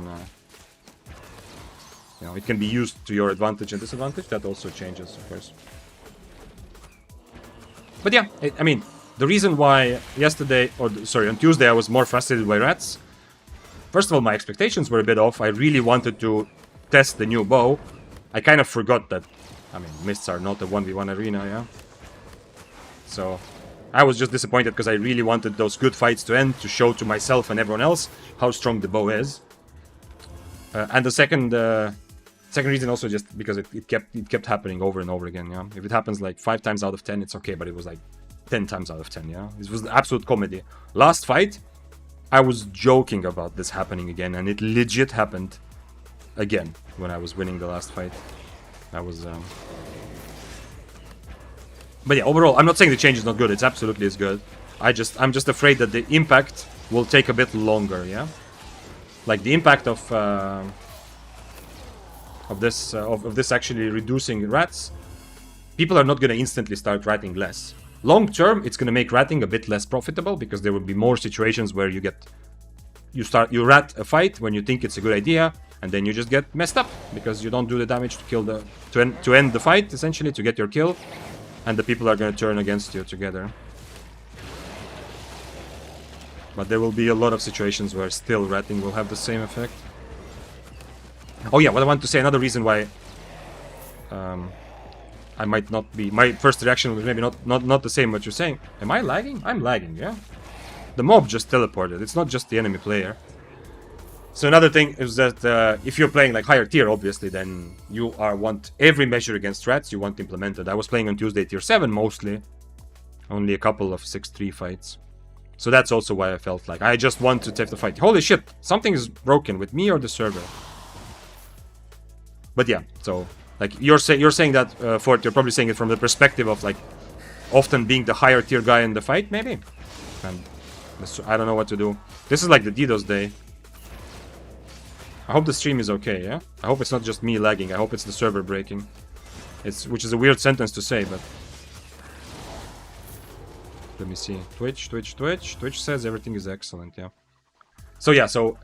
you know, it can be used to your advantage and disadvantage. That also changes, of course. But yeah, I mean, the reason why yesterday, or sorry, on Tuesday, I was more frustrated by rats. First of all, my expectations were a bit off. I really wanted to test the new bow. I kind of forgot that, I mean, mists are not a 1v1 arena, yeah? So I was just disappointed because I really wanted those good fights to end, to show to myself and everyone else how strong the bow is. And the second reason also just because it kept happening over and over again, yeah? If it happens like 5 times out of 10, it's okay, but it was like 10 times out of 10, yeah? It was absolute comedy. Last fight, I was joking about this happening again, and it legit happened again when I was winning the last fight. That was... But yeah, overall, I'm not saying the change is not good. It's absolutely is good. I'm just afraid that the impact will take a bit longer, yeah? Like the impact of this actually reducing rats, people are not going to instantly start ratting less. Long term, it's going to make ratting a bit less profitable because there will be more situations where you rat a fight when you think it's a good idea, and then you just get messed up because you don't do the damage to kill to end the fight, essentially, to get your kill, and the people are going to turn against you together. But there will be a lot of situations where still ratting will have the same effect. Oh yeah, what I want to say, another reason why I might not be... My first reaction was maybe not the same what you're saying. Am I lagging? I'm lagging, yeah? The mob just teleported. It's not just the enemy player. So another thing is that if you're playing like higher tier, obviously, then you want every measure against rats you want implemented. I was playing on Tuesday tier 7 mostly. Only a couple of 6-3 fights. So that's also why I felt like I just want to take the fight. Holy shit, something is broken with me or the server. But yeah, so like you're saying that Fort, you're probably saying it from the perspective of like often being the higher tier guy in the fight, maybe. And I don't know what to do. This is like the DDoS day. I hope the stream is okay, yeah? I hope it's not just me lagging. I hope it's the server breaking. Which is a weird sentence to say, but... Let me see. Twitch says everything is excellent, yeah. So yeah, so...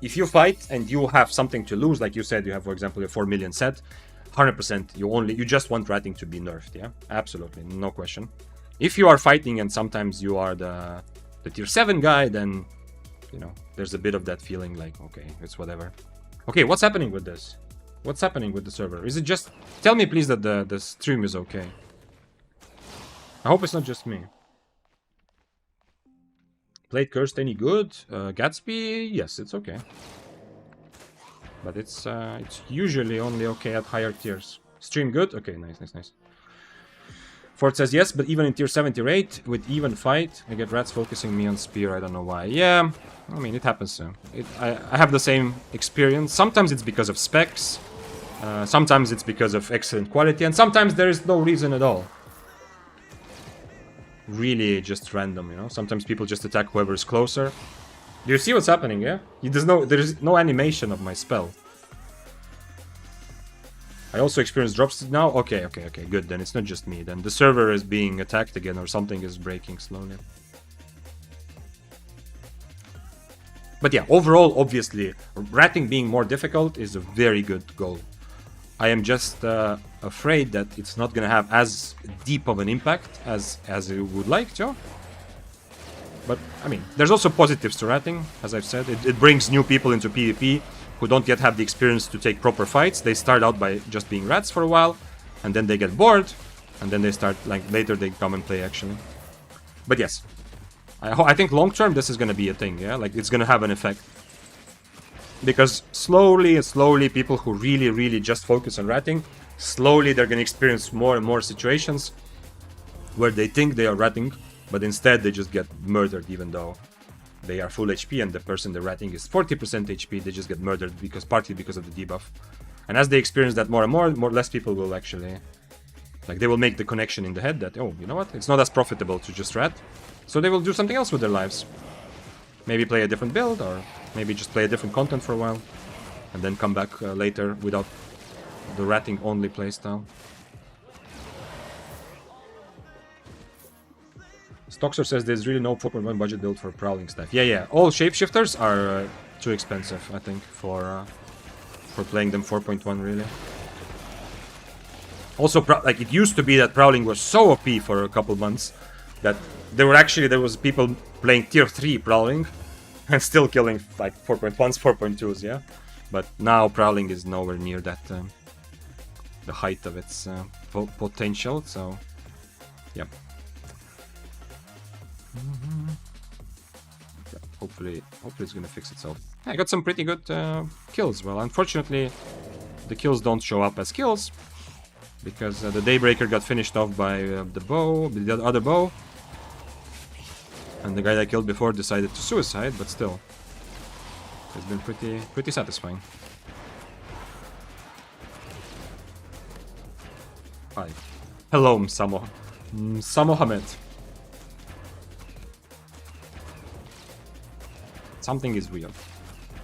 If you fight and you have something to lose, like you said, you have, for example, your 4 million set, 100% you just want ratting to be nerfed, yeah? Absolutely, no question. If you are fighting and sometimes you are the tier 7 guy, then... You know, there's a bit of that feeling like, okay, it's whatever. Okay, what's happening with this? What's happening with the server? Is it just... Tell me, please, that the stream is okay. I hope it's not just me. Played Cursed any good? Gatsby? Yes, it's okay. But it's usually only okay at higher tiers. Stream good? Okay, nice. Ford says yes, but even in tier 7, tier 8, with even fight, I get rats focusing me on spear, I don't know why. Yeah, I mean, it happens too. I have the same experience. Sometimes it's because of specs, sometimes it's because of excellent quality, and sometimes there is no reason at all. Really just random, you know? Sometimes people just attack whoever is closer. Do you see what's happening, yeah? There's no animation of my spell. I also experience drops now. Okay, good. Then it's not just me. Then the server is being attacked again or something is breaking slowly. But yeah, overall, obviously, ratting being more difficult is a very good goal. I am just afraid that it's not going to have as deep of an impact as it would like to. But, I mean, there's also positives to ratting, as I've said. It brings new people into PvP who don't yet have the experience to take proper fights. They start out by just being rats for a while, and then they get bored, and then they start, like, later they come and play, actually. But yes, I think long-term this is going to be a thing, yeah? Like, it's going to have an effect. Because slowly, people who really just focus on ratting, slowly they're going to experience more and more situations where they think they are ratting, but instead they just get murdered even though they are full HP and the person they're ratting is 40% HP, they just get murdered partly because of the debuff. And as they experience that more and more, less people will actually... Like, they will make the connection in the head that, oh, you know what, it's not as profitable to just rat. So they will do something else with their lives. Maybe play a different build, or maybe just play a different content for a while. And then come back later without the ratting only playstyle. Stoxer says there's really no 4.1 budget build for Prowling Staff. Yeah. All shapeshifters are too expensive, I think, for playing them 4.1 really. Also, like it used to be that Prowling was so OP for a couple months that there was people playing tier 3 Prowling and still killing like 4.1s, 4.2s, yeah. But now Prowling is nowhere near that the height of its potential. So, yeah. Hopefully it's gonna fix itself. I got some pretty good kills. Well, unfortunately, the kills don't show up as kills because the Daybreaker got finished off by the other bow, and the guy I killed before decided to suicide. But still, it's been pretty satisfying. Hi, hello, Mohammed. Something is weird.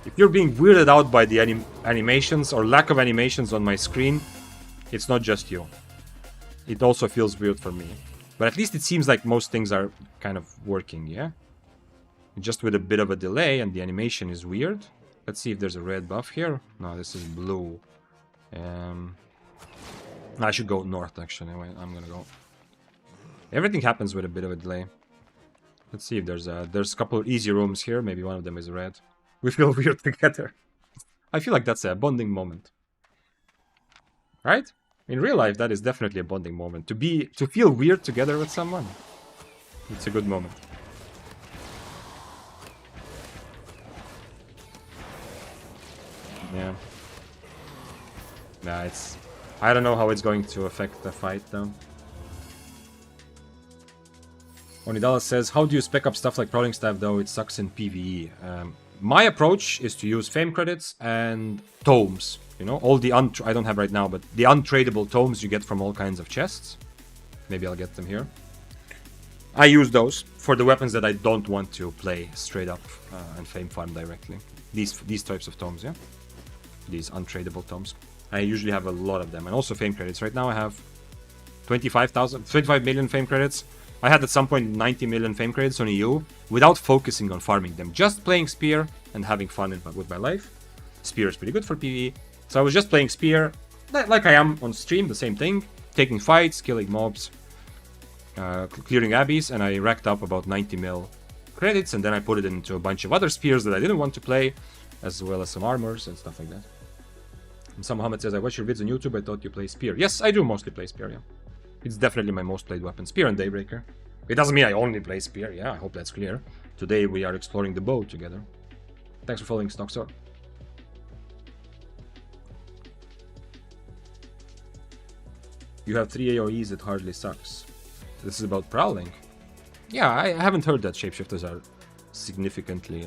If you're being weirded out by the animations or lack of animations on my screen, it's not just you. It also feels weird for me. But at least it seems like most things are kind of working, yeah? Just with a bit of a delay and the animation is weird. Let's see if there's a red buff here. No, this is blue. I should go north, actually. Wait, I'm gonna go. Everything happens with a bit of a delay. Let's see if there's a couple of easy rooms here. Maybe one of them is red. We feel weird together. I feel like that's a bonding moment. Right? In real life, that is definitely a bonding moment. To feel weird together with someone. It's a good moment. Yeah. Nah, I don't know how it's going to affect the fight though. Onidala says, how do you spec up stuff like Prowling Staff though? It sucks in PvE. My approach is to use fame credits and tomes. You know, all the I don't have right now, but the untradeable tomes you get from all kinds of chests. Maybe I'll get them here. I use those for the weapons that I don't want to play straight up and fame farm directly. These types of tomes, yeah? These untradeable tomes. I usually have a lot of them. And also fame credits. Right now I have 25 million fame credits. I had at some point 90 million fame credits on EU without focusing on farming them. Just playing Spear and having fun with my life. Spear is pretty good for PvE. So I was just playing Spear like I am on stream, the same thing. Taking fights, killing mobs, clearing abbeys, and I racked up about 90 mil credits, and then I put it into a bunch of other spears that I didn't want to play, as well as some armors and stuff like that. And some Mohammed says, I watch your vids on YouTube, I thought you play Spear. Yes, I do mostly play Spear, yeah. It's definitely my most played weapon, Spear and Daybreaker. It doesn't mean I only play Spear, yeah, I hope that's clear. Today we are exploring the bow together. Thanks for following, Stocksor. You have 3 AoEs, it hardly sucks. This is about Prowling. Yeah, I haven't heard that shapeshifters are significantly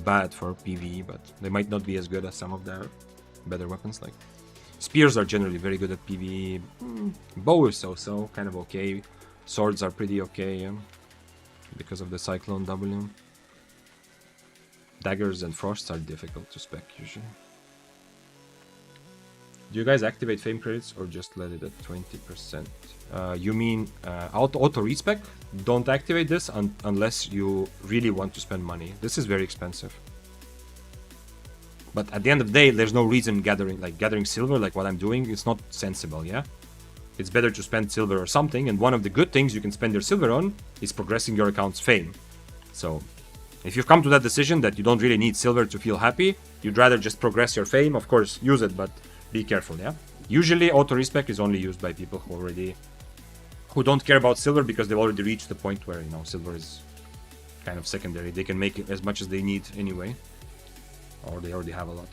bad for PvE, but they might not be as good as some of their better weapons. Like spears are generally very good at PvE. Bow is so, kind of okay. Swords are pretty okay because of the Cyclone W. Daggers and frosts are difficult to spec usually. Do you guys activate fame credits or just let it at 20%? You mean auto respec? Don't activate this unless you really want to spend money. This is very expensive. But at the end of the day, there's no reason gathering silver like what I'm doing. It's not sensible, yeah? It's better to spend silver or something, and one of the good things you can spend your silver on is progressing your account's fame. So, if you've come to that decision that you don't really need silver to feel happy, you'd rather just progress your fame, of course, use it, but be careful, yeah? Usually, auto-respec is only used by people who don't care about silver because they've already reached the point where, silver is kind of secondary. They can make it as much as they need anyway. Or they already have a lot.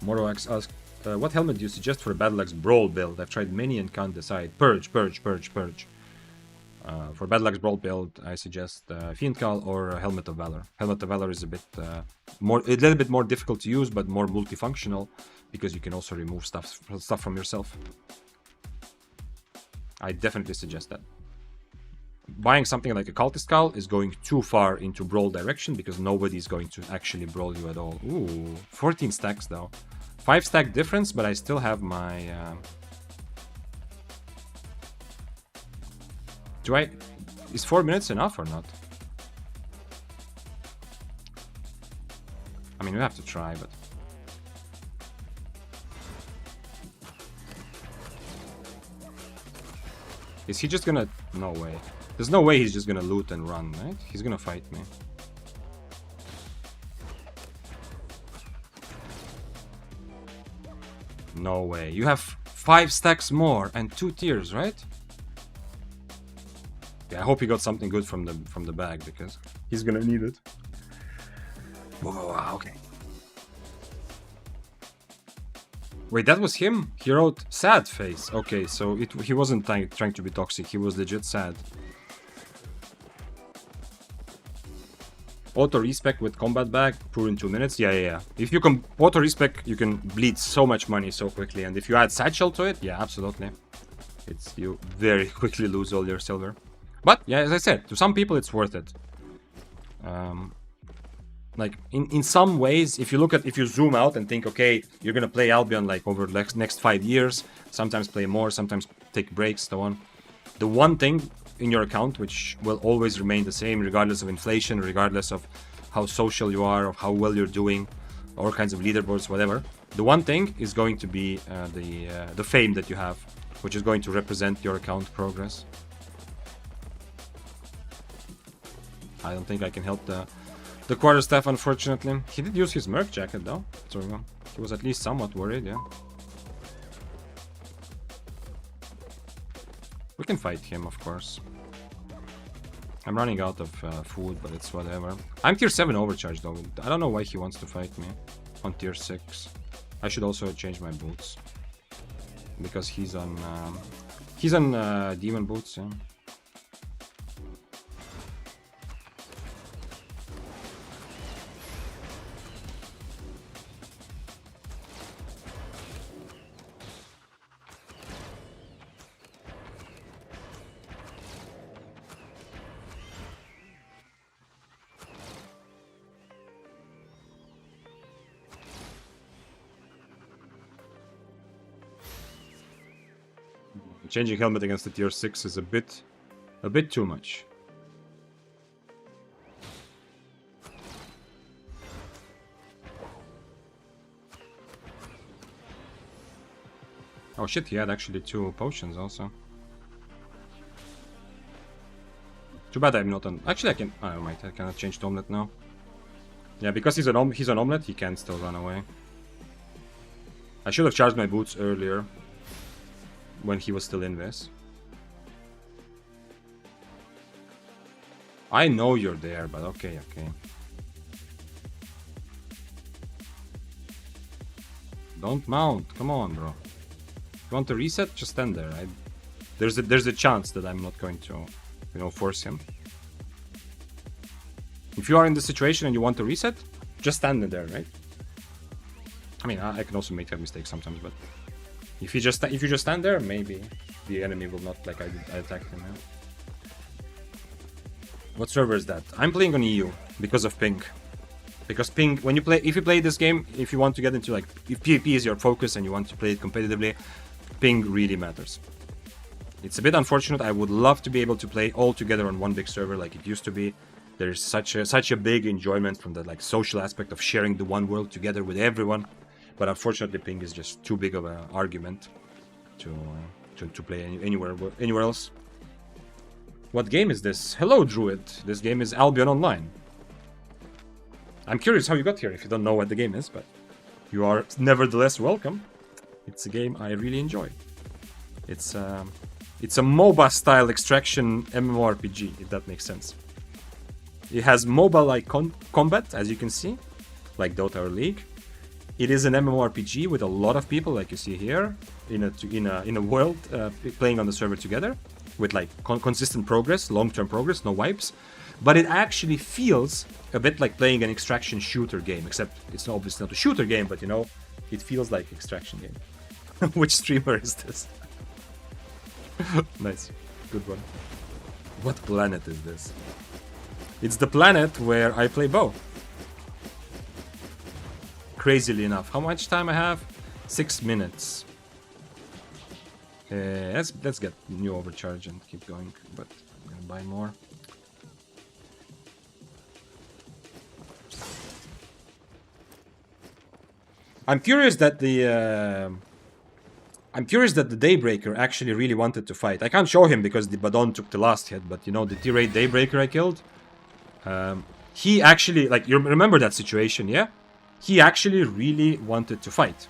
Moroax asks, what helmet do you suggest for a Battle Axe Brawl build? I've tried many and can't decide. Purge. For Battle Axe Brawl build, I suggest Fiend Call or Helmet of Valor. Helmet of Valor is a little bit more difficult to use, but more multifunctional because you can also remove stuff from yourself. I definitely suggest that. Buying something like a Cultist Call is going too far into Brawl direction because nobody's going to actually brawl you at all. Ooh, 14 stacks though. 5 stack difference, but I still have my... Is 4 minutes enough or not? I mean, we have to try, but... Is he just gonna... No way. There's no way he's just gonna loot and run, right? He's gonna fight me. No way. You have 5 stacks more and 2 tiers, right? Yeah, I hope he got something good from the bag, because he's gonna need it. Whoa, okay. Wait, that was him? He wrote sad face. Okay, so he wasn't trying to be toxic. He was legit sad. Auto respec with combat bag, poor in 2 minutes. Yeah. If you can auto respec, you can bleed so much money so quickly. And if you add satchel to it, yeah, absolutely. You very quickly lose all your silver. But yeah, as I said, to some people it's worth it. Like in some ways, if you zoom out and think, okay, you're gonna play Albion like over the next 5 years, sometimes play more, sometimes take breaks, so on. The one thing in your account which will always remain the same, regardless of inflation, regardless of how social you are, of how well you're doing, all kinds of leaderboards, whatever. The one thing is going to be the fame that you have, which is going to represent your account progress. I don't think I can help the quarterstaff, unfortunately. He did use his merc jacket though, so he was at least somewhat worried, yeah. We can fight him, of course. I'm running out of food, but it's whatever. I'm tier 7 overcharge though. I don't know why he wants to fight me on tier 6. I should also change my boots, because he's on demon boots, yeah. Changing helmet against the tier 6 is a bit too much. Oh shit, he had actually 2 potions also. Too bad I'm not on... Actually, I can... Oh, I cannot change to omelet now. Yeah, because he's an omelet, he can still run away. I should have charged my boots earlier, when he was still in this. I know you're there, but okay. Don't mount, come on, bro. If you want to reset, just stand there, right? There's a chance that I'm not going to, force him. If you are in the situation and you want to reset, just stand there, right? I mean, I can also make that mistake sometimes, but if you just stand there, maybe the enemy will not like I attacked him. Yeah? What server is that? I'm playing on EU because of ping. Because ping, if you play this game, if you want to get into like, if PvP is your focus and you want to play it competitively, ping really matters. It's a bit unfortunate. I would love to be able to play all together on one big server like it used to be. There's such a big enjoyment from the like social aspect of sharing the one world together with everyone. But unfortunately, ping is just too big of an argument to play anywhere else. What game is this? Hello, Druid. This game is Albion Online. I'm curious how you got here if you don't know what the game is, but you are nevertheless welcome. It's a game I really enjoy. It's a MOBA-style extraction MMORPG, if that makes sense. It has MOBA-like combat, as you can see, like Dota or League. It is an MMORPG with a lot of people, like you see here, in a world playing on the server together, with like consistent progress, long-term progress, no wipes. But it actually feels a bit like playing an extraction shooter game, except it's obviously not a shooter game, but it feels like extraction game. Which streamer is this? Nice, good one. What planet is this? It's the planet where I play bow. Crazily enough. How much time I have? 6 minutes. Let's get new overcharge and keep going. But Gonna buy more. I'm curious that the Daybreaker actually really wanted to fight. I can't show him because the Badon took the last hit, but you know, the tier 8 Daybreaker I killed, he actually, like, you remember that situation, yeah? He actually really wanted to fight.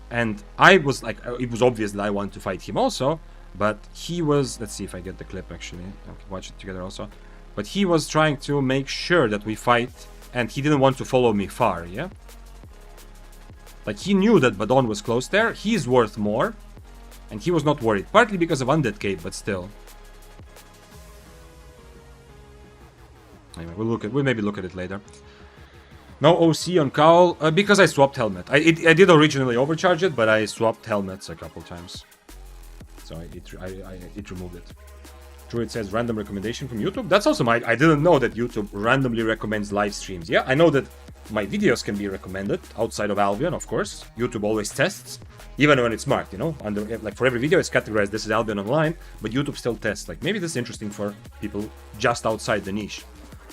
And I was like, it was obvious that I wanted to fight him also, but he was, let's see if I get the clip actually, I can watch it together also. But he was trying to make sure that we fight, and he didn't want to follow me far, yeah? Like, he knew that Badon was close there, he's worth more, and he was not worried. Partly because of Undead Cape, but still. Anyway, we'll maybe look at it later. No OC on Cowl, because I swapped helmet. I did originally overcharge it, but I swapped helmets a couple times. So it removed it. Druid says random recommendation from YouTube. That's also I didn't know that YouTube randomly recommends live streams. Yeah, I know that my videos can be recommended outside of Albion, of course. YouTube always tests, even when it's marked, you know. Like for every video, it's categorized, this is Albion Online, but YouTube still tests. Like, maybe this is interesting for people just outside the niche.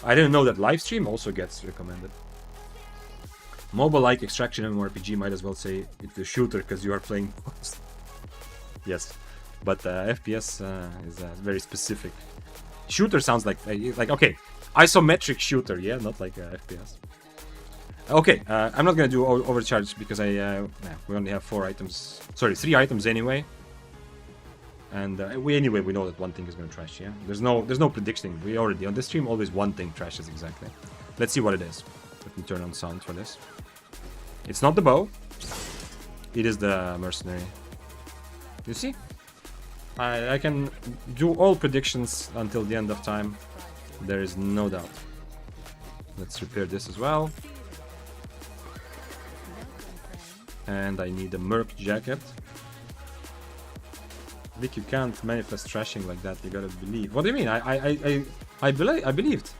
I didn't know that live stream also gets recommended. Mobile-like extraction MMORPG, might as well say it's a shooter because you are playing. Yes, but FPS is very specific. Shooter sounds like okay, isometric shooter, yeah, not like FPS. Okay, I'm not gonna do overcharge because we only have 3 items anyway, and we know that one thing is gonna trash. Yeah, there's no predicting. We already on this stream always one thing trashes exactly. Let's see what it is. Let me turn on sound for this. It's not the bow. It is the mercenary. You see? I can do all predictions until the end of time. There is no doubt. Let's repair this as well. And I need a Merc jacket. Vic, you can't manifest trashing like that. You gotta believe. What do you mean? I believed.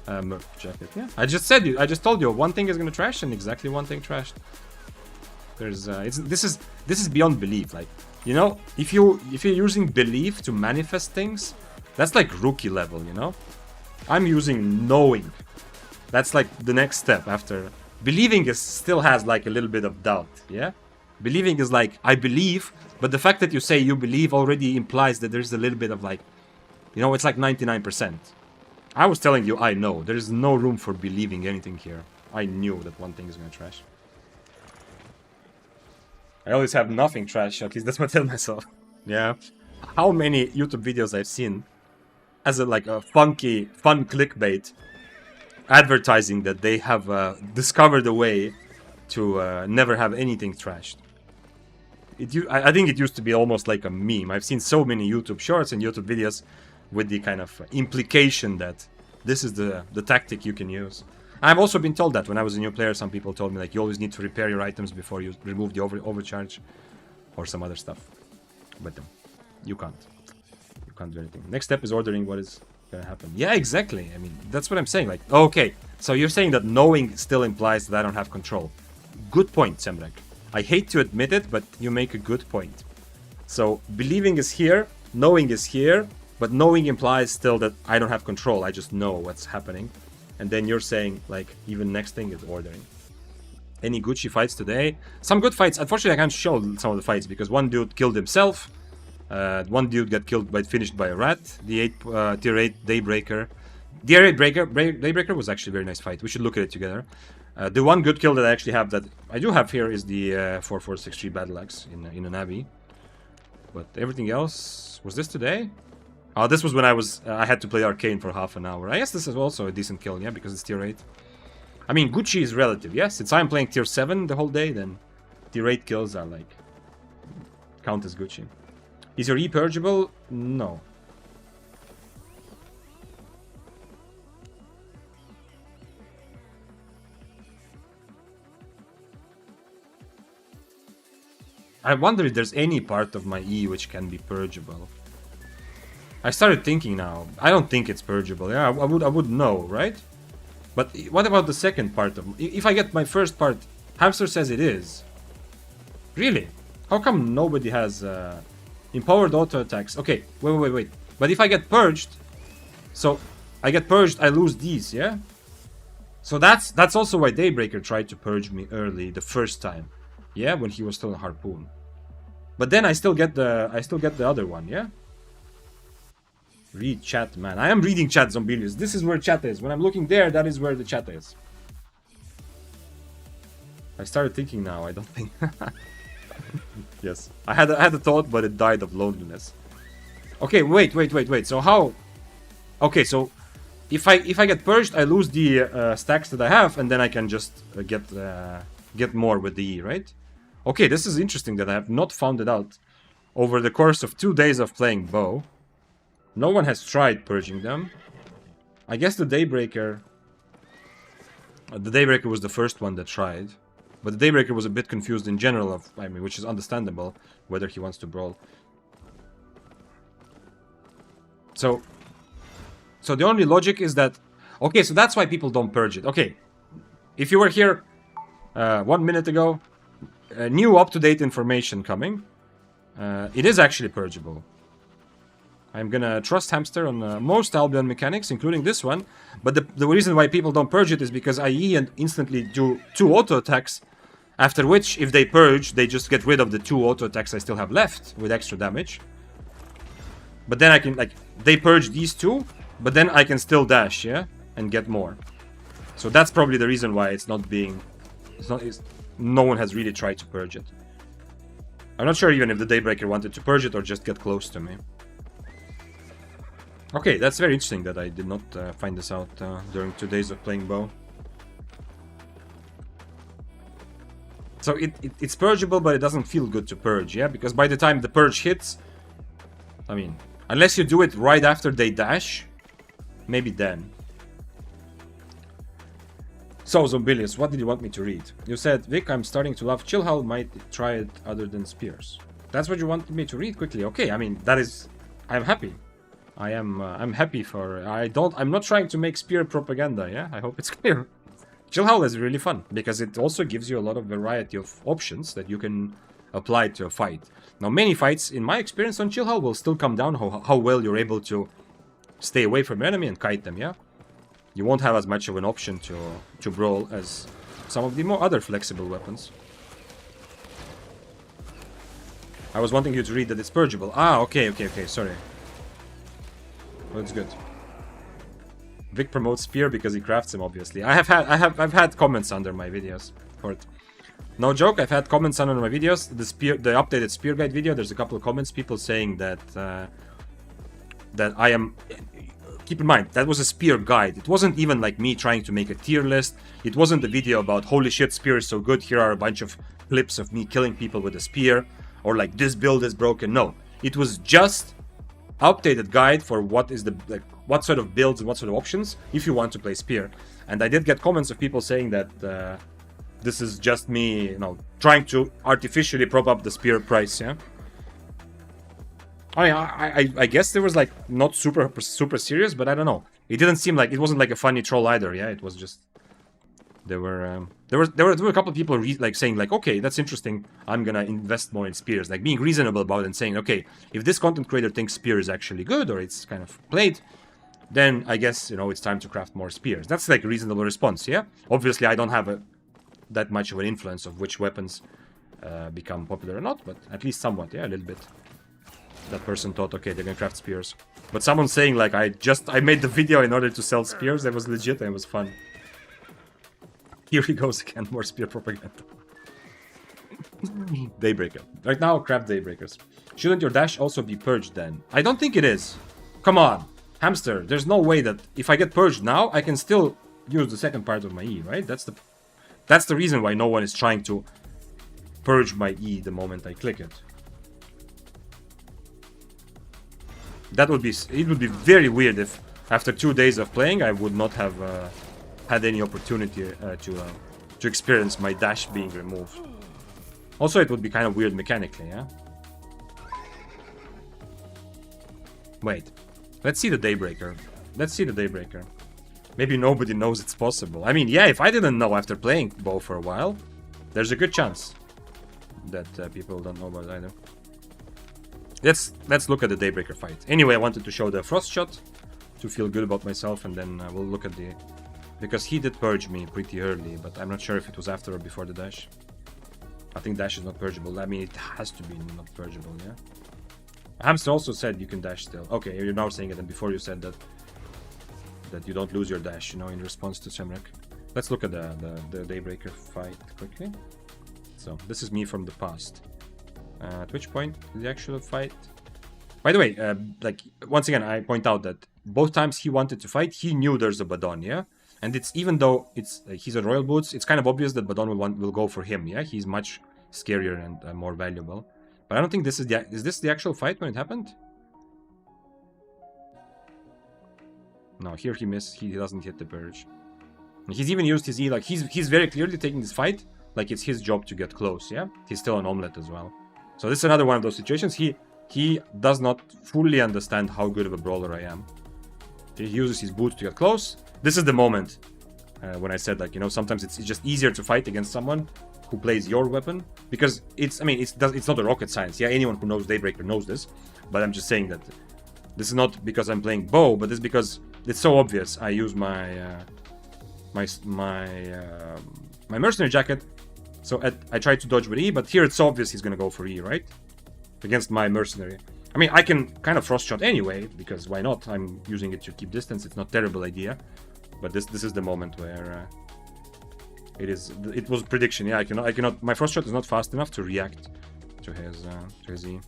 Merc jacket. Yeah. I just told you one thing is gonna trash, and exactly one thing trashed. There's this is beyond belief. Like, you know, if you're using belief to manifest things, that's like rookie level. You know, I'm using knowing. That's like the next step after. Believing still has like a little bit of doubt, yeah? Believing is like, I believe, but the fact that you say you believe already implies that there's a little bit of like, you know, it's like 99%. I was telling you I know. There's no room for believing anything here. I knew that one thing is gonna trash. I always have nothing trash, at least that's what I tell myself. Yeah. How many YouTube videos I've seen as a fun clickbait advertising that they have discovered a way to never have anything trashed. I think it used to be almost like a meme. I've seen so many YouTube shorts and YouTube videos with the kind of implication that this is the tactic you can use. I've also been told that when I was a new player, some people told me like you always need to repair your items before you remove the overcharge or some other stuff. But you can't. You can't do anything. Next step is ordering what is gonna happen. Yeah, exactly. I mean, that's what I'm saying. Like, okay, so you're saying that knowing still implies that I don't have control. Good point, Semrek. I hate to admit it, but you make a good point. So believing is here, knowing is here, but knowing implies still that I don't have control. I just know what's happening. And then you're saying, like, even next thing is ordering. Any Gucci fights today? Some good fights. Unfortunately, I can't show some of the fights because one dude killed himself. One dude got finished by a rat. The tier 8 Daybreaker. Tier 8 Daybreaker was actually a very nice fight. We should look at it together. The one good kill that I actually have, that I do have here, is the 4463 Battle Axe in an Abbey. But everything else... Was this today? Oh, this was when I had to play Arcane for half an hour. I guess this is also a decent kill, yeah, because it's tier 8. I mean, Gucci is relative, yes. Since I'm playing tier 7 the whole day, then tier 8 kills are like... count as Gucci. Is your E purgeable? No. I wonder if there's any part of my E which can be purgeable. I started thinking now. I don't think it's purgeable. Yeah, I would know, right? But what about the second part of... If I get my first part, Hamster says it is. Really? How come nobody has... Empowered auto attacks. Okay, wait. But if I get purged, so I get purged, I lose these, yeah? So that's also why Daybreaker tried to purge me early the first time. Yeah, when he was still a harpoon. But then I still get the other one, yeah? Read chat, man. I am reading chat, Zombilius. This is where chat is. When I'm looking there, that is where the chat is. I started thinking now, I don't think. Yes. I had a thought, but it died of loneliness. Okay, wait. So how? Okay, so if I get purged, I lose the stacks that I have, and then I can just get more with the E, right? Okay, this is interesting that I have not found it out over the course of 2 days of playing bow. No one has tried purging them. I guess the Daybreaker was the first one that tried. But the Daybreaker was a bit confused in general, which is understandable, whether he wants to brawl. So the only logic is that... Okay, so that's why people don't purge it. Okay, if you were here 1 minute ago, new up-to-date information coming. It is actually purgeable. I'm gonna trust Hamster on most Albion mechanics, including this one. But the reason why people don't purge it is because IE and instantly do 2 auto attacks. After which, if they purge, they just get rid of the 2 auto attacks I still have left with extra damage. But then I can, like, they purge these 2, but then I can still dash, yeah? And get more. So that's probably the reason why it's not being... no one has really tried to purge it. I'm not sure even if the Daybreaker wanted to purge it or just get close to me. Okay, that's very interesting that I did not find this out during 2 days of playing bow. So it's purgeable, but it doesn't feel good to purge, yeah? Because by the time the purge hits... I mean, unless you do it right after they dash, maybe then. So, Zombilius, what did you want me to read? You said, Vic, I'm starting to love Chillhal, might try it other than spears. That's what you wanted me to read quickly. Okay, I mean, that is... I'm happy. I'm happy for... I'm not trying to make spear propaganda, yeah? I hope it's clear. Chillhal is really fun, because it also gives you a lot of variety of options that you can apply to a fight. Now, many fights, in my experience on Chillhal, will still come down how well you're able to stay away from enemy and kite them, yeah? You won't have as much of an option to brawl as some of the more other flexible weapons. I was wanting you to read that it's purgeable. Ah, okay, sorry. Well, it's good. Vic promotes spear because he crafts him, obviously. I've had comments under my videos for it. No joke, I've had comments under my videos. The updated spear guide video, there's a couple of comments, people saying that that I am... Keep in mind, that was a spear guide. It wasn't even like me trying to make a tier list. It wasn't a video about, holy shit, spear is so good, here are a bunch of clips of me killing people with a spear, or like, this build is broken. No, it was just updated guide for what is the, like, what sort of builds and what sort of options if you want to play spear. And I did get comments of people saying that this is just me, you know, trying to artificially prop up the spear price, yeah? I guess there was like not super serious, but I don't know. It didn't seem like, it wasn't like a funny troll either. Yeah, it was just there were a couple of people like saying like, okay, that's interesting. I'm gonna invest more in spears, like being reasonable about it and saying, okay, if this content creator thinks spear is actually good or it's kind of played, then I guess, you know, it's time to craft more spears. That's like a reasonable response. Yeah, obviously I don't have that much of an influence of which weapons become popular or not, but at least somewhat, yeah, a little bit. That person thought, okay, they're gonna craft spears. But someone saying like, I made the video in order to sell spears, that was legit and it was fun. Here he goes again, more spear propaganda. Daybreaker. Right now, craft Daybreakers. Shouldn't your dash also be purged then? I don't think it is. Come on, Hamster, there's no way that if I get purged now, I can still use the second part of my E, right? That's the reason why no one is trying to purge my E the moment I click it. It would be very weird if after 2 days of playing I would not have had any opportunity to experience my dash being removed. Also, it would be kind of weird mechanically, yeah? Wait, let's see the Daybreaker. Let's see the Daybreaker. Maybe nobody knows it's possible. I mean, yeah, if I didn't know after playing bow for a while, there's a good chance that people don't know about it either. let's look at the Daybreaker fight. Anyway, I wanted to show the Frost Shot to feel good about myself, and then we'll look at the... Because he did purge me pretty early, but I'm not sure if it was after or before the dash. I think dash is not purgeable. I mean, it has to be not purgeable, yeah? Hamster also said you can dash still. Okay, you're now saying it, and before you said that you don't lose your dash, you know, in response to Semrek. Let's look at the Daybreaker fight quickly. So, this is me from the past. At which point the actual fight... By the way, like, once again, I point out that both times he wanted to fight, he knew there's a Badon, yeah? And it's, even though it's he's a Royal Boots, it's kind of obvious that Badon will go for him, yeah? He's much scarier and more valuable. But I don't think this is the... Is this the actual fight when it happened? No, here he missed. He doesn't hit the purge. He's even used his E, like, he's very clearly taking this fight like it's his job to get close, yeah? He's still an omelet as well. So this is another one of those situations. He does not fully understand how good of a brawler I am. He uses his boots to get close. This is the moment when I said, like, you know, sometimes it's just easier to fight against someone who plays your weapon, because it's, I mean, it's not a rocket science, yeah? Anyone who knows Daybreaker knows this, but I'm just saying that this is not because I'm playing bow, but it's because it's so obvious. I use my my mercenary jacket, so I try to dodge with E, but here it's so obvious he's gonna go for E, right? Against my mercenary. I mean, I can kind of frost shot anyway, because why not? I'm using it to keep distance. It's not a terrible idea, but this is the moment where it was prediction. Yeah, I cannot. My frost shot is not fast enough to react to his E.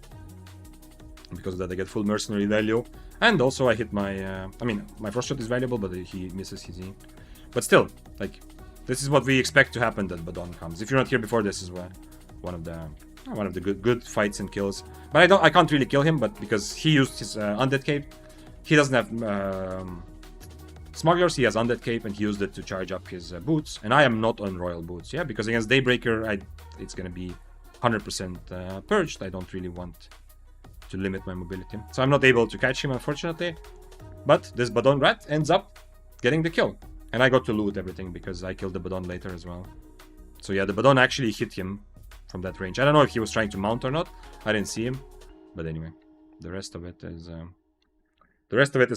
Because of that, I get full mercenary value, and also I hit my. I mean, my frost shot is valuable, but he misses his E. But still, like, this is what we expect to happen that Badon comes. If you're not here before, this is one of the good fights and kills. But I can't really kill him, but because he used his undead cape, he doesn't have smugglers. He has undead cape, and he used it to charge up his boots. And I am not on royal boots, yeah, because against Daybreaker, it's gonna be 100% purged. I don't really want to limit my mobility, so I'm not able to catch him, unfortunately. But this Badon rat ends up getting the kill, and I got to loot everything because I killed the Badon later as well. So yeah, the Badon actually hit him from that range. I don't know if he was trying to mount or not. I didn't see him, but anyway, the rest of it is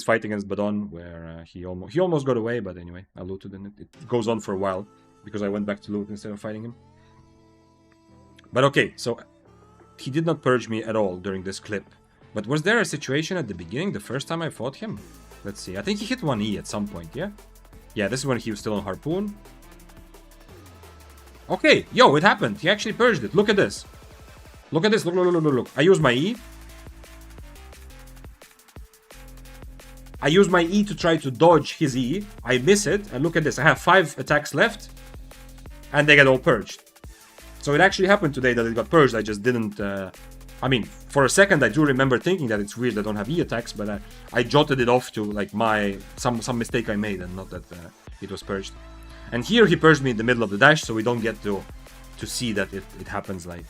fight against Badon, where he almost got away. But anyway, I looted, and it goes on for a while because I went back to loot instead of fighting him. But okay, so he did not purge me at all during this clip. But was there a situation at the beginning, the first time I fought him? Let's see. I think he hit 1E at some point, yeah? Yeah, this is when he was still on Harpoon. Okay, yo, it happened. He actually purged it. Look at this. Look at this. Look. I use my E. I use my E to try to dodge his E. I miss it. And look at this. I have 5 attacks left. And they get all purged. So it actually happened today that it got purged. I just didn't... I mean, for a second I do remember thinking that it's weird I don't have E attacks, but I jotted it off to like some mistake I made, and not that it was purged. And here he purged me in the middle of the dash, so we don't get to see that it happens like...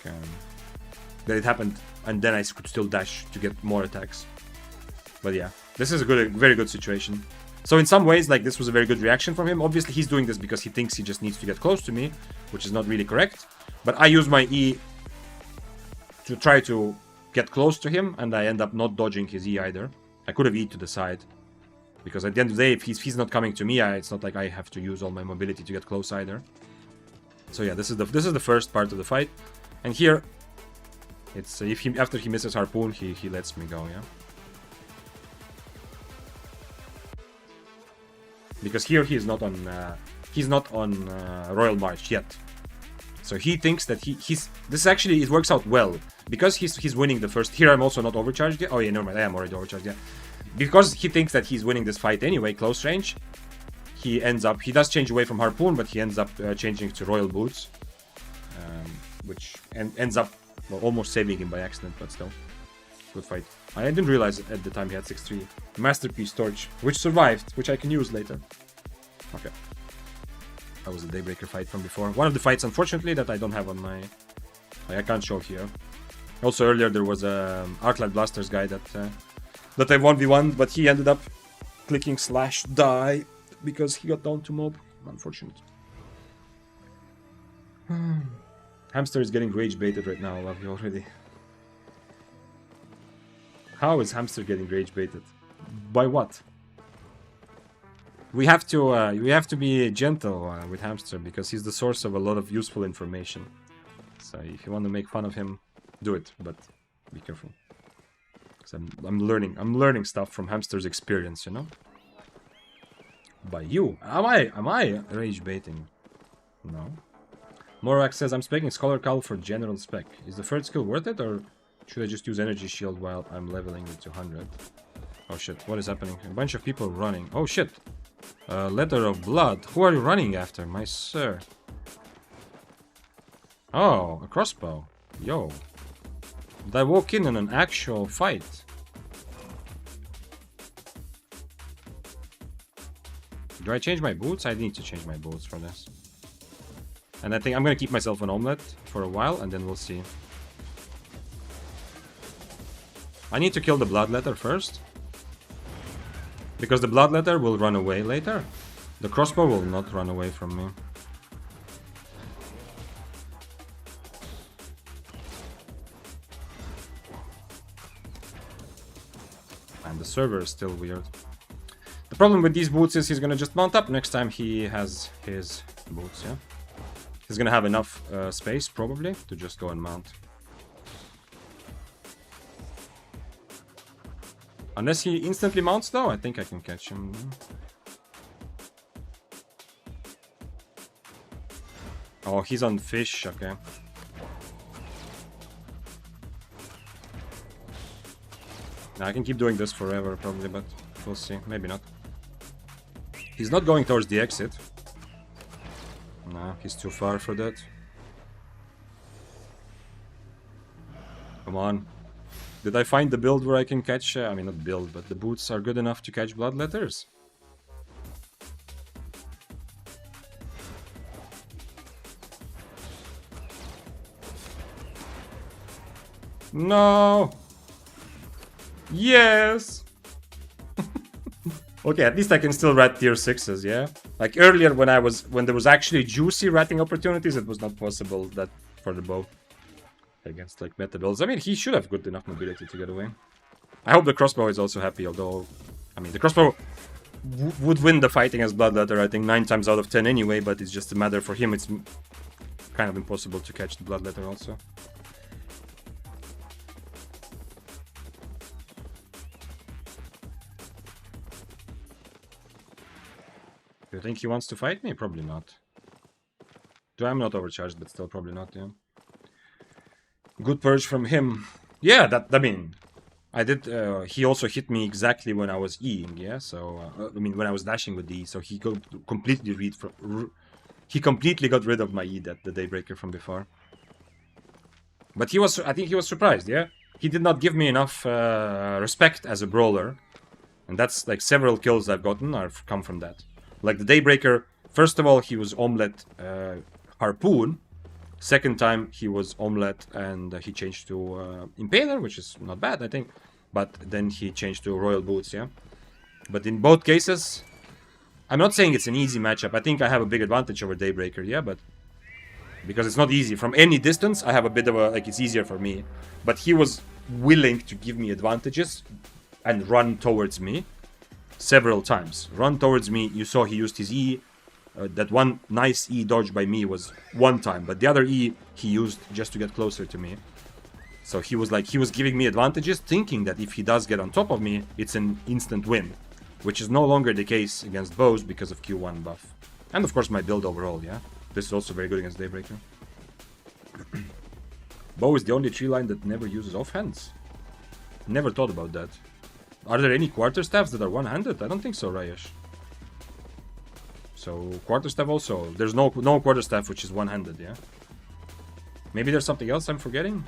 that it happened, and then I could still dash to get more attacks. But yeah, this is a very good situation. So in some ways, like, this was a very good reaction from him. Obviously, he's doing this because he thinks he just needs to get close to me, which is not really correct. But I use my E to try to get close to him, and I end up not dodging his E either. I could have E to the side, because at the end of the day, if he's not coming to me, it's not like I have to use all my mobility to get close either. So yeah, this is the first part of the fight, and here it's after he misses Harpoon, he lets me go, yeah. Because here he's not on Royal March yet. So he thinks that this actually, it works out well. Because he's winning the first... Here I'm also not overcharged yet. Oh yeah, never mind, I am already overcharged, yeah. Because he thinks that he's winning this fight anyway, close range, he does change away from Harpoon, but he ends up changing to Royal Boots. Which ends up almost saving him by accident, but still. Good fight. I didn't realize at the time he had 6-3. Masterpiece Torch, which survived, which I can use later. Okay. That was the Daybreaker fight from before. One of the fights, unfortunately, that I don't have on my... I can't show here. Also, earlier there was a Arclight Blasters guy that I 1v1, but he ended up clicking /die because he got down to mob. Unfortunate. Hamster is getting rage baited right now, I love you already. How is Hamster getting rage baited? By what? We have to be gentle with Hamster because he's the source of a lot of useful information. So if you want to make fun of him, do it, but be careful. Because I'm learning stuff from Hamster's experience, you know. By you, am I rage baiting? No. Morak says I'm speccing Scholar Cal for general spec. Is the third skill worth it, or should I just use Energy Shield while I'm leveling it to 100? Oh shit, what is happening? A bunch of people running. Oh shit. Letter of Blood. Who are you running after, my sir? Oh, a crossbow. Yo. Did I walk in an actual fight? Do I change my boots? I need to change my boots for this. And I think I'm gonna keep myself an omelet for a while, and then we'll see. I need to kill the Bloodletter first. Because the Bloodletter will run away later. The crossbow will not run away from me. And the server is still weird. The problem with these boots is he's gonna just mount up next time he has his boots, yeah? He's gonna have enough space, probably, to just go and mount. Unless he instantly mounts, though, I think I can catch him. Oh, he's on fish, okay. Now, I can keep doing this forever, probably, but we'll see. Maybe not. He's not going towards the exit. No, he's too far for that. Come on. Did I find the build where I can catch... I mean, not build, but the boots are good enough to catch Bloodletters? No! Yes! Okay, at least I can still rat tier 6s, yeah? Like earlier when there was actually juicy ratting opportunities, it was not possible that for the bow. Against like meta builds. I mean, he should have good enough mobility to get away. I hope the crossbow is also happy, although... I mean, the crossbow would win the fight against Bloodletter, I think, 9 times out of 10 anyway, but it's just a matter for him, it's kind of impossible to catch the Bloodletter also. Do you think he wants to fight me? Probably not. I'm not overcharged, but still probably not, yeah. Good purge from him. Yeah, I mean, I did, he also hit me exactly when I was Eing, yeah, so, I mean, when I was dashing with the E, so he completely got rid of my E, the Daybreaker from before. But I think he was surprised, yeah? He did not give me enough respect as a brawler, and that's, like, several kills I've gotten come from that. Like, the Daybreaker, first of all, he was Omelette Harpoon. Second time, he was Omelette, and he changed to Impaler, which is not bad, I think. But then he changed to Royal Boots, yeah? But in both cases, I'm not saying it's an easy matchup. I think I have a big advantage over Daybreaker, yeah? But because it's not easy. From any distance, I have a bit of a... Like, it's easier for me. But he was willing to give me advantages and run towards me several times. Run towards me. You saw he used his E. That one nice E dodge by me was one time, but the other E he used just to get closer to me. So he was giving me advantages, thinking that if he does get on top of me, it's an instant win, which is no longer the case against bows because of Q1 buff. And of course my build overall, yeah? This is also very good against Daybreaker. Bow is the only tree line that never uses offhands. Never thought about that. Are there any quarterstaffs that are one-handed? I don't think so, Rayesh. So, quarterstaff also. There's no quarterstaff which is one-handed, yeah? Maybe there's something else I'm forgetting?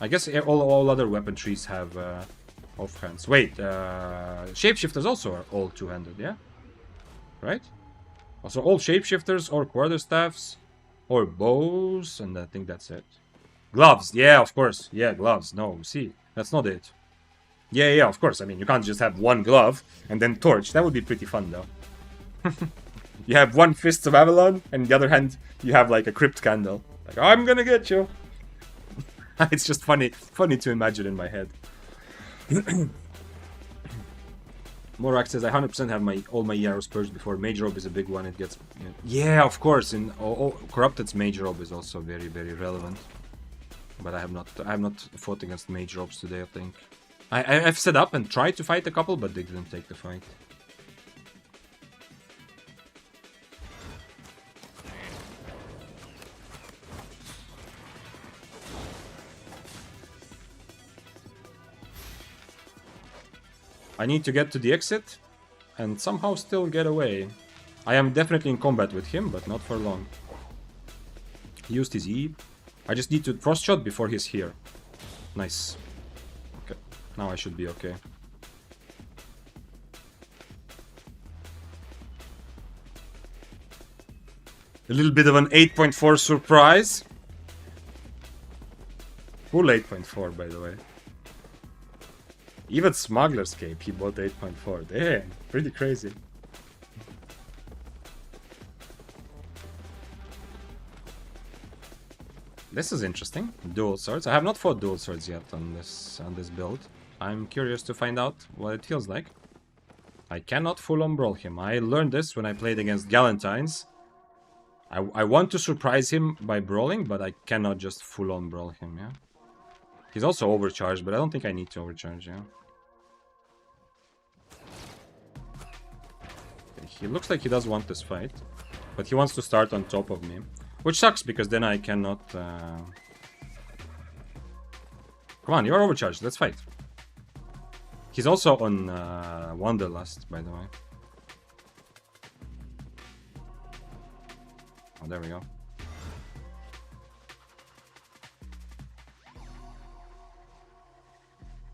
I guess all other weapon trees have offhands. Wait, shapeshifters also are all two-handed, yeah? Right? Also, all shapeshifters or quarterstaffs or bows, and I think that's it. Gloves, yeah, of course. Yeah, gloves. No, see, that's not it. Yeah, of course. I mean, you can't just have one glove and then torch. That would be pretty fun, though. You have one Fists of Avalon, and the other hand, you have like a Crypt Candle. Like, I'm gonna get you. It's just funny to imagine in my head. Morak says I 100% have all my arrows purged before. Mage Robe is a big one. It gets yeah, of course. In Corrupted's Mage Robe is also very relevant. But I have not fought against Mage Robes today. I think I've set up and tried to fight a couple, but they didn't take the fight. I need to get to the exit and somehow still get away. I am definitely in combat with him, but not for long. He used his E. I just need to frost shot before he's here. Nice. Okay, now I should be okay. A little bit of an 8.4 surprise. Full 8.4, by the way. Even Smuggler's Cape, he bought 8.4. Damn, pretty crazy. This is interesting. Dual swords. I have not fought dual swords yet on this build. I'm curious to find out what it feels like. I cannot full-on brawl him. I learned this when I played against Galentine's. I want to surprise him by brawling, but I cannot just full-on brawl him, yeah? He's also overcharged, but I don't think I need to overcharge, yeah? He looks like he does want this fight, but he wants to start on top of me. Which sucks, because then I cannot... Come on, you're overcharged, let's fight. He's also on Wanderlust, by the way. Oh, there we go.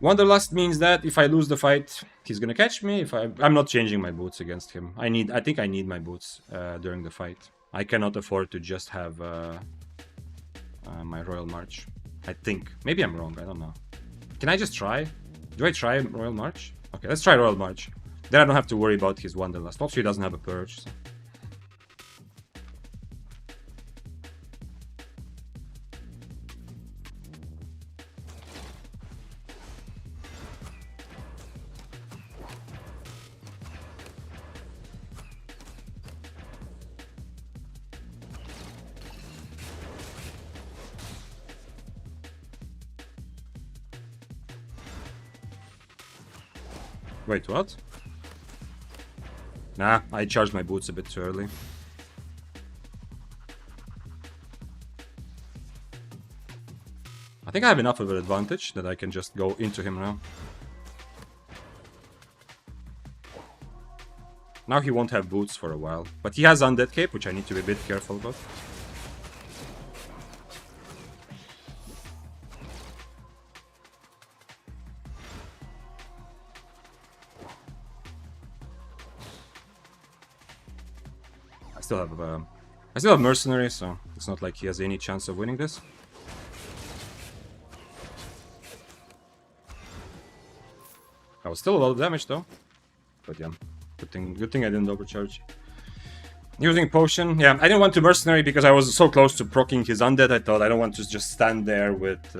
Wanderlust means that if I lose the fight, he's gonna catch me. I'm not changing my boots against him. I think I need my boots during the fight. I cannot afford to just have my Royal March. I think. Maybe I'm wrong, I don't know. Can I just try? Do I try Royal March? Okay, let's try Royal March. Then I don't have to worry about his Wanderlust. Also, he doesn't have a purge. So. Wait, what? Nah, I charged my boots a bit too early. I think I have enough of an advantage that I can just go into him now. Now he won't have boots for a while. But he has Undead Cape, which I need to be a bit careful about. I still have Mercenary, so it's not like he has any chance of winning this. That was still a lot of damage though. But yeah, good thing I didn't overcharge. Using potion, yeah, I didn't want to Mercenary because I was so close to proccing his Undead. I thought I don't want to just stand there with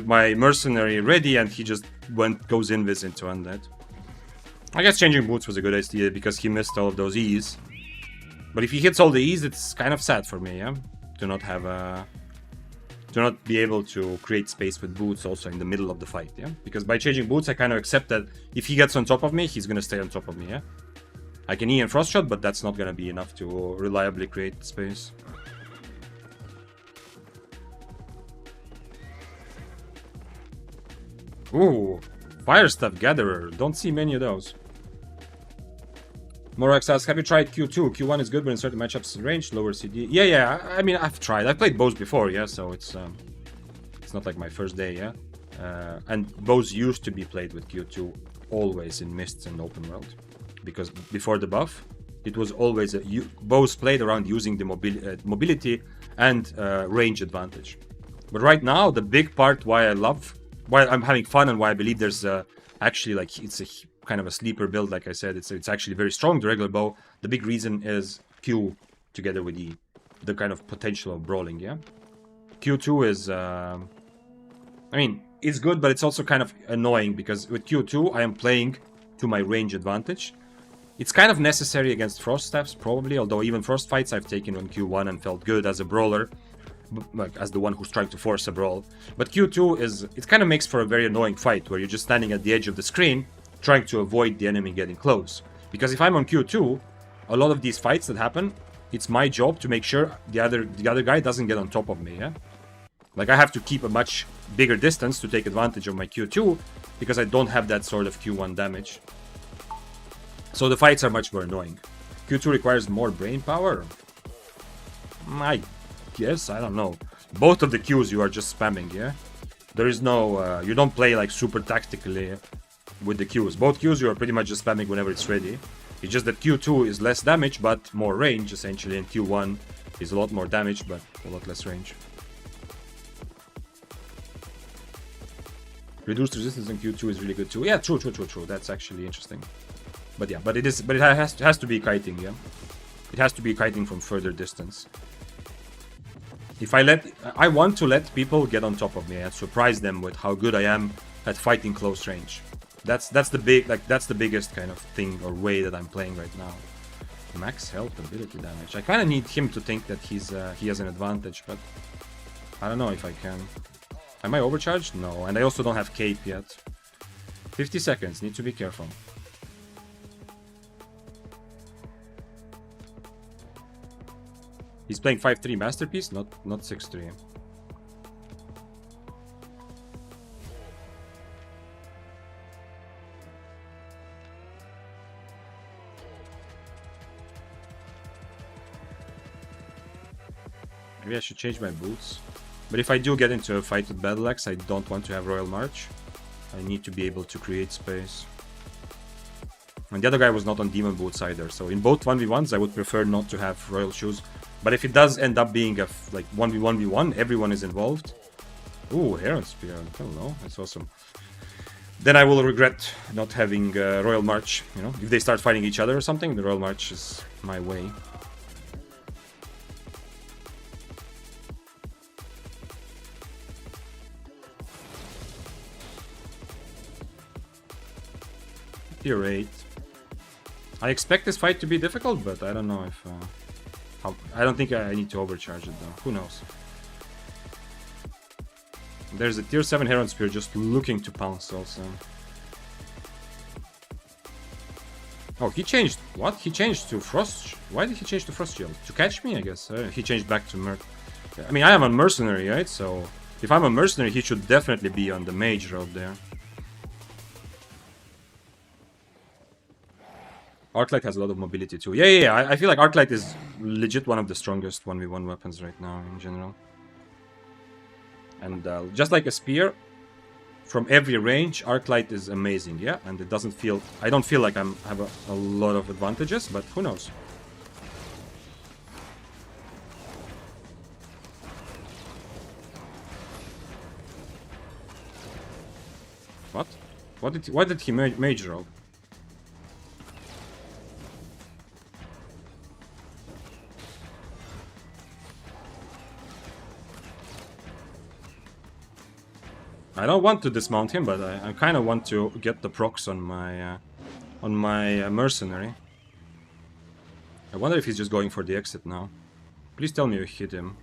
my Mercenary ready and he just goes invis into Undead. I guess changing boots was a good idea because he missed all of those E's. But if he hits all the E's, it's kind of sad for me, yeah? To not be able to create space with boots also in the middle of the fight, yeah? Because by changing boots, I kind of accept that if he gets on top of me, he's gonna stay on top of me, yeah? I can E and Frost Shot, but that's not gonna be enough to reliably create space. Ooh, Fire Staff Gatherer. Don't see many of those. Morax asks, have you tried Q2? Q1 is good, but in certain matchups range, lower CD. Yeah, I mean, I've tried. I've played bows before, yeah, so it's not like my first day, yeah? And bows used to be played with Q2 always in mists and open world. Because before the buff, it was always bows played around using the mobility and range advantage. But right now, the big part why I'm having fun and why I believe there's actually, like, it's a kind of a sleeper build, like I said, it's actually very strong, the regular bow. The big reason is Q together with E, the kind of potential of brawling, yeah? Q2 is, I mean, it's good, but it's also kind of annoying because with Q2 I am playing to my range advantage. It's kind of necessary against Frost Staffs, probably, although even Frost fights I've taken on Q1 and felt good as a brawler, like as the one who's trying to force a brawl. But Q2 it kind of makes for a very annoying fight where you're just standing at the edge of the screen trying to avoid the enemy getting close. Because if I'm on Q2, a lot of these fights that happen, it's my job to make sure the other guy doesn't get on top of me, yeah? Like I have to keep a much bigger distance to take advantage of my Q2 because I don't have that sort of Q1 damage. So the fights are much more annoying. Q2 requires more brain power? I guess, I don't know. Both of the Qs you are just spamming, yeah? There is no, you don't play like super tactically with the Qs. Both Qs you are pretty much just spamming whenever it's ready. It's just that Q2 is less damage but more range essentially, and Q1 is a lot more damage but a lot less range. Reduced resistance in Q2 is really good too. Yeah, true. That's actually interesting. But yeah, but it has to be kiting, yeah. It has to be kiting from further distance. If I want to let people get on top of me and surprise them with how good I am at fighting close range. That's the biggest kind of thing or way that I'm playing right now. Max health, ability damage. I kind of need him to think that he has an advantage, but I don't know if I can. Am I overcharged? No, and I also don't have cape yet. 50 seconds, need to be careful. He's playing 5-3 Masterpiece, not 6-3. Maybe I should change my boots. But if I do get into a fight with Battle Axe, I don't want to have Royal March. I need to be able to create space. And the other guy was not on Demon Boots either, so in both 1v1s I would prefer not to have Royal Shoes. But if it does end up being a like 1v1v1, everyone is involved. Ooh, Heron Spear, hello, that's awesome. Then I will regret not having Royal March, you know? If they start fighting each other or something, the Royal March is my way. Tier 8. I expect this fight to be difficult, but I don't know if... I don't think I need to overcharge it though. Who knows? There's a tier 7 Heron Spear just looking to pounce also. Oh, he changed. What? He changed to Frost... Why did he change to Frost Shield? To catch me, I guess. He changed back to Merc. I mean, I am a mercenary, right? So, if I'm a mercenary, he should definitely be on the mage road there. Arclight has a lot of mobility too. Yeah. I feel like Arclight is legit one of the strongest 1v1 weapons right now in general. And just like a spear, from every range, Arclight is amazing, yeah? And it doesn't feel... I don't feel like I have a lot of advantages, but who knows? What? Why did he mage roll? I don't want to dismount him, but I kind of want to get the procs on my mercenary. I wonder if he's just going for the exit now. Please tell me you hit him.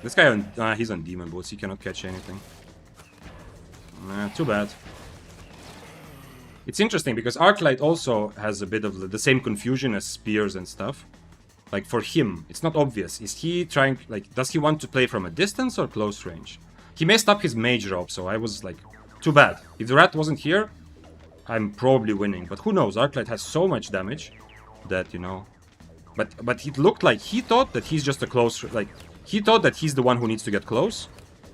This guy, he's on Demon Boots. He cannot catch anything. Too bad. It's interesting because Arclight also has a bit of the same confusion as Spears and stuff. Like, for him, it's not obvious. Is he trying, like, does he want to play from a distance or close range? He messed up his mage rope, so I was like, too bad. If the rat wasn't here, I'm probably winning. But who knows, Arclight has so much damage that, you know... But it looked like he thought that he's just a close... Like, he thought that he's the one who needs to get close.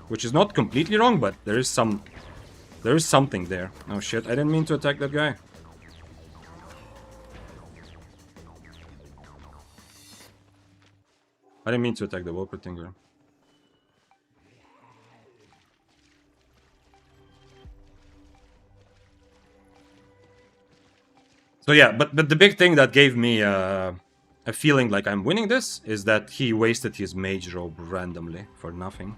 Which is not completely wrong, but there is some... There is something there. Oh shit, I didn't mean to attack that guy. I didn't mean to attack the Wolpertinger. So yeah, but the big thing that gave me a feeling like I'm winning this is that he wasted his mage robe randomly for nothing.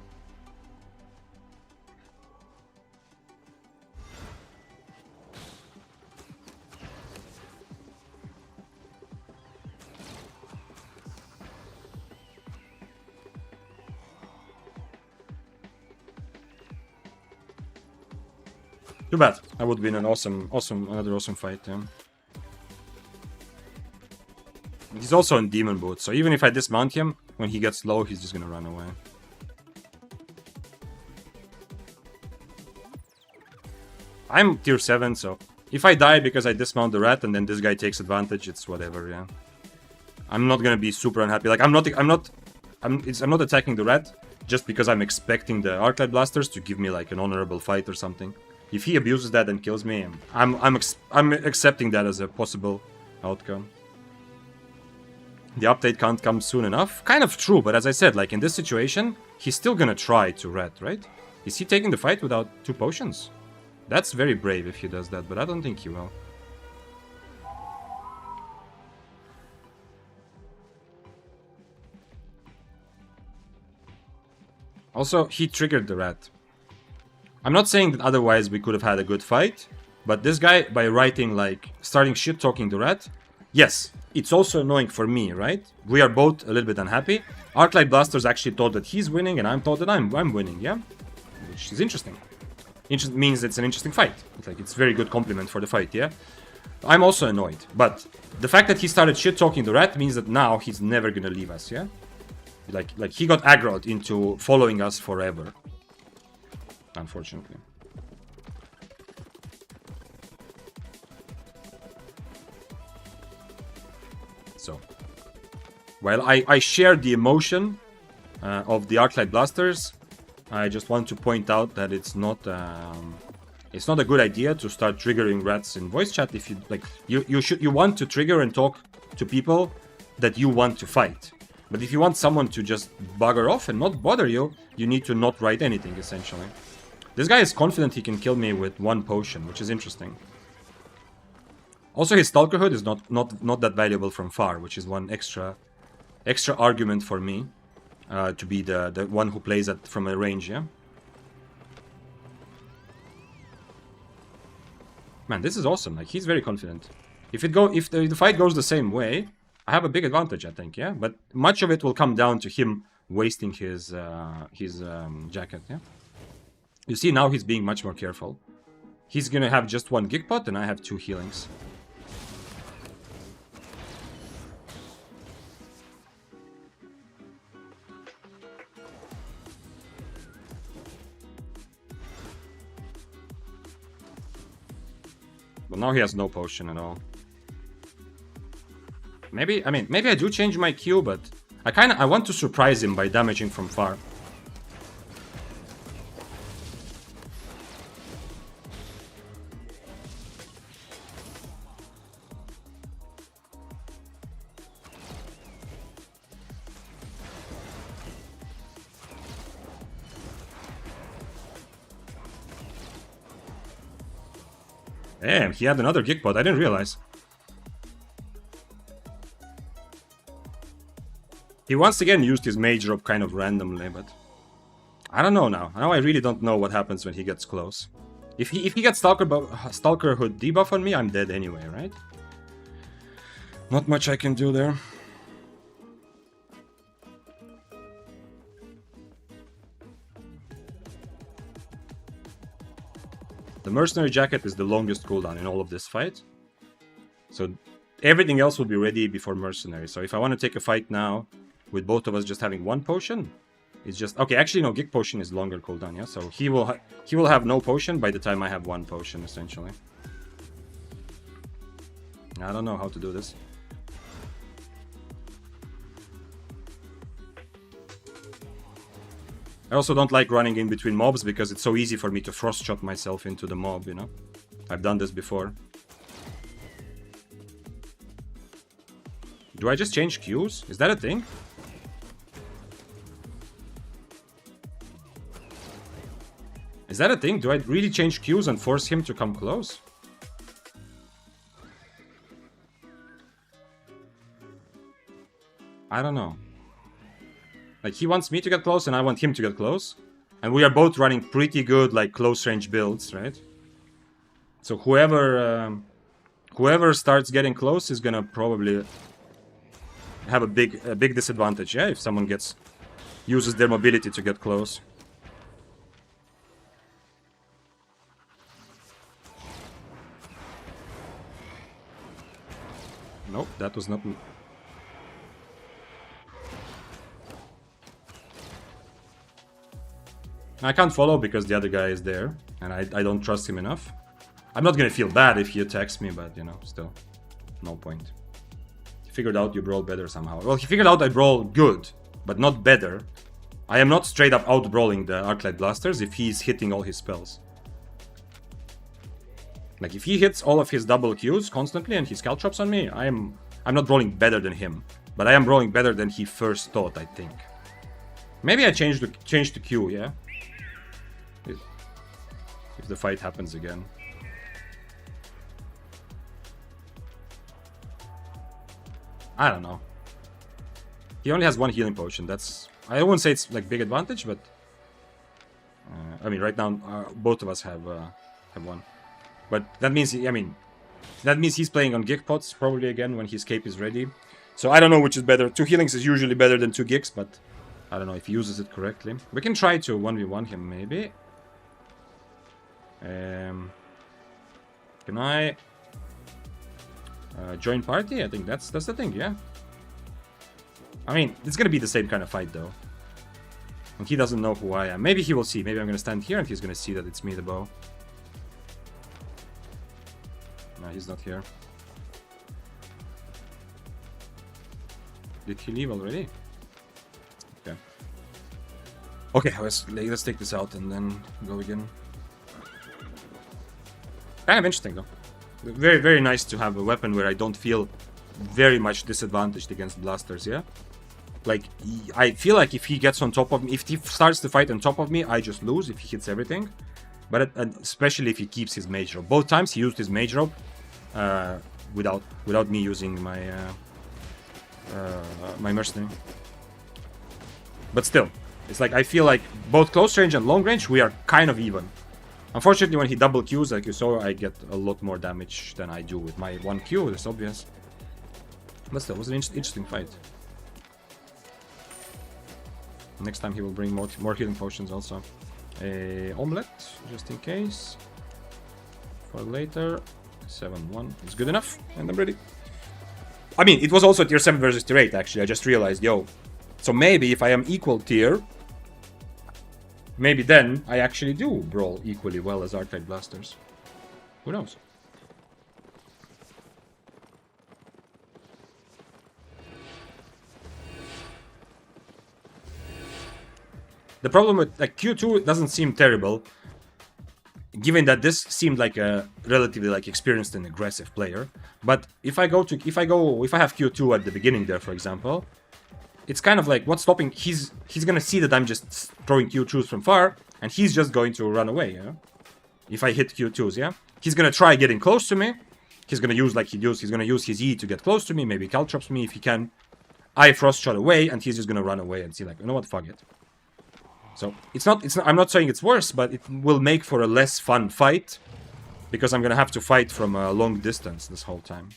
Too bad. That would have been an another awesome fight. Yeah. He's also in demon boot, so even if I dismount him, when he gets low, he's just gonna run away. I'm tier 7, so if I die because I dismount the rat and then this guy takes advantage, it's whatever, yeah. I'm not gonna be super unhappy. Like I'm not attacking the rat just because I'm expecting the Arclight Blasters to give me like an honorable fight or something. If he abuses that and kills me, I'm accepting that as a possible outcome. The update can't come soon enough. Kind of true, but as I said, like in this situation, he's still gonna try to rat, right? Is he taking the fight without 2 potions? That's very brave if he does that, but I don't think he will. Also, he triggered the rat. I'm not saying that otherwise we could have had a good fight, but this guy, by writing like, starting shit-talking the rat, yes, it's also annoying for me, right? We are both a little bit unhappy. Arclight Blasters actually thought that he's winning, and I'm thought that I'm winning, yeah? Which is interesting. Means it's an interesting fight. It's very good compliment for the fight, yeah? I'm also annoyed, but the fact that he started shit-talking the rat means that now he's never gonna leave us, yeah? Like he got aggroed into following us forever. Unfortunately. So, while I share the emotion of the Arclight Blasters, I just want to point out that it's not a good idea to start triggering rats in voice chat. If you like, you want to trigger and talk to people that you want to fight. But if you want someone to just bugger off and not bother you, you need to not write anything essentially. This guy is confident he can kill me with 1 potion, which is interesting. Also, his Stalkerhood is not that valuable from far, which is one extra argument for me. To be the one who plays it from a range, yeah? Man, this is awesome. Like, he's very confident. If the fight goes the same way, I have a big advantage, I think, yeah? But much of it will come down to him wasting his jacket, yeah? You see, now he's being much more careful. He's gonna have just 1 Geek Pot, and I have 2 healings. But now he has no potion at all. Maybe I do change my Q, but I want to surprise him by damaging from far. Damn, he had another Geek Pot, I didn't realize. He once again used his Mage Robe kind of randomly, but... I don't know now. Now I really don't know what happens when he gets close. If he gets Stalkerhood debuff on me, I'm dead anyway, right? Not much I can do there. The Mercenary Jacket is the longest cooldown in all of this fight. So everything else will be ready before Mercenary. So if I want to take a fight now, with both of us just having 1 potion, it's just... Okay, actually no, Geek Potion is longer cooldown, yeah? So he will have no potion by the time I have 1 potion, essentially. I don't know how to do this. I also don't like running in between mobs because it's so easy for me to frost shot myself into the mob, you know? I've done this before. Do I just change Qs? Is that a thing? Is that a thing? Do I really change Qs and force him to come close? I don't know. Like, he wants me to get close and I want him to get close. And we are both running pretty good, like, close-range builds, right? So whoever starts getting close is gonna probably have a big disadvantage, yeah? If someone uses their mobility to get close. Nope, that was not... I can't follow because the other guy is there, and I don't trust him enough. I'm not gonna feel bad if he attacks me, but, you know, still. No point. He figured out you brawl better somehow. Well, he figured out I brawl good, but not better. I am not straight up out-brawling the Arclight Blasters if he's hitting all his spells. Like, if he hits all of his double Qs constantly and his caltrops on me, I'm not brawling better than him. But I am brawling better than he first thought, I think. Maybe I change to Q, yeah? If the fight happens again. I don't know. He only has one healing potion. That's... I wouldn't say it's like big advantage, but... I mean, right now, both of us have one. But that means, that means he's playing on Gig pots probably again when his cape is ready. So I don't know which is better. 2 healings is usually better than 2 gigs, but I don't know if he uses it correctly. We can try to 1v1 him, maybe. Can I join party? I think that's the thing, yeah. I mean, it's gonna be the same kind of fight, though. And he doesn't know who I am. Maybe he will see. Maybe I'm gonna stand here and he's gonna see that it's me, the bow. No, he's not here. Did he leave already? Okay. Okay, let's take this out and then go again. Kind of interesting, though. Very, very nice to have a weapon where I don't feel very much disadvantaged against blasters, yeah? Like, I feel like if he gets on top of me, if he starts the fight on top of me, I just lose if he hits everything. But especially if he keeps his mage rope. Both times he used his mage rope without me using my my mercenary. But still, it's like I feel like both close range and long range we are kind of even. Unfortunately, when he double Qs, like you saw, I get a lot more damage than I do with my 1 Q, that's obvious. But still, it was an interesting fight. Next time he will bring more healing potions also. A omelette, just in case. For later. 7-1 is good enough, and I'm ready. I mean, it was also tier 7 versus tier 8, actually. I just realized, yo. So maybe if I am equal tier, maybe then I actually do brawl equally well as Arclight Blasters. Who knows? The problem with like Q2 doesn't seem terrible, given that this seemed like a relatively like experienced and aggressive player. But if I have Q2 at the beginning there, for example, it's kind of like what's stopping. He's gonna see that I'm just throwing Q2s from far, and he's just going to run away. Yeah. If I hit Q2s, yeah, he's gonna try getting close to me. He's gonna use he's gonna use his E to get close to me. Maybe caltrops me if he can. I frost shot away, and he's just gonna run away and see like, you know what, fuck it. So it's not. I'm not saying it's worse, but it will make for a less fun fight because I'm gonna have to fight from a long distance this whole time.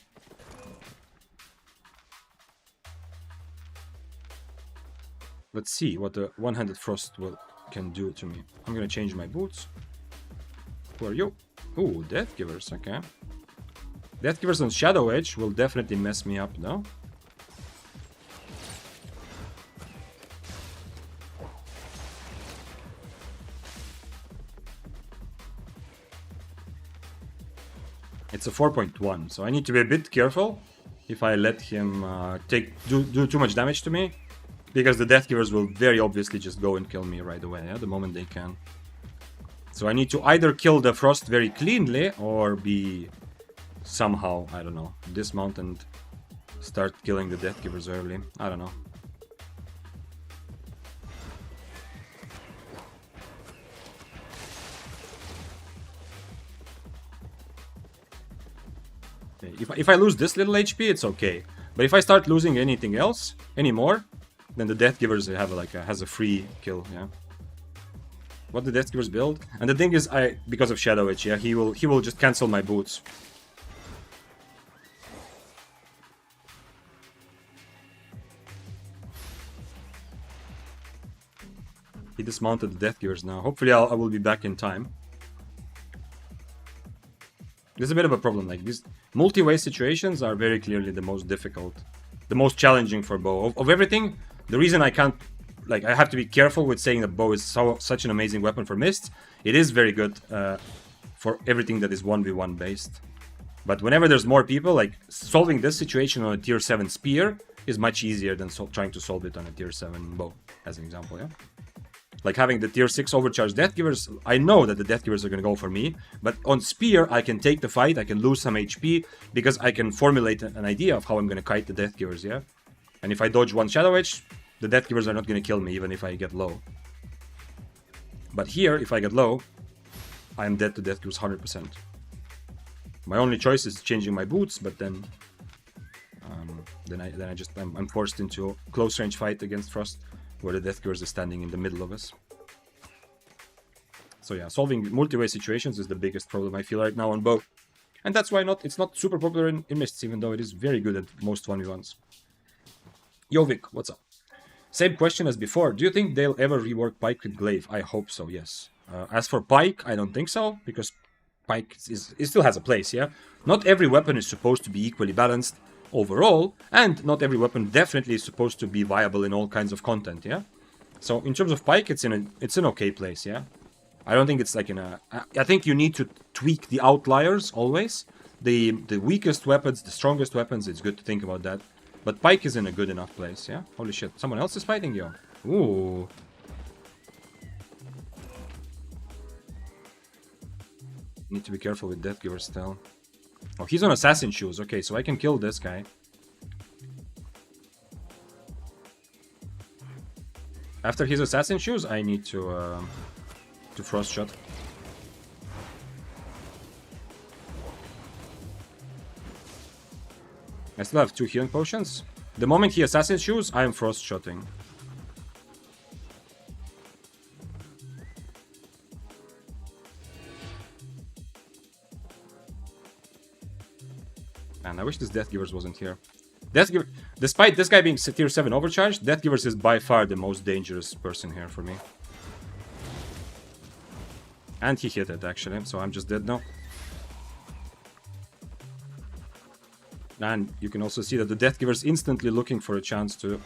Let's see what the one-handed frost can do to me. I'm gonna change my boots. Who are you? Ooh, Death Givers. Okay. Death Givers on Shadow Edge will definitely mess me up, though. It's a 4.1, so I need to be a bit careful if I let him do too much damage to me, because the Death Givers will very obviously just go and kill me right away, the moment they can. So I need to either kill the Frost very cleanly, or be somehow, I don't know, dismount and start killing the Death Givers early. I don't know. If I lose this little HP, it's okay. But if I start losing anything else anymore, then the Death Givers have has a free kill. Yeah. What the Death Givers build? And the thing is, because of Shadow Edge, yeah, he will just cancel my boots. He dismounted the Death Givers now. Hopefully, I will be back in time. There's a bit of a problem. Like these multi-way situations are very clearly the most difficult, the most challenging for bow. Of everything, the reason I can't, like, I have to be careful with saying that bow is such an amazing weapon for mists. It is very good for everything that is 1v1 based. But whenever there's more people, like solving this situation on a tier 7 spear is much easier than trying to solve it on a tier 7 bow, as an example, yeah? Like having the tier 6 overcharge death givers, I know that the death givers are going to go for me, but on spear I can take the fight, I can lose some HP, because I can formulate an idea of how I'm going to kite the death givers, yeah? And if I dodge one shadow edge, the death givers are not going to kill me, even if I get low. But here, if I get low, I am dead to death givers 100%. My only choice is changing my boots, but then I'm forced into a close range fight against Frost, where the death givers is standing in the middle of us. So yeah, solving multi-way situations is the biggest problem I feel right now on bow. And that's why it's not super popular in Mists, even though it is very good at most 1v1s. Jovik, what's up? Same question as before. Do you think they'll ever rework Pike with Glaive? I hope so, yes. As for Pike, I don't think so, because Pike it still has a place, yeah? Not every weapon is supposed to be equally balanced overall, and not every weapon definitely is supposed to be viable in all kinds of content, yeah? So in terms of Pike, it's an okay place, yeah? I don't think it's like I think you need to tweak the outliers always. The weakest weapons, the strongest weapons, it's good to think about that. But Pike is in a good enough place, yeah? Holy shit, someone else is fighting you. Ooh. Need to be careful with Death Giver still. Oh, he's on assassin shoes. Okay, so I can kill this guy. After his assassin shoes, I need to frost shot. I still have 2 healing potions. The moment he assassin shoes, I am frost shotting. Man, I wish this Death Givers wasn't here. Despite this guy being tier 7 overcharged, Death Givers is by far the most dangerous person here for me. And he hit it, actually, so I'm just dead now. And you can also see that the Death Giver is instantly looking for a chance to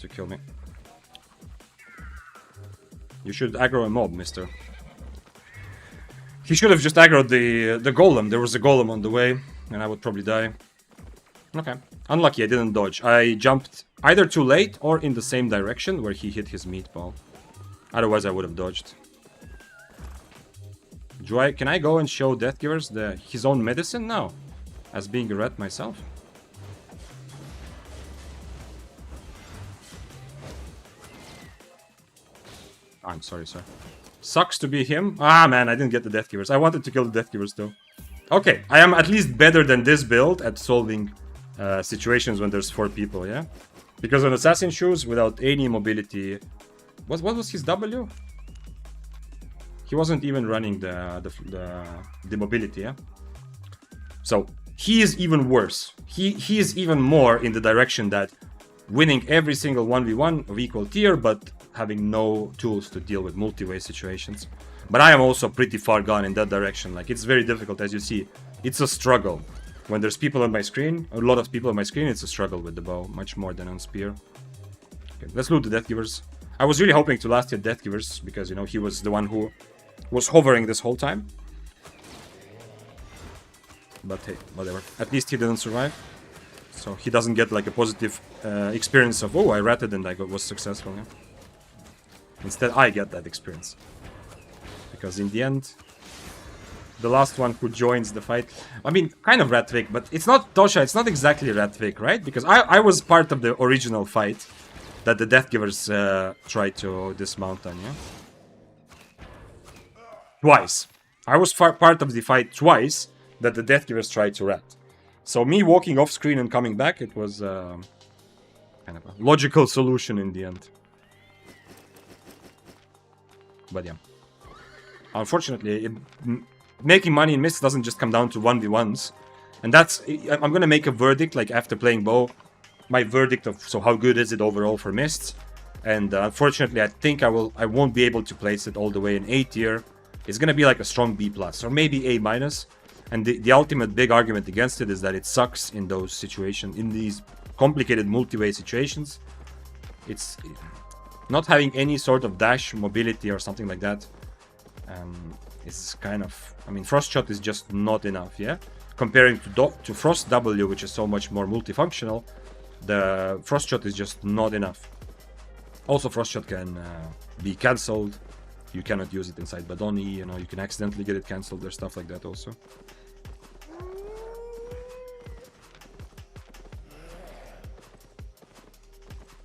kill me. You should aggro a mob, mister. He should have just aggroed the golem. There was a golem on the way, and I would probably die. Okay. Unlucky, I didn't dodge. I jumped either too late or in the same direction where he hit his meatball. Otherwise, I would have dodged. Can I go and show Death Givers his own medicine now? As being a rat myself? I'm sorry, sir. Sucks to be him. Ah, man, I didn't get the Death Givers. I wanted to kill the Death Givers, though. Okay, I am at least better than this build at solving situations when there's 4 people, yeah? Because on Assassin Shoes, without any mobility... What was his W? He wasn't even running the mobility, yeah? So, he is even worse. He is even more in the direction that winning every single 1v1 of equal tier, but having no tools to deal with multi-way situations. But I am also pretty far gone in that direction. Like, it's very difficult, as you see. It's a struggle. When there's people on my screen, a lot of people on my screen, it's a struggle with the bow, much more than on spear. Okay, let's loot the Death Givers. I was really hoping to last hit Death Givers, because, you know, he was the one who was hovering this whole time. But hey, whatever. At least he didn't survive. So he doesn't get like a positive experience of, oh, I ratted and I was successful. Yeah? Instead, I get that experience. Because in the end, the last one who joins the fight... I mean, kind of Ratvik, but it's not Tosha, it's not exactly Ratvik, right? Because I was part of the original fight that the Death Givers tried to dismount on, yeah? Twice. I was part of the fight twice that the Death Givers tried to rat. So me walking off screen and coming back, it was kind of a logical solution in the end. But yeah. Unfortunately, making money in Mists doesn't just come down to 1v1s. And that's... I'm gonna make a verdict, like after playing bow. My verdict of, so how good is it overall for Mists. And unfortunately, I think I won't be able to place it all the way in A tier. It's gonna be like a strong B+, or maybe A-. And the ultimate big argument against it is that it sucks in those situations, in these complicated multi-way situations. It's not having any sort of dash mobility or something like that. Is kind of, I mean, Frost Shot is just not enough, yeah? Comparing to Frost W, which is so much more multifunctional, the Frost Shot is just not enough. Also, Frost Shot can be cancelled. You cannot use it inside Badoni, you know, you can accidentally get it cancelled. There's stuff like that also.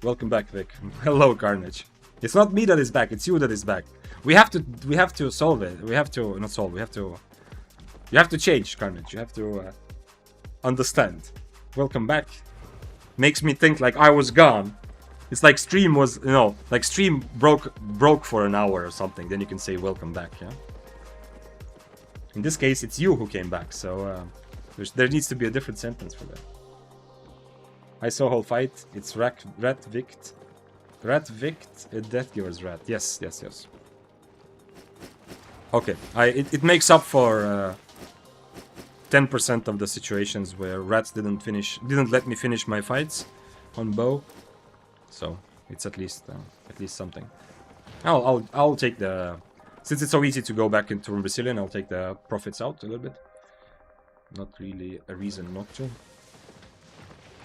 Welcome back, Vic. Hello, Carnage. It's not me that is back, it's you that is back. We have to solve it. We have to not solve. You have to change, Carnage. You have to understand. Welcome back. Makes me think like I was gone. It's like stream was, you know, like stream broke for an hour or something. Then you can say welcome back, yeah. In this case, it's you who came back, so there needs to be a different sentence for that. I saw whole fight. It's Rat Vict, Death Giver's Rat. Yes. Okay, it makes up for 10% of the situations where rats didn't let me finish my fights on bow. So it's at least something. I'll take the, since it's so easy to go back into Brazilian, I'll take the profits out a little bit. Not really a reason not to,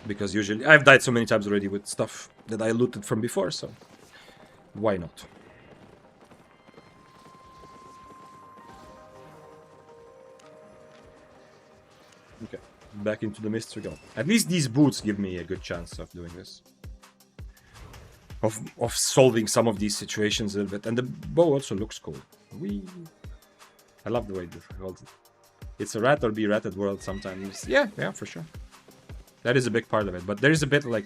because usually I've died so many times already with stuff that I looted from before, so why not? Okay, back into the mist we go. At least these boots give me a good chance of doing this. Of solving some of these situations a little bit. And the bow also looks cool. I love the way this holds it. It's a rat or be ratted world sometimes. Yeah, for sure. That is a big part of it. But there is a bit like,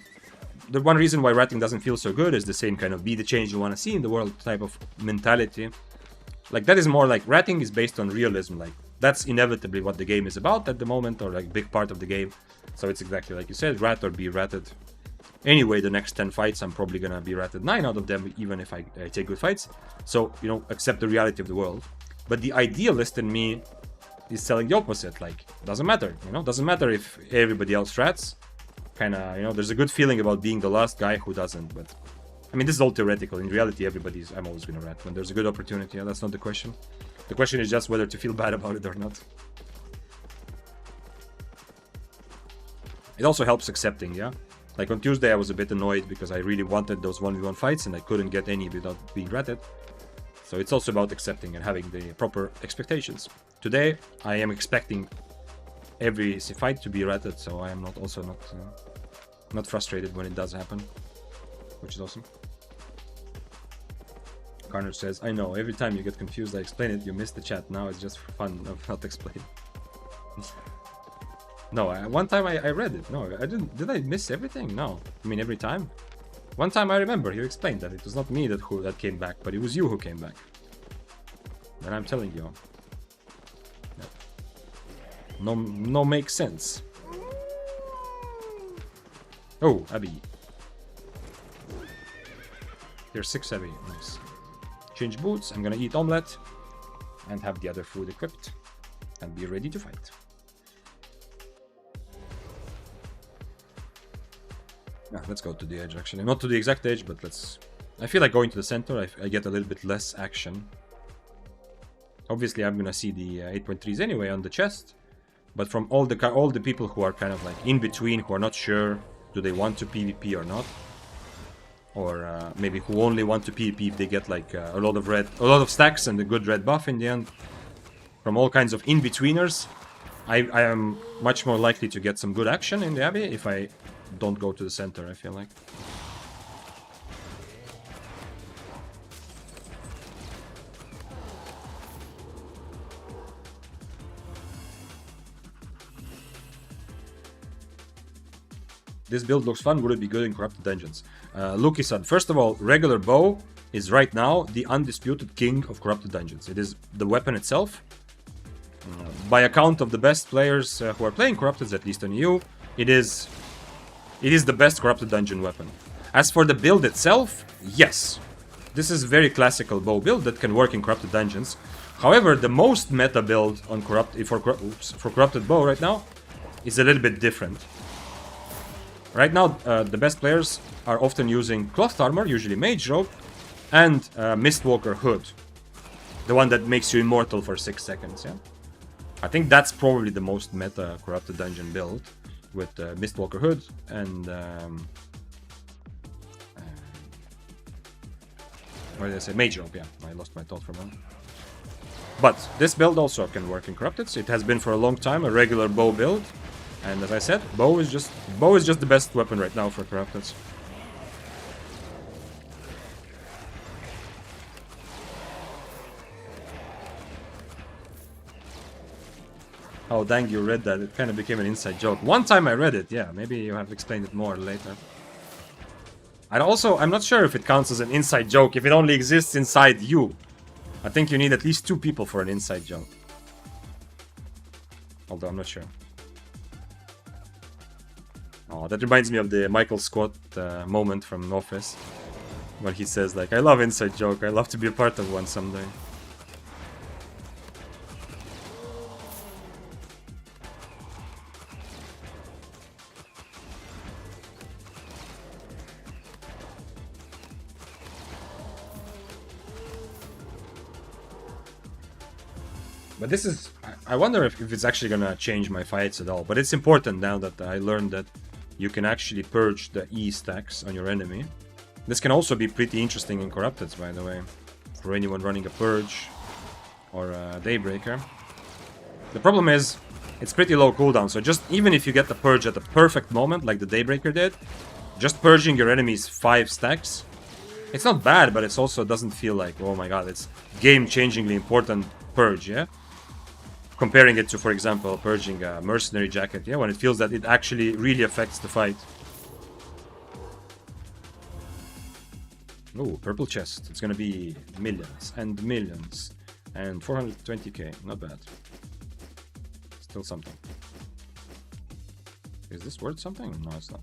the one reason why ratting doesn't feel so good is the same kind of be the change you want to see in the world type of mentality. Like that is more like, ratting is based on realism. Like that's inevitably what the game is about at the moment, or like big part of the game. So it's exactly like you said, rat or be ratted. Anyway, the next 10 fights, I'm probably gonna be ratted 9 out of them, even if I take good fights. So, you know, accept the reality of the world. But the idealist in me is telling the opposite. Like, doesn't matter, you know? Doesn't matter if everybody else rats. Kinda, you know, there's a good feeling about being the last guy who doesn't. But, I mean, this is all theoretical. In reality, I'm always gonna rat. When there's a good opportunity, yeah, that's not the question. The question is just whether to feel bad about it or not. It also helps accepting, yeah? Like on Tuesday I was a bit annoyed because I really wanted those 1v1 fights and I couldn't get any without being ratted. So it's also about accepting and having the proper expectations. Today I am expecting every fight to be ratted, so I am not frustrated when it does happen, which is awesome. Carnage says, I know, every time you get confused I explain it, you miss the chat. Now it's just for fun of not explaining. No, one time I read it. No, I didn't. Did I miss everything? No. I mean, every time. One time I remember you explained that it was not me that came back, but it was you who came back. And I'm telling you. No makes sense. Oh, Abby. There's 6 Abby. Nice. Change boots. I'm gonna eat omelette. And have the other food equipped. And be ready to fight. Yeah, let's go to the edge actually. Not to the exact edge, but let's... I feel like going to the center, I get a little bit less action. Obviously, I'm gonna see the 8.3s anyway on the chest. But from all the people who are kind of like in between, who are not sure, do they want to PvP or not? Or maybe who only want to PvP if they get like a lot of stacks and a good red buff in the end. From all kinds of in-betweeners, I am much more likely to get some good action in the Abbey if I don't go to the center, I feel like. This build looks fun. Would it be good in Corrupted Dungeons? Luki-san, first of all, regular bow is right now the undisputed king of Corrupted Dungeons. It is the weapon itself. By account of the best players who are playing Corrupted, at least on EU, it is the best Corrupted Dungeon weapon. As for the build itself, yes. This is a very classical bow build that can work in Corrupted Dungeons. However, the most meta build on for corrupted bow right now is a little bit different. Right now, the best players are often using cloth armor, usually mage robe, and Mistwalker hood, the one that makes you immortal for 6 seconds. Yeah, I think that's probably the most meta corrupted dungeon build, with Mistwalker hood and what did I say? Mage robe. Yeah, I lost my thought for a moment. But this build also can work in corrupted. So it has been for a long time a regular bow build, and as I said, bow is just the best weapon right now for corrupted. Oh, dang, you read that. It kind of became an inside joke. One time I read it, yeah. Maybe you have explained it more later. I'm not sure if it counts as an inside joke if it only exists inside you. I think you need at least 2 people for an inside joke. Although I'm not sure. Oh, that reminds me of the Michael Scott moment from Office. When he says, like, I love inside joke. I love to be a part of one someday. But this is... I wonder if it's actually gonna change my fights at all. But it's important now that I learned that you can actually purge the E stacks on your enemy. This can also be pretty interesting in Corrupted, by the way. For anyone running a Purge or a Daybreaker. The problem is, it's pretty low cooldown. So just even if you get the Purge at the perfect moment, like the Daybreaker did, just purging your enemy's 5 stacks, it's not bad, but it also doesn't feel like, oh my god, it's game-changingly important Purge, yeah? Comparing it to, for example, purging a mercenary jacket, yeah, when it feels that it actually really affects the fight. Oh, purple chest. It's gonna be millions and millions. And 420k, not bad. Still something. Is this worth something? No, it's not.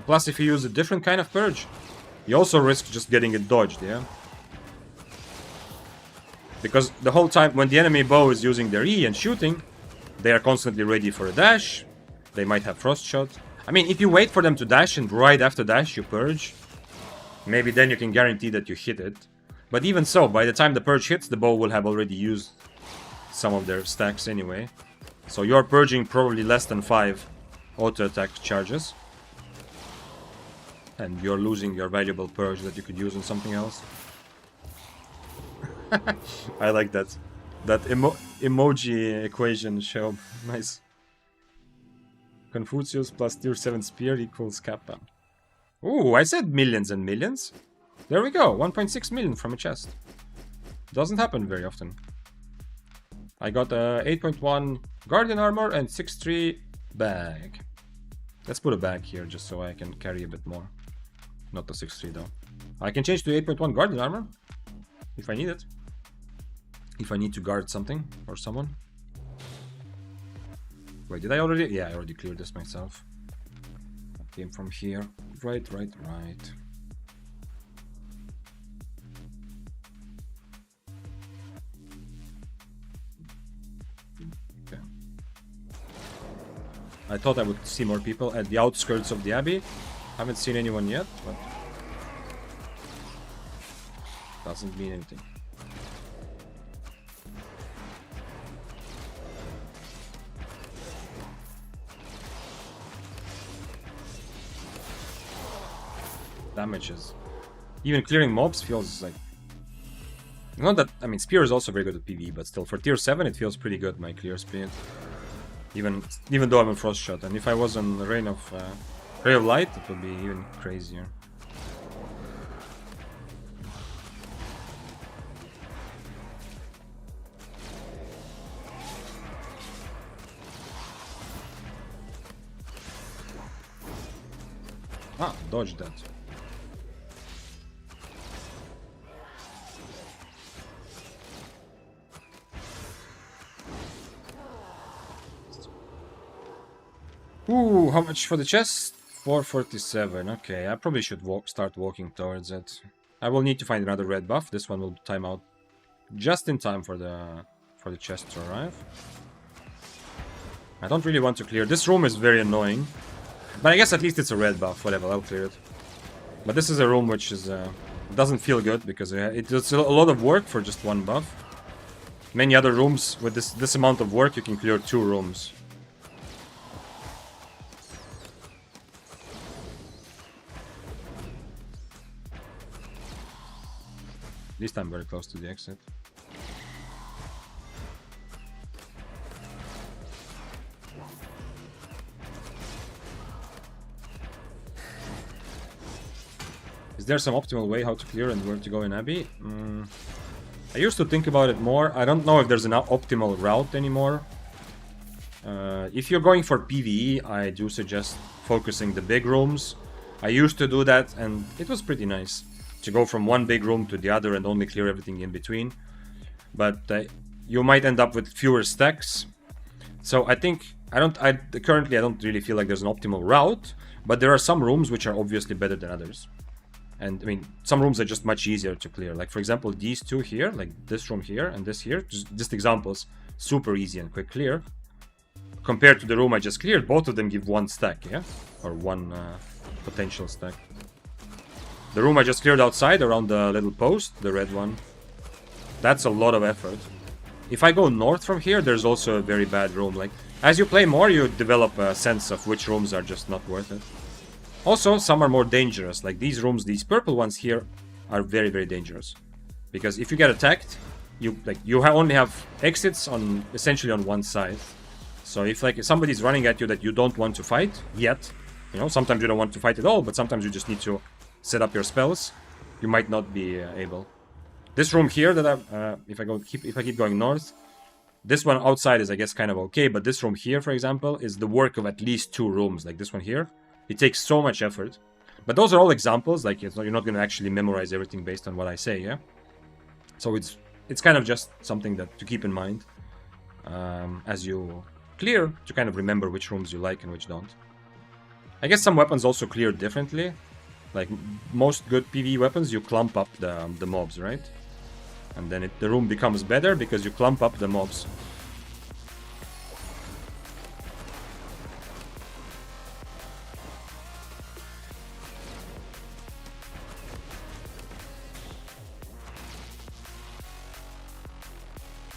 Plus, if you use a different kind of purge, you also risk just getting it dodged, yeah? Because the whole time, when the enemy bow is using their E and shooting, they are constantly ready for a dash. They might have frost shot. I mean, if you wait for them to dash and right after dash you purge, maybe then you can guarantee that you hit it. But even so, by the time the purge hits, the bow will have already used some of their stacks anyway. So you're purging probably less than 5 auto attack charges. And you're losing your valuable purge that you could use on something else. I like that. That emoji equation show. Nice. Confucius plus tier 7 spear equals Kappa. Ooh, I said millions and millions. There we go. 1.6 million from a chest. Doesn't happen very often. I got a 8.1 Guardian armor and 6.3 bag. Let's put a bag here just so I can carry a bit more. Not the 6.3 though. I can change to 8.1 Guardian armor if I need it. If I need to guard something or someone. Wait, did I already? Yeah, I already cleared this myself. I came from here. Right. Okay. I thought I would see more people at the outskirts of the Abbey. Haven't seen anyone yet, but doesn't mean anything. Damages. Even clearing mobs feels like... Not that... I mean, Spear is also very good at PvE, but still, for tier 7 it feels pretty good, my clear speed. Even though I'm a Frost Shot. And if I was on the Ray of Light, it would be even crazier. Ah, dodge that. Ooh, how much for the chest? 447. Okay, I probably should start walking towards it. I will need to find another red buff. This one will time out just in time for the chest to arrive. I don't really want to clear. This room is very annoying. But I guess at least it's a red buff. Whatever, I'll clear it. But this is a room which is doesn't feel good because it's a lot of work for just one buff. Many other rooms with this amount of work, you can clear 2 rooms. At least I'm very close to the exit. Is there some optimal way how to clear and where to go in Abbey? I used to think about it more. I don't know if there's an optimal route anymore. If you're going for PvE, I do suggest focusing the big rooms. I used to do that and it was pretty nice to go from one big room to the other and only clear everything in between. But you might end up with fewer stacks. So I think currently I don't really feel like there's an optimal route, but there are some rooms which are obviously better than others. And I mean, some rooms are just much easier to clear. Like for example, these 2 here, like this room here and this here, just examples, super easy and quick clear. Compared to the room I just cleared, both of them give 1 stack, yeah? Or 1 potential stack. The room I just cleared outside around the little post, the red one, that's a lot of effort. If I go north from here, there's also a very bad room. Like, as you play more, you develop a sense of which rooms are just not worth it. Also, some are more dangerous. Like these rooms, these purple ones here, are very, very dangerous. Because if you get attacked, you only have exits on essentially on one side. So if somebody's running at you that you don't want to fight yet, sometimes you don't want to fight at all, but sometimes you just need to set up your spells, you might not be able. This room here that if I keep going north, this one outside is I guess kind of okay, but this room here, for example, is the work of at least 2 rooms, like this one here. It takes so much effort. But those are all examples, like you're not going to actually memorize everything based on what I say, yeah? So it's kind of just something that to keep in mind as you clear, to kind of remember which rooms you like and which don't. I guess some weapons also clear differently. Like most good PvE weapons, you clump up the mobs, right? And then the room becomes better because you clump up the mobs.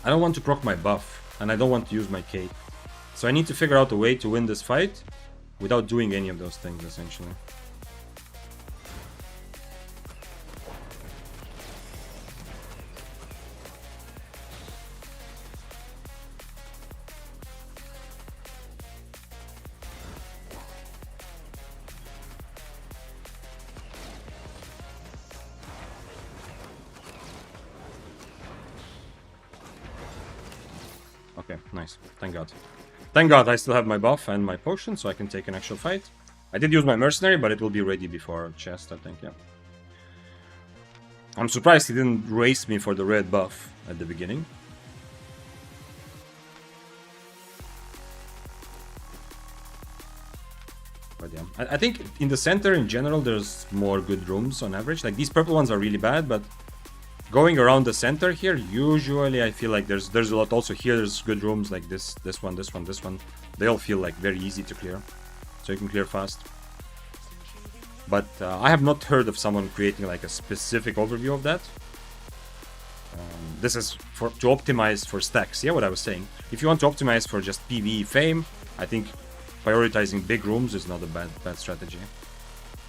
I don't want to proc my buff, and I don't want to use my cape. So I need to figure out a way to win this fight without doing any of those things, essentially. Okay, nice. Thank God. Thank God I still have my buff and my potion, so I can take an actual fight. I did use my mercenary, but it will be ready before chest, I think, yeah. I'm surprised he didn't race me for the red buff at the beginning. But yeah, I think in the center in general there's more good rooms on average. Like these purple ones are really bad, but going around the center here, usually I feel like there's a lot. Also here there's good rooms like this one. They all feel like very easy to clear, so you can clear fast. But I have not heard of someone creating like a specific overview of that. This is to optimize for stacks. Yeah, what I was saying. If you want to optimize for just PvE fame, I think prioritizing big rooms is not a bad strategy.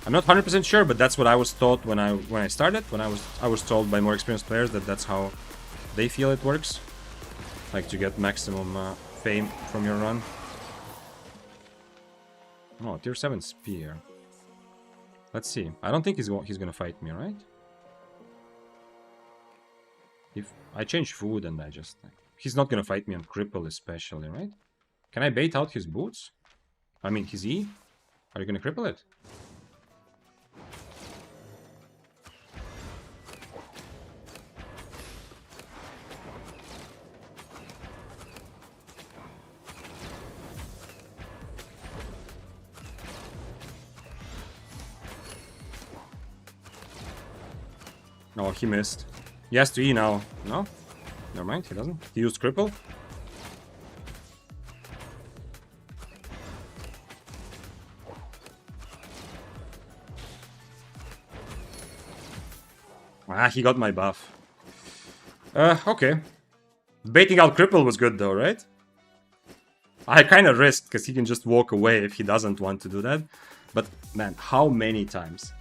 I'm not 100% sure, but that's what I was taught when I started. I was told by more experienced players that that's how they feel it works, like to get maximum fame from your run. Oh, tier 7 spear. Let's see. I don't think he's gonna fight me, right? If I change food and he's not gonna fight me on cripple especially, right? Can I bait out his boots? I mean his E? Are you gonna cripple it? No, he missed. He has to E now. No? Never mind, he doesn't. He used cripple. Ah, he got my buff. Okay. Baiting out cripple was good though, right? I kind of risked because he can just walk away if he doesn't want to do that. But man, how many times?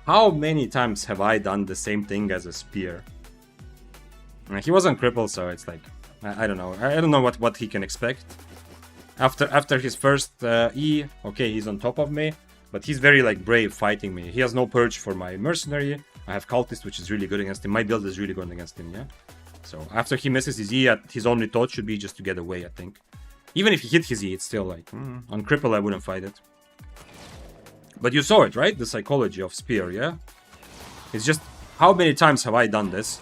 How many times have I done the same thing as a spear? He wasn't crippled, so it's like, I don't know. I don't know what he can expect. After his first E, okay, he's on top of me, but he's very like brave fighting me. He has no purge for my mercenary. I have cultist, which is really good against him. My build is really good against him, yeah. So after he misses his E, his only thought should be just to get away, I think. Even if he hit his E, it's still like, on cripple I wouldn't fight it. But you saw it, right? The psychology of spear, yeah? It's just, how many times have I done this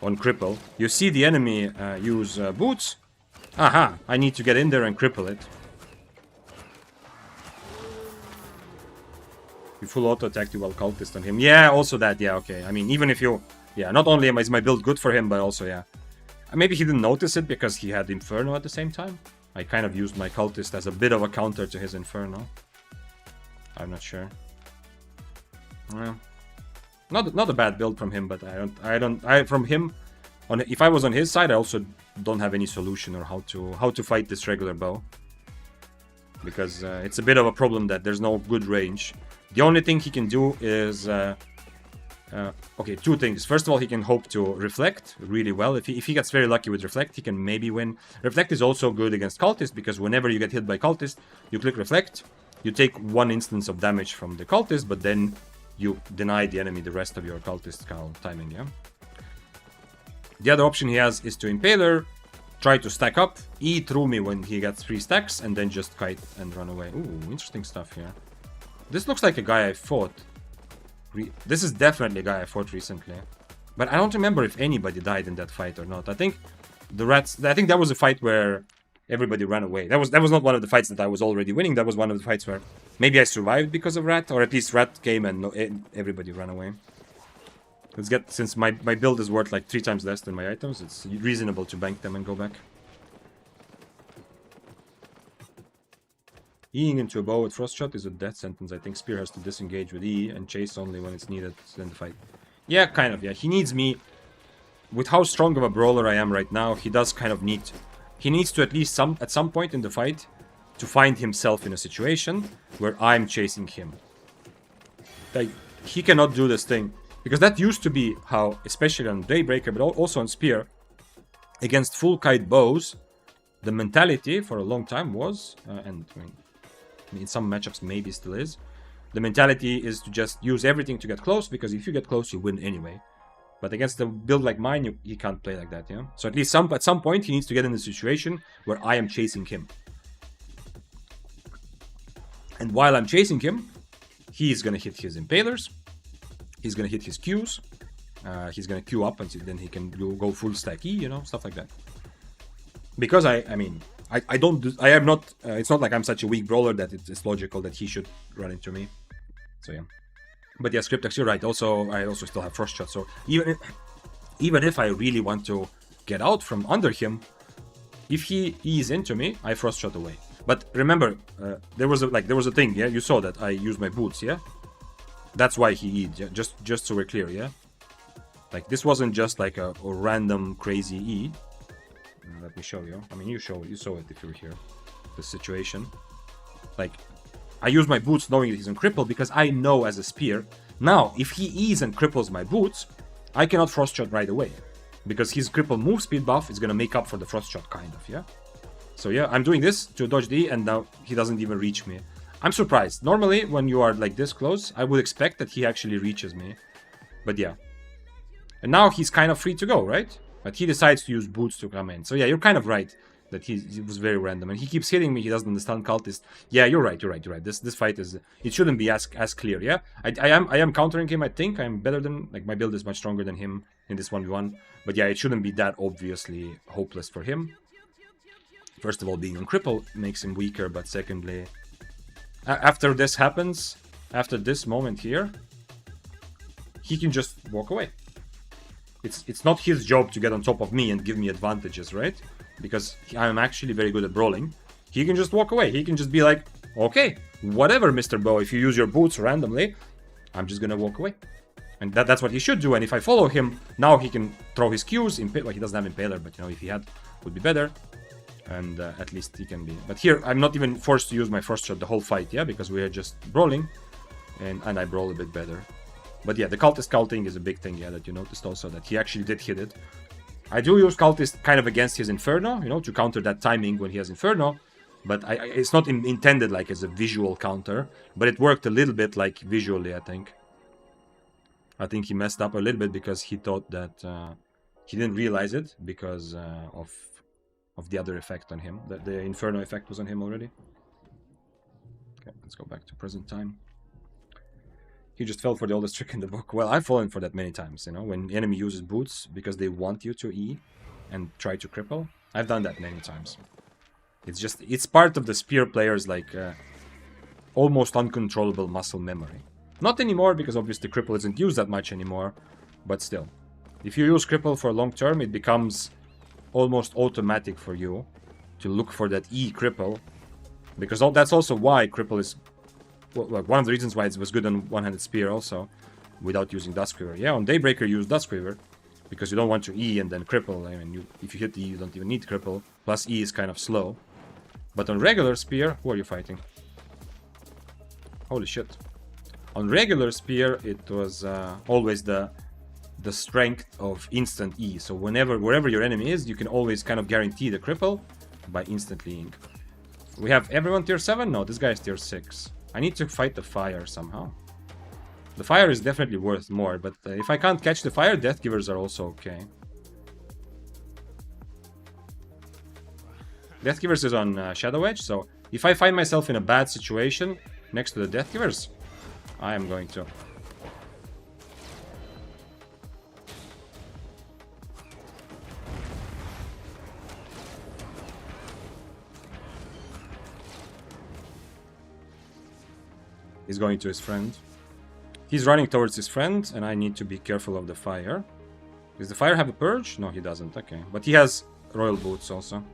on cripple? You see the enemy use boots. Aha, I need to get in there and cripple it. You full auto attack while cultist on him. Yeah, also that, yeah, okay. I mean, even if you... Yeah, not only is my build good for him, but also, yeah. Maybe he didn't notice it because he had Inferno at the same time. I kind of used my cultist as a bit of a counter to his Inferno. I'm not sure. Well, not a bad build from him, but from him, if I was on his side, I also don't have any solution or how to fight this regular bow. Because it's a bit of a problem that there's no good range. The only thing he can do is... okay, two things. First of all, he can hope to reflect really well. If he gets very lucky with reflect, he can maybe win. Reflect is also good against cultist because whenever you get hit by cultist, you click reflect, you take one instance of damage from the cultist, but then you deny the enemy the rest of your cultist timing, yeah? The other option he has is to Impaler, try to stack up, E through me when he gets 3 stacks, and then just kite and run away. Ooh, interesting stuff here. This looks like a guy I fought. This is definitely a guy I fought recently. But I don't remember if anybody died in that fight or not. I think the rats... I think that was a fight where everybody ran away. That was not one of the fights that I was already winning. That was one of the fights where maybe I survived because of rat, or at least rat came and everybody ran away. Let's get... Since my build is worth like 3 times less than my items, it's reasonable to bank them and go back. Eing into a bow with frost shot is a death sentence. I think Spear has to disengage with E and chase only when it's needed to end the fight. Yeah, kind of, yeah. He needs me... With how strong of a brawler I am right now, he does kind of need... He needs to at least at some point in the fight to find himself in a situation where I'm chasing him. Like, he cannot do this thing. Because that used to be how, especially on Daybreaker, but also on Spear, against full kite bows, the mentality for a long time was, and I mean, in some matchups maybe still is, the mentality is to just use everything to get close, because if you get close, you win anyway. But against a build like mine, you can't play like that, yeah? So at least at some point, he needs to get in a situation where I am chasing him. And while I'm chasing him, he's gonna hit his Impalers, he's gonna hit his Qs, he's gonna Q up, and then he can go full stack E, you know, stuff like that. Because I am not, it's not like I'm such a weak brawler that it's logical that he should run into me. So yeah. But yeah, Scriptex, you're right. Also, I also still have Frost Shot, so even if I really want to get out from under him, if he ease into me, I Frost Shot away. But remember, there was a thing, yeah? You saw that I used my boots, yeah? That's why he E'd, yeah? Just so we're clear, yeah? Like, this wasn't just like a random crazy E. Let me show you. I mean, you saw it if you were here. The situation. Like, I use my boots knowing that he's on cripple because I know as a spear. Now, if he E's and cripples my boots, I cannot Frost Shot right away. Because his cripple move speed buff is gonna make up for the Frost Shot, kind of, yeah? So yeah, I'm doing this to dodge the E, and now he doesn't even reach me. I'm surprised. Normally, when you are like this close, I would expect that he actually reaches me. But yeah. And now he's kind of free to go, right? But he decides to use boots to come in. So yeah, you're kind of right that he was very random. And he keeps hitting me, he doesn't understand cultist. Yeah, you're right. This fight is... It shouldn't be as clear, yeah? I am countering him, I think. I'm better than... Like, my build is much stronger than him in this 1v1. But yeah, it shouldn't be that obviously hopeless for him. First of all, being on cripple makes him weaker, but secondly... After this happens, after this moment here, he can just walk away. it's not his job to get on top of me and give me advantages, right? Because I'm actually very good at brawling. He can just walk away. He can just be like, okay, whatever, Mr. Bo, if you use your boots randomly, I'm just gonna walk away. And that's what he should do. And if I follow him, now he can throw his Qs. Well, he doesn't have Impaler, but you know, if he had, would be better. And at least he can be. But here, I'm not even forced to use my first shot the whole fight, yeah? Because we are just brawling. And I brawl a bit better. But yeah, the cultist culting is a big thing, yeah, that you noticed also, that he actually did hit it. I do use cultist kind of against his Inferno, you know, to counter that timing when he has Inferno. But it's not intended like as a visual counter. But it worked a little bit like visually, I think. I think he messed up a little bit because he thought that he didn't realize it because of the other effect on him. The Inferno effect was on him already. Okay, let's go back to present time. He just fell for the oldest trick in the book. Well, I've fallen for that many times, you know, when the enemy uses boots because they want you to E and try to cripple. I've done that many times. It's part of the spear player's like almost uncontrollable muscle memory. Not anymore because obviously cripple isn't used that much anymore, but still. If you use cripple for long term, it becomes almost automatic for you to look for that E cripple, because that's also why cripple is, well, one of the reasons why it was good on one-handed spear also, without using Duskweaver. Yeah, on Daybreaker you use Duskweaver, because you don't want to E and then cripple. I mean, if you hit E, you don't even need cripple. Plus E is kind of slow. But on regular spear, who are you fighting? Holy shit. On regular spear, it was always the strength of instant E. So wherever your enemy is, you can always kind of guarantee the cripple by instantly ing. We have everyone tier 7? No, this guy is tier 6. I need to fight the fire somehow. The fire is definitely worth more, but if I can't catch the fire, Death Givers are also okay. Death Givers is on Shadow Edge, so if I find myself in a bad situation next to the Death Givers, I am going to. He's going to his friend. He's running towards his friend, and I need to be careful of the fire. Does the fire have a purge? No, he doesn't. Okay. But he has royal boots also.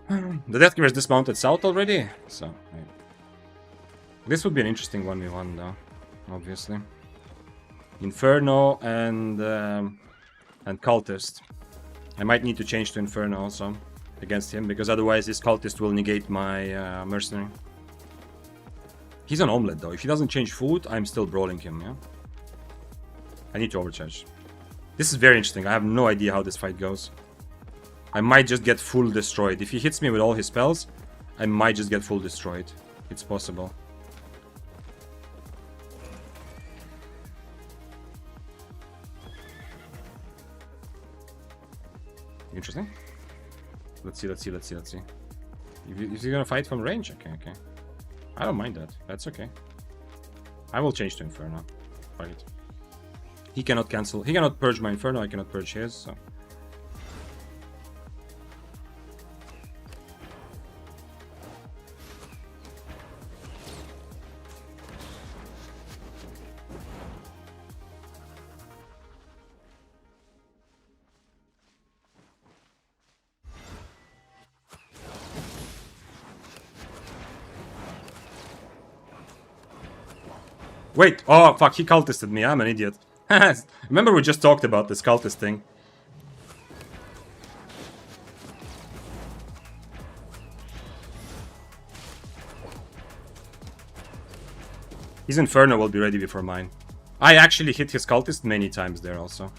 The Death Giver is dismounted south already, so... Yeah. This would be an interesting 1v1 though, obviously. Inferno and Cultist. I might need to change to Inferno also against him, because otherwise this Cultist will negate my Mercenary. He's an omelet though. If he doesn't change food, I'm still brawling him, yeah? I need to overcharge. This is very interesting. I have no idea how this fight goes. I might just get full destroyed. If he hits me with all his spells, I might just get full destroyed. It's possible. Interesting. Let's see. Is he gonna fight from range? Okay. I don't mind that. That's okay. I will change to Inferno. Fuck it. He cannot cancel. He cannot purge my Inferno. I cannot purge his, so... Wait, oh fuck, he cultisted me, I'm an idiot. Remember we just talked about this cultist thing. His Inferno will be ready before mine. I actually hit his cultist many times there also.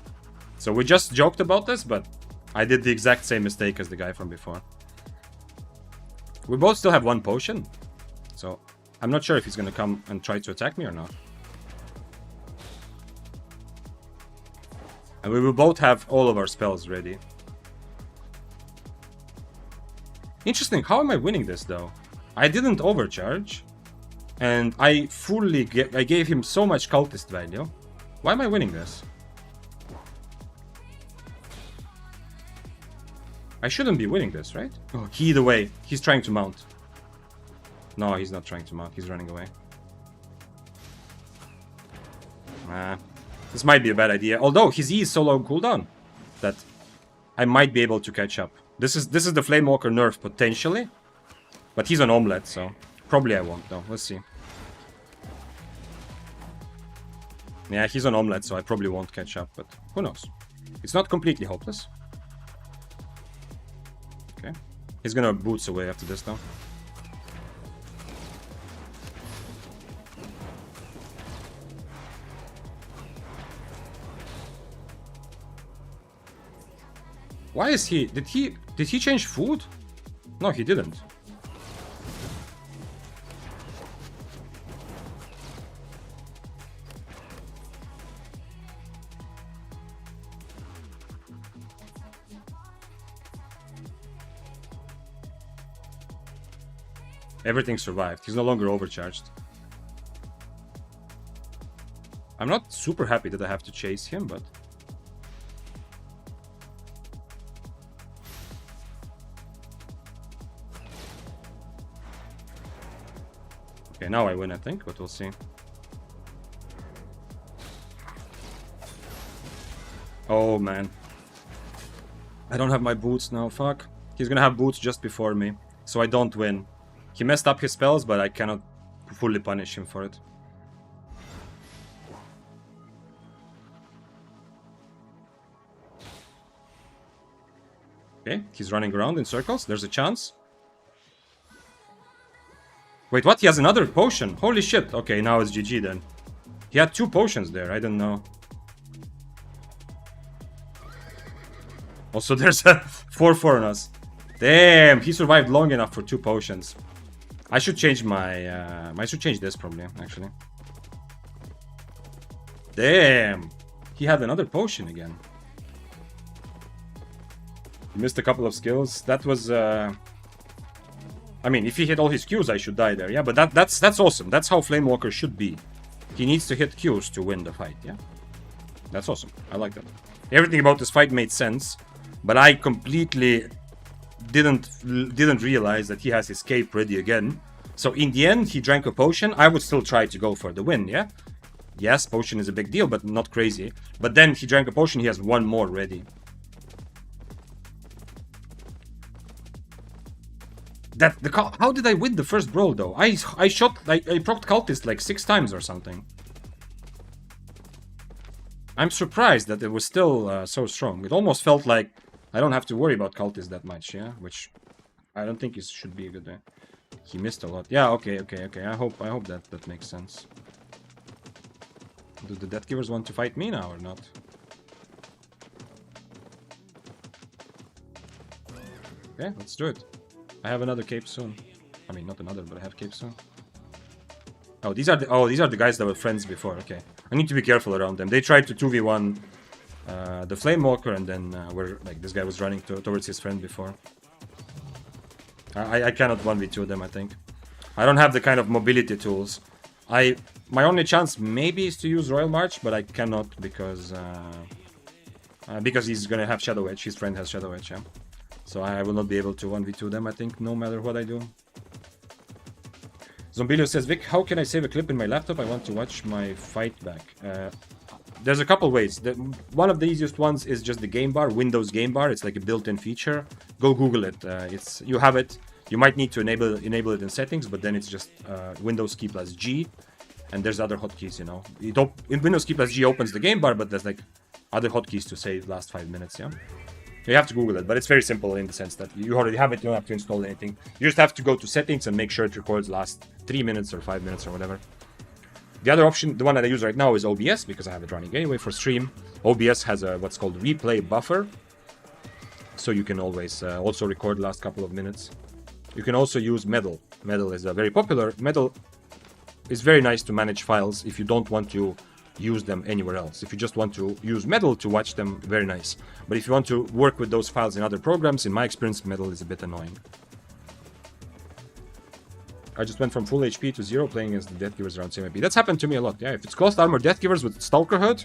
So we just joked about this, but I did the exact same mistake as the guy from before. We both still have one potion, so I'm not sure if he's gonna come and try to attack me or not. And we will both have all of our spells ready. Interesting, how am I winning this though? I didn't overcharge, and I gave him so much cultist value. Why am I winning this? I shouldn't be winning this, right? Oh, either way, he's trying to mount. No, he's not trying to mount, he's running away. This might be a bad idea. Although his E is so low cooldown that I might be able to catch up. This is the Flamewalker nerf potentially. But he's an omelette, so probably I won't though. Let's see. Yeah, he's an omelette, so I probably won't catch up, but who knows? It's not completely hopeless. Okay. He's gonna boots away after this though. Why is he... Did he change food? No, he didn't. Everything survived. He's no longer overcharged. I'm not super happy that I have to chase him, but... Okay, now I win, I think, but we'll see. Oh, man. I don't have my boots now, fuck. He's gonna have boots just before me, so I don't win. He messed up his spells, but I cannot fully punish him for it. Okay, he's running around in circles. There's a chance. Wait, what? He has another potion. Holy shit. Okay, now it's GG then. He had 2 potions there. I didn't know. Also, there's a 4-4 on us. Damn, he survived long enough for 2 potions. I should change my... I should change this probably, actually. Damn. He had another potion again. He missed a couple of skills. That was... I mean, if he hit all his Qs, I should die there, yeah? But that's awesome. That's how Flamewalker should be. He needs to hit Qs to win the fight, yeah? That's awesome. I like that. Everything about this fight made sense, but I completely didn't realize that he has escape ready again. So in the end, he drank a potion. I would still try to go for the win, yeah? Yes, potion is a big deal, but not crazy. But then he drank a potion, he has 1 more ready. How did I win the first brawl though? I procced cultist like 6 times or something. I'm surprised that it was still so strong. It almost felt like I don't have to worry about cultists that much, yeah? Which I don't think it should be a good day. He missed a lot. Yeah, okay. I hope that makes sense. Do the Death Givers want to fight me now or not? Okay, let's do it. I have another cape soon. I mean, not another, but I have cape soon. Oh, these are the guys that were friends before. Okay, I need to be careful around them. They tried to 2v1 the Flamewalker, and then this guy was running towards his friend before. I cannot 1v2 them. I think I don't have the kind of mobility tools. My only chance maybe is to use Royal March, but I cannot because he's gonna have Shadow Edge. His friend has Shadow Edge, yeah. So I will not be able to 1v2 them, I think, no matter what I do. Zombilio says, Vic, how can I save a clip in my laptop? I want to watch my fight back. There's a couple ways. One of the easiest ones is just the game bar, Windows game bar. It's like a built-in feature. Go Google it. You have it. You might need to enable it in settings, but then it's just Windows key plus G, and there's other hotkeys, you know. In Windows key plus G opens the game bar, but there's like other hotkeys to save last 5 minutes, yeah? You have to Google it, but it's very simple in the sense that you already have it, you don't have to install anything. You just have to go to settings and make sure it records last 3 minutes or 5 minutes or whatever. The other option, the one that I use right now, is OBS, because I have it running anyway for stream. OBS has a what's called replay buffer, so you can always also record the last couple of minutes. You can also use Medal. Medal is very popular. Medal is very nice to manage files if you don't want to use them anywhere else. If you just want to use Medal to watch them, very nice. But if you want to work with those files in other programs, in my experience, Medal is a bit annoying. I just went from full HP to 0 playing as the Death Givers around same HP. That's happened to me a lot, yeah. If it's Ghost Armor Death Givers with Stalker Hood,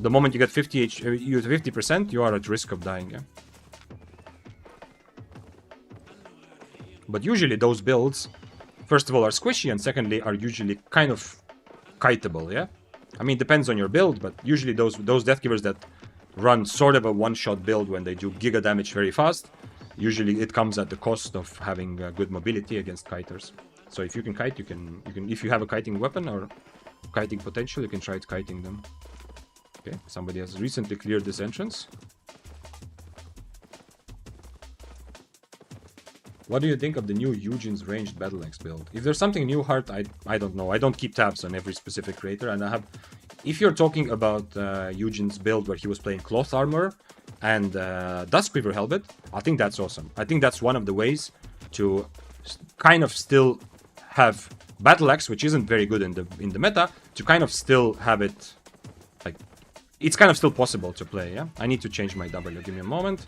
the moment you get 50%, you are at risk of dying, yeah. But usually those builds, first of all, are squishy, and secondly, are usually kind of kiteable, yeah? I mean, depends on your build, but usually those Death Givers that run sort of a one-shot build when they do giga damage very fast, usually it comes at the cost of having good mobility against kiters. So if you can kite, you can if you have a kiting weapon or kiting potential, you can try kiting them. Okay, somebody has recently cleared this entrance. What do you think of the new Eugene's ranged battle axe build? If there's something new, Heart, I don't know. I don't keep tabs on every specific creator, and I have. If you're talking about Eugene's build where he was playing cloth armor and Duskweaver helmet, I think that's awesome. I think that's one of the ways to kind of still have battle axe, which isn't very good in the meta, to kind of still have it like it's kind of still possible to play. Yeah, I need to change my W. Give me a moment.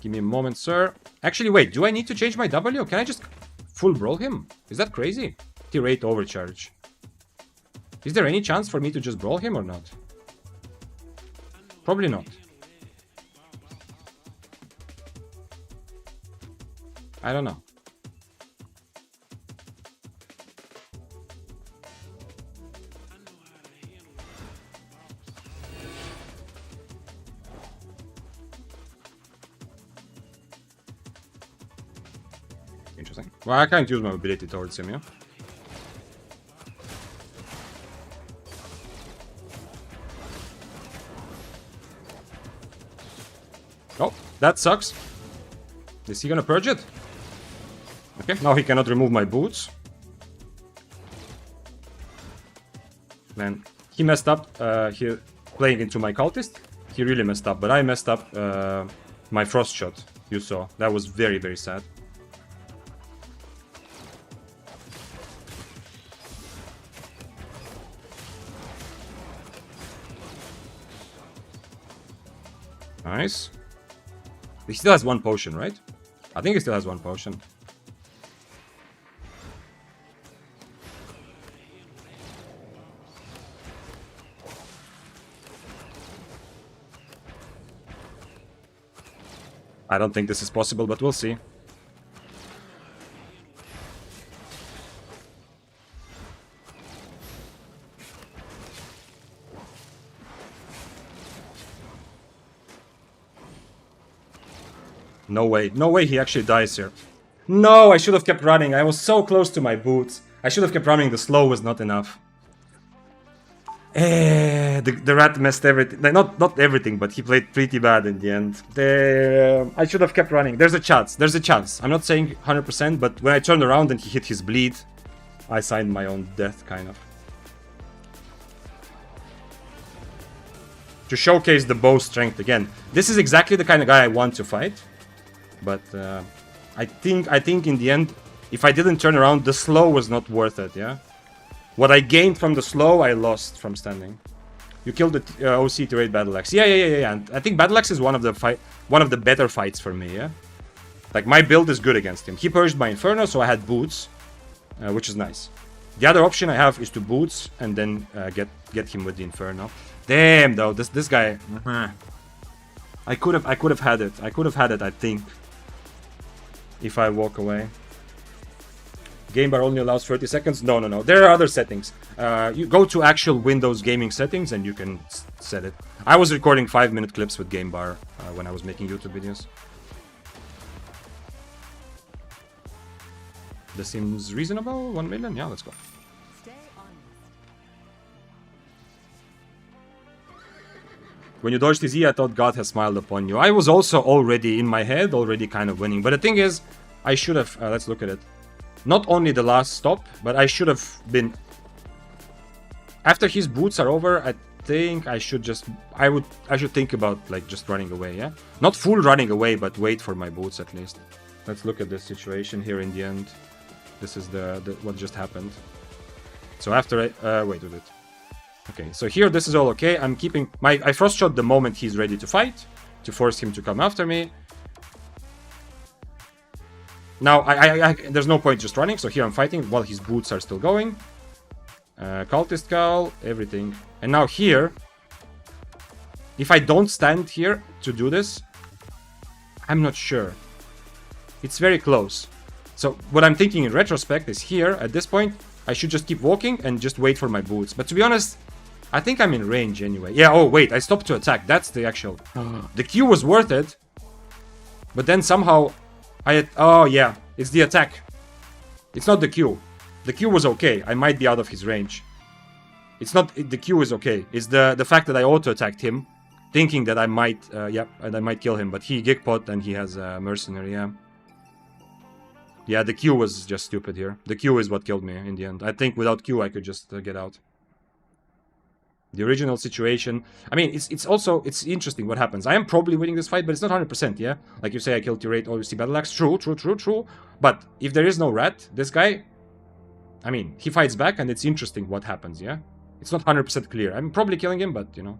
Give me a moment, sir. Actually, wait, do I need to change my W? Can I just full brawl him? Is that crazy? Tier 8 overcharge. Is there any chance for me to just brawl him or not? Probably not. I don't know. Interesting. Well, I can't use my ability towards him, yeah? Oh, that sucks. Is he gonna purge it? Okay, now he cannot remove my boots. Man, he messed up here playing into my cultist. He really messed up, but I messed up my frost shot. You saw. That was very, very sad. Nice. He still has one potion, right? I think he still has one potion. I don't think this is possible, but we'll see. No way. No way he actually dies here. No, I should have kept running. I was so close to my boots. I should have kept running. The slow was not enough. The rat messed everything. Not everything, but he played pretty bad in the end. I should have kept running. There's a chance. There's a chance. I'm not saying 100%, but when I turned around and he hit his bleed, I signed my own death, kind of. To showcase the bow strength again. This is exactly the kind of guy I want to fight. But I think in the end, if I didn't turn around, the slow was not worth it, yeah? What I gained from the slow, I lost from standing. You killed the OC to 8 battle axe. Yeah. And I think battle axe is one of the better fights for me, yeah? Like, my build is good against him. He purged my Inferno, so I had boots, which is nice. The other option I have is to boots and then get him with the Inferno. Damn, though, this guy... I could have had it. I could have had it, I think. If I walk away. Game bar only allows 30 seconds. No. There are other settings. You go to actual Windows gaming settings and you can set it. I was recording 5-minute clips with game bar when I was making YouTube videos. This seems reasonable. 1 million? Yeah, let's go. When you dodged his E, I thought God has smiled upon you. I was also already in my head, already kind of winning. But the thing is, I should have... let's look at it. Not only the last stop, but I should have been... After his boots are over, I think I should just... I should think about, like, just running away, yeah? Not full running away, but wait for my boots at least. Let's look at this situation here in the end. This is the what just happened. So after I... wait a bit. Okay, so here this is all okay. I'm keeping my... I frost shot the moment he's ready to fight, to force him to come after me. Now, there's no point just running, so here I'm fighting while his boots are still going. Cultist Cowl, everything. And now here, if I don't stand here to do this, I'm not sure. It's very close. So what I'm thinking in retrospect is here, at this point, I should just keep walking and just wait for my boots. But to be honest, I think I'm in range anyway. Yeah, oh wait, I stopped to attack. That's the actual... The Q was worth it. But then somehow... Oh yeah, it's the attack. It's not the Q. The Q was okay. I might be out of his range. It's not... The Q is okay. It's the fact that I auto-attacked him, thinking that I might... and I might kill him. But he gigpot and he has a mercenary, yeah. Yeah, the Q was just stupid here. The Q is what killed me in the end. I think without Q I could just get out. The original situation... I mean, it's interesting what happens. I am probably winning this fight, but it's not 100%, yeah? Like you say, I killed tier 8, obviously battle axe. True. But if there is no rat, this guy... I mean, he fights back and it's interesting what happens, yeah? It's not 100% clear. I'm probably killing him, but, you know.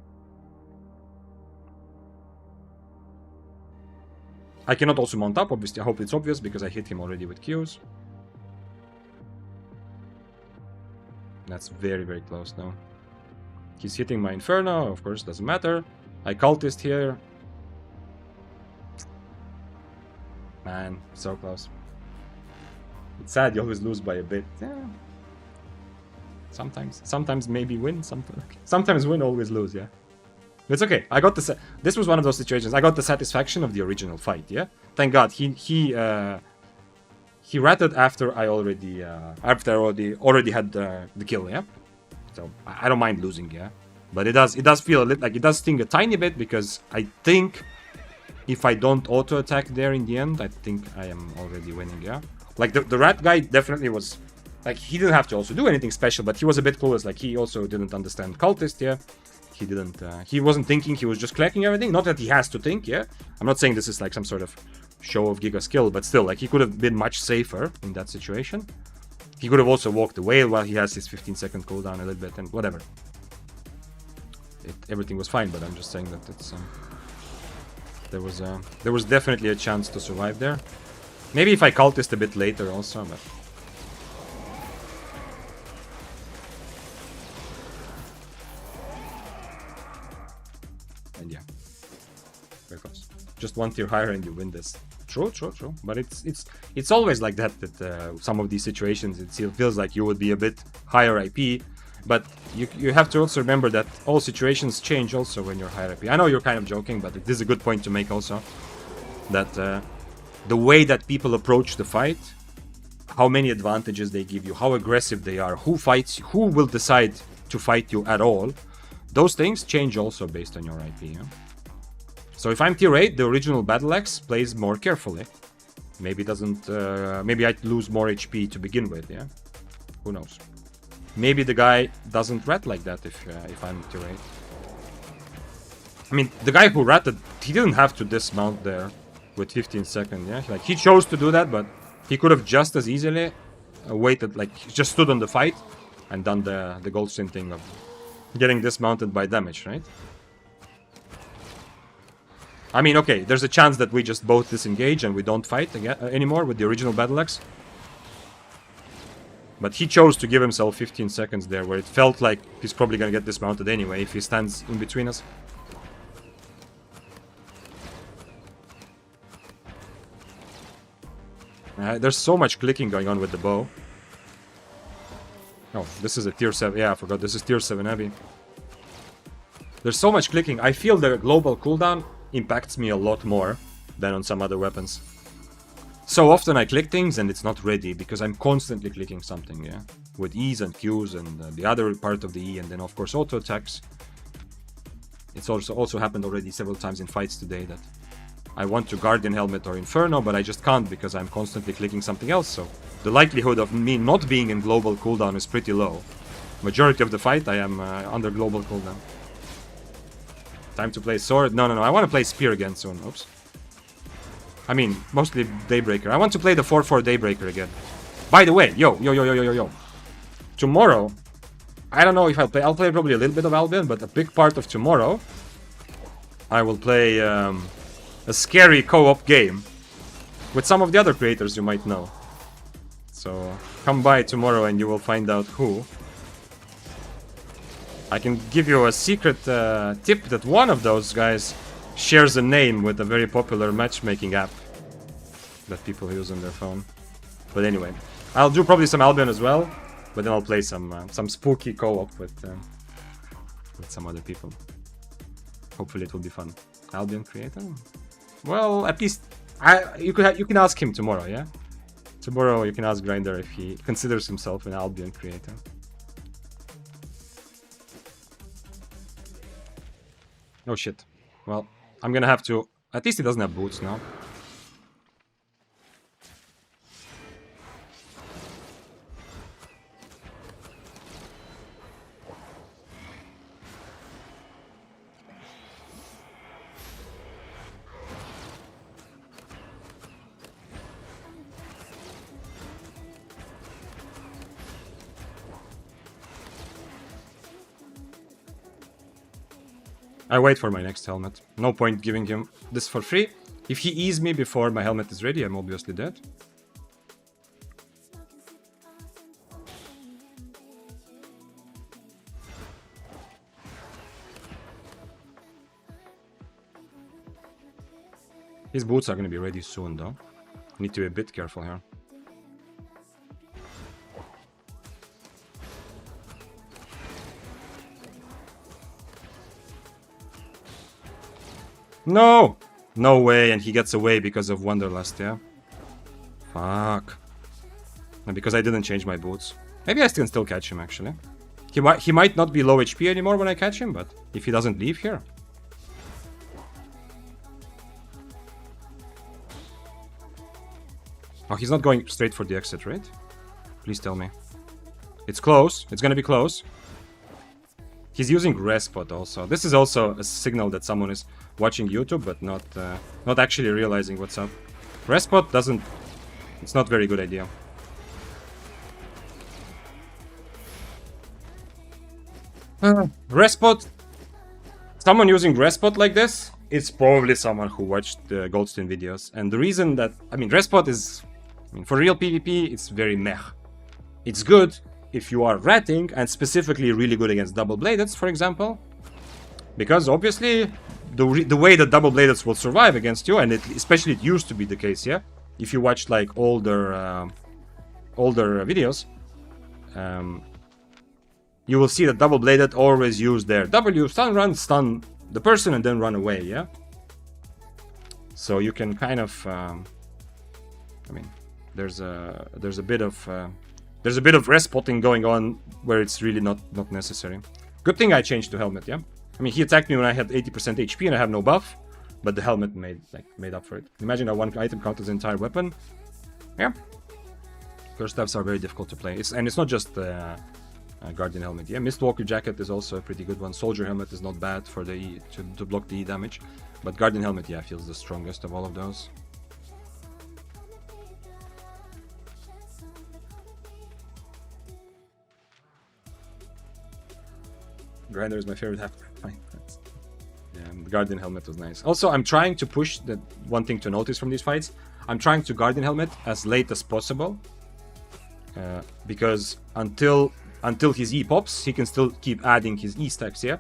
I cannot also mount up, obviously. I hope it's obvious, because I hit him already with Qs. That's very, very close now. He's hitting my Inferno, of course, doesn't matter. I cultist here. Man, so close. It's sad, you always lose by a bit. Yeah. Sometimes maybe win, sometimes win, always lose, yeah. It's okay. I got the... This was one of those situations. I got the satisfaction of the original fight, yeah? Thank God. He ratted after I already had the kill, yeah? So I don't mind losing, yeah? But it does feel a little like it does sting a tiny bit, because I think if I don't auto attack there in the end, I think I am already winning, yeah? Like the rat guy definitely was like, he didn't have to also do anything special, but he was a bit clueless. Like, he also didn't understand cultist, yeah? He wasn't thinking, he was just collecting everything. Not that he has to think, yeah? I'm not saying this is like some sort of show of giga skill, but still, like, he could have been much safer in that situation. He could have also walked away while he has his 15-second cooldown a little bit, and whatever. Everything was fine, but I'm just saying that it's... there was definitely a chance to survive there. Maybe if I cultist a bit later also, but... And yeah. Very close. Just one tier higher and you win this. True. But it's always like that some of these situations, it feels like you would be a bit higher IP, but you have to also remember that all situations change also when you're higher IP. I know you're kind of joking, but it is a good point to make also, that the way that people approach the fight, how many advantages they give you, how aggressive they are, who fights, who will decide to fight you at all, those things change also based on your IP. Yeah? So if I'm tier 8, the original Battle Axe plays more carefully. Maybe doesn't. Maybe I lose more HP to begin with. Yeah, who knows? Maybe the guy doesn't rat like that if I'm tier 8. I mean, the guy who ratted, he didn't have to dismount there with 15 seconds. Yeah, like he chose to do that, but he could have just as easily waited. Like he just stood on the fight and done the Goldstein thing of getting dismounted by damage, right? I mean, okay, there's a chance that we just both disengage and we don't fight again, anymore with the original Battle Axe. But he chose to give himself 15 seconds there, where it felt like he's probably gonna get dismounted anyway if he stands in between us. There's so much clicking going on with the bow. Oh, this is a tier 7. Yeah, I forgot. This is tier 7 heavy. There's so much clicking. I feel the global cooldown impacts me a lot more than on some other weapons. So often I click things and it's not ready because I'm constantly clicking something, yeah? With E's and Q's and the other part of the E, and then of course auto attacks. It's also happened already several times in fights today that I want to Guardian Helmet or Inferno, but I just can't because I'm constantly clicking something else, so the likelihood of me not being in global cooldown is pretty low. Majority of the fight I am under global cooldown. Time to play sword. No, I want to play spear again soon. Oops. I mean, mostly Daybreaker. I want to play the 4-4 Daybreaker again. By the way, yo. Tomorrow, I don't know if I'll play probably a little bit of Albion, but a big part of tomorrow, I will play a scary co-op game with some of the other creators you might know. So come by tomorrow and you will find out who. I can give you a secret tip that one of those guys shares a name with a very popular matchmaking app that people use on their phone. But anyway, I'll do probably some Albion as well, but then I'll play some spooky co-op with with some other people. Hopefully it will be fun. Albion creator? Well, at least you can ask him tomorrow, yeah? Tomorrow you can ask Grinder if he considers himself an Albion creator. Oh shit. Well, I'm gonna have to... At least he doesn't have boots now. I wait for my next helmet. No point giving him this for free. If he eats me before my helmet is ready, I'm obviously dead. His boots are going to be ready soon, though. Need to be a bit careful here. No! No way, and he gets away because of Wanderlust, yeah? Fuck. And because I didn't change my boots. Maybe I can still catch him, actually. He might not be low HP anymore when I catch him, but if he doesn't leave here... Oh, he's not going straight for the exit, right? Please tell me. It's close. It's gonna be close. He's using Respot also. This is also a signal that someone is watching YouTube, but not actually realizing what's up. Respot doesn't... It's not a very good idea. Respot... Someone using Respot like this, it's probably someone who watched the Goldstein videos. And the reason that... I mean, Respot is... I mean, for real PvP, it's very meh. It's good if you are ratting, and specifically really good against double-bladeds, for example. Because obviously, the way that double-bladeds will survive against you, and especially it used to be the case, yeah? If you watched like older videos, you will see that double-bladed always use their W, stun the person, and then run away, yeah? So you can kind of... I mean, there's a bit of respotting going on where it's really not necessary. Good thing I changed to helmet, yeah? I mean, he attacked me when I had 80% HP and I have no buff, but the helmet made up for it. Imagine that one item counters the entire weapon. Yeah. Curse staffs are very difficult to play. It's not just Guardian helmet, yeah? Mistwalker jacket is also a pretty good one. Soldier helmet is not bad for the to block the E damage, but Guardian helmet, yeah, feels the strongest of all of those. Grinder is my favorite half. Yeah, the Guardian helmet was nice. Also, I'm trying to push that one thing to notice from these fights. I'm trying to Guardian helmet as late as possible, because until his E pops, he can still keep adding his E stacks. Yeah.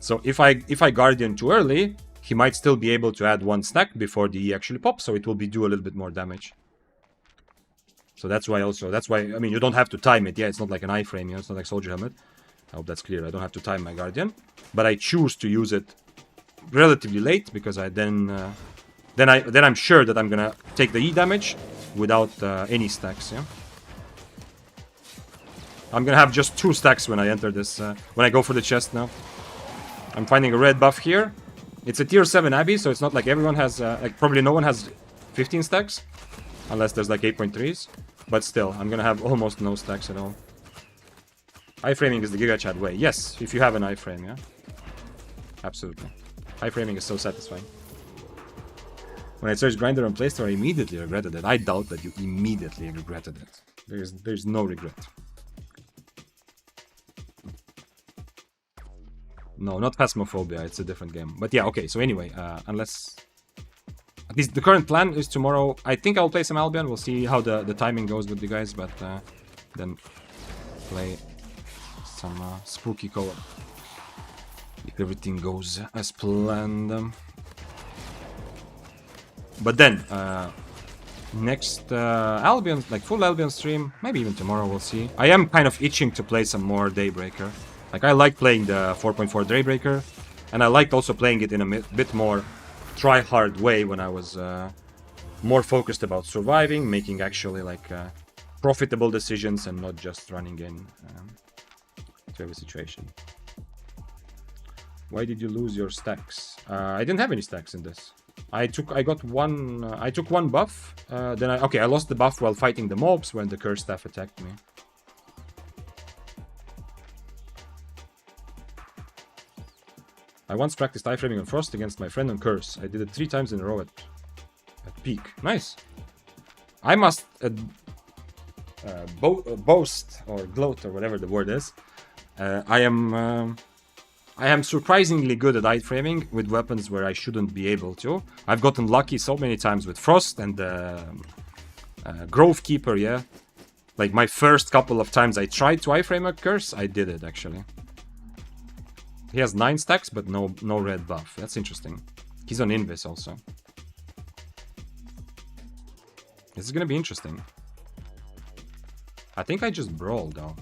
So if I Guardian too early, he might still be able to add one stack before the E actually pops. So it will do a little bit more damage. So that's why I mean, you don't have to time it. Yeah, it's not like an iframe. You know, it's not like Soldier helmet. I hope that's clear. I don't have to time my Guardian, but I choose to use it relatively late because then I'm sure that I'm gonna take the E damage without any stacks. Yeah, I'm gonna have just 2 stacks when I enter this. When I go for the chest now, I'm finding a red buff here. It's a tier 7 Abbey, so it's not like everyone has. Like probably no one has 15 stacks, unless there's like 8.3s. But still, I'm gonna have almost no stacks at all. Iframing is the Giga Chat way. Yes, if you have an iframe, yeah? Absolutely. Iframing is so satisfying. When I searched Grindr on Play Store, I immediately regretted it. I doubt that you immediately regretted it. There's no regret. No, not Phasmophobia, it's a different game. But yeah, okay, so anyway, unless... At least the current plan is tomorrow. I think I'll play some Albion. We'll see how the timing goes with you guys, but then play some spooky co-op if everything goes as planned. But then next Albion, like full Albion stream, maybe even tomorrow, we'll see. I am kind of itching to play some more Daybreaker. Like, I like playing the 4.4 Daybreaker, and I liked also playing it in a bit more try-hard way when I was more focused about surviving, making actually, like, profitable decisions and not just running in to every situation. Why did you lose your stacks? I didn't have any stacks in this. I took one buff. Then I lost the buff while fighting the mobs when the curse staff attacked me. I once practiced iframing on Frost against my friend on Curse. I did it 3 times in a row at peak. Nice. I must boast or gloat or whatever the word is. I am surprisingly good at iframing with weapons where I shouldn't be able to. I've gotten lucky so many times with Frost and Grove Keeper, yeah. Like my first couple of times I tried to iframe a Curse, I did it actually. He has 9 stacks, but no red buff. That's interesting. He's on Invis also. This is gonna be interesting. I think I just brawl though.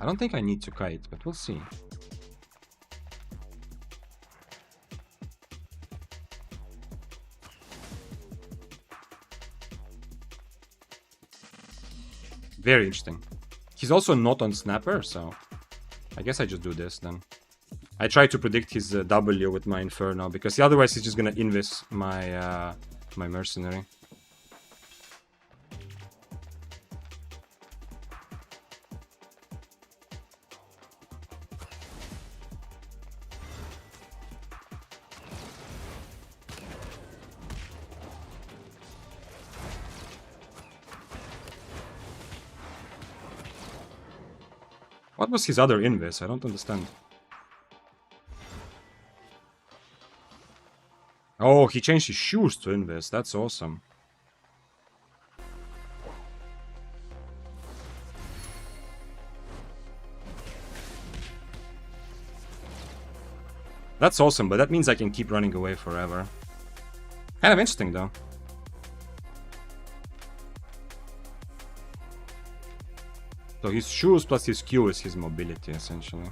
I don't think I need to kite, but we'll see. Very interesting. He's also not on Snapper, so I guess I just do this then. I try to predict his W with my Inferno, because otherwise he's just gonna invis my my Mercenary. What was his other invis? I don't understand. Oh, he changed his shoes to invis. That's awesome. That's awesome, but that means I can keep running away forever. Kind of interesting, though. So his shoes plus his Q is his mobility, essentially.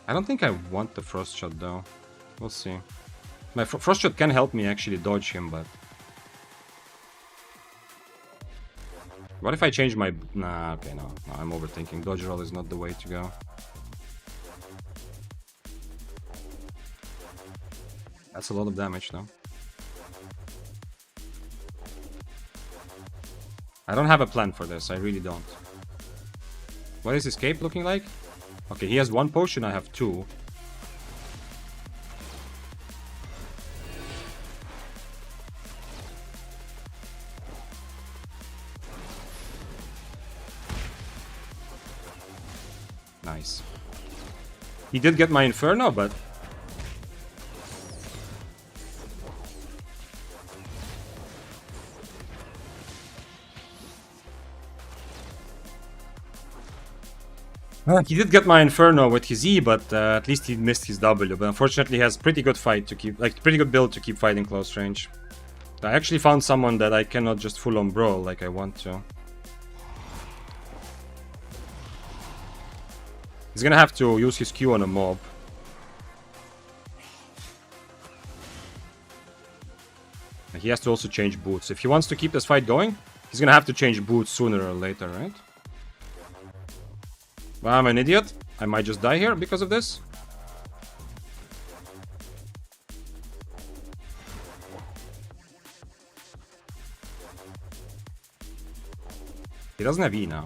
I don't think I want the Frost Shot, though. We'll see. My Frost Shot can help me actually dodge him, but... What if I change my... Nah, okay, no, I'm overthinking. Dodge roll is not the way to go. That's a lot of damage, though. I don't have a plan for this, I really don't. What is his cape looking like? Okay, he has 1 potion, I have 2. Nice. He did get my Inferno, but... He did get my Inferno with his E, but at least he missed his W. But unfortunately, he has pretty good fight to keep, like pretty good build to keep fighting close range. I actually found someone that I cannot just full on brawl like I want to. He's gonna have to use his Q on a mob. And he has to also change boots. If he wants to keep this fight going, he's gonna have to change boots sooner or later, right? Well, I'm an idiot. I might just die here because of this. He doesn't have E now.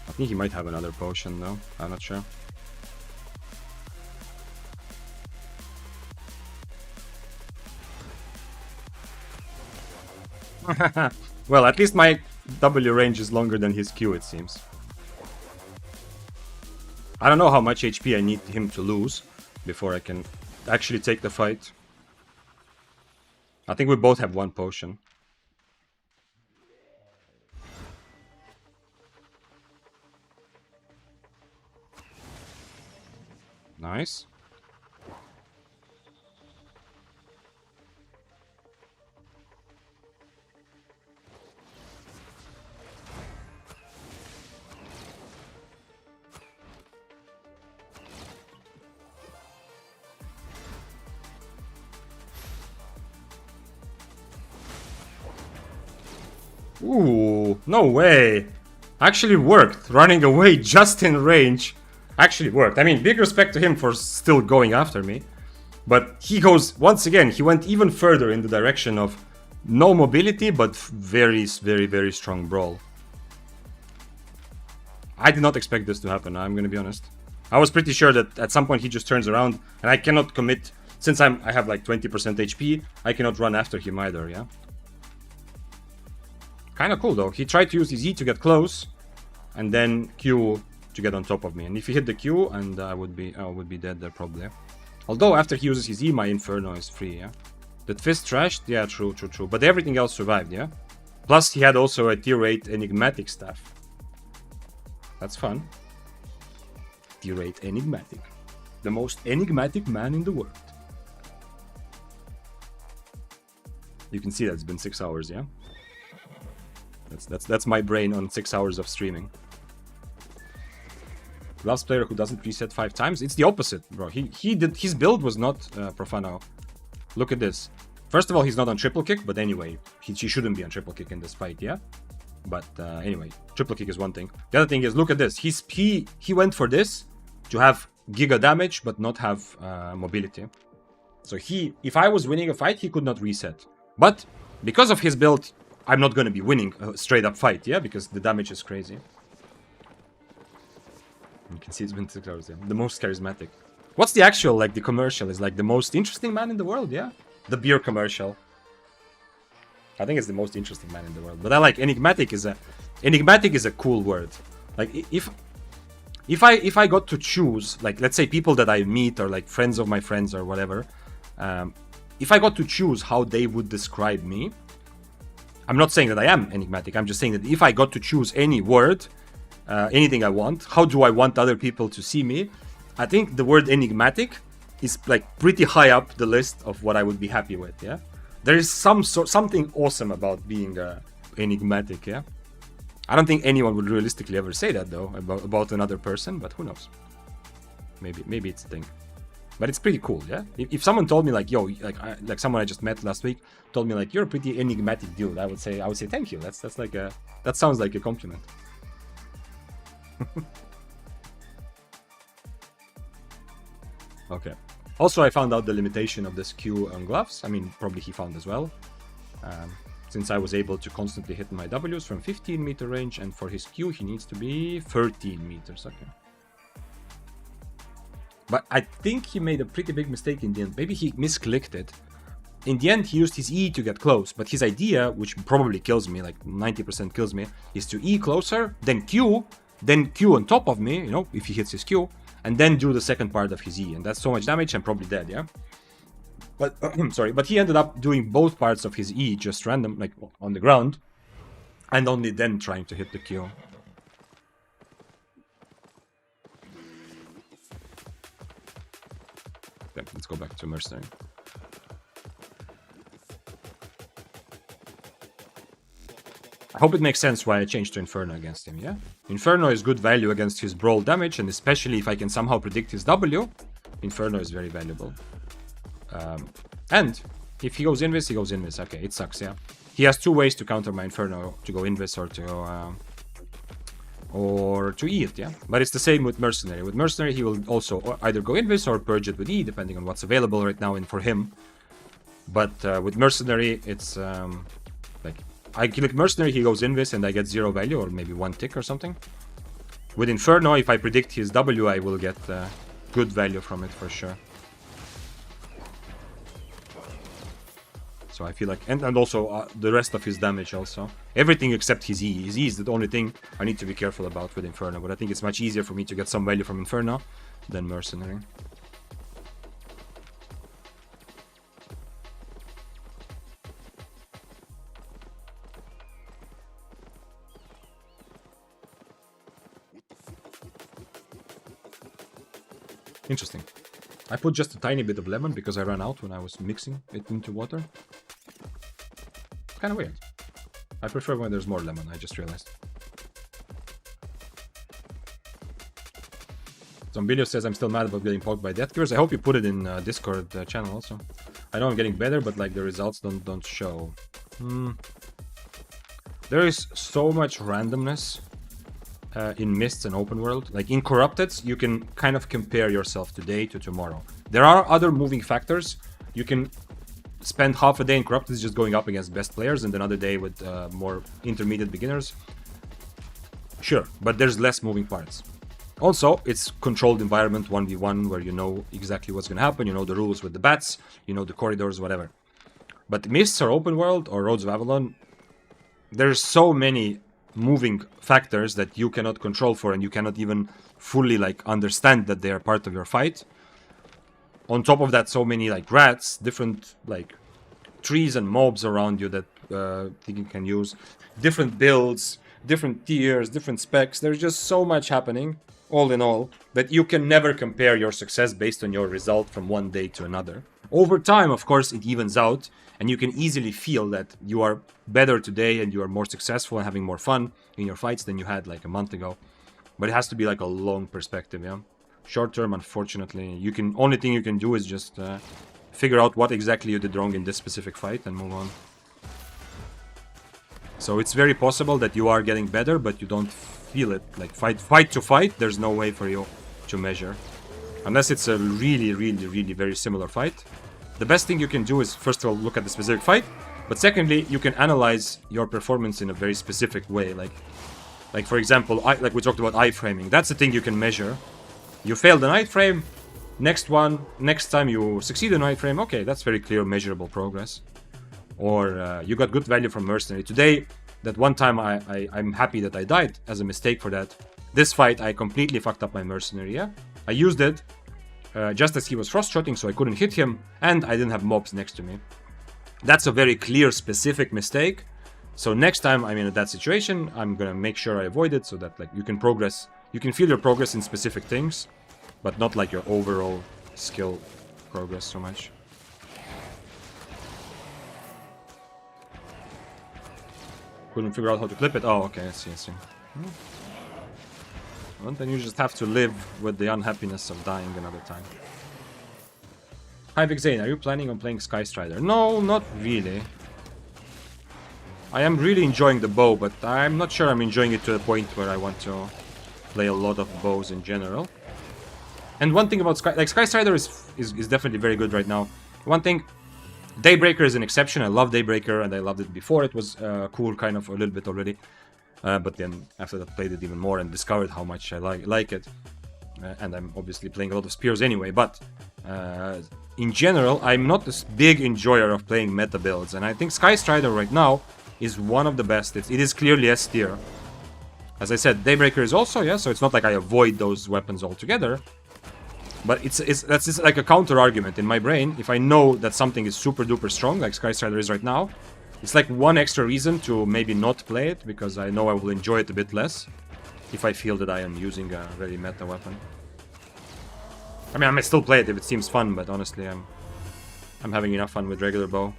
I think he might have another potion though. I'm not sure. Well, at least my W range is longer than his Q, it seems. I don't know how much HP I need him to lose before I can actually take the fight. I think we both have 1 potion. Nice. Ooh, no way. Actually worked. Running away just in range. Actually worked. I mean, big respect to him for still going after me. But he goes, once again, he went even further in the direction of no mobility, but very, very, very strong brawl. I did not expect this to happen, I'm gonna be honest. I was pretty sure that at some point he just turns around, and I cannot commit, since I have like 20% HP, I cannot run after him either, yeah? Kinda cool though, he tried to use his E to get close, and then Q to get on top of me. And if he hit the Q, and I would be dead there probably. Although after he uses his E, my Inferno is free, yeah? That fist trashed? Yeah, true. But everything else survived, yeah? Plus he had also a tier 8 enigmatic staff. That's fun. Tier 8 enigmatic. The most enigmatic man in the world. You can see that it's been 6 hours, yeah? That's my brain on 6 hours of streaming. Last player who doesn't reset 5 times? It's the opposite, bro. He did, his build was not Profano. Look at this. First of all, he's not on triple kick, but anyway, he shouldn't be on triple kick in this fight, yeah? But anyway, triple kick is one thing. The other thing is, look at this. He went for this to have giga damage, but not have mobility. So if I was winning a fight, he could not reset. But because of his build, I'm not going to be winning a straight up fight, yeah? Because the damage is crazy. You can see it's been 6 hours, yeah? The most charismatic. What's the actual, like, the commercial? Is like the most interesting man in the world, yeah? The beer commercial. I think it's the most interesting man in the world. But I like enigmatic is a cool word. Like if I got to choose, like, let's say people that I meet or like friends of my friends or whatever, if I got to choose how they would describe me, I'm not saying that I am enigmatic. I'm just saying that if I got to choose any word, anything I want, how do I want other people to see me? I think the word enigmatic is like pretty high up the list of what I would be happy with, yeah? There is something awesome about being enigmatic, yeah? I don't think anyone would realistically ever say that, though, about another person, but who knows? Maybe it's a thing. But it's pretty cool, yeah? If someone told me, like, yo, like someone I just met last week told me, like, you're a pretty enigmatic dude, I would say thank you. That's like that sounds like a compliment. Okay. Also, I found out the limitation of this Q on gloves. I mean, probably he found as well. Since I was able to constantly hit my Ws from 15 meter range, and for his Q, he needs to be 13 meters. Okay. But I think he made a pretty big mistake in the end. Maybe he misclicked it. In the end, he used his E to get close. But his idea, which probably kills me, like 90% kills me, is to E closer, then Q on top of me, you know, if he hits his Q, and then do the second part of his E. And that's so much damage, I'm probably dead, yeah? But, sorry, but he ended up doing both parts of his E just random, like on the ground, and only then trying to hit the Q. Okay, let's go back to Mercenary. I hope it makes sense why I changed to Inferno against him, yeah? Inferno is good value against his brawl damage, and especially if I can somehow predict his W, Inferno is very valuable. And if he goes invis, he goes invis. Okay, it sucks, yeah? He has two ways to counter my Inferno, to go invis or to E it, yeah? But it's the same with Mercenary. With Mercenary, he will also either go invis or purge it with E, depending on what's available right now and for him. But with Mercenary, it's like, I click Mercenary, he goes invis, and I get 0 value, or maybe 1 tick or something. With Inferno, if I predict his W, I will get good value from it for sure. So I feel like, and also the rest of his damage also. Everything except his E. His E is the only thing I need to be careful about with Inferno, but I think it's much easier for me to get some value from Inferno than Mercenary. Interesting. I put just a tiny bit of lemon because I ran out when I was mixing it into water. Kind of weird. I prefer when there's more lemon, I just realized. Zombilio says I'm still mad about getting poked by Deathgears. I hope you put it in Discord channel also. I know I'm getting better, but like the results don't show. There is so much randomness in Mists and Open World. Like in Corrupted, you can kind of compare yourself today to tomorrow. There are other moving factors. You can spend half a day in Corrupted just going up against best players and another day with more intermediate beginners. Sure, but there's less moving parts. Also, it's controlled environment 1v1 where you know exactly what's going to happen, you know the rules with the bats, you know the corridors, whatever. But Mists or Open World or Roads of Avalon, there's so many moving factors that you cannot control for and you cannot even fully like understand that they are part of your fight. On top of that, so many like rats, different like trees and mobs around you that you can use, different builds, different tiers, different specs. There's just so much happening, all in all, that you can never compare your success based on your result from one day to another. Over time, of course, it evens out, and you can easily feel that you are better today and you are more successful and having more fun in your fights than you had like a month ago. But it has to be like a long perspective, yeah? Short term, unfortunately, only thing you can do is just figure out what exactly you did wrong in this specific fight and move on. So it's very possible that you are getting better, but you don't feel it. Like fight to fight, there's no way for you to measure. Unless it's a really, really, really very similar fight. The best thing you can do is, first of all, look at the specific fight. But secondly, you can analyze your performance in a very specific way. Like for example, like we talked about iframing. That's the thing you can measure. You failed an iframe. Next time you succeed in iframe. Okay, that's very clear, measurable progress. Or you got good value from Mercenary. Today, that one time I'm happy that I died as a mistake for that. This fight, I completely fucked up my Mercenary, yeah? I used it just as he was frost-shotting, so I couldn't hit him, and I didn't have mobs next to me. That's a very clear, specific mistake. So next time I'm in that situation, I'm gonna make sure I avoid it so that like you can progress. You can feel your progress in specific things, but not like your overall skill progress so much. Couldn't figure out how to clip it. Oh, okay, I see. Well, then you just have to live with the unhappiness of dying another time. Hi, Big Zane, are you planning on playing Sky Strider? No, not really. I am really enjoying the bow, but I'm not sure I'm enjoying it to the point where I want to play a lot of bows in general. And one thing about Sky Strider is definitely very good right now. One thing, Daybreaker is an exception. I love Daybreaker, and I loved it before. It was cool kind of a little bit already. But then after that, played it even more and discovered how much I like it. And I'm obviously playing a lot of spears anyway. But in general, I'm not a big enjoyer of playing meta builds. And I think Sky Strider right now is one of the best. It is clearly S tier. As I said, Daybreaker is also, yeah, so it's not like I avoid those weapons altogether. But that's just like a counter argument in my brain. If I know that something is super duper strong, like Sky Strider is right now, it's like one extra reason to maybe not play it, because I know I will enjoy it a bit less if I feel that I am using a very meta weapon. I mean, I may still play it if it seems fun, but honestly, I'm having enough fun with regular bow.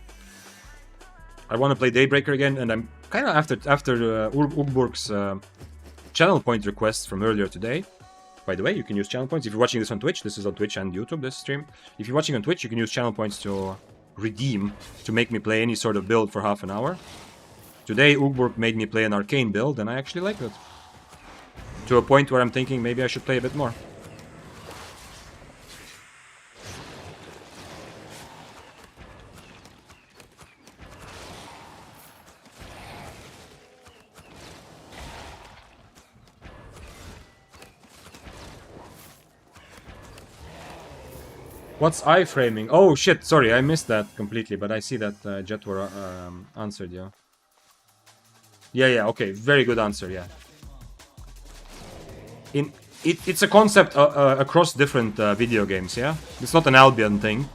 I want to play Daybreaker again, and I'm kind of after Ugburg's channel point requests from earlier today. By the way, you can use channel points. If you're watching this on Twitch, this is on Twitch and YouTube, this stream. If you're watching on Twitch, you can use channel points to redeem, to make me play any sort of build for half an hour. Today, Ugburg made me play an arcane build, and I actually like it. To a point where I'm thinking maybe I should play a bit more. What's iframing? Oh shit, sorry, I missed that completely, but I see that Jetwar answered you. Yeah, okay, very good answer, yeah. It's a concept across different video games, yeah? It's not an Albion thing.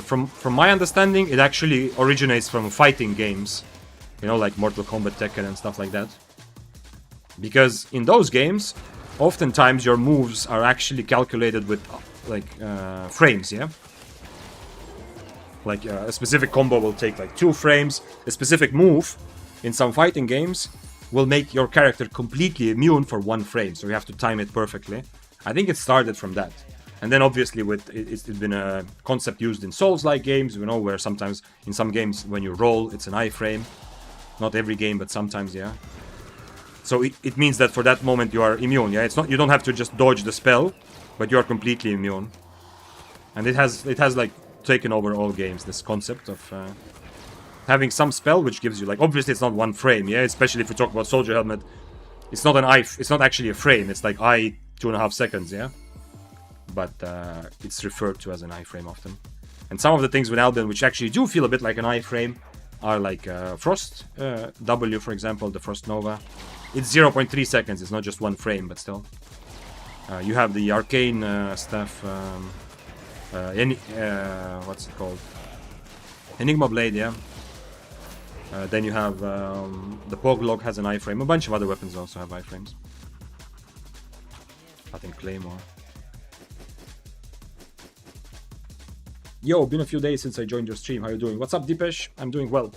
From my understanding, it actually originates from fighting games. You know, like Mortal Kombat, Tekken and stuff like that. Because in those games, oftentimes your moves are actually calculated with like frames, yeah? Like a specific combo will take like 2 frames. A specific move in some fighting games will make your character completely immune for 1 frame, so you have to time it perfectly. I think it started from that. And then obviously it's been a concept used in Souls-like games, you know, where sometimes in some games when you roll, it's an iframe. Not every game, but sometimes, yeah. So it means that for that moment you are immune, yeah? It's not, you don't have to just dodge the spell, but you are completely immune. And it has like taken over all games, this concept of having some spell which gives you, like, obviously it's not one frame, yeah? Especially if we talk about Soldier Helmet. It's not it's not actually a frame, it's like 2.5 seconds, yeah? But it's referred to as an iframe often. And some of the things with Albion which actually do feel a bit like an iframe are like Frost W, for example, the Frost Nova. It's 0.3 seconds, it's not just one frame, but still. You have the Arcane stuff, what's it called? Enigma Blade, yeah. Then you have the Poglog has an iframe. A bunch of other weapons also have iframes. I think Claymore. Yo, been a few days since I joined your stream. How you doing? What's up, Deepesh? I'm doing well.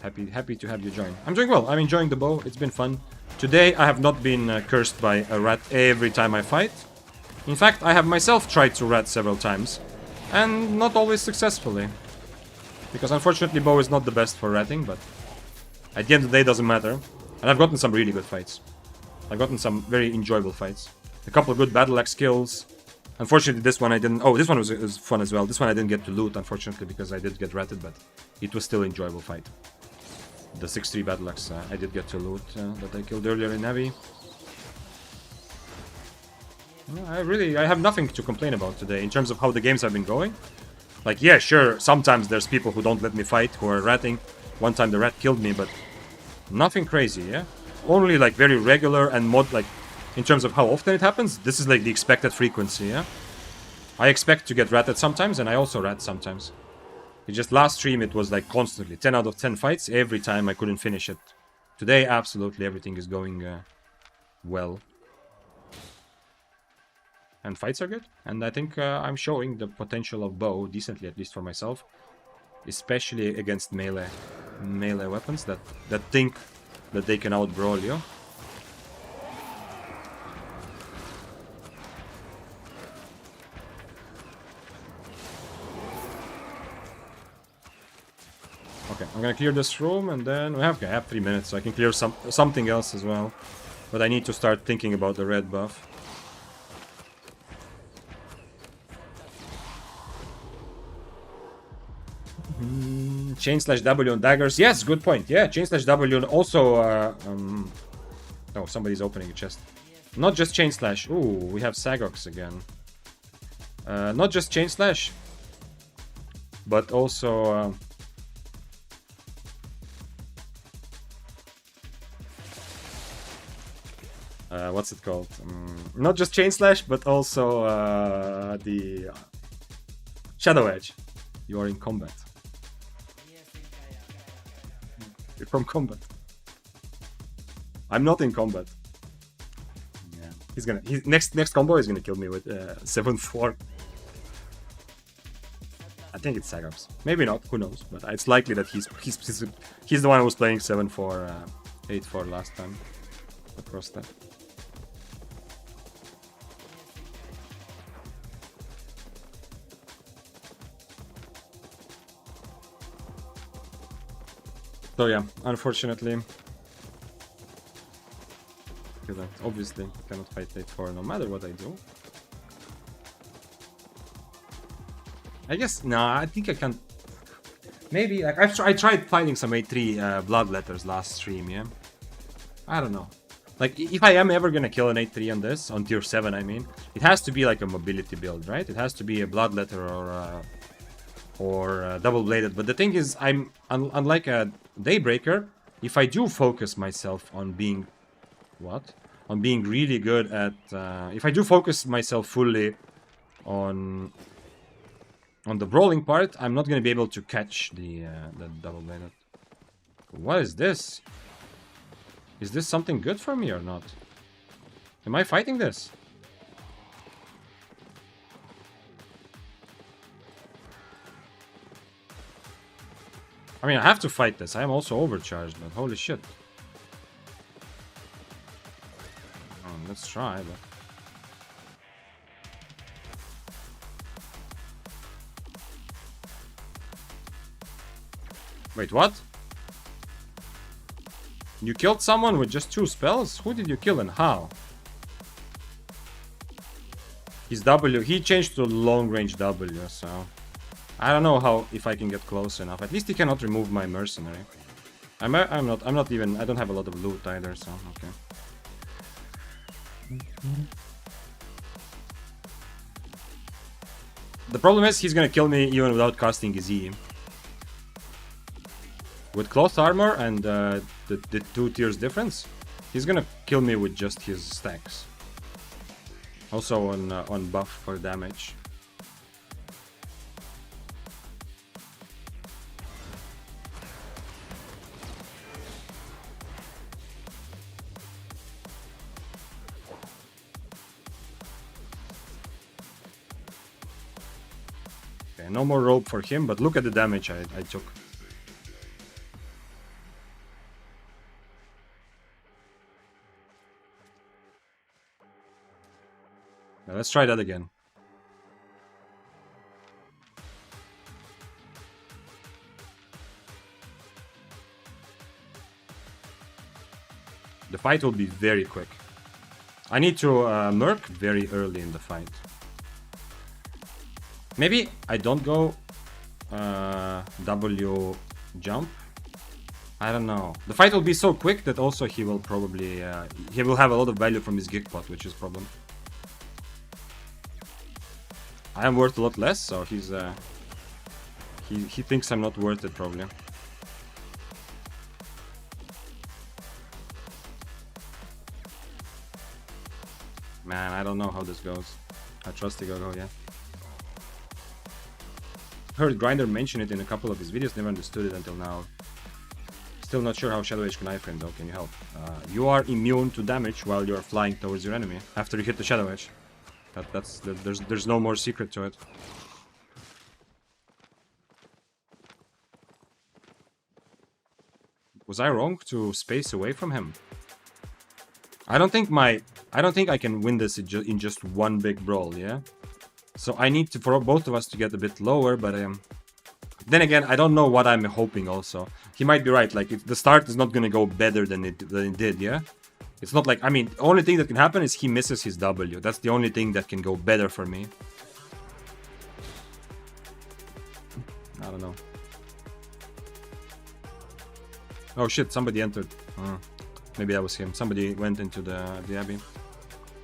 Happy to have you join. I'm doing well. I'm enjoying the bow. It's been fun. Today I have not been cursed by a rat every time I fight. In fact, I have myself tried to rat several times, and not always successfully. Because unfortunately bow is not the best for ratting, but at the end of the day it doesn't matter. And I've gotten some really good fights. I've gotten some very enjoyable fights. A couple of good battle axe kills. Unfortunately this one I didn't... Oh, this one was fun as well. This one I didn't get to loot, unfortunately, because I did get ratted, but it was still an enjoyable fight. The 6-3 battle axe I did get to loot that I killed earlier in Heavy. I have nothing to complain about today in terms of how the games have been going. Like, yeah, sure, sometimes there's people who don't let me fight, who are ratting. One time the rat killed me, but nothing crazy, yeah? Only, like, very regular and like, in terms of how often it happens, this is, like, the expected frequency, yeah? I expect to get ratted sometimes, and I also rat sometimes. It just last stream, it was, like, constantly. 10 out of 10 fights, every time I couldn't finish it. Today, absolutely, everything is going well. And fights are good, and I think I'm showing the potential of bow decently, at least for myself, especially against melee weapons that think that they can out-brawl you. Okay, I'm gonna clear this room, and then I have 3 minutes, so I can clear something else as well. But I need to start thinking about the red buff. Chain/W on daggers. Yes, good point. Yeah, chain/W and also... Oh, somebody's opening a chest. Not just chain slash. Ooh, we have Sagox again. Not just chain slash, but also... what's it called? Not just chain slash, but also the Shadow Edge. You are in combat. You're from combat. I'm not in combat. Yeah. He's gonna. Next combo is gonna kill me with 7-4. I think it's Sagops. Maybe not. Who knows? But it's likely that he's the one who was playing 7-4, 8-4 last time across that. So yeah, unfortunately, because I obviously cannot fight 8-4 no matter what I do. I guess, no, I think I can. Maybe, like, I tried fighting some 8-3 bloodletters last stream, yeah? I don't know. Like, if I am ever gonna kill an 8-3 on this, on tier 7 I mean, it has to be like a mobility build, right? It has to be a bloodletter or double-bladed. But the thing is, I'm unlike a Daybreaker, if I do focus myself on being... What? On being really good at... if I do focus myself fully on the brawling part, I'm not going to be able to catch the double-bladed. What is this? Is this something good for me or not? Am I fighting this? I mean, I have to fight this. I am also overcharged, but holy shit. Let's try, but... Wait, what? You killed someone with just 2 spells? Who did you kill and how? His W, he changed to long range W, so I don't know how if I can get close enough. At least he cannot remove my mercenary. I'm not even, I don't have a lot of loot either, so okay. The problem is he's gonna kill me even without casting his E. With cloth armor and the 2 tiers difference, he's gonna kill me with just his stacks. Also on buff for damage. Okay, no more rope for him, but look at the damage I took. Now let's try that again. The fight will be very quick. I need to merc very early in the fight. Maybe I don't go W jump. I don't know. The fight will be so quick that also he will probably he will have a lot of value from his gig pot, which is a problem. I am worth a lot less, so he's he thinks I'm not worth it probably. Man, I don't know how this goes. I trust the go, yeah. Heard Grinder mention it in a couple of his videos, never understood it until now. Still not sure how Shadow Edge can iframe though, can you help? You are immune to damage while you're flying towards your enemy after you hit the Shadow Edge. There's no more secret to it. Was I wrong to space away from him? I don't think I can win this in just one big brawl, yeah? So I need to, for both of us to get a bit lower, but then again, I don't know what I'm hoping also. He might be right, like the start is not gonna go better than it did, yeah? It's not like, I mean, the only thing that can happen is he misses his W. That's the only thing that can go better for me. I don't know. Oh shit, somebody entered. Maybe that was him. Somebody went into the Abbey.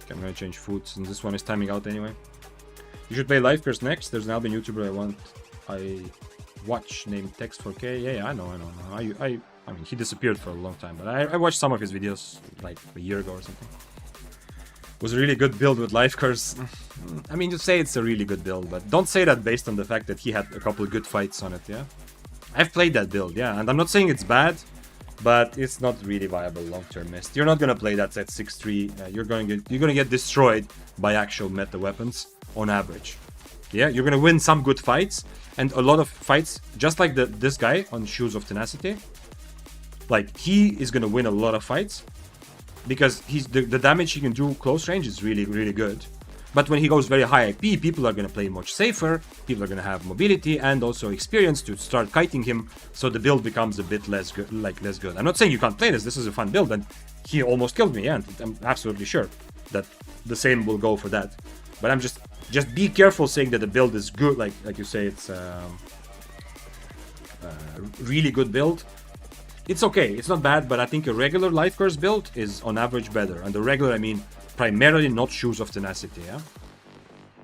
Okay, I'm gonna change food since this one is timing out anyway. You should play Life Curse next. There's an Albion YouTuber I watch named Text4K. Yeah, I know. I mean, he disappeared for a long time, but I watched some of his videos like a year ago or something. It was a really good build with Life Curse. I mean, you say it's a really good build, but don't say that based on the fact that he had a couple of good fights on it, yeah? I've played that build, yeah, and I'm not saying it's bad, but it's not really viable long-term mist. You're not gonna play that at 6-3. You're gonna get destroyed by actual meta weapons on average. Yeah, you're gonna win some good fights, and a lot of fights, just like this guy on Shoes of Tenacity. Like, he is gonna win a lot of fights because the damage he can do close range is really, really good. But when he goes very high IP, people are gonna play much safer, people are gonna have mobility and also experience to start kiting him, so the build becomes a bit less good, less good. I'm not saying you can't play this is a fun build, and he almost killed me, and I'm absolutely sure that the same will go for that. But I'm just be careful saying that the build is good, like you say it's a really good build. It's okay, it's not bad, but I think a regular Life Curse build is on average better. And the regular, I mean, primarily not Shoes of Tenacity, yeah?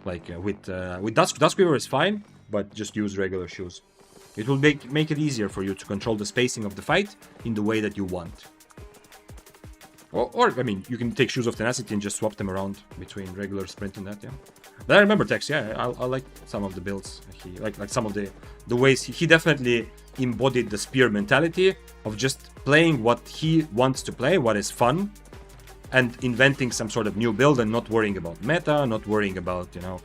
Like with Duskweaver is fine, but just use regular shoes. It will make it easier for you to control the spacing of the fight in the way that you want. Or I mean, you can take Shoes of Tenacity and just swap them around between regular sprint and that, yeah. But I remember Tex, yeah, I like some of the builds. He like some of the ways he definitely embodied the spear mentality of just playing what he wants to play, what is fun, and inventing some sort of new build and not worrying about meta, not worrying about, you know,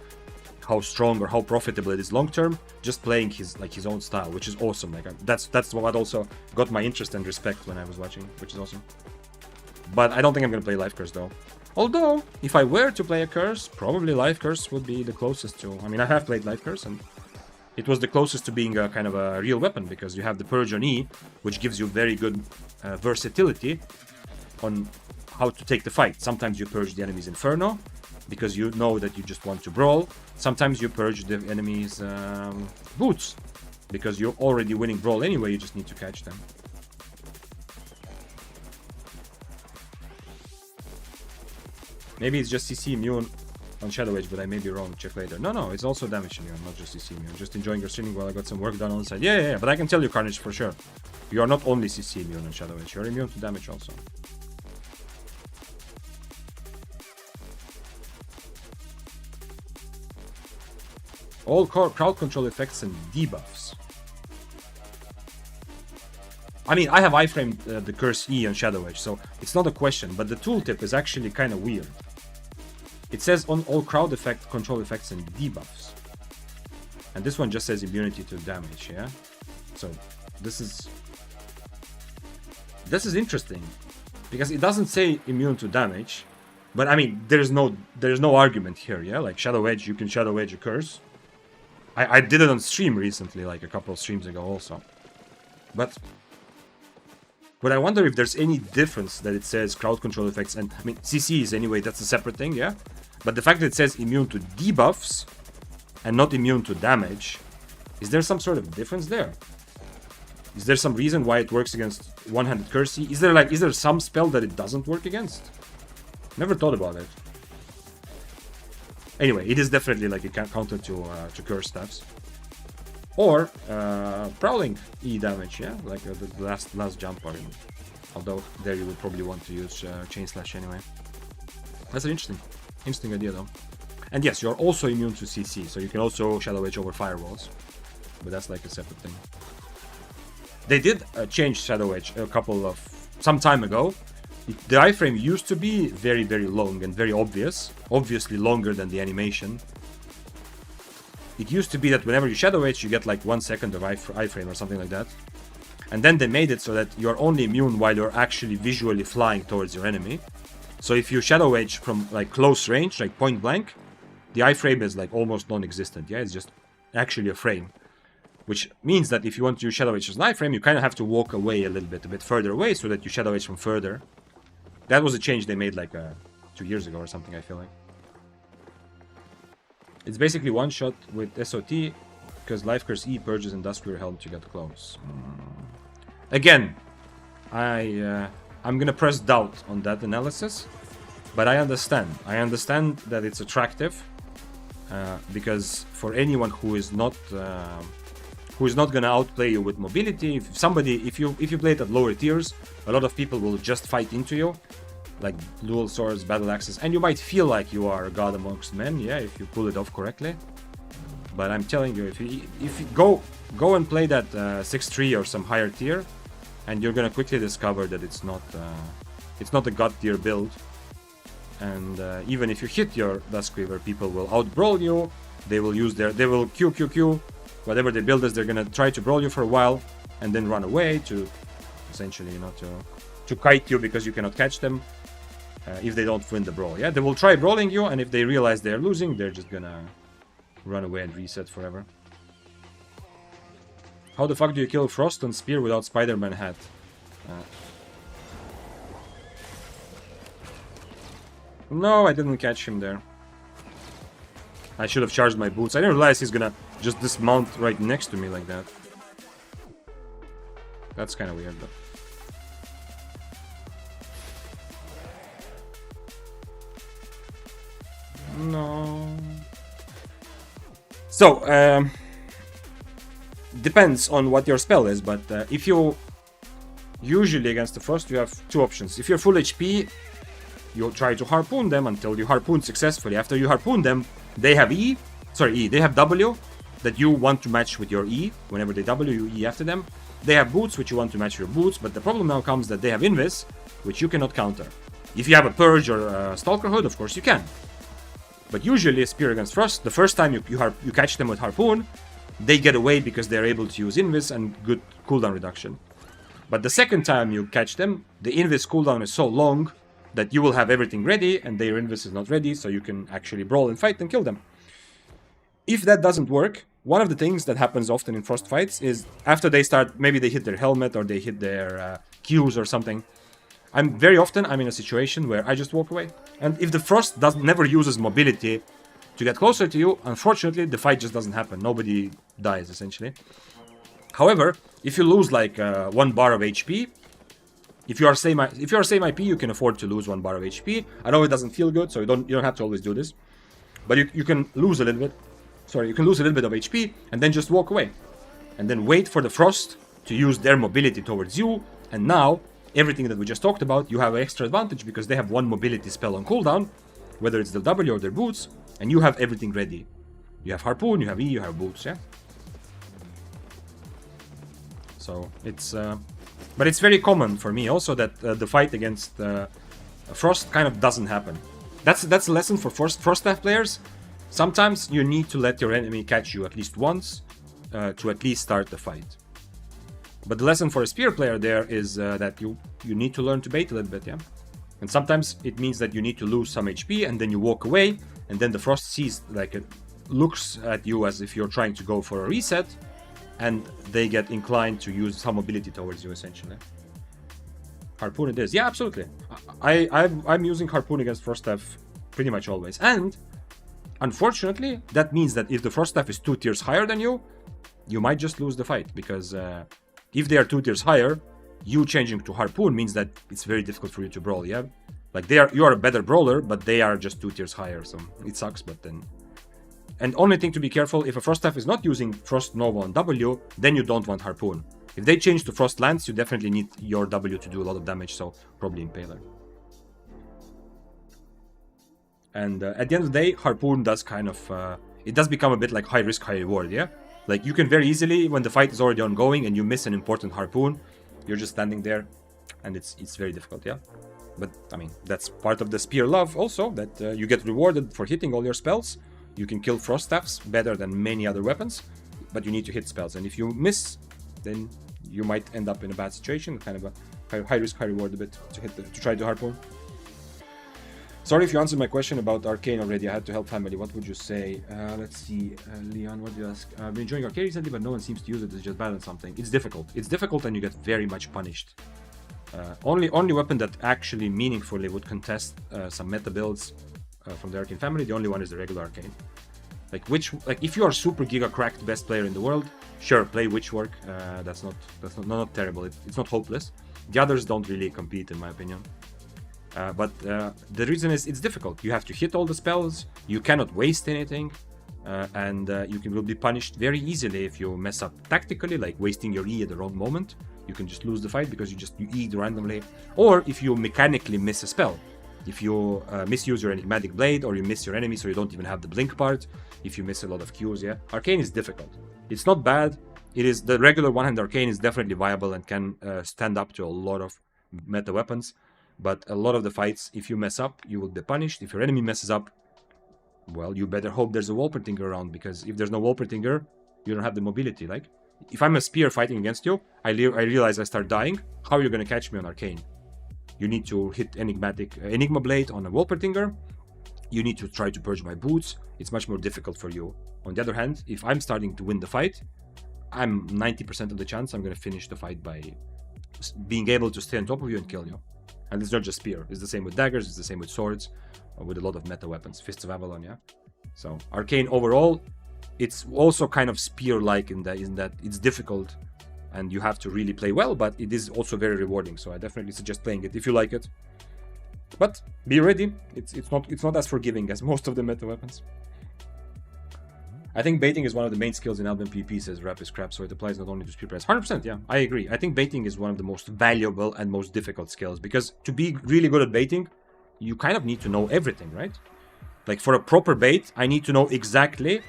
how strong or how profitable it is long term, just playing his own style, which is awesome. Like that's what also got my interest and respect when I was watching, which is awesome. But I don't think I'm gonna play Life Curse though. Although, if I were to play a curse, probably Life Curse would be the closest to. I mean, I have played Life Curse, and it was the closest to being a kind of a real weapon, because you have the Purge on E, which gives you very good versatility on how to take the fight. Sometimes you purge the enemy's Inferno, because you know that you just want to brawl. Sometimes you purge the enemy's boots, because you're already winning brawl anyway, you just need to catch them. Maybe it's just CC immune on Shadow Age, but I may be wrong. Check later. No, it's also damage immune, not just CC immune. Just enjoying your streaming while I got some work done on the side. Yeah, but I can tell you, Carnage, for sure. You are not only CC immune on Shadow Age, you're immune to damage also. All crowd control effects and debuffs. I mean, I have iframed the Curse E on Shadow Age, so it's not a question, but the tooltip is actually kind of weird. It says on all crowd effect, control effects and debuffs. And this one just says immunity to damage, yeah? So this is interesting, because it doesn't say immune to damage, but I mean, there's no argument here, yeah? Like Shadow Edge, you can Shadow Edge a curse. I did it on stream recently, like a couple of streams ago also. But I wonder if there's any difference that it says crowd control effects, and I mean, CCs anyway, that's a separate thing, yeah? But the fact that it says immune to debuffs and not immune to damage, is there some sort of difference there? Is there some reason why it works against one-handed Curse E? Is there some spell that it doesn't work against? Never thought about it. Anyway, it is definitely like a counter to curse staffs. Or prowling E damage, yeah, like the last jump part. Although there you would probably want to use chain slash anyway. That's an interesting idea though. And yes, you're also immune to CC, so you can also Shadow Edge over firewalls, but that's like a separate thing. They did change Shadow Edge some time ago. The iframe used to be very, very long and very obviously longer than the animation. It used to be that whenever you Shadow Edge, you get like 1 second of iframe or something like that. And then they made it so that you're only immune while you're actually visually flying towards your enemy. So if you Shadow Edge from like close range, like point blank, the iframe is like almost non-existent. Yeah, it's just actually a frame. Which means that if you want to use Shadow Edge as an iframe, you kind of have to walk away a bit further away, so that you Shadow Edge from further. That was a change they made like 2 years ago or something, I feel like. It's basically one shot with SOT, because Life Curse E purges and Duskweaver Helm to get close. Again, I'm gonna press doubt on that analysis, but I understand. I understand that it's attractive, because for anyone who is not gonna outplay you with mobility, if you play it at lower tiers, a lot of people will just fight into you, like dual swords, battle axes, and you might feel like you are a god amongst men, yeah, if you pull it off correctly. But I'm telling you, if you go and play that 6-3 or some higher tier, and you're gonna quickly discover that it's not a god tier build. And even if you hit your Duskweaver, people will outbrawl you. They will Q. Whatever they build is, they're gonna try to brawl you for a while, and then run away to, essentially, you know, to kite you because you cannot catch them. If they don't win the brawl, yeah, they will try brawling you, and if they realize they're losing, they're just gonna run away and reset forever. How the fuck do you kill Frost and Spear without Spider-Man hat? No, I didn't catch him there. I should have charged my boots. I didn't realize he's gonna just dismount right next to me like that. That's kind of weird, but... No. So, depends on what your spell is, but if you... Usually against the Frost, you have two options. If you're full HP, you'll try to harpoon them until you harpoon successfully. After you harpoon them, they have they have W that you want to match with your E. Whenever they W, you E after them. They have boots, which you want to match your boots, but the problem now comes that they have Invis, which you cannot counter. If you have a Purge or a Stalker Hood, of course you can. But usually a Spear against Frost, the first time you catch them with Harpoon, they get away because they're able to use Invis and good cooldown reduction. But the second time you catch them, the Invis cooldown is so long that you will have everything ready and their Invis is not ready, so you can actually brawl and fight and kill them. If that doesn't work, one of the things that happens often in Frost fights is after they start, maybe they hit their helmet or they hit their Qs or something. Very often I'm in a situation where I just walk away. And if the Frost never uses mobility to get closer to you, unfortunately the fight just doesn't happen. Nobody dies essentially. However, if you lose like 1 bar of HP, if you are same IP, you can afford to lose 1 bar of HP. I know it doesn't feel good, so you don't have to always do this, but you can lose a little bit. Sorry, you can lose a little bit of HP and then just walk away, and then wait for the Frost to use their mobility towards you. And now everything that we just talked about, you have an extra advantage because they have 1 mobility spell on cooldown, whether it's the W or their boots, and you have everything ready. You have Harpoon, you have E, you have boots, yeah. So it's, but it's very common for me also that the fight against Frost kind of doesn't happen. That's a lesson for Frost staff players. Sometimes you need to let your enemy catch you at least once to at least start the fight. But the lesson for a spear player there is that you need to learn to bait a little bit, yeah. And sometimes it means that you need to lose some HP and then you walk away, and then the Frost sees, like, it looks at you as if you're trying to go for a reset, and they get inclined to use some mobility towards you essentially. Harpoon it is. Yeah, absolutely. I'm using Harpoon against Frost staff pretty much always. And unfortunately, that means that if the Frost staff is 2 tiers higher than you, you might just lose the fight, because if they are 2 tiers higher, you changing to Harpoon means that it's very difficult for you to brawl, yeah? Like, you are a better brawler, but they are just 2 tiers higher, so it sucks, but then... And only thing to be careful, if a Frost staff is not using Frost Nova on W, then you don't want Harpoon. If they change to Frost Lance, you definitely need your W to do a lot of damage, so probably Impaler. And at the end of the day, Harpoon does kind of... it does become a bit like high risk, high reward, yeah? Like, you can very easily, when the fight is already ongoing and you miss an important Harpoon, you're just standing there, and it's very difficult, yeah? But, I mean, that's part of the Spear love also, that you get rewarded for hitting all your spells. You can kill Frost staffs better than many other weapons, but you need to hit spells. And if you miss, then you might end up in a bad situation, kind of a high risk, high reward a bit to try to Harpoon. Sorry if you answered my question about Arcane already. I had to help family. What would you say? Let's see. Leon, what do you ask? I've been enjoying Arcane recently, but no one seems to use it. It's just balance something. It's difficult. It's difficult and you get very much punished. Only weapon that actually meaningfully would contest some meta builds from the Arcane family, the only one is the regular Arcane. Like if you are super giga cracked best player in the world, sure, play Witchwork. That's not terrible. It's not hopeless. The others don't really compete, in my opinion. But the reason is it's difficult. You have to hit all the spells. You cannot waste anything, and you will be punished very easily if you mess up tactically, like wasting your E at the wrong moment. You can just lose the fight because you E'd randomly, or if you mechanically miss a spell. If you misuse your enigmatic blade, or you miss your enemy so you don't even have the blink part, if you miss a lot of Qs, yeah. Arcane is difficult. It's not bad. It is, the regular one-hand Arcane is definitely viable and can stand up to a lot of meta weapons. But a lot of the fights, if you mess up, you will be punished. If your enemy messes up, well, you better hope there's a Wolpertinger around, because if there's no Wolpertinger, you don't have the mobility. Like, if I'm a spear fighting against you, I realize I start dying, how are you going to catch me on Arcane? You need to hit Enigma Blade on a Wolpertinger. You need to try to purge my boots. It's much more difficult for you. On the other hand, if I'm starting to win the fight, I'm 90% of the chance I'm going to finish the fight by being able to stay on top of you and kill you. And it's not just spear. It's the same with daggers. It's the same with swords, or with a lot of meta weapons. Fists of Avalon, yeah. So Arcane overall, it's also kind of spear-like in that it's difficult, and you have to really play well. But it is also very rewarding. So I definitely suggest playing it if you like it. But be ready. It's not as forgiving as most of the meta weapons. I think baiting is one of the main skills in Albion PP, says Rapid Scrap, so it applies not only to spear players. 100%, yeah, I agree. I think baiting is one of the most valuable and most difficult skills, because to be really good at baiting, you kind of need to know everything, right? Like, for a proper bait, I need to know exactly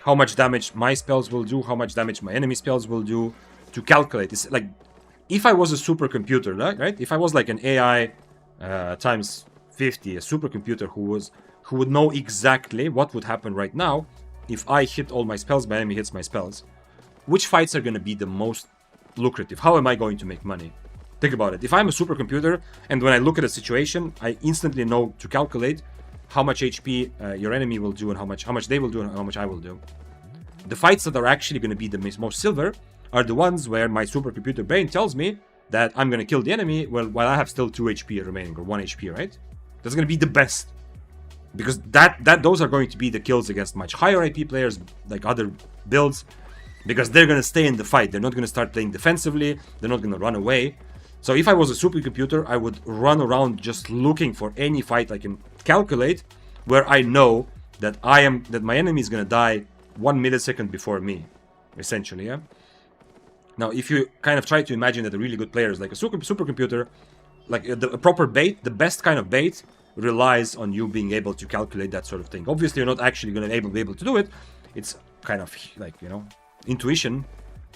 how much damage my spells will do, how much damage my enemy spells will do, to calculate. It's like, if I was a supercomputer, right? If I was like an AI times 50, a supercomputer who would know exactly what would happen right now, if I hit all my spells, my enemy hits my spells, which fights are going to be the most lucrative? How am I going to make money? Think about it. If I'm a supercomputer, and when I look at a situation, I instantly know to calculate how much HP your enemy will do, and how much they will do, and how much I will do. The fights that are actually going to be the most silver are the ones where my supercomputer brain tells me that I'm going to kill the enemy while I have still 2 HP remaining, or 1 HP, right? That's going to be the best. Because those are going to be the kills against much higher IP players, like other builds, because they're going to stay in the fight. They're not going to start playing defensively. They're not going to run away. So if I was a supercomputer, I would run around just looking for any fight I can calculate where I know that my enemy is going to die 1 millisecond before me, essentially, yeah? Now, if you kind of try to imagine that a really good player is like a supercomputer, like a proper bait, the best kind of bait relies on you being able to calculate that sort of thing. Obviously, you're not actually going to be able to do it. It's kind of like, you know, intuition,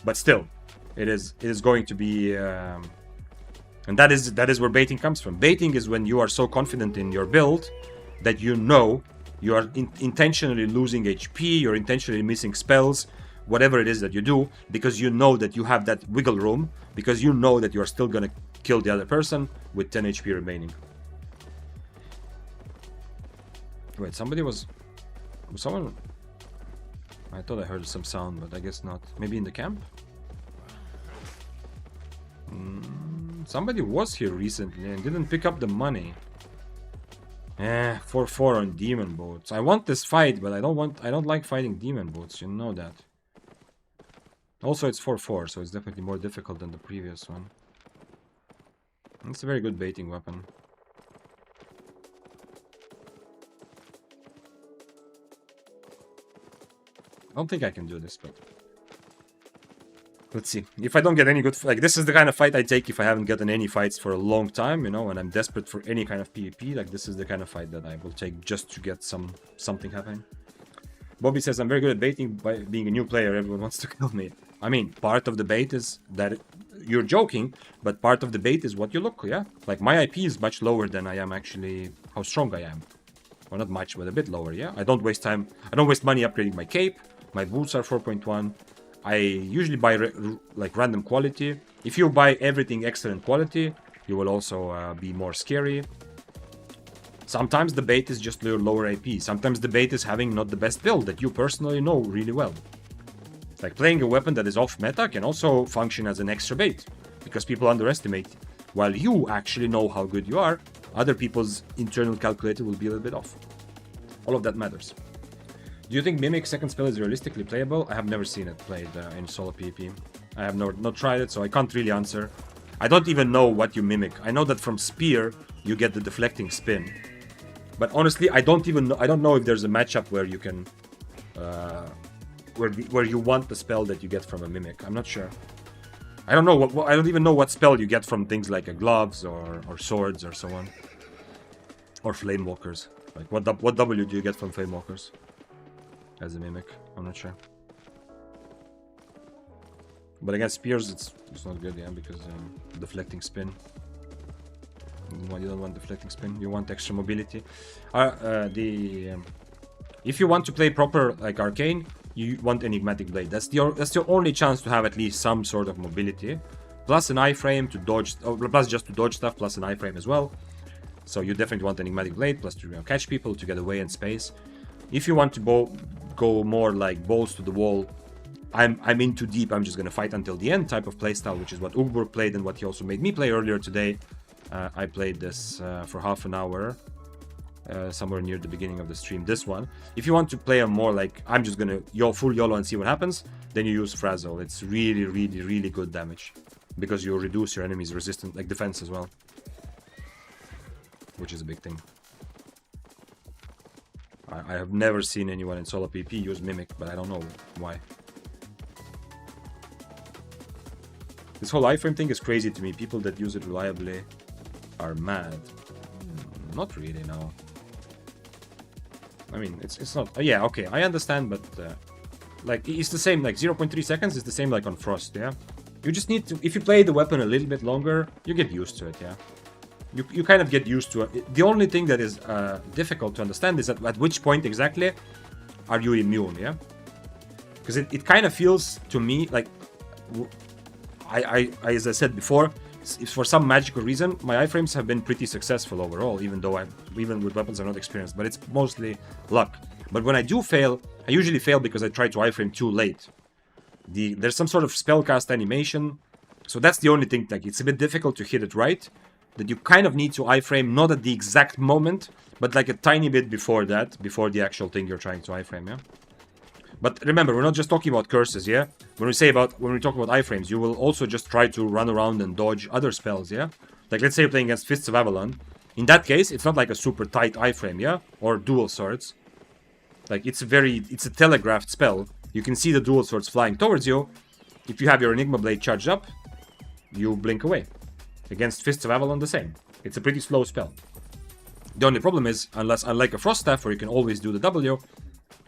but still, it is going to be, and that is where baiting comes from. Baiting is when you are so confident in your build that you know you are intentionally losing HP, you're intentionally missing spells, whatever it is that you do, because you know that you have that wiggle room, because you know that you're still gonna kill the other person with 10 HP remaining. Wait, someone? I thought I heard some sound, but I guess not. Maybe in the camp? Somebody was here recently and didn't pick up the money. 4-4 on demon boats. I want this fight, but I don't like fighting demon boats, you know that. Also, it's 4-4, so it's definitely more difficult than the previous one. It's a very good baiting weapon. I don't think I can do this, but let's see. If I don't get any good, like, this is the kind of fight I take if I haven't gotten any fights for a long time, you know, and I'm desperate for any kind of PvP. Like, this is the kind of fight that I will take just to get something happening. Bobby says, I'm very good at baiting. By being a new player, everyone wants to kill me. I mean, part of the bait is that you're joking, but part of the bait is what you look, yeah? Like, my IP is much lower than I am actually, how strong I am. Well, not much, but a bit lower, yeah? I don't waste money upgrading my cape. My boots are 4.1. I usually buy like random quality. If you buy everything excellent quality, you will also be more scary. Sometimes the bait is just your lower AP. Sometimes the bait is having not the best build that you personally know really well. Like, playing a weapon that is off meta can also function as an extra bait, because people underestimate. While you actually know how good you are, other people's internal calculator will be a little bit off. All of that matters. Do you think Mimic second spell is realistically playable? I have never seen it played in solo PvP. I have not tried it, so I can't really answer. I don't even know what you mimic. I know that from Spear, you get the deflecting spin. But honestly, I don't know if there's a matchup where you can... where you want the spell that you get from a Mimic. I'm not sure. I don't know. I don't even know what spell you get from things like gloves or swords or so on. Or Flamewalkers. Like, what W do you get from Flamewalkers? As a Mimic, I'm not sure. But against Spears, it's not good, yeah, because deflecting spin. You don't want deflecting spin. You want extra mobility. If you want to play proper like Arcane, you want Enigmatic Blade. That's your only chance to have at least some sort of mobility, plus an iframe to dodge, plus just to dodge stuff, plus an iframe as well. So you definitely want Enigmatic Blade, plus to catch people, to get away in space. If you want to go more like balls to the wall, I'm in too deep, I'm just gonna fight until the end type of playstyle, which is what Uber played and what he also made me play earlier today. I played this for half an hour, somewhere near the beginning of the stream, this one. If you want to play a more like, I'm just gonna full YOLO and see what happens, then you use Frazzle. It's really, really, really good damage, because you reduce your enemy's resistance, like defense as well, which is a big thing. I have never seen anyone in solo PP use Mimic, but I don't know why. This whole iframe thing is crazy to me. People that use it reliably are mad. Not really, no. I mean, it's not... yeah, okay, I understand, but... like, it's the same, like 0.3 seconds is the same like on Frost, yeah? You just need to... If you play the weapon a little bit longer, you get used to it, yeah? You kind of get used to it. The only thing that is difficult to understand is at which point exactly are you immune, yeah? Because it kind of feels to me like... as I said before, if for some magical reason, my iframes have been pretty successful overall, even though even with weapons I'm not experienced, but it's mostly luck. But when I do fail, I usually fail because I try to iframe too late. There's some sort of spellcast animation, so that's the only thing. Like, it's a bit difficult to hit it right. That you kind of need to iframe not at the exact moment, but like a tiny bit before that, before the actual thing you're trying to iframe, yeah? But remember, we're not just talking about curses, yeah? When we talk about iframes, you will also just try to run around and dodge other spells, yeah? Like, let's say you're playing against Fists of Avalon. In that case, it's not like a super tight iframe, yeah? Or dual swords. Like, it's a telegraphed spell. You can see the dual swords flying towards you. If you have your Enigma Blade charged up, you blink away. Against Fists of Avalon, the same. It's a pretty slow spell. The only problem is, unlike a Frost Staff, where you can always do the W,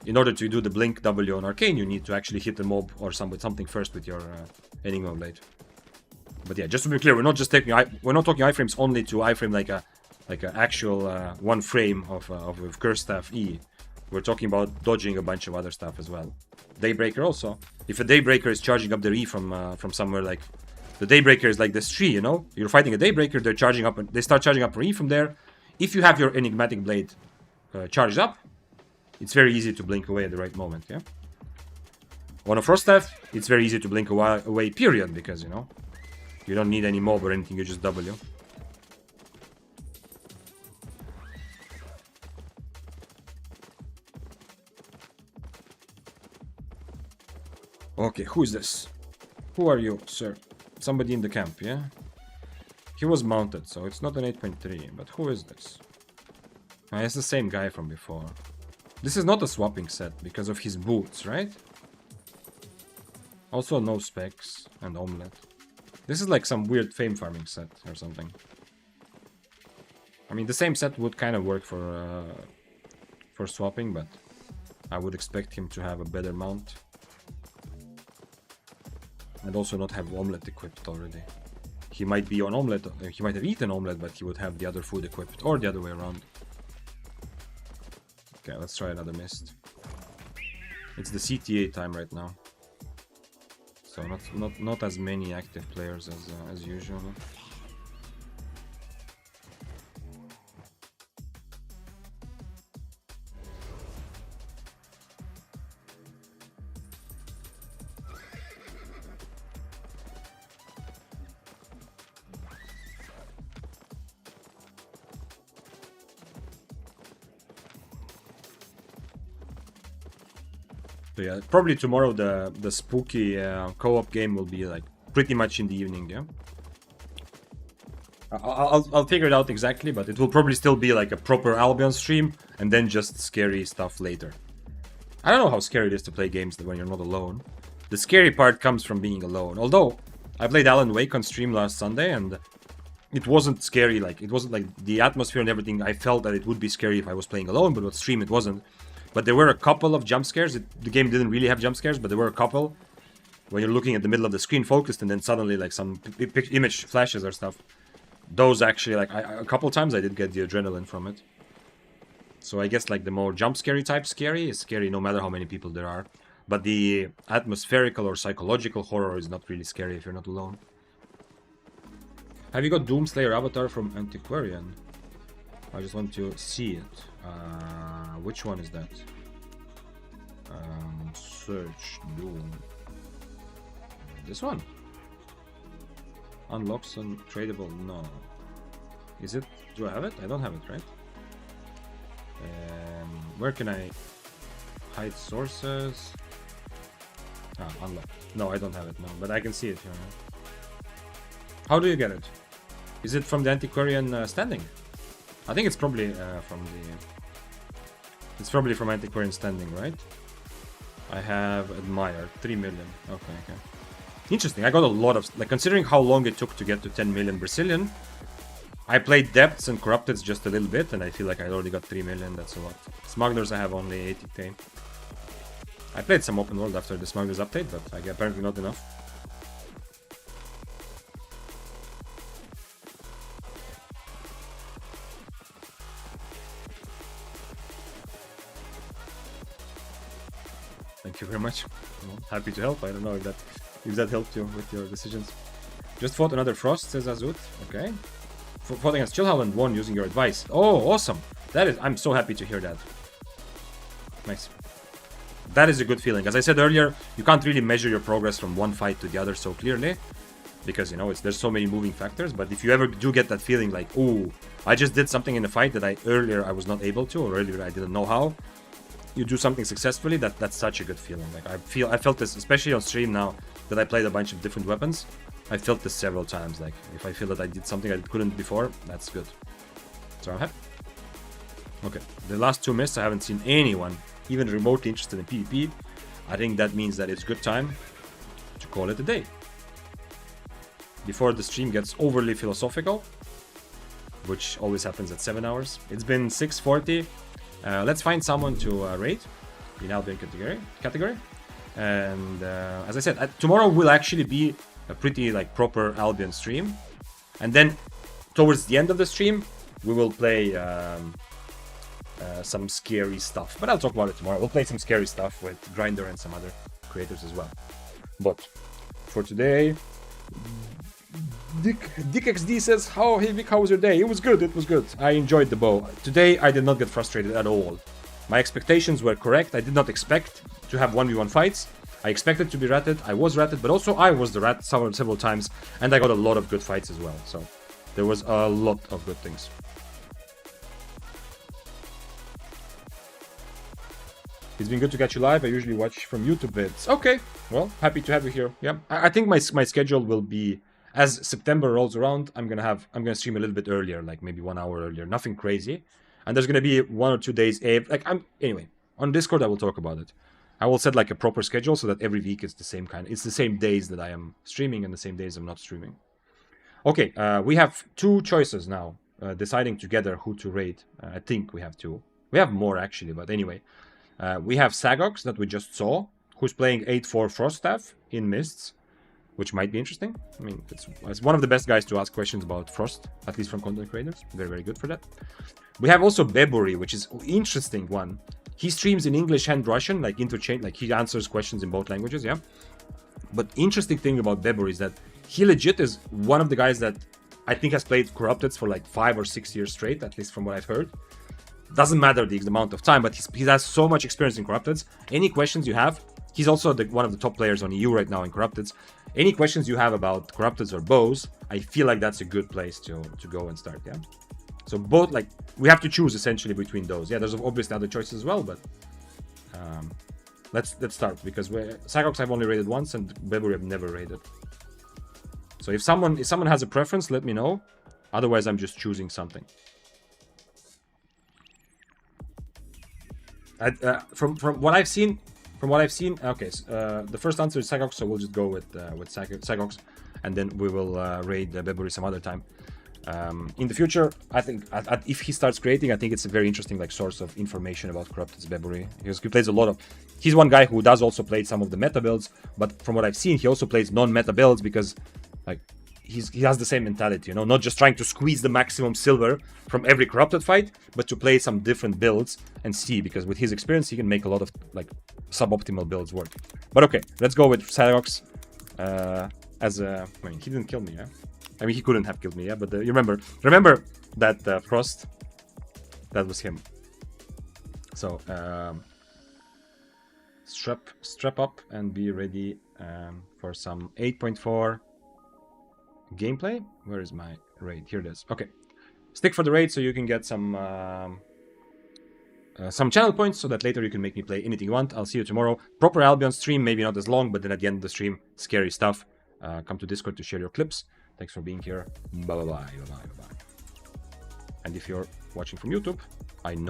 in order to do the blink W on Arcane, you need to actually hit the mob or something first with your Enigma Blade. But yeah, just to be clear, we're not talking iframes only to iframe like a actual one frame of Curse Staff E. We're talking about dodging a bunch of other stuff as well. Daybreaker also. If a Daybreaker is charging up their E from somewhere, like the Daybreaker is like this tree, you know? You're fighting a Daybreaker, they start charging up for E from there. If you have your Enigmatic Blade charged up, it's very easy to blink away at the right moment, yeah? On a Frost Staff, it's very easy to blink away, period, because, you know, you don't need any mob or anything, you just W. Okay, who is this? Who are you, sir? Somebody in the camp, yeah? He was mounted, so it's not an 8.3, but who is this? Ah, it's the same guy from before. This is not a swapping set because of his boots, right? Also no specs and omelet. This is like some weird fame farming set or something. I mean, the same set would kind of work for swapping, but I would expect him to have a better mount. And also not have omelet equipped already. He might be on omelet, he might have eaten omelet, but he would have the other food equipped, or the other way around. Okay, let's try another mist. It's the CTA time right now, so not as many active players as usual. So yeah, probably tomorrow the spooky co-op game will be like pretty much in the evening, yeah? I'll figure it out exactly, but it will probably still be like a proper Albion stream and then just scary stuff later. I don't know how scary it is to play games when you're not alone. The scary part comes from being alone. Although, I played Alan Wake on stream last Sunday and it wasn't scary, like it wasn't like the atmosphere and everything. I felt that it would be scary if I was playing alone, but on stream it wasn't. But there were a couple of jump scares. The game didn't really have jump scares, but there were a couple. When you're looking at the middle of the screen focused and then suddenly like some image flashes or stuff. Those actually, like, a couple times I did get the adrenaline from it. So I guess like the more jump scary type scary is scary no matter how many people there are. But the atmospherical or psychological horror is not really scary if you're not alone. Have you got Doomslayer Avatar from Antiquarian? I just want to see it. Which one is that? Search Doom. This one. Unlocks untradeable. No. Is it? Do I have it? I don't have it, right? Where can I hide sources? Unlock. No, I don't have it now, but I can see it here. How do you get it? Is it from the Antiquarian standing? I think it's probably from the... It's probably from Antiquarian standing, right? I have Admire, 3 million. Okay. Interesting, I got a lot of... Like, considering how long it took to get to 10 million Brazilian, I played Depths and Corrupted just a little bit, and I feel like I already got 3 million, that's a lot. Smugglers, I have only 80k. I played some open world after the Smugglers update, but apparently not enough. Thank you very much. Well, happy to help. I don't know if that helped you with your decisions. Just fought another Frost, says Azut. Okay. Fought against Chillhowl and won using your advice. Oh, awesome. I'm so happy to hear that. Nice. that is a good feeling. As I said earlier, you can't really measure your progress from one fight to the other so clearly, because, you know, there's so many moving factors. But if you ever do get that feeling like, ooh, I just did something in a fight that earlier I was not able to, or earlier I didn't know how, you do something successfully, that's such a good feeling. Like I felt this, especially on stream now that I played a bunch of different weapons. I felt this several times. Like if I feel that I did something I couldn't before, that's good. So I'm happy. Okay, the last 2 mists, I haven't seen anyone even remotely interested in PvP. I think that means that it's good time to call it a day. Before the stream gets overly philosophical, which always happens at 7 hours. It's been 6:40. Let's find someone to raid in Albion category. And as I said, tomorrow will actually be a pretty like proper Albion stream. And then towards the end of the stream, we will play some scary stuff. But I'll talk about it tomorrow. We'll play some scary stuff with Grinder and some other creators as well. But for today, Dick XD says, "Hey Vic, how was your day?" It was good, it was good. I enjoyed the bow. Today I did not get frustrated at all. My expectations were correct. I did not expect to have 1v1 fights. I expected to be ratted. I was ratted, but also I was the rat several times, and I got a lot of good fights as well. So there was a lot of good things. It's been good to catch you live. I usually watch from YouTube vids. Okay, well, happy to have you here. Yeah, I think my schedule will be, as September rolls around, I'm gonna stream a little bit earlier, like maybe 1 hour earlier. Nothing crazy, and there's gonna be 1 or 2 days. Anyway, on Discord I will talk about it. I will set like a proper schedule so that every week it's the same kind. It's the same days that I am streaming and the same days I'm not streaming. Okay, we have 2 choices now. Deciding together who to raid. I think we have 2. We have more actually, but anyway. We have Sagox that we just saw, who's playing 8-4 Froststaff in Mists, which might be interesting. I mean, it's one of the best guys to ask questions about Frost, at least from content creators. Very, very good for that. We have also Beburi, which is an interesting one. He streams in English and Russian, like interchange, like he answers questions in both languages, yeah. But interesting thing about Beburi is that he legit is one of the guys that I think has played Corrupted for like 5 or 6 years straight, at least from what I've heard. Doesn't matter the amount of time, but he has so much experience in Corrupted. Any questions you have, he's also one of the top players on EU right now in Corrupted. Any questions you have about Corrupted or bows, I feel like that's a good place to go and start, yeah? So both, like, we have to choose essentially between those. Yeah, there's obviously other choices as well, but let's start, because Sagox I've only raided once and Beburi I've never raided. So if someone has a preference, let me know. Otherwise, I'm just choosing something. From what I've seen, okay. The first answer is Sagox, so we'll just go with Sagox, and then we will raid Beburi some other time. In the future, I think if he starts creating, I think it's a very interesting like source of information about Corrupted's Beburi, because he plays a lot of. He's one guy who does also play some of the meta builds, but from what I've seen, he also plays non-meta builds because like he has the same mentality, you know, not just trying to squeeze the maximum silver from every Corrupted fight, but to play some different builds and see, because with his experience, he can make a lot of like suboptimal builds work. But okay, let's go with Sagox I mean, he didn't kill me, yeah? I mean, he couldn't have killed me, yeah? But you remember that Frost? That was him. So, strap up and be ready for some 8.4 gameplay. Where is my raid? Here it is. Okay, stick for the raid so you can get some channel points, so that later you can make me play anything you want. I'll see you tomorrow. Proper Albion stream, maybe not as long, but then at the end of the stream, scary stuff. Come to Discord to share your clips. Thanks for being here. Bye bye bye bye bye bye. And if you're watching from YouTube, I know